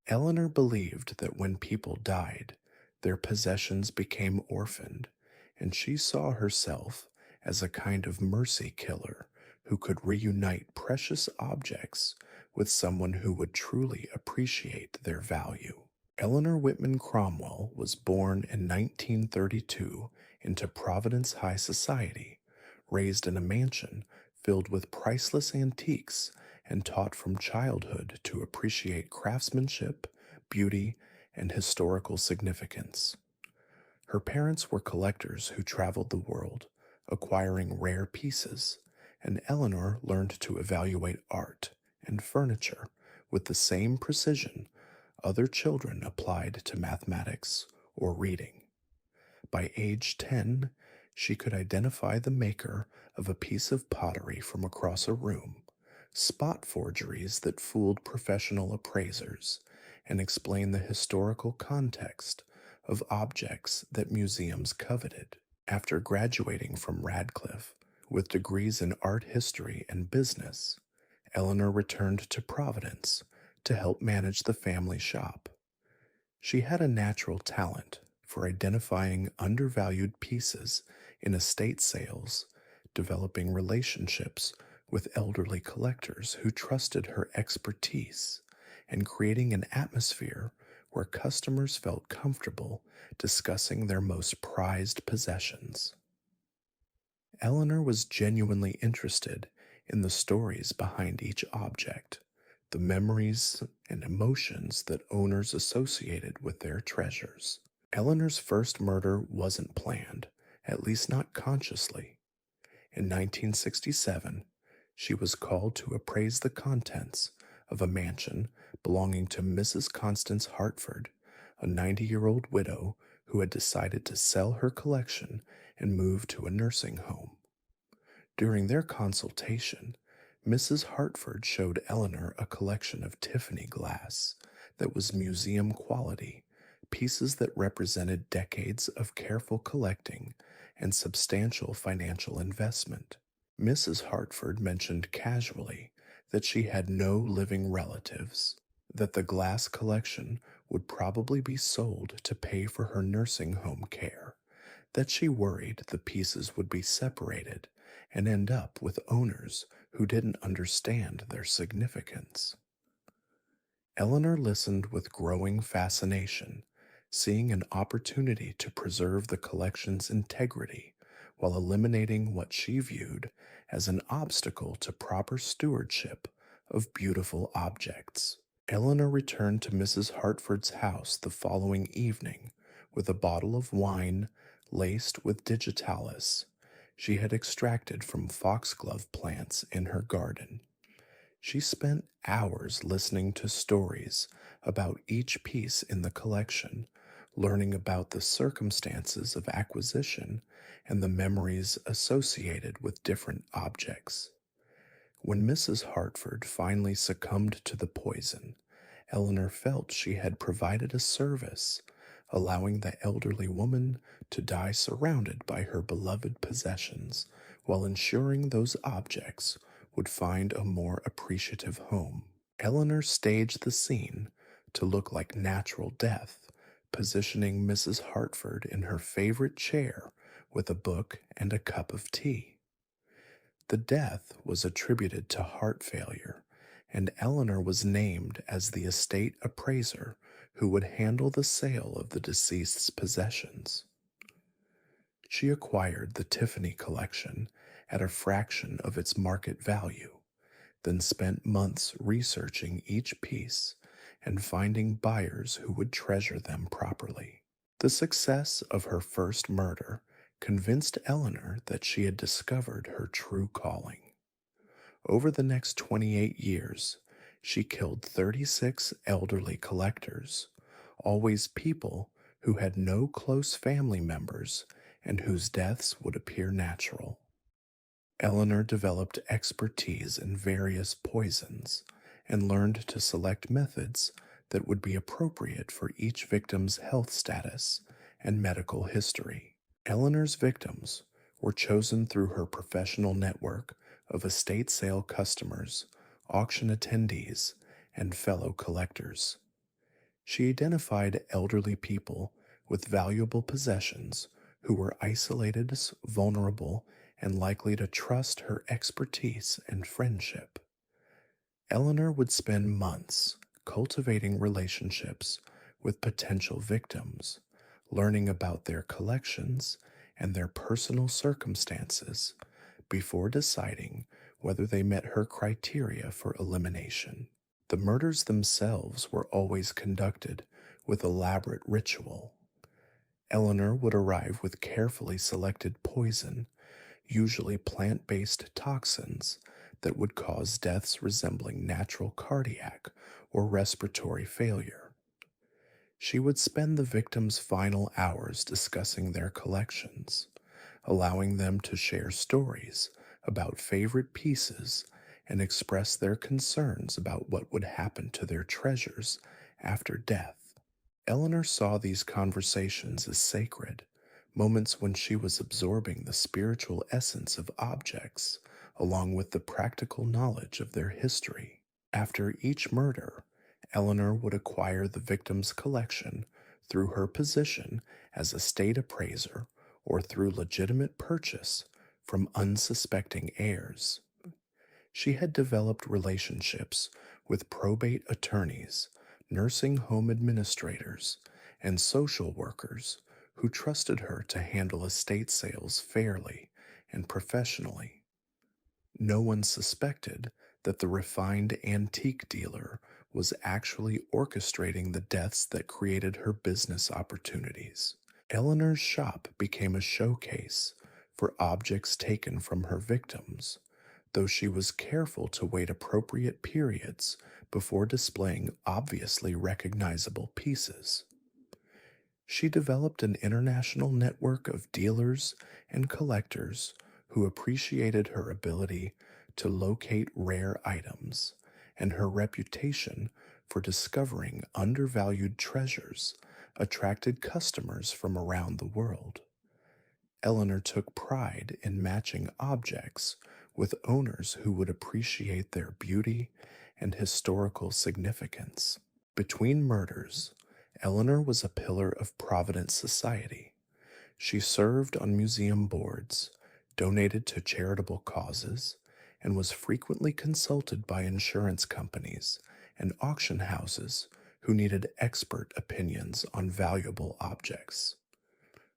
Eleanor believed that when people died, their possessions became orphaned, and she saw herself as a kind of mercy killer who could reunite precious objects with someone who would truly appreciate their value. Eleanor Whitman Cromwell was born in 1932 into Providence high society, raised in a mansion filled with priceless antiques, and taught from childhood to appreciate craftsmanship, beauty, and historical significance. Her parents were collectors who traveled the world, acquiring rare pieces, and Eleanor learned to evaluate art and furniture with the same precision other children applied to mathematics or reading. By age 10, she could identify the maker of a piece of pottery from across a room, spot forgeries that fooled professional appraisers, and explain the historical context of objects that museums coveted. After graduating from Radcliffe with degrees in art history and business, Eleanor returned to Providence to help manage the family shop. She had a natural talent for identifying undervalued pieces in estate sales, developing relationships with elderly collectors who trusted her expertise, and creating an atmosphere where customers felt comfortable discussing their most prized possessions. Eleanor was genuinely interested in the stories behind each object, the memories and emotions that owners associated with their treasures. Eleanor's first murder wasn't planned, at least not consciously. In 1967, she was called to appraise the contents of a mansion belonging to Mrs. Constance Hartford, a 90-year-old widow who had decided to sell her collection and move to a nursing home. During their consultation, Mrs. Hartford showed Eleanor a collection of Tiffany glass that was museum quality, pieces that represented decades of careful collecting and substantial financial investment. Mrs. Hartford mentioned casually that she had no living relatives, that the glass collection would probably be sold to pay for her nursing home care, that she worried the pieces would be separated and end up with owners who didn't understand their significance. Eleanor listened with growing fascination, seeing an opportunity to preserve the collection's integrity while eliminating what she viewed as an obstacle to proper stewardship of beautiful objects. Eleanor returned to Mrs. Hartford's house the following evening with a bottle of wine laced with digitalis she had extracted from foxglove plants in her garden. She spent hours listening to stories about each piece in the collection, learning about the circumstances of acquisition and the memories associated with different objects. When Mrs. Hartford finally succumbed to the poison, Eleanor felt she had provided a service, allowing the elderly woman to die surrounded by her beloved possessions while ensuring those objects would find a more appreciative home. Eleanor staged the scene to look like natural death, positioning Mrs. Hartford in her favorite chair with a book and a cup of tea. The death was attributed to heart failure, and Eleanor was named as the estate appraiser who would handle the sale of the deceased's possessions. She acquired the Tiffany collection at a fraction of its market value, then spent months researching each piece and finding buyers who would treasure them properly. The success of her first murder convinced Eleanor that she had discovered her true calling. Over the next 28 years, she killed 36 elderly collectors, always people who had no close family members and whose deaths would appear natural. Eleanor developed expertise in various poisons and learned to select methods that would be appropriate for each victim's health status and medical history. Eleanor's victims were chosen through her professional network of estate sale customers, auction attendees, and fellow collectors. She identified elderly people with valuable possessions who were isolated, vulnerable, and likely to trust her expertise and friendship. Eleanor would spend months cultivating relationships with potential victims, learning about their collections and their personal circumstances before deciding whether they met her criteria for elimination. The murders themselves were always conducted with elaborate ritual. Eleanor would arrive with carefully selected poison, usually plant based toxins that would cause deaths resembling natural cardiac or respiratory failure. She would spend the victims' final hours discussing their collections, allowing them to share stories about favorite pieces and express their concerns about what would happen to their treasures after death. Eleanor saw these conversations as sacred, moments when she was absorbing the spiritual essence of objects along with the practical knowledge of their history. After each murder, Eleanor would acquire the victim's collection through her position as a state appraiser or through legitimate purchase from unsuspecting heirs. She had developed relationships with probate attorneys, nursing home administrators, and social workers who trusted her to handle estate sales fairly and professionally. No one suspected that the refined antique dealer was actually orchestrating the deaths that created her business opportunities. Eleanor's shop became a showcase for objects taken from her victims, though she was careful to wait appropriate periods before displaying obviously recognizable pieces. She developed an international network of dealers and collectors who appreciated her ability to locate rare items, and her reputation for discovering undervalued treasures attracted customers from around the world. Eleanor took pride in matching objects with owners who would appreciate their beauty and historical significance. Between murders, Eleanor was a pillar of Providence society. She served on museum boards, donated to charitable causes, and was frequently consulted by insurance companies and auction houses who needed expert opinions on valuable objects.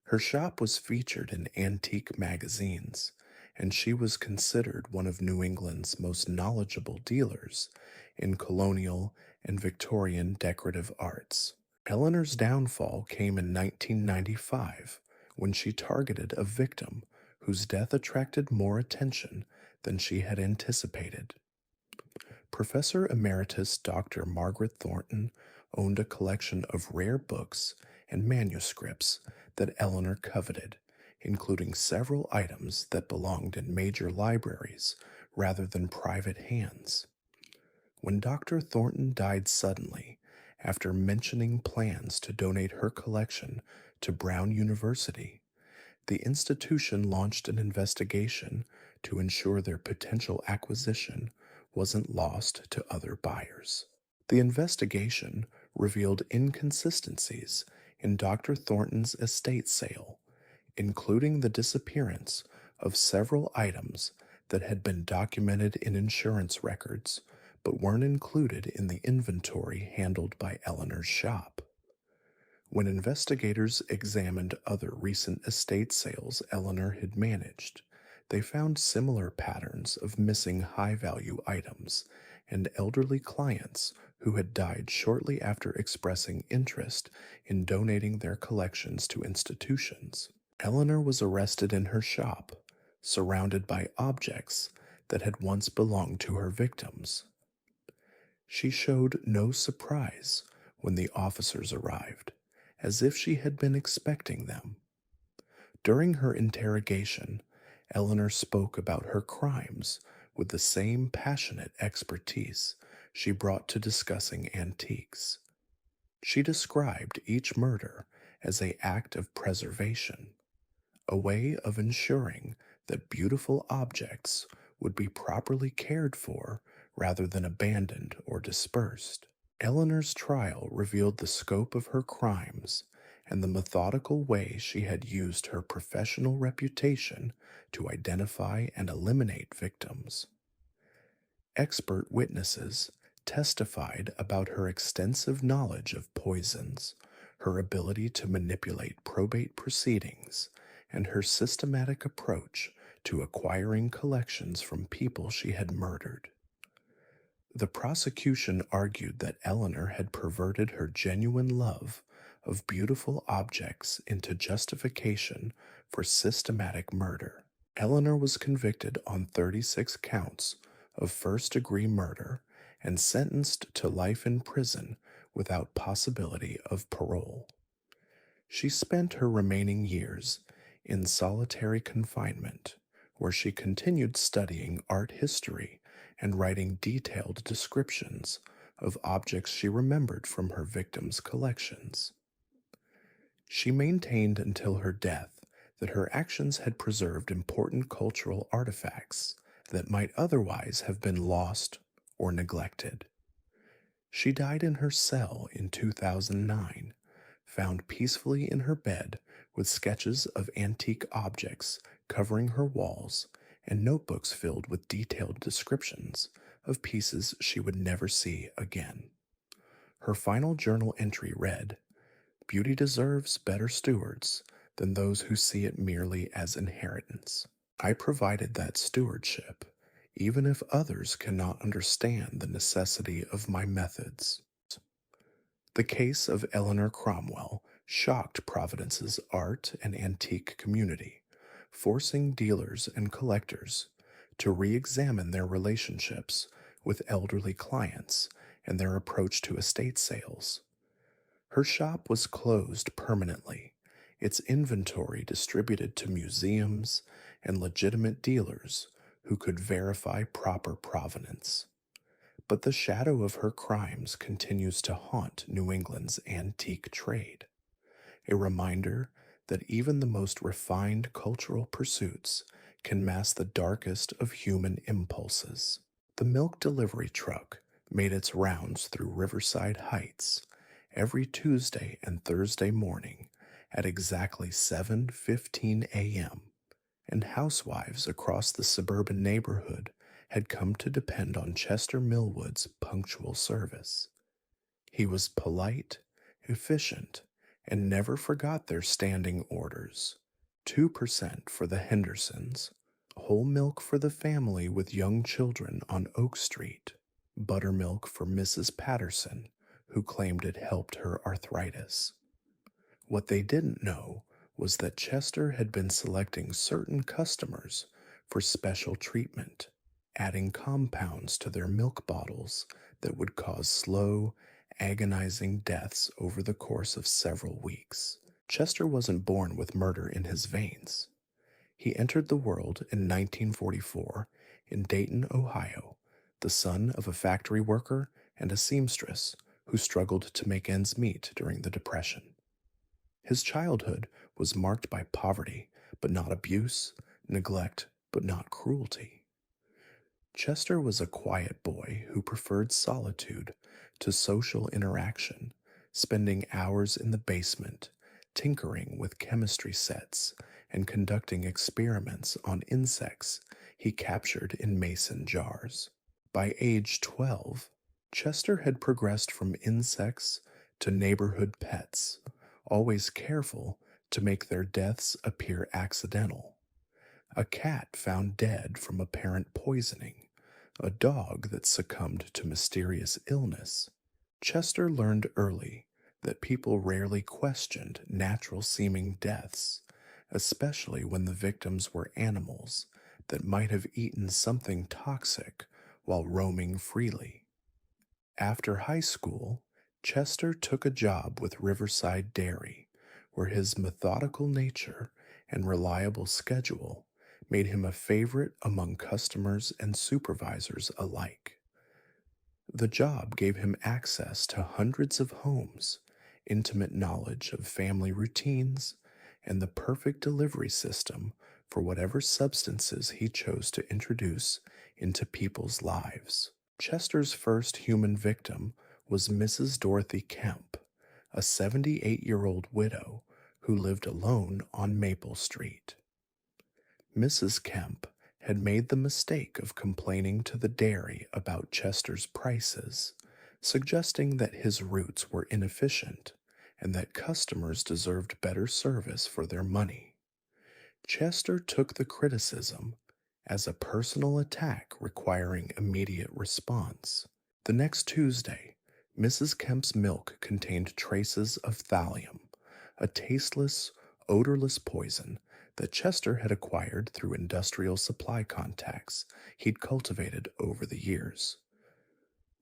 Her shop was featured in antique magazines, and she was considered one of New England's most knowledgeable dealers in colonial and Victorian decorative arts. Eleanor's downfall came in 1995 when she targeted a victim whose death attracted more attention than she had anticipated. Professor Emeritus Dr. Margaret Thornton owned a collection of rare books and manuscripts that Eleanor coveted, including several items that belonged in major libraries rather than private hands. When Dr. Thornton died suddenly, after mentioning plans to donate her collection to Brown University, the institution launched an investigation to ensure their potential acquisition wasn't lost to other buyers. The investigation revealed inconsistencies in Dr. Thornton's estate sale, including the disappearance of several items that had been documented in insurance records but weren't included in the inventory handled by Eleanor's shop. When investigators examined other recent estate sales Eleanor had managed, they found similar patterns of missing high value items and elderly clients who had died shortly after expressing interest in donating their collections to institutions. Eleanor was arrested in her shop, surrounded by objects that had once belonged to her victims. She showed no surprise when the officers arrived, as if she had been expecting them. During her interrogation, Eleanor spoke about her crimes with the same passionate expertise she brought to discussing antiques. She described each murder as an act of preservation, a way of ensuring that beautiful objects would be properly cared for rather than abandoned or dispersed. Eleanor's trial revealed the scope of her crimes and the methodical way she had used her professional reputation to identify and eliminate victims. Expert witnesses testified about her extensive knowledge of poisons, her ability to manipulate probate proceedings, and her systematic approach to acquiring collections from people she had murdered. The prosecution argued that Eleanor had perverted her genuine love of beautiful objects into justification for systematic murder. Eleanor was convicted on 36 counts of first-degree murder and sentenced to life in prison without possibility of parole. She spent her remaining years in solitary confinement, where she continued studying art history and writing detailed descriptions of objects she remembered from her victims' collections. She maintained until her death that her actions had preserved important cultural artifacts that might otherwise have been lost or neglected. She died in her cell in 2009, found peacefully in her bed with sketches of antique objects covering her walls and notebooks filled with detailed descriptions of pieces she would never see again. Her final journal entry read, "Beauty deserves better stewards than those who see it merely as inheritance. I provided that stewardship, even if others cannot understand the necessity of my methods." The case of Eleanor Cromwell shocked Providence's art and antique community, forcing dealers and collectors to re-examine their relationships with elderly clients and their approach to estate sales. Her shop was closed permanently, its inventory distributed to museums and legitimate dealers who could verify proper provenance. But the shadow of her crimes continues to haunt New England's antique trade, a reminder that even the most refined cultural pursuits can mask the darkest of human impulses. The milk delivery truck made its rounds through Riverside Heights every Tuesday and Thursday morning at exactly 7:15 a.m., and housewives across the suburban neighborhood had come to depend on Chester Millwood's punctual service. He was polite, efficient, and never forgot their standing orders. 2% for the Hendersons, whole milk for the family with young children on Oak Street, buttermilk for Mrs. Patterson, who claimed it helped her arthritis. What they didn't know was that Chester had been selecting certain customers for special treatment, adding compounds to their milk bottles that would cause slow, agonizing deaths over the course of several weeks. Chester wasn't born with murder in his veins. He entered the world in 1944 in Dayton, Ohio, the son of a factory worker and a seamstress who struggled to make ends meet during the Depression. His childhood was marked by poverty, but not abuse, neglect, but not cruelty. Chester was a quiet boy who preferred solitude to social interaction, spending hours in the basement, tinkering with chemistry sets, and conducting experiments on insects he captured in mason jars. By age 12, Chester had progressed from insects to neighborhood pets, always careful to make their deaths appear accidental. A cat found dead from apparent poisoning, a dog that succumbed to mysterious illness. Chester learned early that people rarely questioned natural seeming deaths, especially when the victims were animals that might have eaten something toxic while roaming freely. After high school, Chester took a job with Riverside Dairy, where his methodical nature and reliable schedule made him a favorite among customers and supervisors alike. The job gave him access to hundreds of homes, intimate knowledge of family routines, and the perfect delivery system for whatever substances he chose to introduce into people's lives. Chester's first human victim was Mrs. Dorothy Kemp, a 78-year-old widow who lived alone on Maple Street. Mrs. Kemp had made the mistake of complaining to the dairy about Chester's prices, suggesting that his routes were inefficient and that customers deserved better service for their money. Chester took the criticism as a personal attack requiring immediate response. The next Tuesday, Mrs. Kemp's milk contained traces of thallium, a tasteless, odorless poison that Chester had acquired through industrial supply contacts he'd cultivated over the years.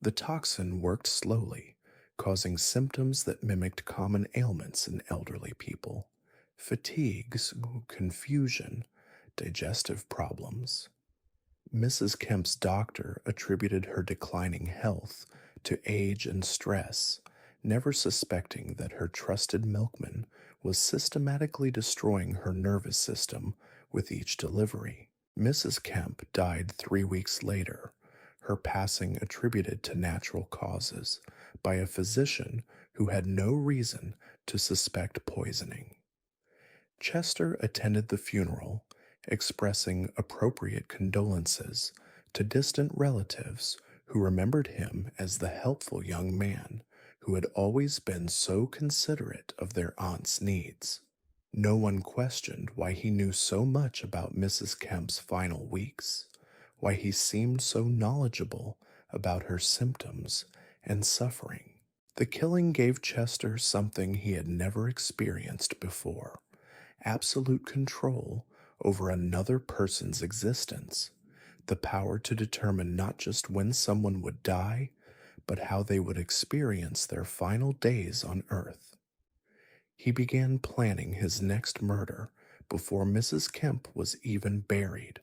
The toxin worked slowly, causing symptoms that mimicked common ailments in elderly people: fatigues, confusion, digestive problems. Mrs. Kemp's doctor attributed her declining health to age and stress, never suspecting that her trusted milkman was systematically destroying her nervous system with each delivery. Mrs. Kemp died 3 weeks later, her passing attributed to natural causes by a physician who had no reason to suspect poisoning. Chester attended the funeral, expressing appropriate condolences to distant relatives who remembered him as the helpful young man who had always been so considerate of their aunt's needs. No one questioned why he knew so much about Mrs. Kemp's final weeks, why he seemed so knowledgeable about her symptoms and suffering. The killing gave Chester something he had never experienced before: absolute control over another person's existence, the power to determine not just when someone would die, but how they would experience their final days on Earth. He began planning his next murder before Mrs. Kemp was even buried,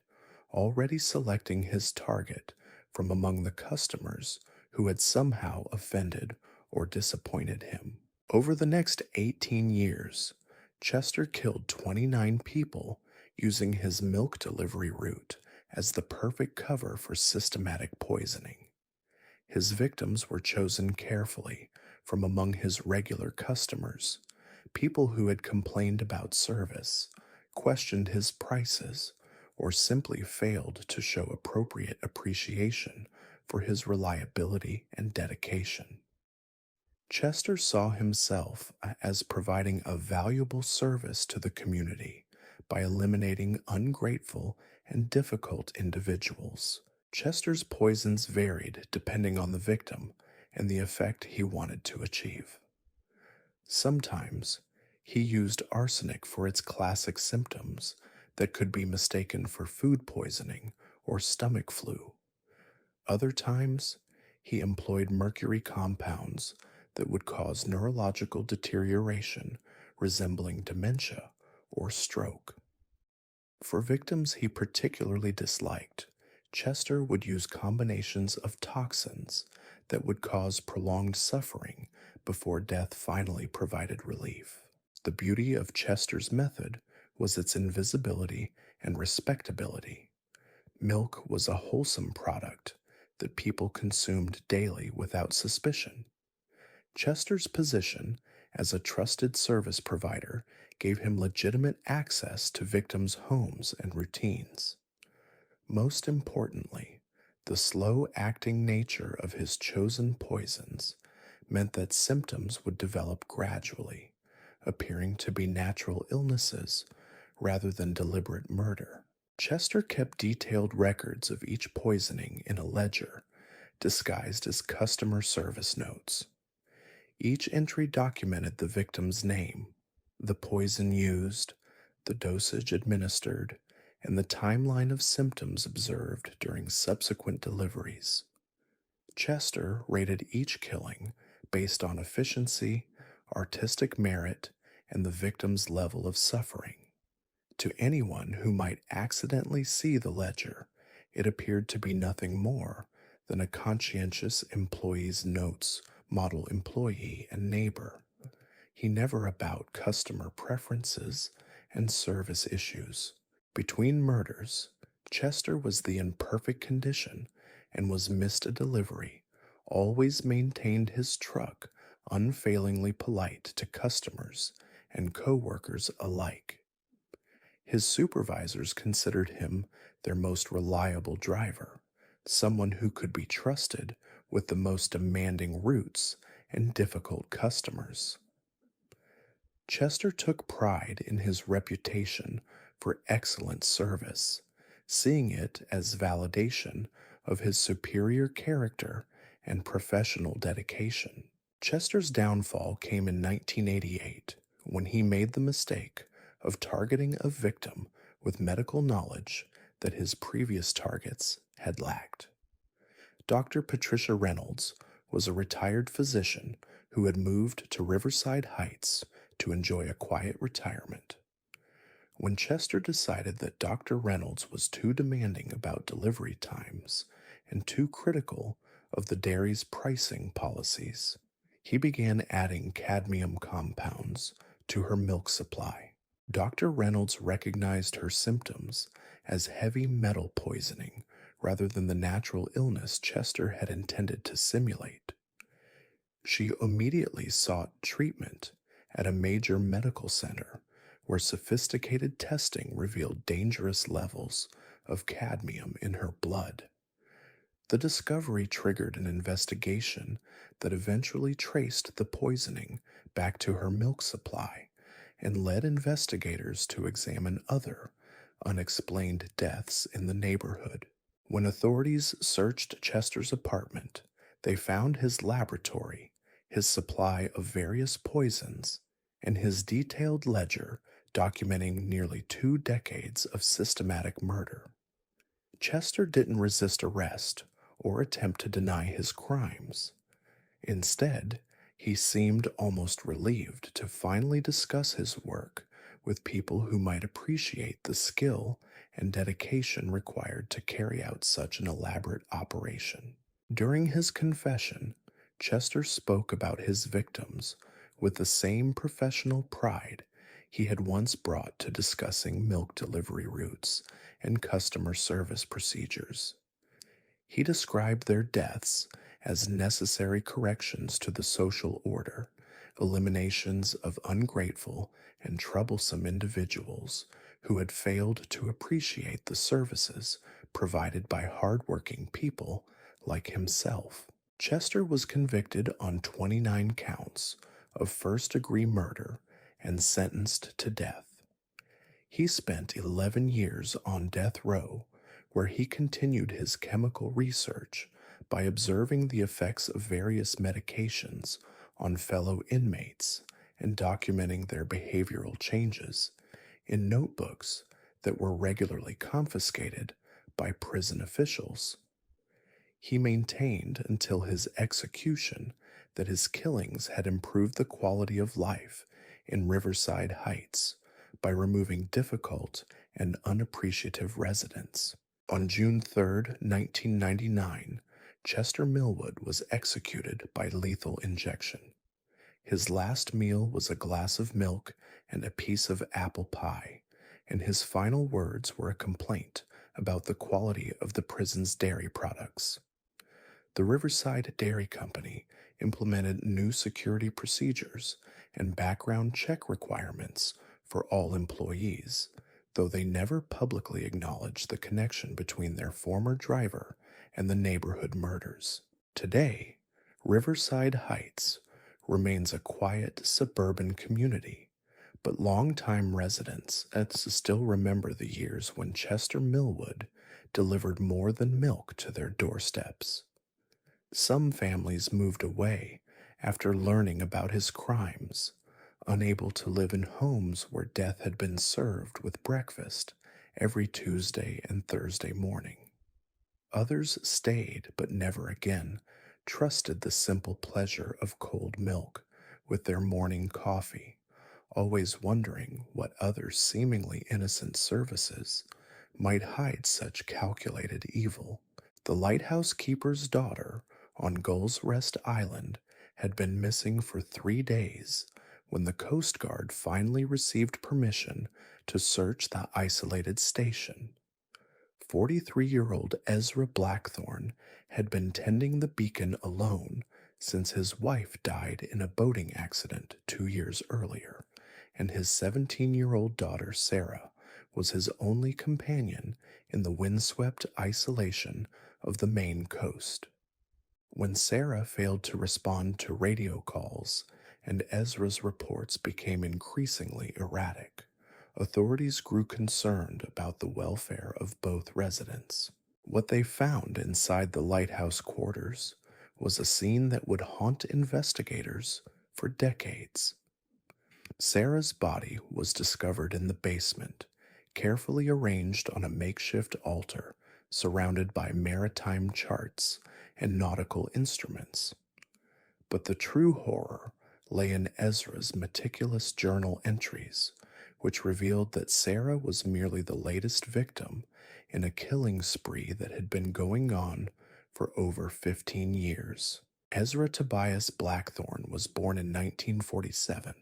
already selecting his target from among the customers who had somehow offended or disappointed him. Over the next 18 years, Chester killed 29 people using his milk delivery route as the perfect cover for systematic poisoning. His victims were chosen carefully from among his regular customers, people who had complained about service, questioned his prices, or simply failed to show appropriate appreciation for his reliability and dedication. Chester saw himself as providing a valuable service to the community by eliminating ungrateful and difficult individuals. Chester's poisons varied depending on the victim and the effect he wanted to achieve. Sometimes, he used arsenic for its classic symptoms that could be mistaken for food poisoning or stomach flu. Other times, he employed mercury compounds that would cause neurological deterioration resembling dementia or stroke. For victims he particularly disliked, Chester would use combinations of toxins that would cause prolonged suffering before death finally provided relief. The beauty of Chester's method was its invisibility and respectability. Milk was a wholesome product that people consumed daily without suspicion. Chester's position as a trusted service provider gave him legitimate access to victims' homes and routines. Most importantly, the slow acting nature of his chosen poisons meant that symptoms would develop gradually, appearing to be natural illnesses rather than deliberate murder. Chester kept detailed records of each poisoning in a ledger disguised as customer service notes. Each entry documented the victim's name, the poison used, the dosage administered, and the timeline of symptoms observed during subsequent deliveries. Chester rated each killing based on efficiency, artistic merit, and the victim's level of suffering. To anyone who might accidentally see the ledger, it appeared to be nothing more than a conscientious employee's notes, model employee, and neighbor. He never about customer preferences and service issues. Between murders, Chester was the in perfect condition and was missed a delivery, always maintained his truck unfailingly polite to customers and co-workers alike. His supervisors considered him their most reliable driver, someone who could be trusted with the most demanding routes and difficult customers. Chester took pride in his reputation for excellent service, seeing it as validation of his superior character and professional dedication. Chester's downfall came in 1988 when he made the mistake of targeting a victim with medical knowledge that his previous targets had lacked. Dr. Patricia Reynolds was a retired physician who had moved to Riverside Heights to enjoy a quiet retirement. When Chester decided that Dr. Reynolds was too demanding about delivery times and too critical of the dairy's pricing policies, he began adding cadmium compounds to her milk supply. Dr. Reynolds recognized her symptoms as heavy metal poisoning rather than the natural illness Chester had intended to simulate. She immediately sought treatment at a major medical center where sophisticated testing revealed dangerous levels of cadmium in her blood. The discovery triggered an investigation that eventually traced the poisoning back to her milk supply and led investigators to examine other unexplained deaths in the neighborhood. When authorities searched Chester's apartment, they found his laboratory, his supply of various poisons, and his detailed ledger documenting nearly 2 decades of systematic murder. Chester didn't resist arrest or attempt to deny his crimes. Instead, he seemed almost relieved to finally discuss his work with people who might appreciate the skill and dedication required to carry out such an elaborate operation. During his confession, Chester spoke about his victims with the same professional pride he had once brought to discussing milk delivery routes and customer service procedures. He described their deaths as necessary corrections to the social order, eliminations of ungrateful and troublesome individuals who had failed to appreciate the services provided by hardworking people like himself. Chester was convicted on 29 counts of first-degree murder and sentenced to death. He spent 11 years on death row, where he continued his chemical research by observing the effects of various medications on fellow inmates and documenting their behavioral changes in notebooks that were regularly confiscated by prison officials. He maintained until his execution that his killings had improved the quality of life in Riverside Heights by removing difficult and unappreciative residents. On June 3rd, 1999, Chester Millwood was executed by lethal injection. His last meal was a glass of milk and a piece of apple pie, and his final words were a complaint about the quality of the prison's dairy products. The Riverside Dairy Company implemented new security procedures and background check requirements for all employees, though they never publicly acknowledged the connection between their former driver and the neighborhood murders. Today, Riverside Heights remains a quiet suburban community, but longtime residents still remember the years when Chester Millwood delivered more than milk to their doorsteps. Some families moved away after learning about his crimes, unable to live in homes where death had been served with breakfast every Tuesday and Thursday morning. Others stayed but never again trusted the simple pleasure of cold milk with their morning coffee, always wondering what other seemingly innocent services might hide such calculated evil. The lighthouse keeper's daughter on Gull's Rest Island had been missing for 3 days when the Coast Guard finally received permission to search the isolated station. 43-year-old Ezra Blackthorne had been tending the beacon alone since his wife died in a boating accident 2 years earlier, and his 17-year-old daughter Sarah was his only companion in the windswept isolation of the Maine coast. When Sarah failed to respond to radio calls and Ezra's reports became increasingly erratic, authorities grew concerned about the welfare of both residents. What they found inside the lighthouse quarters was a scene that would haunt investigators for decades. Sarah's body was discovered in the basement, carefully arranged on a makeshift altar surrounded by maritime charts and nautical instruments. But the true horror lay in Ezra's meticulous journal entries, which revealed that Sarah was merely the latest victim in a killing spree that had been going on for over 15 years. Ezra Tobias Blackthorne was born in 1947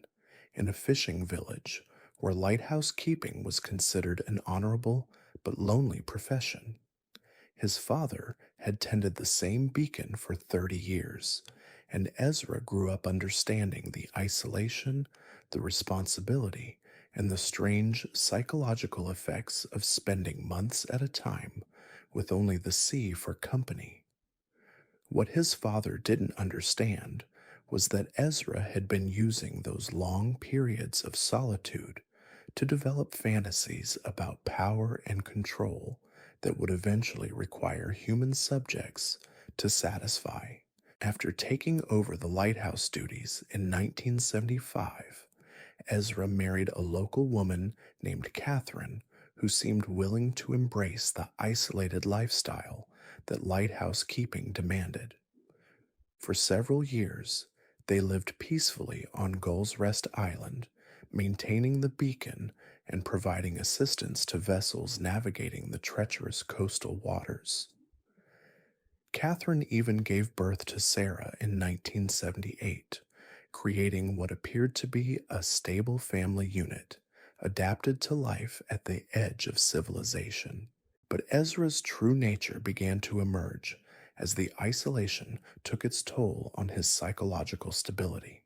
in a fishing village where lighthouse keeping was considered an honorable but lonely profession. His father had tended the same beacon for 30 years, and Ezra grew up understanding the isolation, the responsibility, and the strange psychological effects of spending months at a time with only the sea for company. What his father didn't understand was that Ezra had been using those long periods of solitude to develop fantasies about power and control that would eventually require human subjects to satisfy. After taking over the lighthouse duties in 1975, Ezra married a local woman named Catherine who seemed willing to embrace the isolated lifestyle that lighthouse keeping demanded. For several years, they lived peacefully on Gull's Rest Island, maintaining the beacon and providing assistance to vessels navigating the treacherous coastal waters. Catherine even gave birth to Sarah in 1978, creating what appeared to be a stable family unit, adapted to life at the edge of civilization. But Ezra's true nature began to emerge as the isolation took its toll on his psychological stability.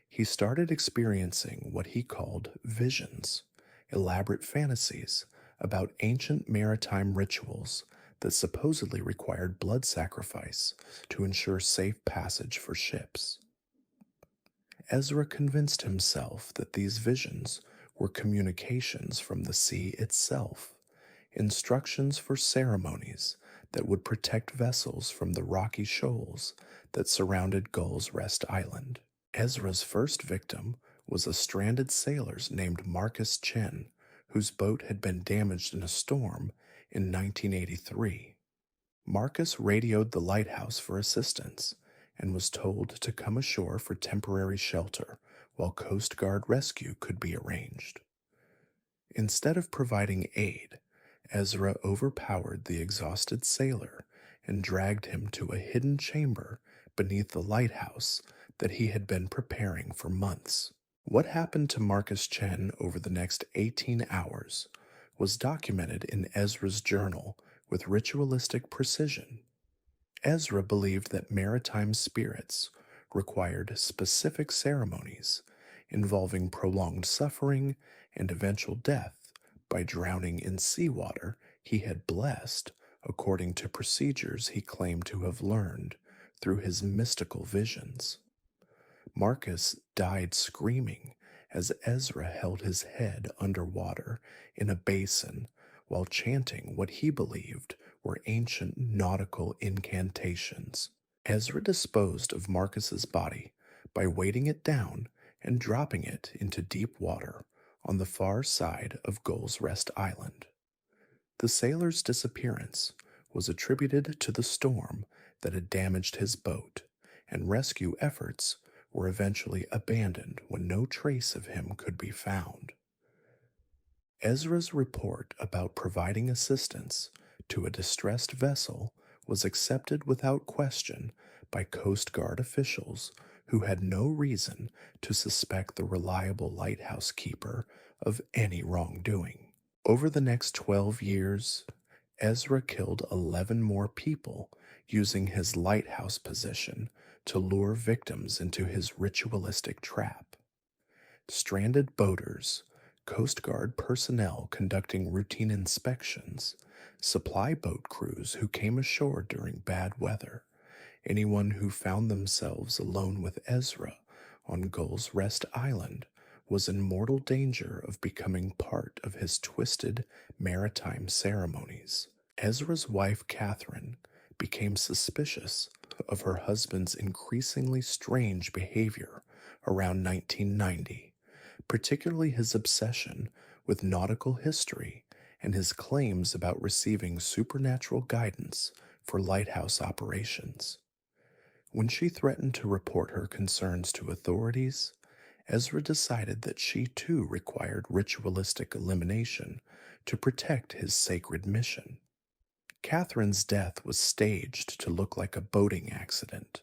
He started experiencing what he called visions, elaborate fantasies about ancient maritime rituals that supposedly required blood sacrifice to ensure safe passage for ships. Ezra convinced himself that these visions were communications from the sea itself, instructions for ceremonies that would protect vessels from the rocky shoals that surrounded Gull's Rest Island. Ezra's first victim was a stranded sailor named Marcus Chen, whose boat had been damaged in a storm in 1983. Marcus radioed the lighthouse for assistance and was told to come ashore for temporary shelter while Coast Guard rescue could be arranged. Instead of providing aid, Ezra overpowered the exhausted sailor and dragged him to a hidden chamber beneath the lighthouse that he had been preparing for months. What happened to Marcus Chen over the next 18 hours was documented in Ezra's journal with ritualistic precision. Ezra believed that maritime spirits required specific ceremonies involving prolonged suffering and eventual death by drowning in seawater he had blessed according to procedures he claimed to have learned through his mystical visions. Marcus died screaming as Ezra held his head underwater in a basin while chanting what he believed were ancient nautical incantations. Ezra disposed of Marcus's body by weighting it down and dropping it into deep water on the far side of Gull's Rest Island. The sailor's disappearance was attributed to the storm that had damaged his boat, and rescue efforts were eventually abandoned when no trace of him could be found. Ezra's report about providing assistance to a distressed vessel was accepted without question by Coast Guard officials who had no reason to suspect the reliable lighthouse keeper of any wrongdoing. Over the next 12 years, Ezra killed 11 more people using his lighthouse position to lure victims into his ritualistic trap. Stranded boaters, Coast Guard personnel conducting routine inspections, supply boat crews who came ashore during bad weather, anyone who found themselves alone with Ezra on Gull's Rest Island was in mortal danger of becoming part of his twisted maritime ceremonies. Ezra's wife, Catherine, became suspicious of her husband's increasingly strange behavior around 1990, particularly his obsession with nautical history and his claims about receiving supernatural guidance for lighthouse operations. When she threatened to report her concerns to authorities, Ezra decided that she too required ritualistic elimination to protect his sacred mission. Catherine's death was staged to look like a boating accident.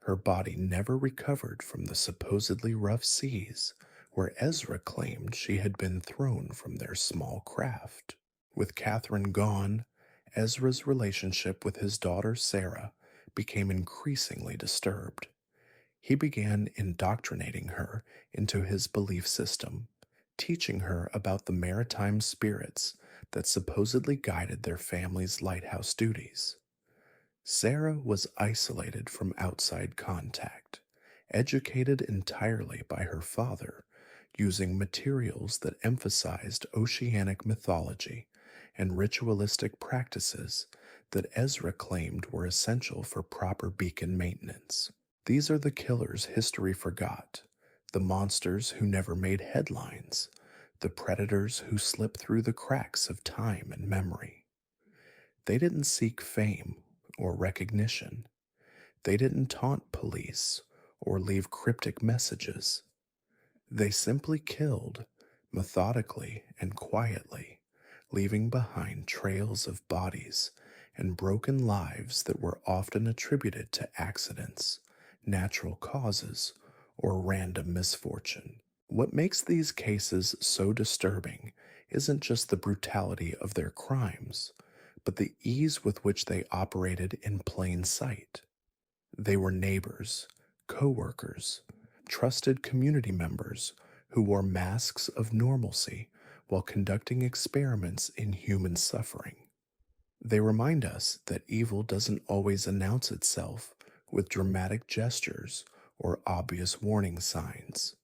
Her body never recovered from the supposedly rough seas where Ezra claimed she had been thrown from their small craft. With Catherine gone, Ezra's relationship with his daughter Sarah became increasingly disturbed. He began indoctrinating her into his belief system, teaching her about the maritime spirits that supposedly guided their family's lighthouse duties. Sarah was isolated from outside contact, educated entirely by her father, using materials that emphasized oceanic mythology and ritualistic practices that Ezra claimed were essential for proper beacon maintenance. These are the killers history forgot, the monsters who never made headlines, the predators who slip through the cracks of time and memory. They didn't seek fame or recognition. They didn't taunt police or leave cryptic messages. They simply killed, methodically and quietly, leaving behind trails of bodies and broken lives that were often attributed to accidents, natural causes, or random misfortune. What makes these cases so disturbing isn't just the brutality of their crimes, but the ease with which they operated in plain sight. They were neighbors, co-workers, trusted community members who wore masks of normalcy while conducting experiments in human suffering. They remind us that evil doesn't always announce itself with dramatic gestures or obvious warning signs.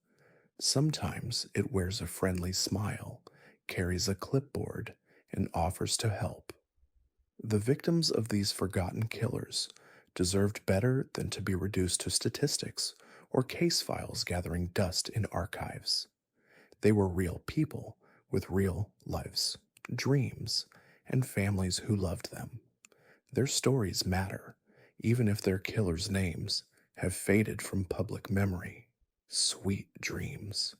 Sometimes it wears a friendly smile, carries a clipboard, and offers to help. The victims of these forgotten killers deserved better than to be reduced to statistics or case files gathering dust in archives. They were real people with real lives, dreams, and families who loved them. Their stories matter, even if their killers' names have faded from public memory. Sweet dreams.